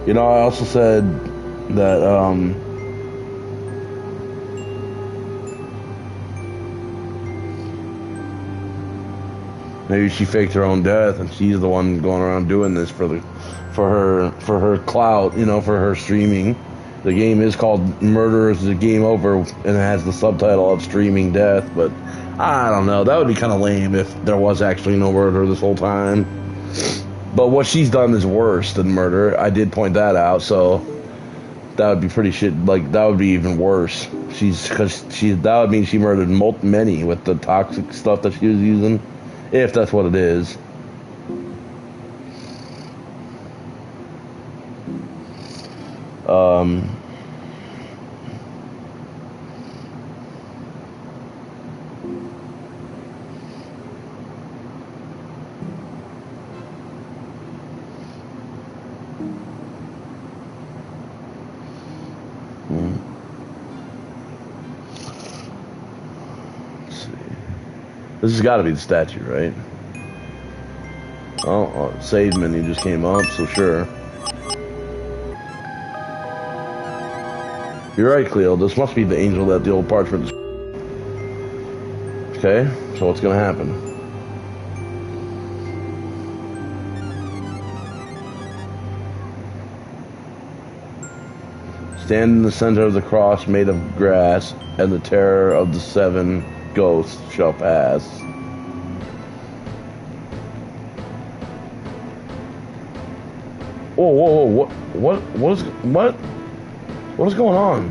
You know, I also said that, maybe she faked her own death and she's the one going around doing this for her clout, you know, for her streaming. The game is called Murderers the Game Over and it has the subtitle of Streaming Death, but I don't know. That would be kind of lame if there was actually no murder this whole time. But what she's done is worse than murder. I did point that out, so that would be pretty shit. Like, that would be even worse. That would mean she murdered many with the toxic stuff that she was using, if that's what it is. This has got to be the statue, right? Oh, save menu just came up, so sure. You're right, Cleo. This must be the angel that the old parchment. Okay, so what's gonna happen? Stand in the center of the cross made of grass, and the terror of the 7 ghosts shall pass. Whoa, what is going on?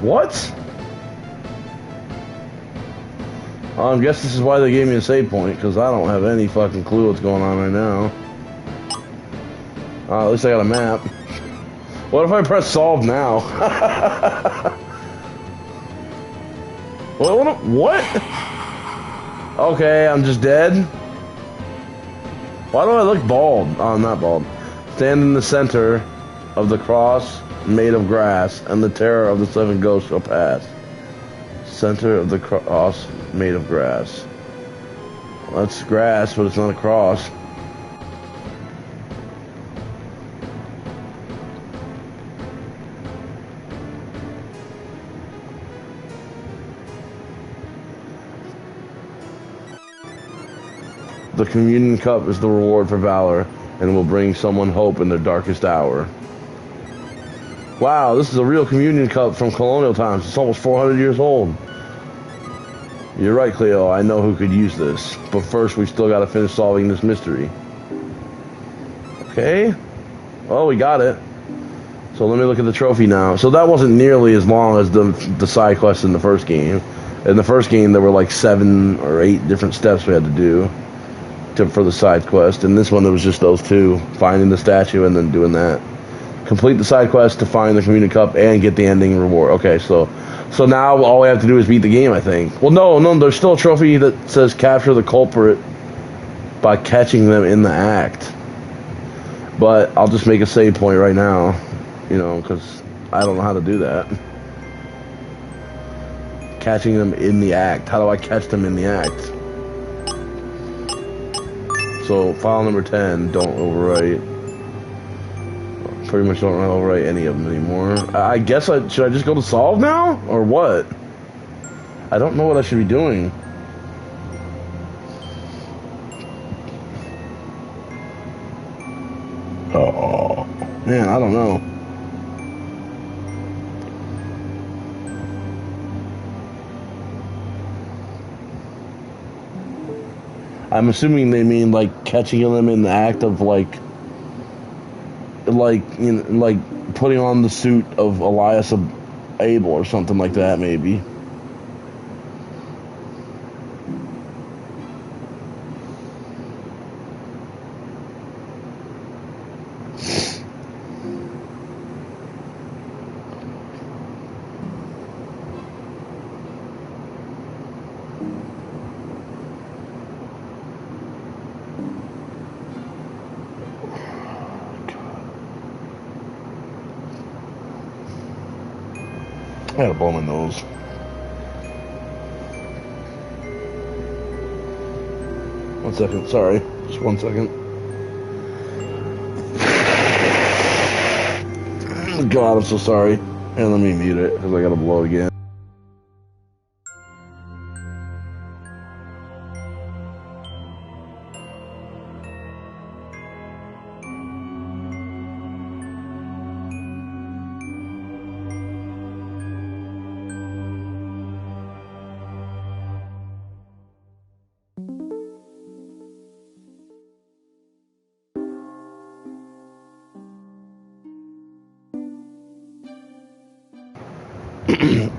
What? I guess this is why they gave me a save point, because I don't have any fucking clue what's going on right now. At least I got a map. What if I press solve now? What? Okay, I'm just dead. Why do I look bald? Oh, I'm not bald. Stand in the center of the cross made of grass, and the terror of the seven ghosts shall pass. Center of the cross made of grass. Well, that's grass, but it's not a cross. The communion cup is the reward for valor, and will bring someone hope in their darkest hour. Wow, this is a real communion cup from colonial times. It's almost 400 years old. You're right, Cleo. I know who could use this. But first, we still got to finish solving this mystery. Okay. Well, we got it. So let me look at the trophy now. So that wasn't nearly as long as the side quest in the first game. In the first game, there were like 7 or 8 different steps we had to do for the side quest. In this one, it was just those 2. Finding the statue and then doing that. Complete the side quest to find the community cup and get the ending reward. Okay, so now all we have to do is beat the game, I think. Well, no, there's still a trophy that says capture the culprit by catching them in the act. But I'll just make a save point right now, you know, because I don't know how to do that. Catching them in the act. How do I catch them in the act? So file number 10, don't overwrite. Pretty much don't overwrite any of them anymore. I guess should I just go to solve now? Or what? I don't know what I should be doing. Oh, man, I don't know. I'm assuming they mean like catching them in the act of like you know, like putting on the suit of Elias Abel or something like that, maybe. I gotta blow my nose. One second, sorry. Just 1 second. God, I'm so sorry. And let me mute it, because I gotta blow again.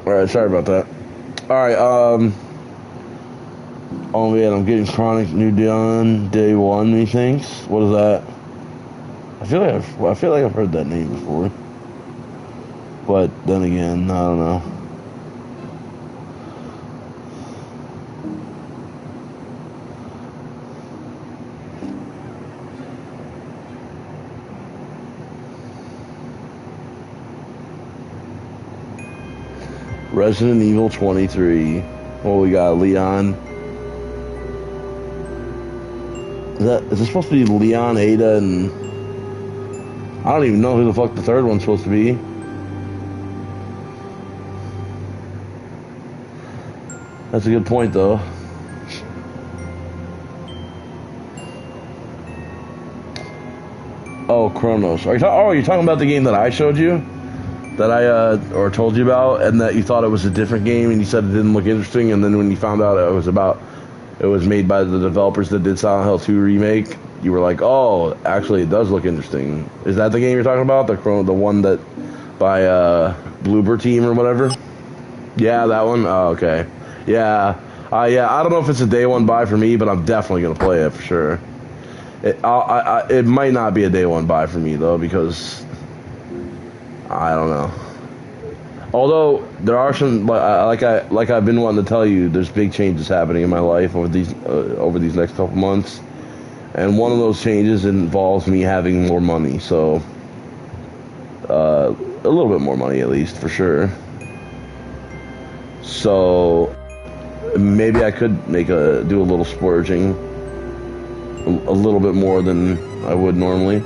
Alright, sorry about that. Alright, oh man, I'm getting chronic new dawn day 1, methinks. What is that? I feel like I've heard that name before. But then again, I don't know. Resident Evil 23. Well, we got Leon. Is this supposed to be Leon, Ada, and I don't even know who the fuck the third one's supposed to be. That's a good point, though. Oh, Chronos. You're talking about the game that I showed you? That I, or told you about, and that you thought it was a different game, and you said it didn't look interesting, and then when you found out it was made by the developers that did Silent Hill 2 Remake, you were like, oh, actually it does look interesting. Is that the game you're talking about? The one that, by, Bloober Team or whatever? Yeah, that one? Oh, okay. Yeah. Yeah, I don't know if it's a day 1 buy for me, but I'm definitely gonna play it for sure. It might not be a day 1 buy for me, though, because I don't know. Although there are some, like I've been wanting to tell you, there's big changes happening in my life over these next couple months, And one of those changes involves me having more money, so a little bit more money at least, for sure. So maybe I could do a little splurging, a little bit more than I would normally.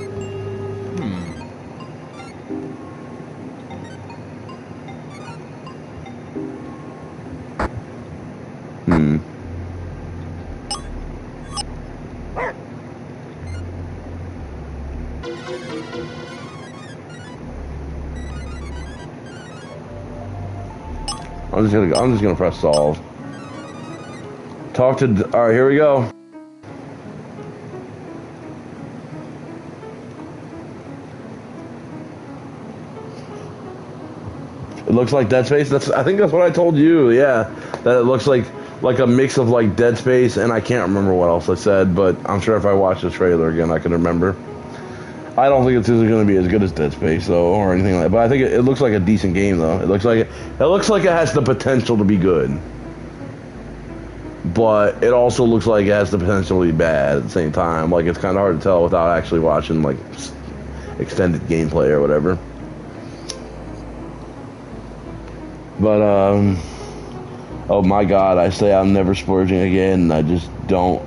I'm just gonna press solve. All right, here we go. It looks like Dead Space. I think that's what I told you. Yeah, that it looks like a mix of like Dead Space, and I can't remember what else I said, but I'm sure if I watch the trailer again, I can remember. I don't think it's going to be as good as Dead Space though, or anything like that. But I think it looks like a decent game though. It looks like it has the potential to be good, but it also looks like it has the potential to be bad at the same time. Like it's kind of hard to tell without actually watching like extended gameplay or whatever. But oh my God, I say I'm never splurging again. I just don't.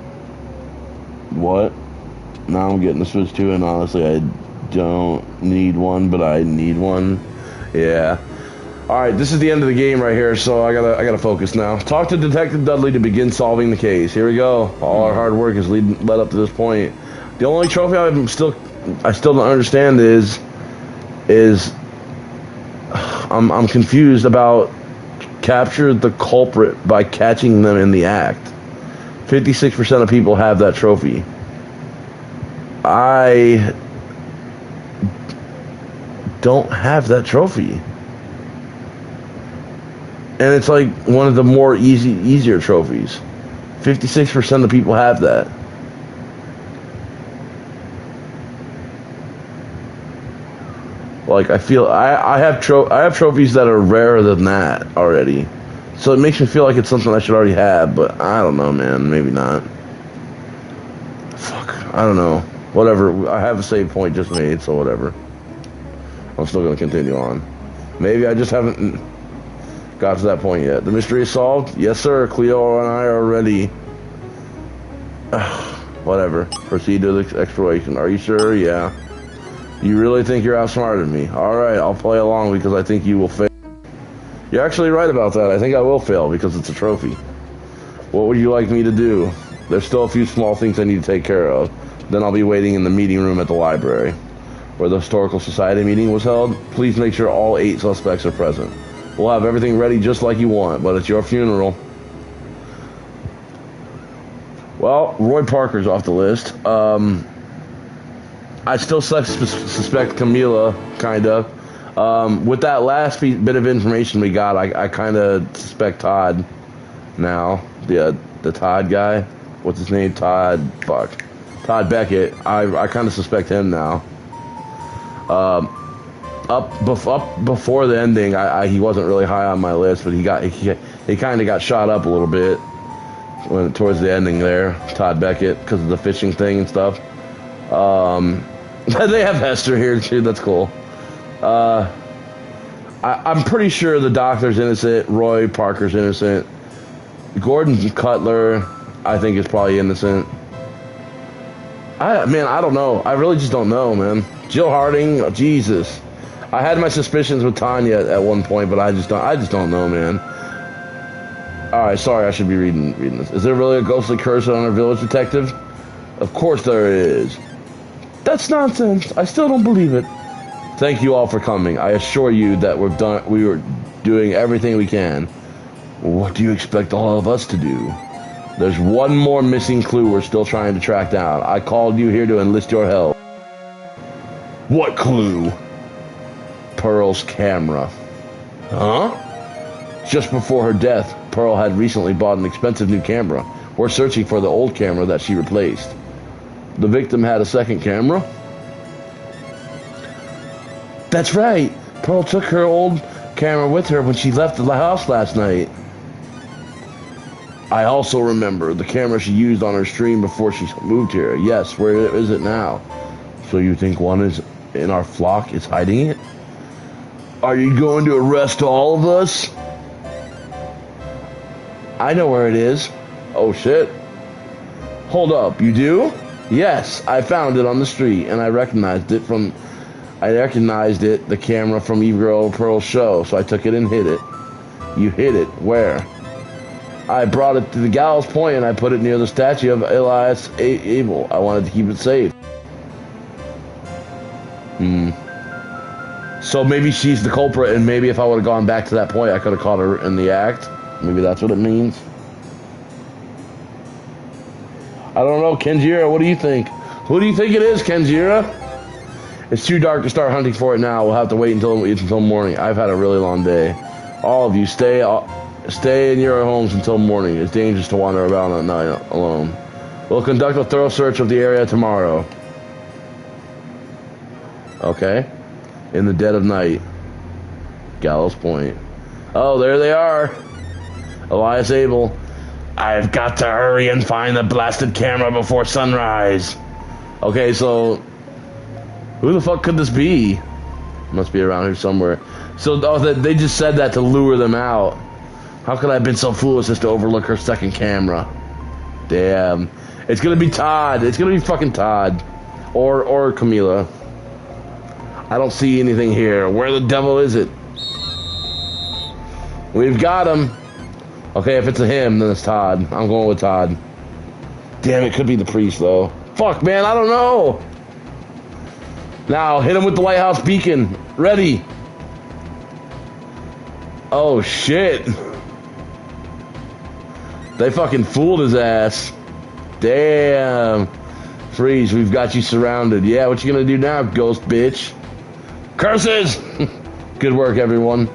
What? Now I'm getting the Switch 2, and honestly, I don't need one, but I need one. Yeah. All right, this is the end of the game right here, so I gotta focus now. Talk to Detective Dudley to begin solving the case. Here we go. All our hard work has led up to this point. The only trophy I still don't understand is I'm confused about capture the culprit by catching them in the act. 56% of people have that trophy. I don't have that trophy. And it's like one of the more easier trophies. 56% of people have that. Like I feel I have trophies that are rarer than that already. So it makes me feel like it's something I should already have, but I don't know, man. Maybe not. Fuck. I don't know. Whatever. I have a save point just made, so whatever. I'm still going to continue on. Maybe I just haven't got to that point yet. The mystery is solved? Yes, sir. Cleo and I are ready. Whatever. Proceed to the exploration. Are you sure? Yeah. You really think you're outsmarted me? Alright, I'll play along because I think you will fail. You're actually right about that. I think I will fail because it's a trophy. What would you like me to do? There's still a few small things I need to take care of. Then I'll be waiting in the meeting room at the library, where the Historical Society meeting was held. Please make sure all 8 suspects are present. We'll have everything ready just like you want, but it's your funeral. Well, Roy Parker's off the list. I still suspect Camila, kind of. With that last bit of information we got, I kind of suspect Todd now. The Todd guy. What's his name? Todd Beckett. I kind of suspect him now. Up before the ending, he wasn't really high on my list, but he kind of got shot up a little bit towards the ending there. Todd Beckett, because of the fishing thing and stuff. They have Hester here too. That's cool. I'm pretty sure the doctor's innocent. Roy Parker's innocent. Gordon Cutler, I think, is probably innocent. I don't know. I really just don't know, man. Jill Harding, oh, Jesus. I had my suspicions with Tanya at one point, but I just don't know, man. All right, sorry, I should be reading this. Is there really a ghostly curse on our village, detective? Of course there is. That's nonsense. I still don't believe it. Thank you all for coming. I assure you that we were doing everything we can. What do you expect all of us to do? There's one more missing clue we're still trying to track down. I called you here to enlist your help. What clue? Pearl's camera. Huh? Just before her death, Pearl had recently bought an expensive new camera. We're searching for the old camera that she replaced. The victim had a second camera? That's right. Pearl took her old camera with her when she left the house last night. I also remember the camera she used on her stream before she moved here. Yes, where is it now? So you think one is in our flock is hiding it? Are you going to arrest all of us? I know where it is. Oh shit. Hold up, you do? Yes, I found it on the street and I recognized it, the camera from Eve Girl Pearl's show, so I took it and hid it. You hid it, where? I brought it to the Gallows Point and I put it near the statue of Elias Abel. I wanted to keep it safe. So maybe she's the culprit, and maybe if I would have gone back to that point, I could have caught her in the act. Maybe that's what it means. I don't know, Kenjira, what do you think? Who do you think it is, Kenjira? It's too dark to start hunting for it now. We'll have to wait until morning. I've had a really long day. All of you, stay in your homes until morning. It's dangerous to wander about at night alone. We'll conduct a thorough search of the area tomorrow. Okay. In the dead of night. Gallows Point. Oh, there they are. Elias Abel. I've got to hurry and find the blasted camera before sunrise. Okay, so who the fuck could this be? Must be around here somewhere. So they just said that to lure them out. How could I have been so foolish as to overlook her second camera? Damn. It's gonna be Todd. It's gonna be fucking Todd. Or Camila. I don't see anything here. Where the devil is it? We've got him. Okay, if it's a him, then it's Todd. I'm going with Todd. Damn, it could be the priest, though. Fuck, man, I don't know. Now, hit him with the lighthouse beacon. Ready. Oh, shit. They fucking fooled his ass. Damn. Freeze, we've got you surrounded. Yeah, what you gonna do now, ghost bitch? Curses! Good work, everyone.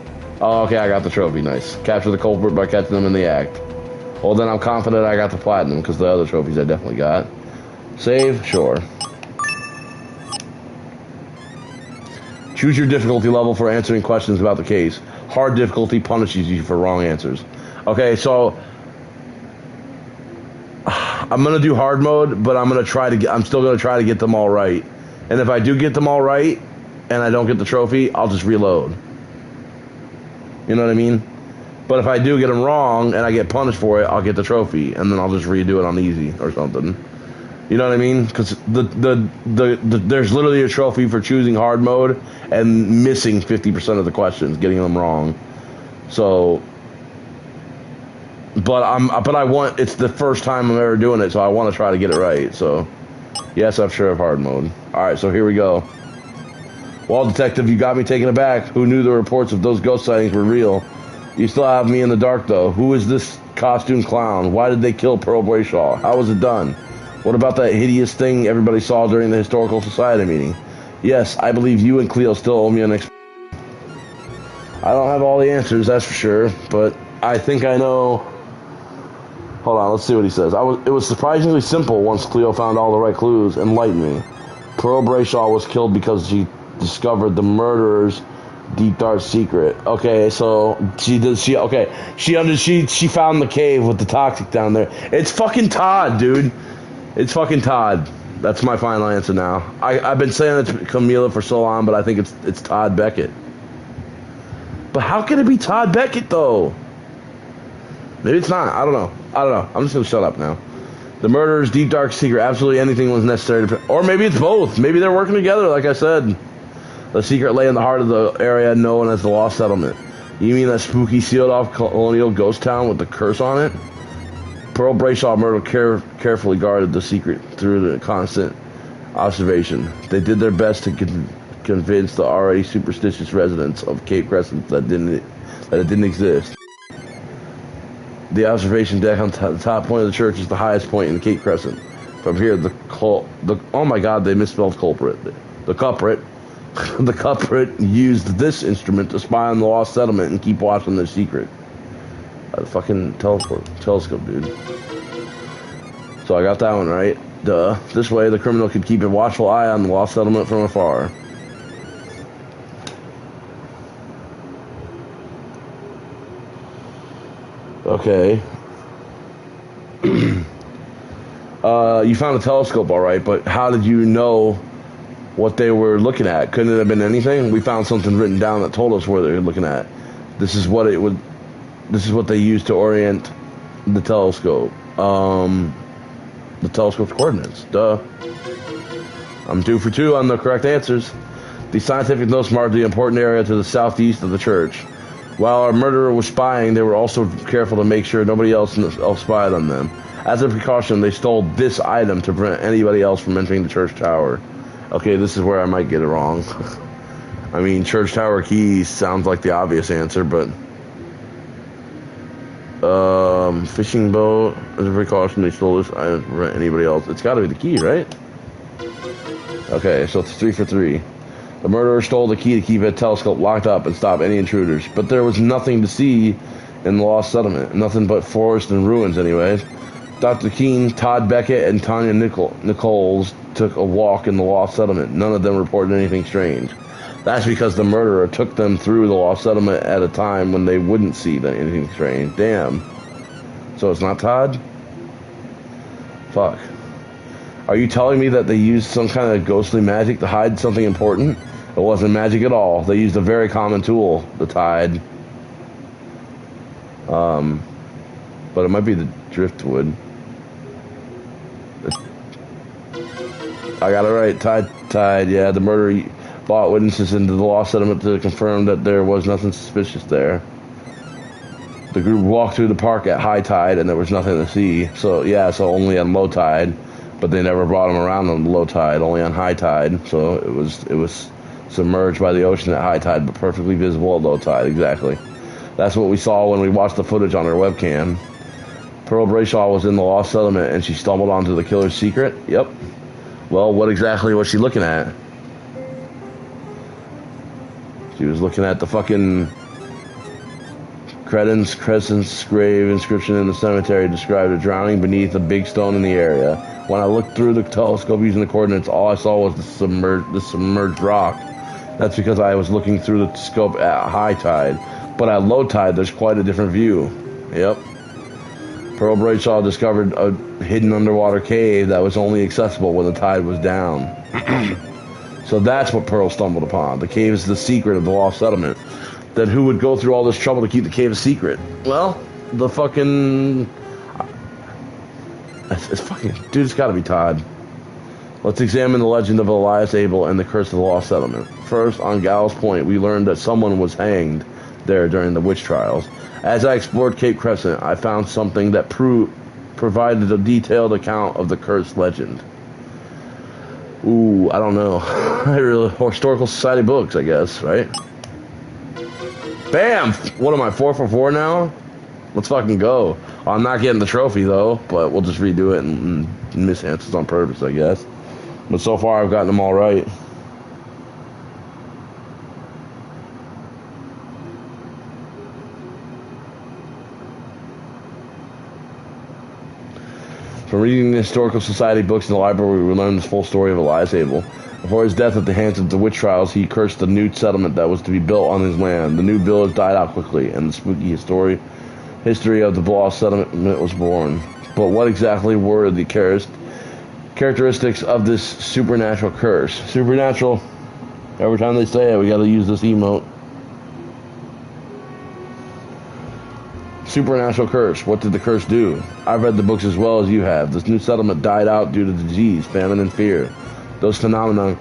Oh, okay, I got the trophy. Nice. Capture the culprit by catching them in the act. Well, then I'm confident I got the platinum, because the other trophies I definitely got. Save? Sure. Choose your difficulty level for answering questions about the case. Hard difficulty punishes you for wrong answers. Okay, so I'm gonna do hard mode, but I'm still gonna try to get them all right. And if I do get them all right, and I don't get the trophy, I'll just reload. You know what I mean? But if I do get them wrong and I get punished for it, I'll get the trophy, and then I'll just redo it on easy or something. You know what I mean? Because there's literally a trophy for choosing hard mode and missing 50% of the questions, getting them wrong. So, it's the first time I'm ever doing it, so I want to try to get it right. So, yes, I'm sure of hard mode. All right, so here we go. Well, detective, you got me taken aback. Who knew the reports of those ghost sightings were real? You still have me in the dark, though. Who is this costume clown? Why did they kill Pearl Brayshaw? How was it done? What about that hideous thing everybody saw during the Historical Society meeting? Yes, I believe you and Cleo still owe me an I don't have all the answers, that's for sure, but I think I know. Hold on, let's see what he says. It was surprisingly simple once Cleo found all the right clues. Enlighten me. Pearl Brayshaw was killed because she discovered the murderer's deep dark secret. Okay, so she found the cave with the toxic down there. It's fucking Todd, dude. It's fucking Todd. That's my final answer now. I've been saying it's Camila for so long, but I think it's Todd Beckett. But how can it be Todd Beckett though? Maybe it's not. I don't know. I'm just gonna shut up now. The murderer's deep dark secret. Absolutely anything was necessary to... Or maybe it's both. Maybe they're working together, like I said. The secret lay in the heart of the area known as the Lost Settlement. You mean that spooky, sealed-off colonial ghost town with the curse on it? Pearl Brayshaw murder carefully guarded the secret through the constant observation. They did their best to convince the already superstitious residents of Cape Crescent that it didn't exist. The observation deck on the top point of the church is the highest point in Cape Crescent. From here, oh my god, they misspelled culprit. The culprit used this instrument to spy on the Lost Settlement and keep watching their secret. A fucking telescope, dude. So I got that one right. Duh. This way, the criminal could keep a watchful eye on the Lost Settlement from afar. Okay. You found a telescope, all right, but how did you know what they were looking at? Couldn't it have been anything? We found something written down that told us where they were looking at. This is what they used to orient the telescope. The telescope's coordinates. Duh. I'm 2 for 2 on the correct answers. The scientific notes marked the important area to the southeast of the church. While our murderer was spying, they were also careful to make sure nobody else spied on them. As a precaution, they stole this item to prevent anybody else from entering the church tower. Okay, this is where I might get it wrong. I mean, church tower keys sounds like the obvious answer, but... fishing boat. As a precaution, they stole this item to prevent anybody else. It's gotta be the key, right? Okay, so it's 3 for 3. The murderer stole the key to keep a telescope locked up and stop any intruders. But there was nothing to see in the lost settlement. Nothing but forest and ruins, anyways. Dr. Keene, Todd Beckett, and Tanya Nichols took a walk in the lost settlement. None of them reported anything strange. That's because the murderer took them through the lost settlement at a time when they wouldn't see anything strange. Damn. So it's not Todd? Fuck. Are you telling me that they used some kind of ghostly magic to hide something important? It wasn't magic at all. They used a very common tool, the tide. But it might be the driftwood. I got it right. Tide. Yeah, the murderer brought witnesses into the lost settlement to confirm that there was nothing suspicious there. The group walked through the park at high tide, and there was nothing to see. So yeah, so only on low tide. But they never brought them around on low tide, only on high tide. So it was submerged by the ocean at high tide, but perfectly visible at low tide. Exactly. That's what we saw when we watched the footage on our webcam. Pearl Brayshaw was in the lost settlement, and she stumbled onto the killer's secret. Yep. Well, what exactly was she looking at? She was looking at the fucking Crescent's grave inscription in the cemetery described a drowning beneath a big stone in the area. When I looked through the telescope using the coordinates, all I saw was the submerged rock. That's because I was looking through the scope at high tide. But at low tide, there's quite a different view. Yep. Pearl Bradshaw discovered a hidden underwater cave that was only accessible when the tide was down. So that's what Pearl stumbled upon. The cave is the secret of the lost settlement. Then who would go through all this trouble to keep the cave a secret? Well, the fucking... It's fucking... Dude, it's gotta be Todd. Let's examine the legend of Elias Abel and the curse of the lost settlement. First, on Gallows Point, we learned that someone was hanged there during the witch trials. As I explored Cape Crescent, I found something that provided a detailed account of the cursed legend. Ooh, I don't know. Historical Society books, I guess, right? Bam! What am I, 4 for 4 now? Let's fucking go. I'm not getting the trophy, though, but we'll just redo it and miss answers on purpose, I guess. But so far, I've gotten them all right. From reading the Historical Society books in the library, we learned the full story of Elias Abel. Before his death at the hands of the witch trials, he cursed the new settlement that was to be built on his land. The new village died out quickly, and the spooky history of the lost settlement was born. But what exactly were the characteristics of this supernatural curse? Supernatural. Every time they say it, we gotta use this emote. Supernatural curse. What did the curse do? I've read the books as well as you have. This new settlement died out due to disease, famine, and fear. Those phenomena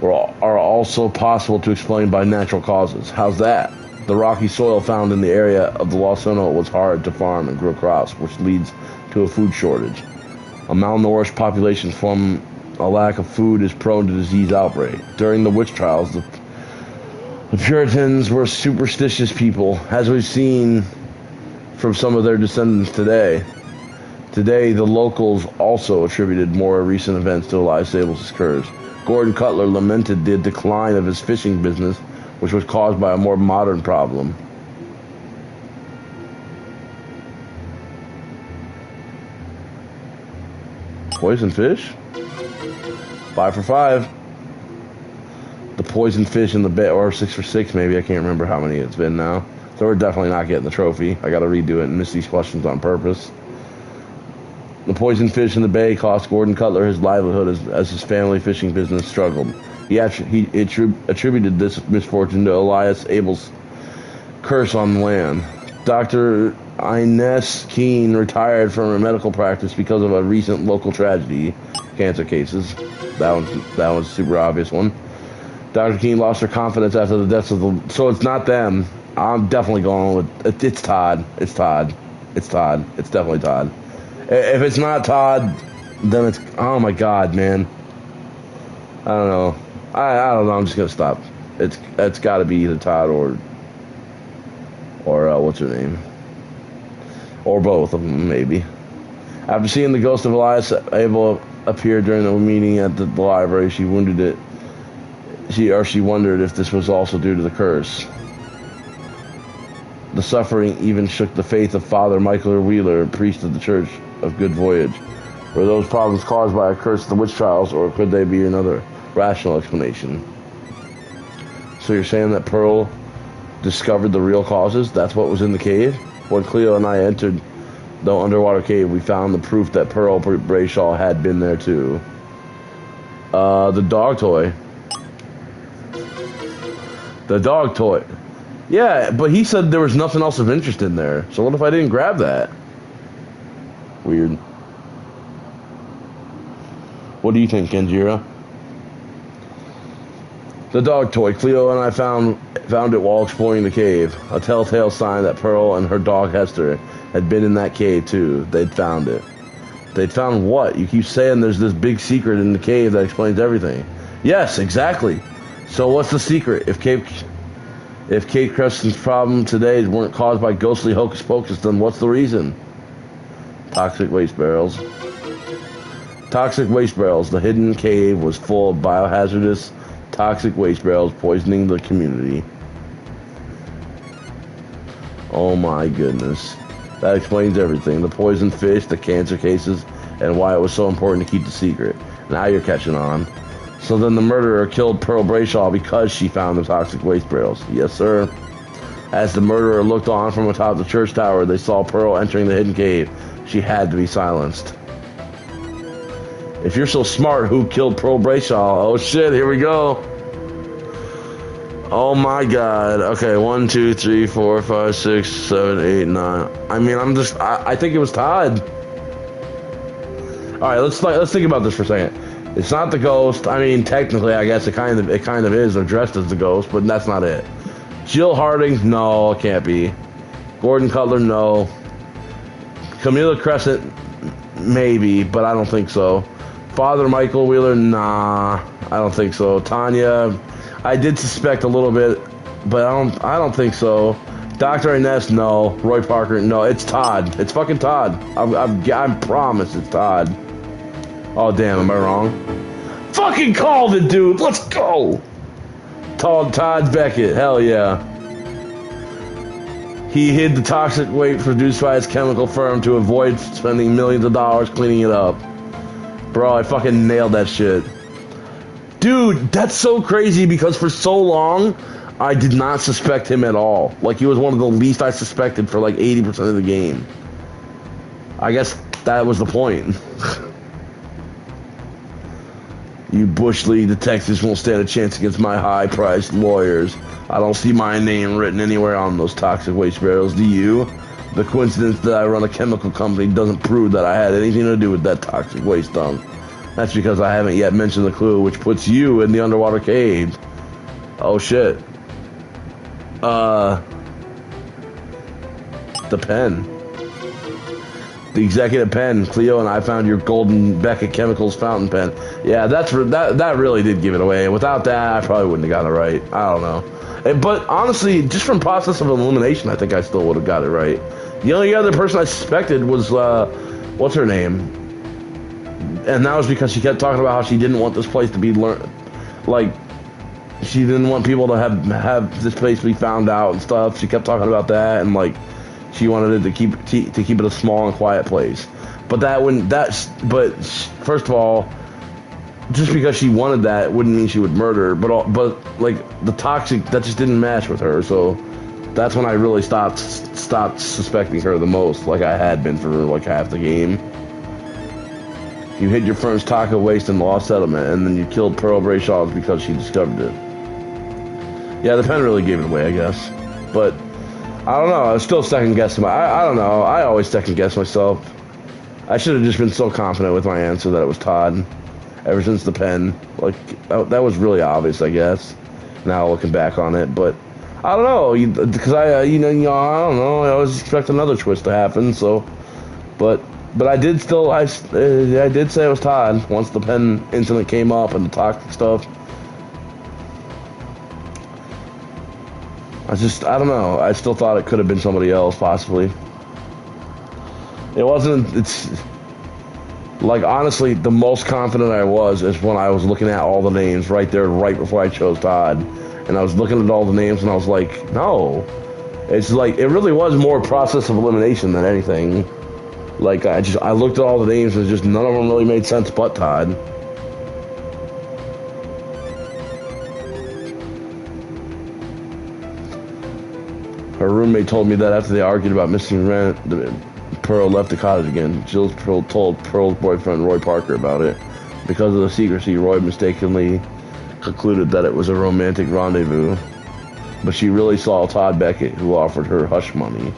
are also possible to explain by natural causes. How's that? The rocky soil found in the area of the lost settlement was hard to farm and grow crops, which leads to a food shortage. A malnourished population from a lack of food is prone to disease outbreak. During the witch trials, the Puritans were superstitious people, as we've seen from some of their descendants today. Today, the locals also attributed more recent events to Elias Abel's curse. Gordon Cutler lamented the decline of his fishing business, which was caused by a more modern problem. Poison fish? 5 for 5. The poison fish in the bed, or 6 for 6 maybe. I can't remember how many it's been now. So we're definitely not getting the trophy. I gotta redo it and miss these questions on purpose. The poisoned fish in the bay cost Gordon Cutler his livelihood as his family fishing business struggled. He attributed this misfortune to Elias Abel's curse on the land. Dr. Ines Keene retired from her medical practice because of a recent local tragedy, cancer cases. That was a super obvious one. Dr. Keene lost her confidence after the deaths of the... So it's not them. I'm definitely going with... It's Todd. It's Todd. It's Todd. It's definitely Todd. If it's not Todd, then it's... Oh my god, man. I don't know. I don't know. I'm just going to stop. It's got to be either Todd or what's her name? Or both of them, maybe. After seeing the ghost of Elias Abel appear during the meeting at the library, she wondered if this was also due to the curse. The suffering even shook the faith of Father Michael Wheeler, priest of the Church of Good Voyage. Were those problems caused by a curse of the witch trials, or could they be another rational explanation? So you're saying that Pearl discovered the real causes? That's what was in the cave? When Cleo and I entered the underwater cave, we found the proof that Pearl Brayshaw had been there too. The dog toy. The dog toy. Yeah, but he said there was nothing else of interest in there. So what if I didn't grab that? Weird. What do you think, Kenjira? The dog toy. Cleo and I found it while exploring the cave. A telltale sign that Pearl and her dog Hester had been in that cave too. They'd found it. They'd found what? You keep saying there's this big secret in the cave that explains everything. Yes, exactly. So what's the secret? If Kate Creston's problem today weren't caused by ghostly hocus pocus, then what's the reason? Toxic waste barrels. Toxic waste barrels. The hidden cave was full of biohazardous toxic waste barrels poisoning the community. Oh my goodness. That explains everything. The poisoned fish, the cancer cases, and why it was so important to keep the secret. Now you're catching on. So then the murderer killed Pearl Brayshaw because she found the toxic waste barrels. Yes, sir. As the murderer looked on from atop the church tower, they saw Pearl entering the hidden cave. She had to be silenced. If you're so smart, who killed Pearl Brayshaw? Oh shit, here we go. Oh my god. Okay, 1, 2, 3, 4, 5, 6, 7, 8, 9. I mean, I think it was Todd. Alright, let's think about this for a second. It's not the ghost. I mean, technically, I guess it kind of is. They're dressed as the ghost, but that's not it. Jill Harding, no, it can't be. Gordon Cutler, no. Camilla Crescent, maybe, but I don't think so. Father Michael Wheeler, nah, I don't think so. Tanya, I did suspect a little bit, but I don't think so. Dr. Inez, no. Roy Parker, no. It's Todd. It's fucking Todd. I promise it's Todd. Oh damn, am I wrong? Fucking called it, dude. Let's go. Todd Beckett, hell yeah. He hid the toxic waste produced by his chemical firm to avoid spending millions of dollars cleaning it up. Bro, I fucking nailed that shit. Dude, that's so crazy because for so long, I did not suspect him at all. Like, he was one of the least I suspected for like 80% of the game. I guess that was the point. You Bush League detectives won't stand a chance against my high-priced lawyers. I don't see my name written anywhere on those toxic waste barrels, do you? The coincidence that I run a chemical company doesn't prove that I had anything to do with that toxic waste dump. That's because I haven't yet mentioned the clue which puts you in the underwater cave. Oh shit. The pen. The executive pen. Cleo and I found your Golden Beckett Chemicals fountain pen. Yeah, that really did give it away. Without that, I probably wouldn't have got it right. I don't know. But honestly, just from process of elimination, I think I still would have got it right. The only other person I suspected was, what's her name? And that was because she kept talking about how she didn't want this place to be like, she didn't want people to have this place be found out and stuff. She kept talking about that, and like, she wanted it to keep it a small and quiet place. But but first of all, just because she wanted that wouldn't mean she would murder. But like the toxic, that just didn't match with her. So that's when I really stopped suspecting her the most, like I had been for like half the game. You hid your friend's taco waste in the lost settlement, and then you killed Pearl Brayshaw because she discovered it. Yeah, the pen really gave it away, I guess. But I don't know. I was still second guessing I don't know. I always second guess myself. I should have just been so confident with my answer that it was Todd. Ever since the pen, like that was really obvious, I guess. Now looking back on it, but I don't know, because I don't know. I always expect another twist to happen. So, but I did still I did say it was Todd once the pen incident came up and the toxic stuff. I don't know. I still thought it could have been somebody else, possibly. It wasn't. It's like, honestly, the most confident I was is when I was looking at all the names right there, right before I chose Todd, and I was looking at all the names, and I was like, no. It's like, it really was more process of elimination than anything. Like, I looked at all the names, and just none of them really made sense but Todd. Her roommate told me that after they argued about missing rent, Pearl left the cottage again. Jill told Pearl's boyfriend, Roy Parker, about it. Because of the secrecy, Roy mistakenly concluded that it was a romantic rendezvous. But she really saw Todd Beckett, who offered her hush money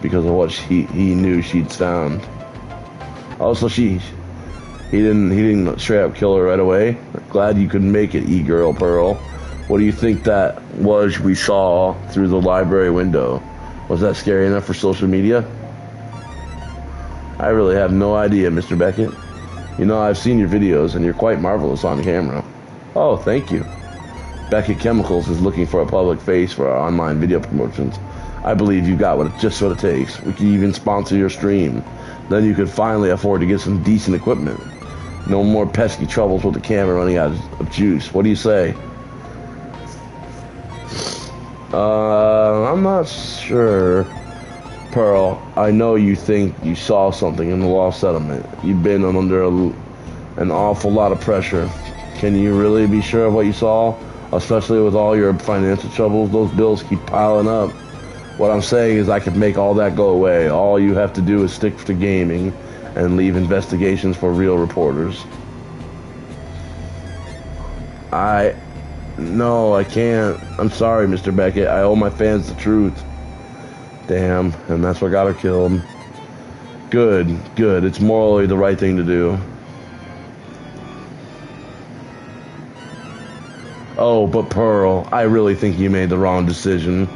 because of what he knew she'd found. Also, he didn't straight up kill her right away. Glad you could make it, e-girl Pearl. What do you think that was we saw through the library window? Was that scary enough for social media? I really have no idea, Mr. Beckett. You know, I've seen your videos, and you're quite marvelous on camera. Oh, thank you. Beckett Chemicals is looking for a public face for our online video promotions. I believe you've got just what it takes. We can even sponsor your stream. Then you could finally afford to get some decent equipment. No more pesky troubles with the camera running out of juice. What do you say? I'm not sure. Pearl, I know you think you saw something in the lost settlement. You've been under an awful lot of pressure. Can you really be sure of what you saw? Especially with all your financial troubles, those bills keep piling up. What I'm saying is I could make all that go away. All you have to do is stick to gaming and leave investigations for real reporters. No, I can't. I'm sorry, Mr. Beckett. I owe my fans the truth. Damn, and that's what got her killed. Good. It's morally the right thing to do. Oh, but Pearl, I really think you made the wrong decision.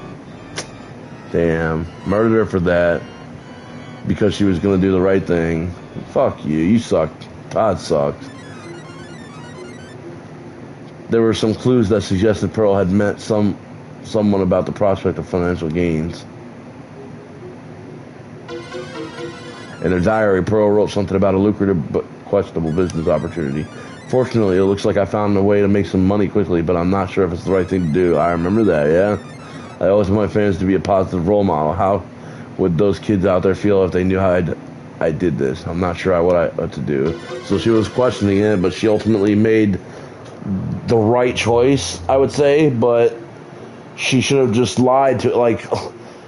Damn, murdered her for that. Because she was gonna do the right thing. Fuck you, you sucked. Todd sucked. There were some clues that suggested Pearl had met someone about the prospect of financial gains. In her diary, Pearl wrote something about a lucrative but questionable business opportunity. Fortunately, it looks like I found a way to make some money quickly, but I'm not sure if it's the right thing to do. I remember that, yeah? I always want my fans to be a positive role model. How would those kids out there feel if they knew how I did this? I'm not sure what to do. So she was questioning it, but she ultimately made the right choice, I would say, but she should have just lied to, like...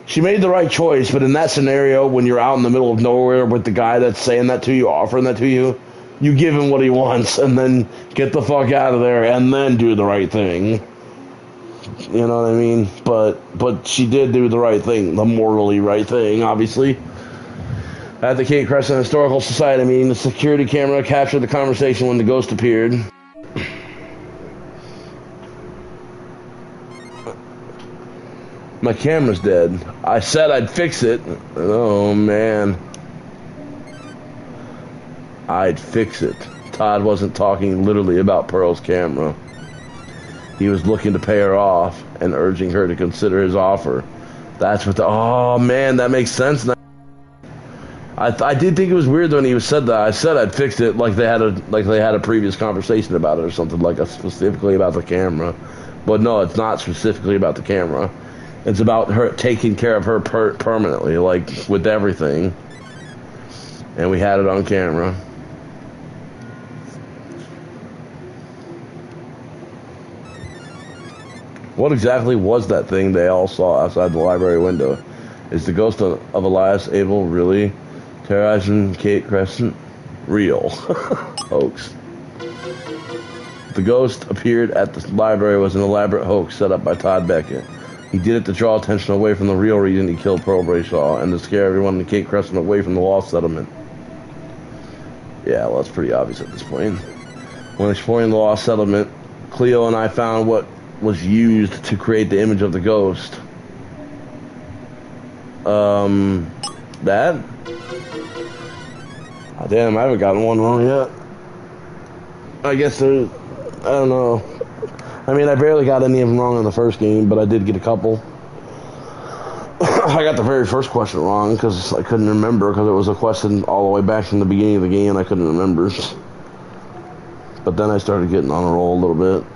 She made the right choice, but in that scenario, when you're out in the middle of nowhere with the guy that's saying that to you, offering that to you, you give him what he wants, and then get the fuck out of there, and then do the right thing. You know what I mean? But she did do the right thing, the morally right thing, obviously. At the Cape Crescent Historical Society, the security camera captured the conversation when the ghost appeared. My camera's dead. I said I'd fix it. Oh, man. I'd fix it. Todd wasn't talking literally about Pearl's camera. He was looking to pay her off and urging her to consider his offer. That's what oh, man, that makes sense now. I did think it was weird when he said that. I said I'd fix it like they had a previous conversation about it or something, like specifically about the camera. But no, it's not specifically about the camera. It's about her taking care of her permanently, like with everything. And we had it on camera. What exactly was that thing they all saw outside the library window? Is the ghost of Elias Abel really terrorizing Cape Crescent? Real. Hoax. The ghost appeared at the library was an elaborate hoax set up by Todd Beckett. He did it to draw attention away from the real reason he killed Pearl Brayshaw and to scare everyone in Cape Crescent away from the lost settlement. Yeah, well, that's pretty obvious at this point. When exploring the lost settlement, Cleo and I found what was used to create the image of the ghost. That? Oh, damn, I haven't gotten one wrong yet. I guess there's... I don't know. I mean, I barely got any of them wrong in the first game, but I did get a couple. I got the very first question wrong because I couldn't remember, because it was a question all the way back from the beginning of the game. I couldn't remember. But then I started getting on a roll a little bit.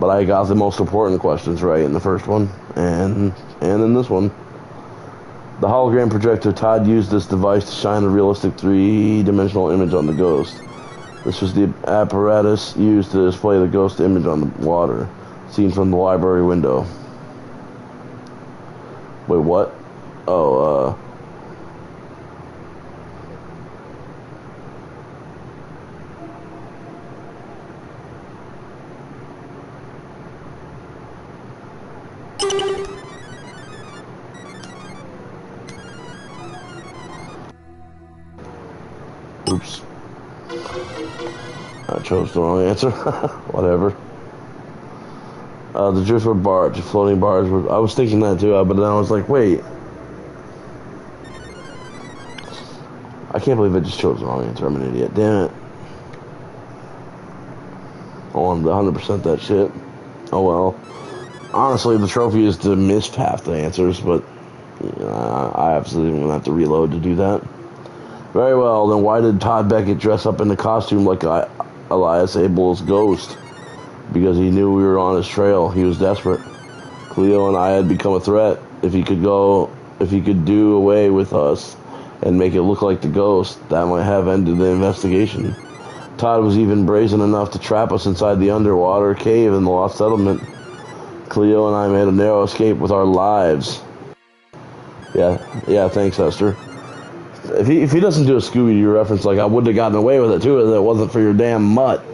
But I got the most important questions right in the first one, and in this one. The hologram projector, Todd used this device to shine a realistic three-dimensional image on the ghost. This was the apparatus used to display the ghost image on the water, seen from the library window. Wait, what? Oh, oops. I chose the wrong answer. Whatever. The driftwood barge, the floating barge. I was thinking that too, but then I was like, wait. I can't believe I just chose the wrong answer. I'm an idiot. Damn it. I wanted to 100% that shit. Oh well. Honestly, the trophy is to miss half the answers, but you know, I absolutely going to have to reload to do that. Very well, then why did Todd Beckett dress up in the costume like Elias Abel's ghost? Because he knew we were on his trail. He was desperate. Cleo and I had become a threat. If he could do away with us and make it look like the ghost, that might have ended the investigation. Todd was even brazen enough to trap us inside the underwater cave in the lost settlement. Cleo and I made a narrow escape with our lives. Yeah, thanks, Esther. If he doesn't do a Scooby-Doo reference, like I would have gotten away with it too, if it wasn't for your damn mutt.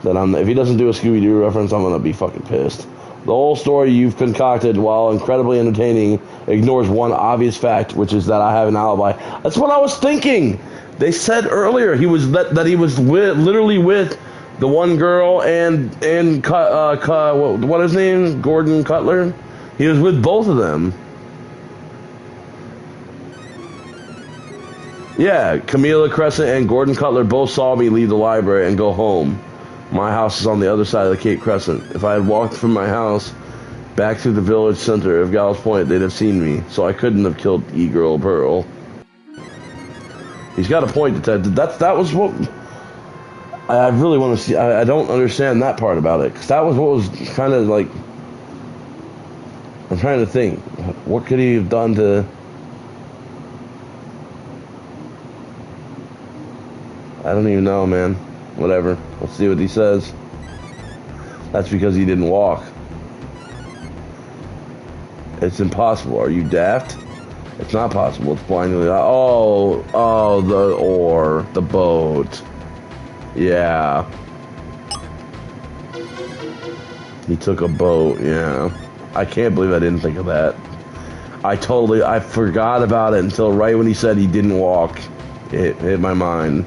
If he doesn't do a Scooby-Doo reference, I'm gonna be fucking pissed. The whole story you've concocted, while incredibly entertaining, ignores one obvious fact, which is that I have an alibi. That's what I was thinking. They said earlier he was that he was literally with the one girl and what his name? Gordon Cutler. He was with both of them. Yeah, Camila Crescent and Gordon Cutler both saw me leave the library and go home. My house is on the other side of the Cape Crescent. If I had walked from my house back to the village center of Gallows Point, they'd have seen me, so I couldn't have killed E-Girl Pearl. He's got a point. That was what... I really want to see... I don't understand that part about it, because that was what was kind of like... I'm trying to think. What could he have done to... I don't even know, man. Whatever. Let's see what he says. That's because he didn't walk. It's impossible. Are you daft? It's not possible. It's blindly... Oh, the oar. The boat. Yeah. He took a boat, yeah. I can't believe I didn't think of that. I forgot about it until right when he said he didn't walk. It hit my mind.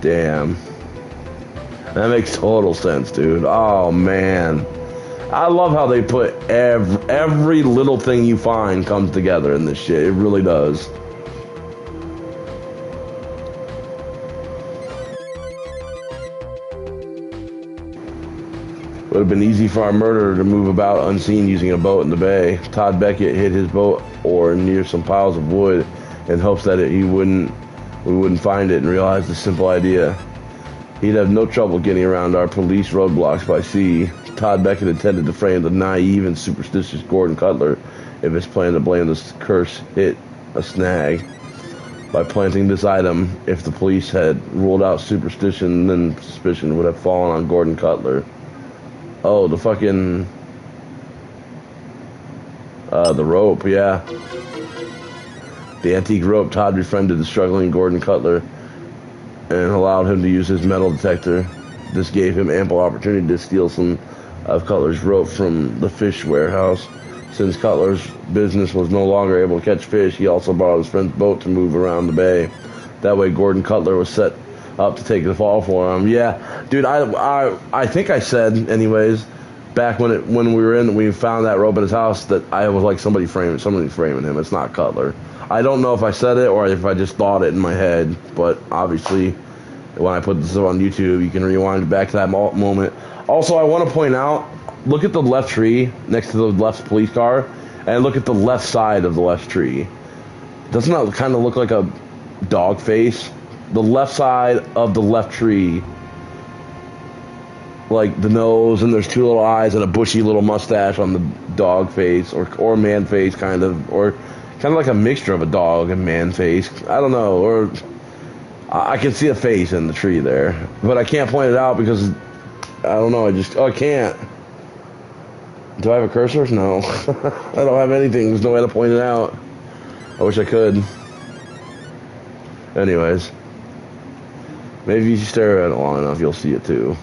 Damn. That makes total sense, dude. Oh, man. I love how they put every little thing you find comes together in this shit. It really does. Would have been easy for our murderer to move about unseen using a boat in the bay. Todd Beckett hid his boat oar near some piles of wood in hopes that we wouldn't find it and realize the simple idea. He'd have no trouble getting around our police roadblocks by sea. Todd Beckett intended to frame the naive and superstitious Gordon Cutler if his plan to blame this curse hit a snag. By planting this item, if the police had ruled out superstition, then suspicion would have fallen on Gordon Cutler. Oh, the fucking... the rope, yeah. The antique rope Todd befriended the struggling Gordon Cutler and allowed him to use his metal detector. This gave him ample opportunity to steal some of Cutler's rope from the fish warehouse. Since Cutler's business was no longer able to catch fish, he also borrowed his friend's boat to move around the bay. That way, Gordon Cutler was set up to take the fall for him. Yeah, dude, I think I said, anyways, back when we found that rope in his house, that I was like somebody framing him. It's not Cutler. I don't know if I said it or if I just thought it in my head, but obviously, when I put this up on YouTube, you can rewind back to that moment. Also, I want to point out, look at the left tree next to the left police car, and look at the left side of the left tree. Doesn't that kind of look like a dog face? The left side of the left tree, like the nose, and there's two little eyes and a bushy little mustache on the dog face, or man face, kind of, or kind of like a mixture of a dog and man face. I don't know, or I can see a face in the tree there, but I can't point it out because I don't know. I can't. Do I have a cursor? No. I don't have anything. There's no way to point it out. I wish I could. Anyways, maybe if you stare at it long enough, you'll see it too.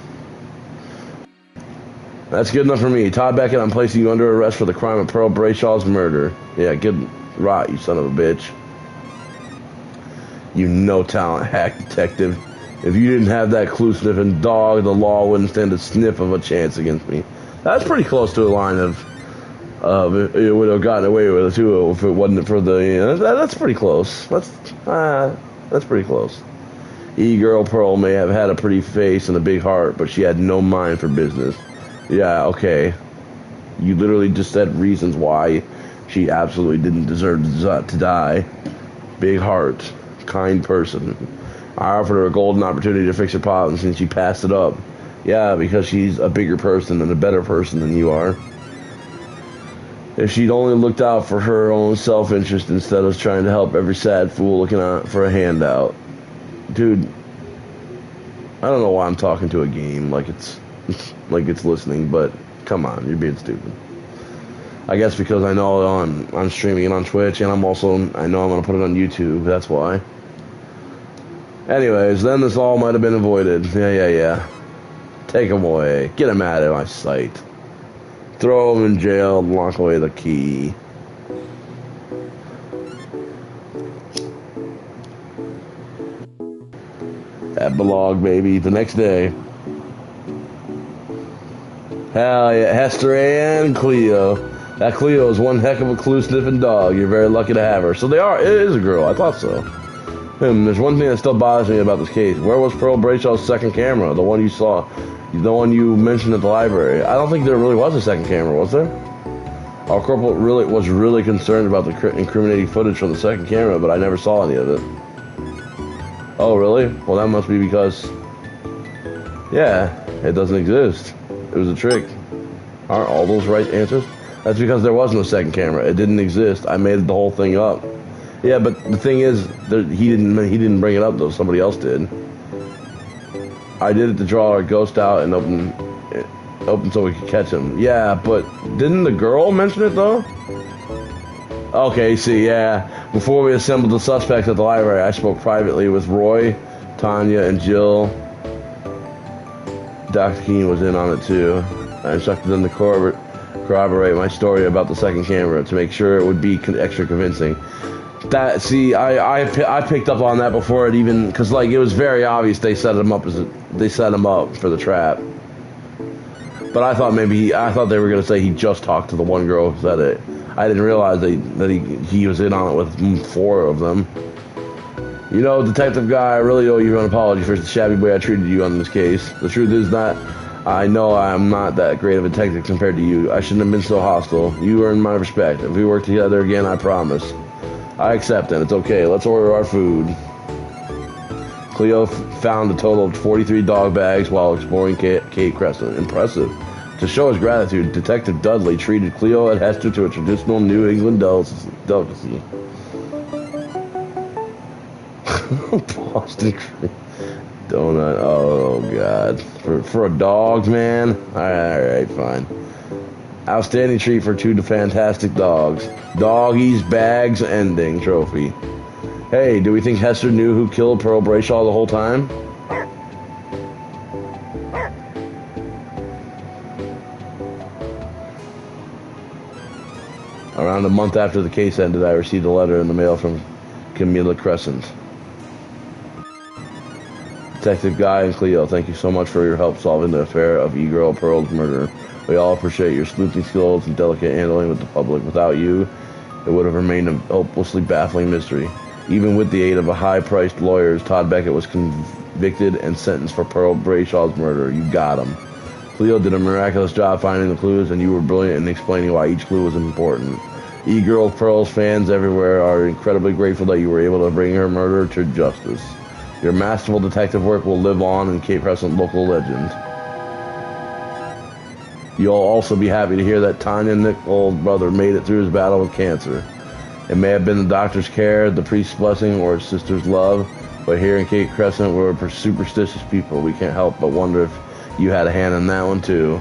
That's good enough for me. Todd Beckett, I'm placing you under arrest for the crime of Pearl Brayshaw's murder. Yeah, get rot, you son of a bitch. You no-talent hack detective. If you didn't have that clue-sniffing dog, the law wouldn't stand a sniff of a chance against me. That's pretty close to a line of it would have gotten away with it too if it wasn't for the. That's pretty close. That's pretty close. E-girl Pearl may have had a pretty face and a big heart, but she had no mind for business. Yeah, okay. You literally just said reasons why she absolutely didn't deserve to die. Big heart, kind person. I offered her a golden opportunity to fix her problems, and she passed it up. Yeah, because she's a bigger person and a better person than you are. If she'd only looked out for her own self-interest instead of trying to help every sad fool looking out for a handout. Dude, I don't know why I'm talking to a game like it's listening, but come on, you're being stupid. I guess because I know I'm streaming it on Twitch, and I know I'm going to put it on YouTube, that's why. Anyways, then this all might have been avoided. Yeah. Take him away. Get him out of my sight. Throw him in jail and lock away the key. Epilogue, baby. The next day. Hell yeah. Hester and Cleo. That Cleo is one heck of a clue-sniffing dog. You're very lucky to have her. So it is a girl. I thought so. There's one thing that still bothers me about this case. Where was Pearl Brayshaw's second camera? The one you saw, the one you mentioned at the library. I don't think there really was a second camera, was there? Our corporal was really concerned about the incriminating footage from the second camera, but I never saw any of it. Oh, really? Well, that must be because, yeah, it doesn't exist. It was a trick. Aren't all those right answers? That's because there was no second camera. It didn't exist. I made the whole thing up. Yeah, but the thing is, he didn't bring it up though. Somebody else did. I did it to draw our ghost out and open so we could catch him. Yeah, but didn't the girl mention it though? Okay, see, yeah. Before we assembled the suspects at the library, I spoke privately with Roy, Tanya, and Jill. Dr. Keene was in on it too. I instructed them to corroborate my story about the second camera to make sure it would be extra convincing. I picked up on that before it even, because like it was very obvious they set him up for the trap. But I thought they were gonna say he just talked to the one girl who said it. I didn't realize that he was in on it with 4 of them. You know, detective guy, I really owe you an apology for the shabby way I treated you on this case. The truth is that I know I'm not that great of a detective compared to you. I shouldn't have been so hostile. You earned my respect. If we work together again, I promise. I accept it. It's okay. Let's order our food. Cleo found a total of 43 dog bags while exploring Cape Crescent. Impressive. To show his gratitude, Detective Dudley treated Cleo and Hester to a traditional New England delicacy. Boston cream donut. Oh, God. For a dog, man? Alright, fine. Outstanding treat for 2 fantastic dogs. Doggies Bags Ending Trophy. Hey, do we think Hester knew who killed Pearl Brayshaw the whole time? Around a month after the case ended, I received a letter in the mail from Camilla Crescent. Detective Guy and Cleo, thank you so much for your help solving the affair of E-Girl Pearl's murder. We all appreciate your sleuthing skills and delicate handling with the public. Without you, it would have remained a hopelessly baffling mystery. Even with the aid of a high-priced lawyers, Todd Beckett was convicted and sentenced for Pearl Brayshaw's murder. You got him. Cleo did a miraculous job finding the clues, and you were brilliant in explaining why each clue was important. E-Girl Pearl's fans everywhere are incredibly grateful that you were able to bring her murder to justice. Your masterful detective work will live on in Cape Crescent local legend. You'll also be happy to hear that Tanya Nichols' brother made it through his battle with cancer. It may have been the doctor's care, the priest's blessing, or his sister's love, but here in Cape Crescent, we're superstitious people. We can't help but wonder if you had a hand in that one too.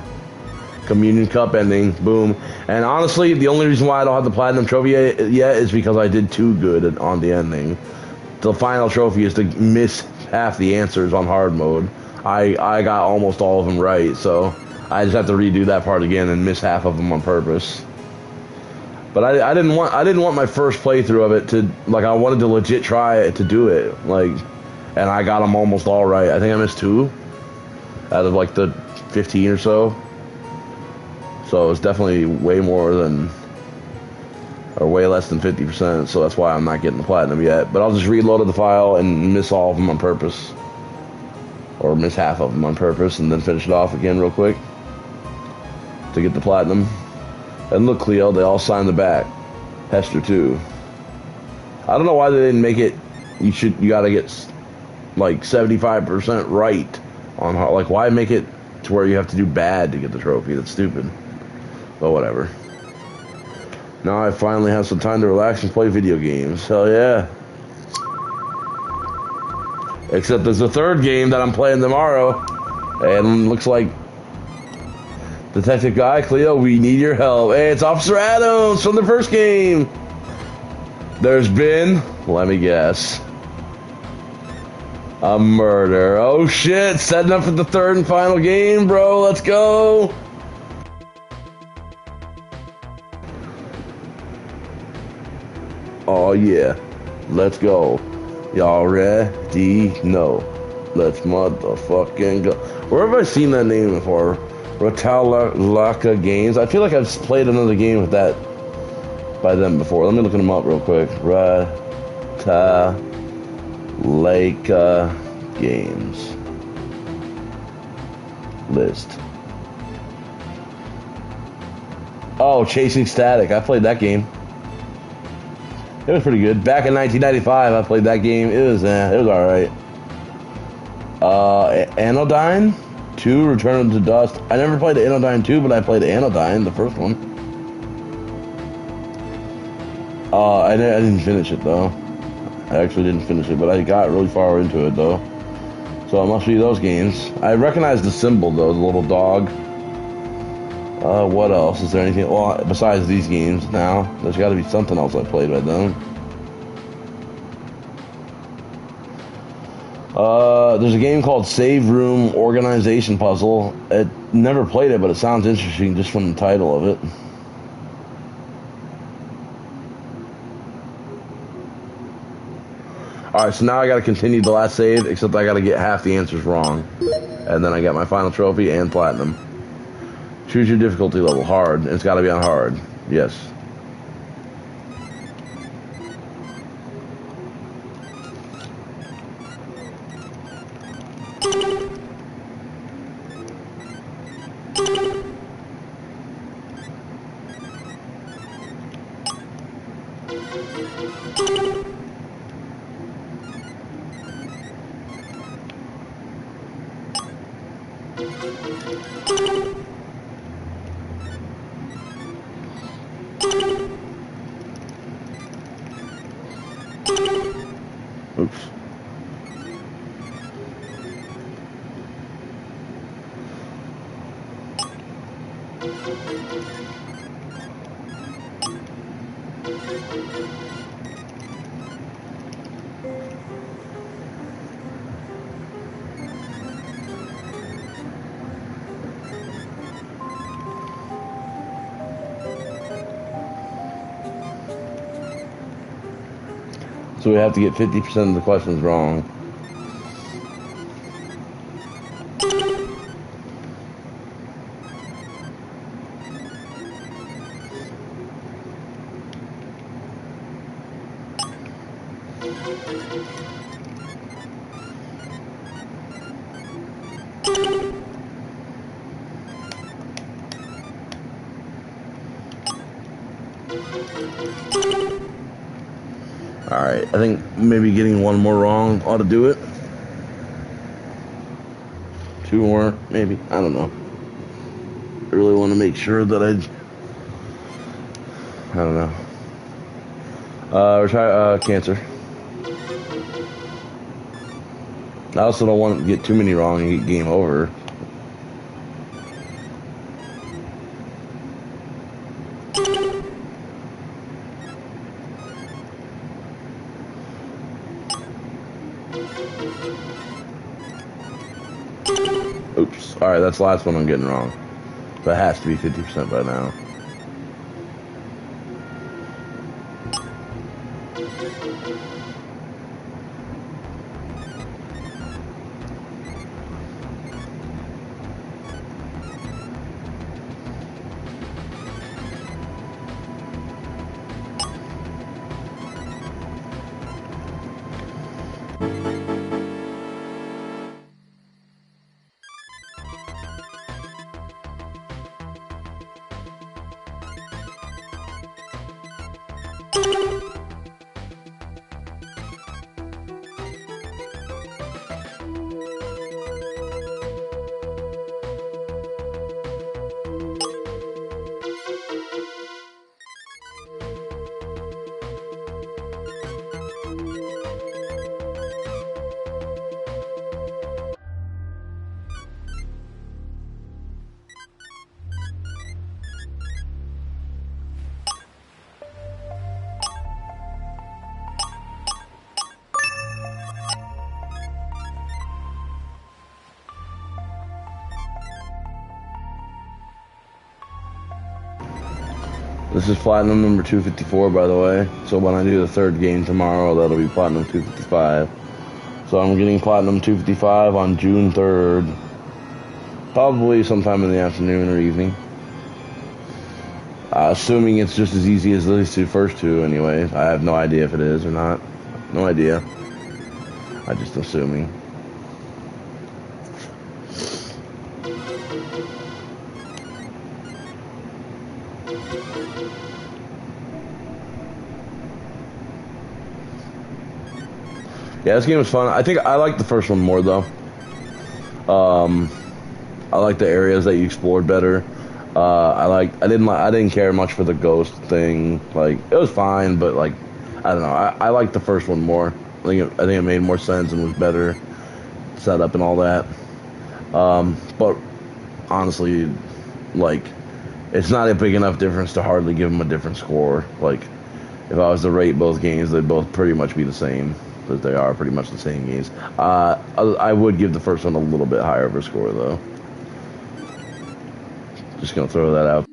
Communion Cup ending, boom. And honestly, the only reason why I don't have the Platinum Trophy yet is because I did too good on the ending. The final trophy is to miss half the answers on hard mode. I got almost all of them right, so I just have to redo that part again and miss half of them on purpose. But I didn't want my first playthrough of it to, like, I wanted to legit try it to do it, like, and I got them almost all right. I think I missed 2 out of like the 15 or so. So it was definitely way more than, or way less than 50%, so that's why I'm not getting the Platinum yet. But I'll just reload the file and miss all of them on purpose. Or miss half of them on purpose, and then finish it off again real quick to get the Platinum. And look, Cleo, they all signed the back. Hester too. I don't know why they didn't make it, you gotta get like 75% right on, like, why make it to where you have to do bad to get the trophy? That's stupid. But whatever. Now I finally have some time to relax and play video games. Hell yeah. Except there's a third game that I'm playing tomorrow. And looks like Detective Guy, Cleo, we need your help. Hey, it's Officer Adams from the first game. There's been, let me guess, a murder. Oh shit, setting up for the third and final game, bro. Let's go. Oh yeah, let's go. Y'all ready? No. Let's motherfucking go. Where have I seen that name before? Ratalaka Games. I feel like I've played another game with that by them before. Let me look them up real quick. Ratalaka Games. List. Oh, Chasing Static. I played that game. It was pretty good. Back in 1995, I played that game. It was alright. Anodyne 2, Return to Dust. I never played Anodyne 2, but I played Anodyne, the first one. I didn't finish it, though. I actually didn't finish it, but I got really far into it, though. So it must be those games. I recognize the symbol, though, the little dog. What else? Is there anything? Well, besides these games now, there's got to be something else I played by then. There's a game called Save Room Organization Puzzle. I never played it, but it sounds interesting just from the title of it. Alright, so now I gotta continue the last save, except I gotta get half the answers wrong. And then I get my final trophy and Platinum. Choose your difficulty level. Hard. It's gotta be on hard. Yes. Oops. So we have to get 50% of the questions wrong. Alright, I think maybe getting one more wrong ought to do it. Two more, maybe. I don't know. I really want to make sure that I don't know. We're trying cancer. I also don't want to get too many wrong and get game over. Oops. Alright, that's the last one I'm getting wrong. That has to be 50% by now. This is platinum number 254, by the way. So when I do the third game tomorrow, that'll be platinum 255. So I'm getting platinum 255 on June 3rd. Probably sometime in the afternoon or evening. Assuming it's just as easy as these first two anyway. I have no idea if it is or not. No idea. I'm just assuming. Yeah, this game was fun. I think I like the first one more though. I like the areas that you explored better. I didn't care much for the ghost thing. Like it was fine, but like I don't know. I liked the first one more. I think it made more sense and was better set up and all that. But honestly, like it's not a big enough difference to hardly give them a different score. Like if I was to rate both games, they'd both pretty much be the same. Because they are pretty much the same games. I would give the first one a little bit higher of a score, though. Just gonna throw that out.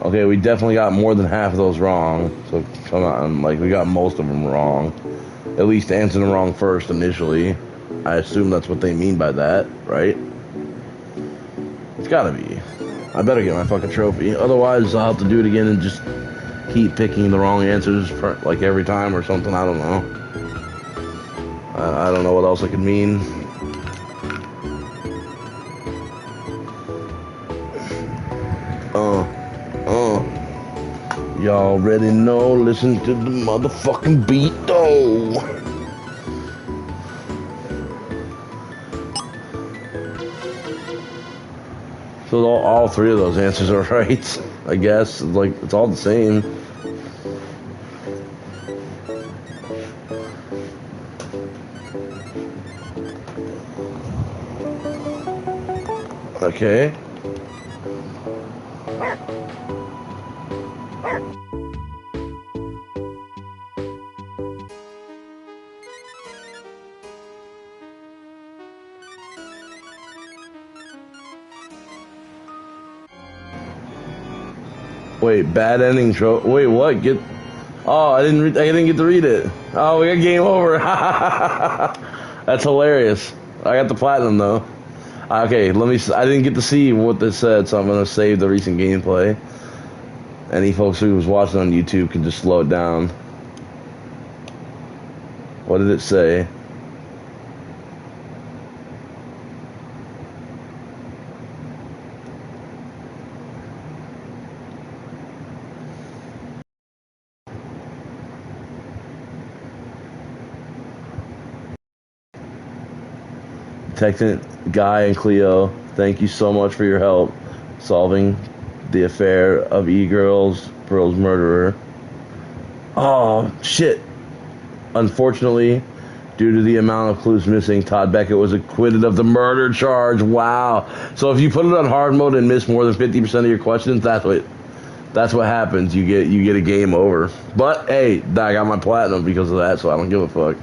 Okay, we definitely got more than half of those wrong. So come on, like we got most of them wrong. At least answering them wrong first initially. I assume that's what they mean by that, right? It's gotta be. I better get my fucking trophy. Otherwise, I'll have to do it again and just keep picking the wrong answers for, like every time or something. I don't know. I don't know what else it could mean. Y'all already know. Listen to the motherfucking beat, though. So all three of those answers are right, I guess. Like, it's all the same. Okay. Wait, bad ending Wait, what? Oh, I didn't get to read it. Oh, we got game over. That's hilarious. I got the platinum though. Okay, I didn't get to see what this said, so I'm gonna save the recent gameplay. Any folks who was watching on YouTube can just slow it down. What did it say? Detective Guy and Cleo, thank you so much for your help solving the affair of E-Girl's murderer. Oh, shit. Unfortunately, due to the amount of clues missing, Todd Beckett was acquitted of the murder charge. Wow. So if you put it on hard mode and miss more than 50% of your questions, that's what happens. You get a game over. But hey, I got my platinum because of that, so I don't give a fuck.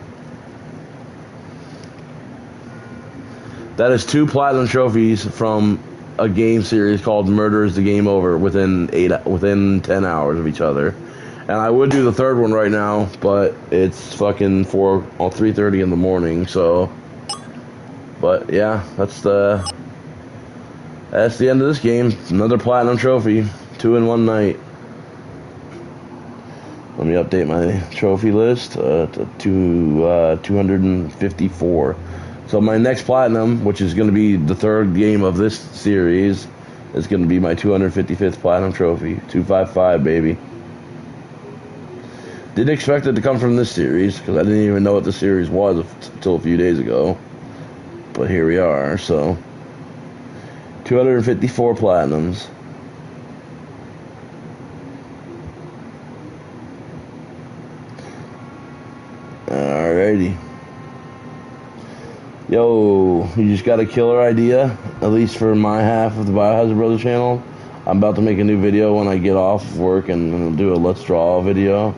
That is 2 platinum trophies from a game series called Murder is the Game Over within 10 hours of each other. And I would do the third one right now, but it's fucking 3:30 in the morning, so. But yeah, that's the end of this game. Another platinum trophy, 2 in one night. Let me update my trophy list to 254. So my next platinum, which is going to be the third game of this series, is going to be my 255th platinum trophy. 255, baby. Didn't expect it to come from this series, because I didn't even know what the series was until a few days ago. But here we are, so 254 platinums. Alrighty. Yo, you just got a killer idea, at least for my half of the Biohazard Brothers channel. I'm about to make a new video when I get off work and do a Let's Draw video.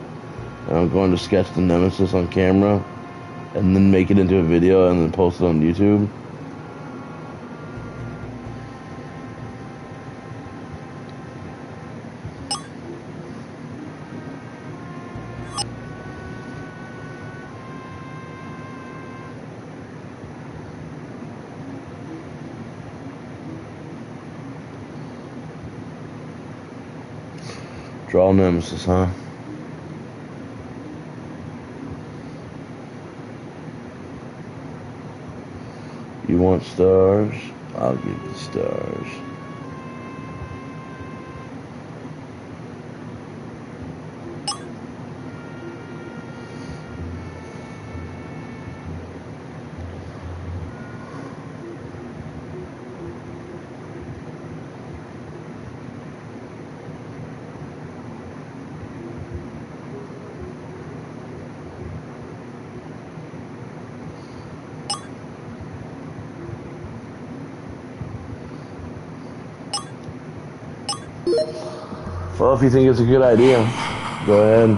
And I'm going to sketch the Nemesis on camera and then make it into a video and then post it on YouTube. Draw Nemesis, huh? You want stars? I'll give you stars. Well, if you think it's a good idea, go ahead.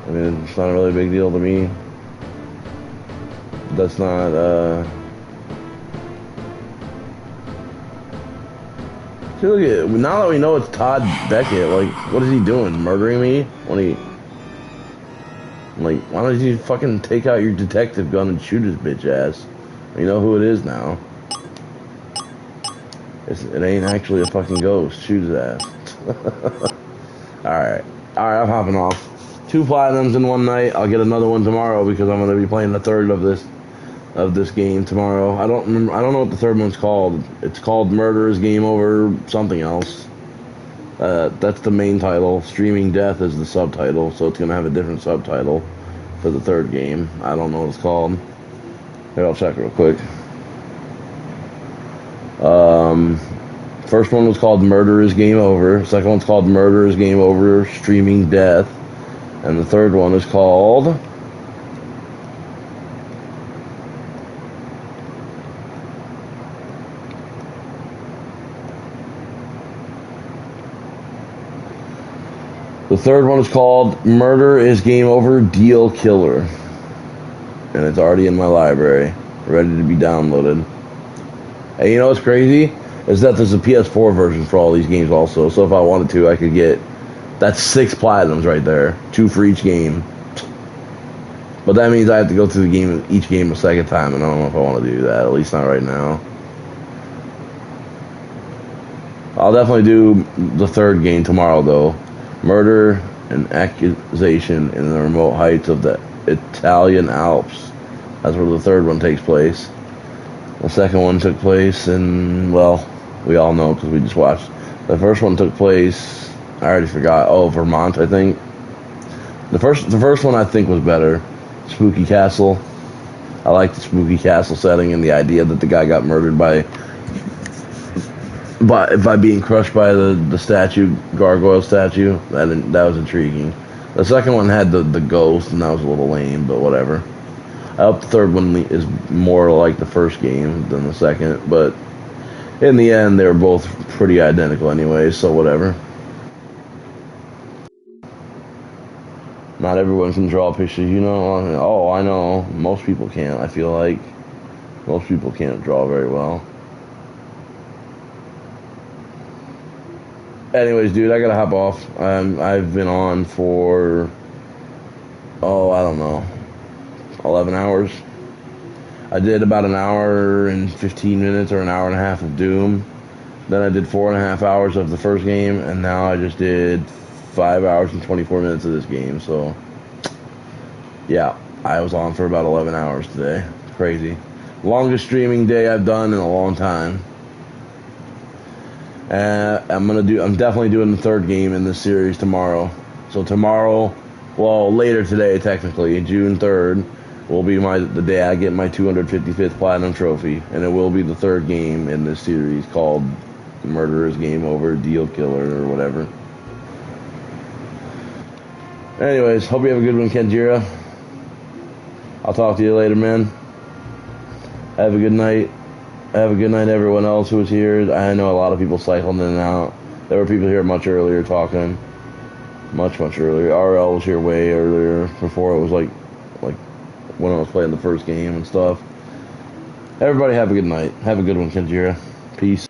I mean, it's not a really big deal to me. That's not, See, look at now that we know it's Todd Beckett. Like, what is he doing? Murdering me? When he like, why don't you fucking take out your detective gun and shoot his bitch ass? You know who it is now. It ain't actually a fucking ghost. Shoot his ass. Alright. Alright, I'm hopping off. 2 platinums in one night. I'll get another one tomorrow because I'm gonna be playing the third of this game tomorrow. I don't know what the third one's called. It's called Murderer's Game Over something else. That's the main title. Streaming Death is the subtitle, so it's gonna have a different subtitle for the third game. I don't know what it's called. Here, I'll check real quick. First one was called Murderer's Game Over. Second one's called Murderer's Game Over Streaming Death. And the third one is called Murder is Game Over Deal Killer. And it's already in my library, ready to be downloaded. And you know what's crazy? Is that there's a PS4 version for all these games also. So if I wanted to, I could get... That's 6 platinums right there. 2 for each game. But that means I have to go through each game a second time, and I don't know if I want to do that. At least not right now. I'll definitely do the third game tomorrow, though. Murder and Accusation in the Remote Heights of the Italian Alps. That's where the third one takes place. The second one took place in, well, we all know because we just watched. The first one took place, I already forgot, Vermont, I think. The first one I think was better. Spooky Castle. I like the Spooky Castle setting and the idea that the guy got murdered by being crushed by the statue, gargoyle statue. That was intriguing. The second one had the ghost, and that was a little lame, but whatever. I hope the third one is more like the first game than the second, but in the end, they were both pretty identical anyway, so whatever. Not everyone can draw pictures, you know? Oh, I know. Most people can't, I feel like. Most people can't draw very well. Anyways, dude, I gotta hop off. I've been on for, I don't know, 11 hours. I did about an hour and 15 minutes or an hour and a half of Doom. Then I did 4.5 hours of the first game, and now I just did 5 hours and 24 minutes of this game. So, yeah, I was on for about 11 hours today. Crazy. Longest streaming day I've done in a long time. I'm definitely doing the third game in this series tomorrow. So tomorrow, well, later today, technically, June 3rd, will be the day I get my 255th Platinum Trophy. And it will be the third game in this series called Murderer's Game Over, Deal Killer, or whatever. Anyways, hope you have a good one, Kenjira. I'll talk to you later, man. Have a good night. Have a good night, everyone else who was here. I know a lot of people cycled in and out. There were people here much earlier talking. Much earlier. RL was here way earlier, before it was like when I was playing the first game and stuff. Everybody have a good night. Have a good one, Kenjira. Peace.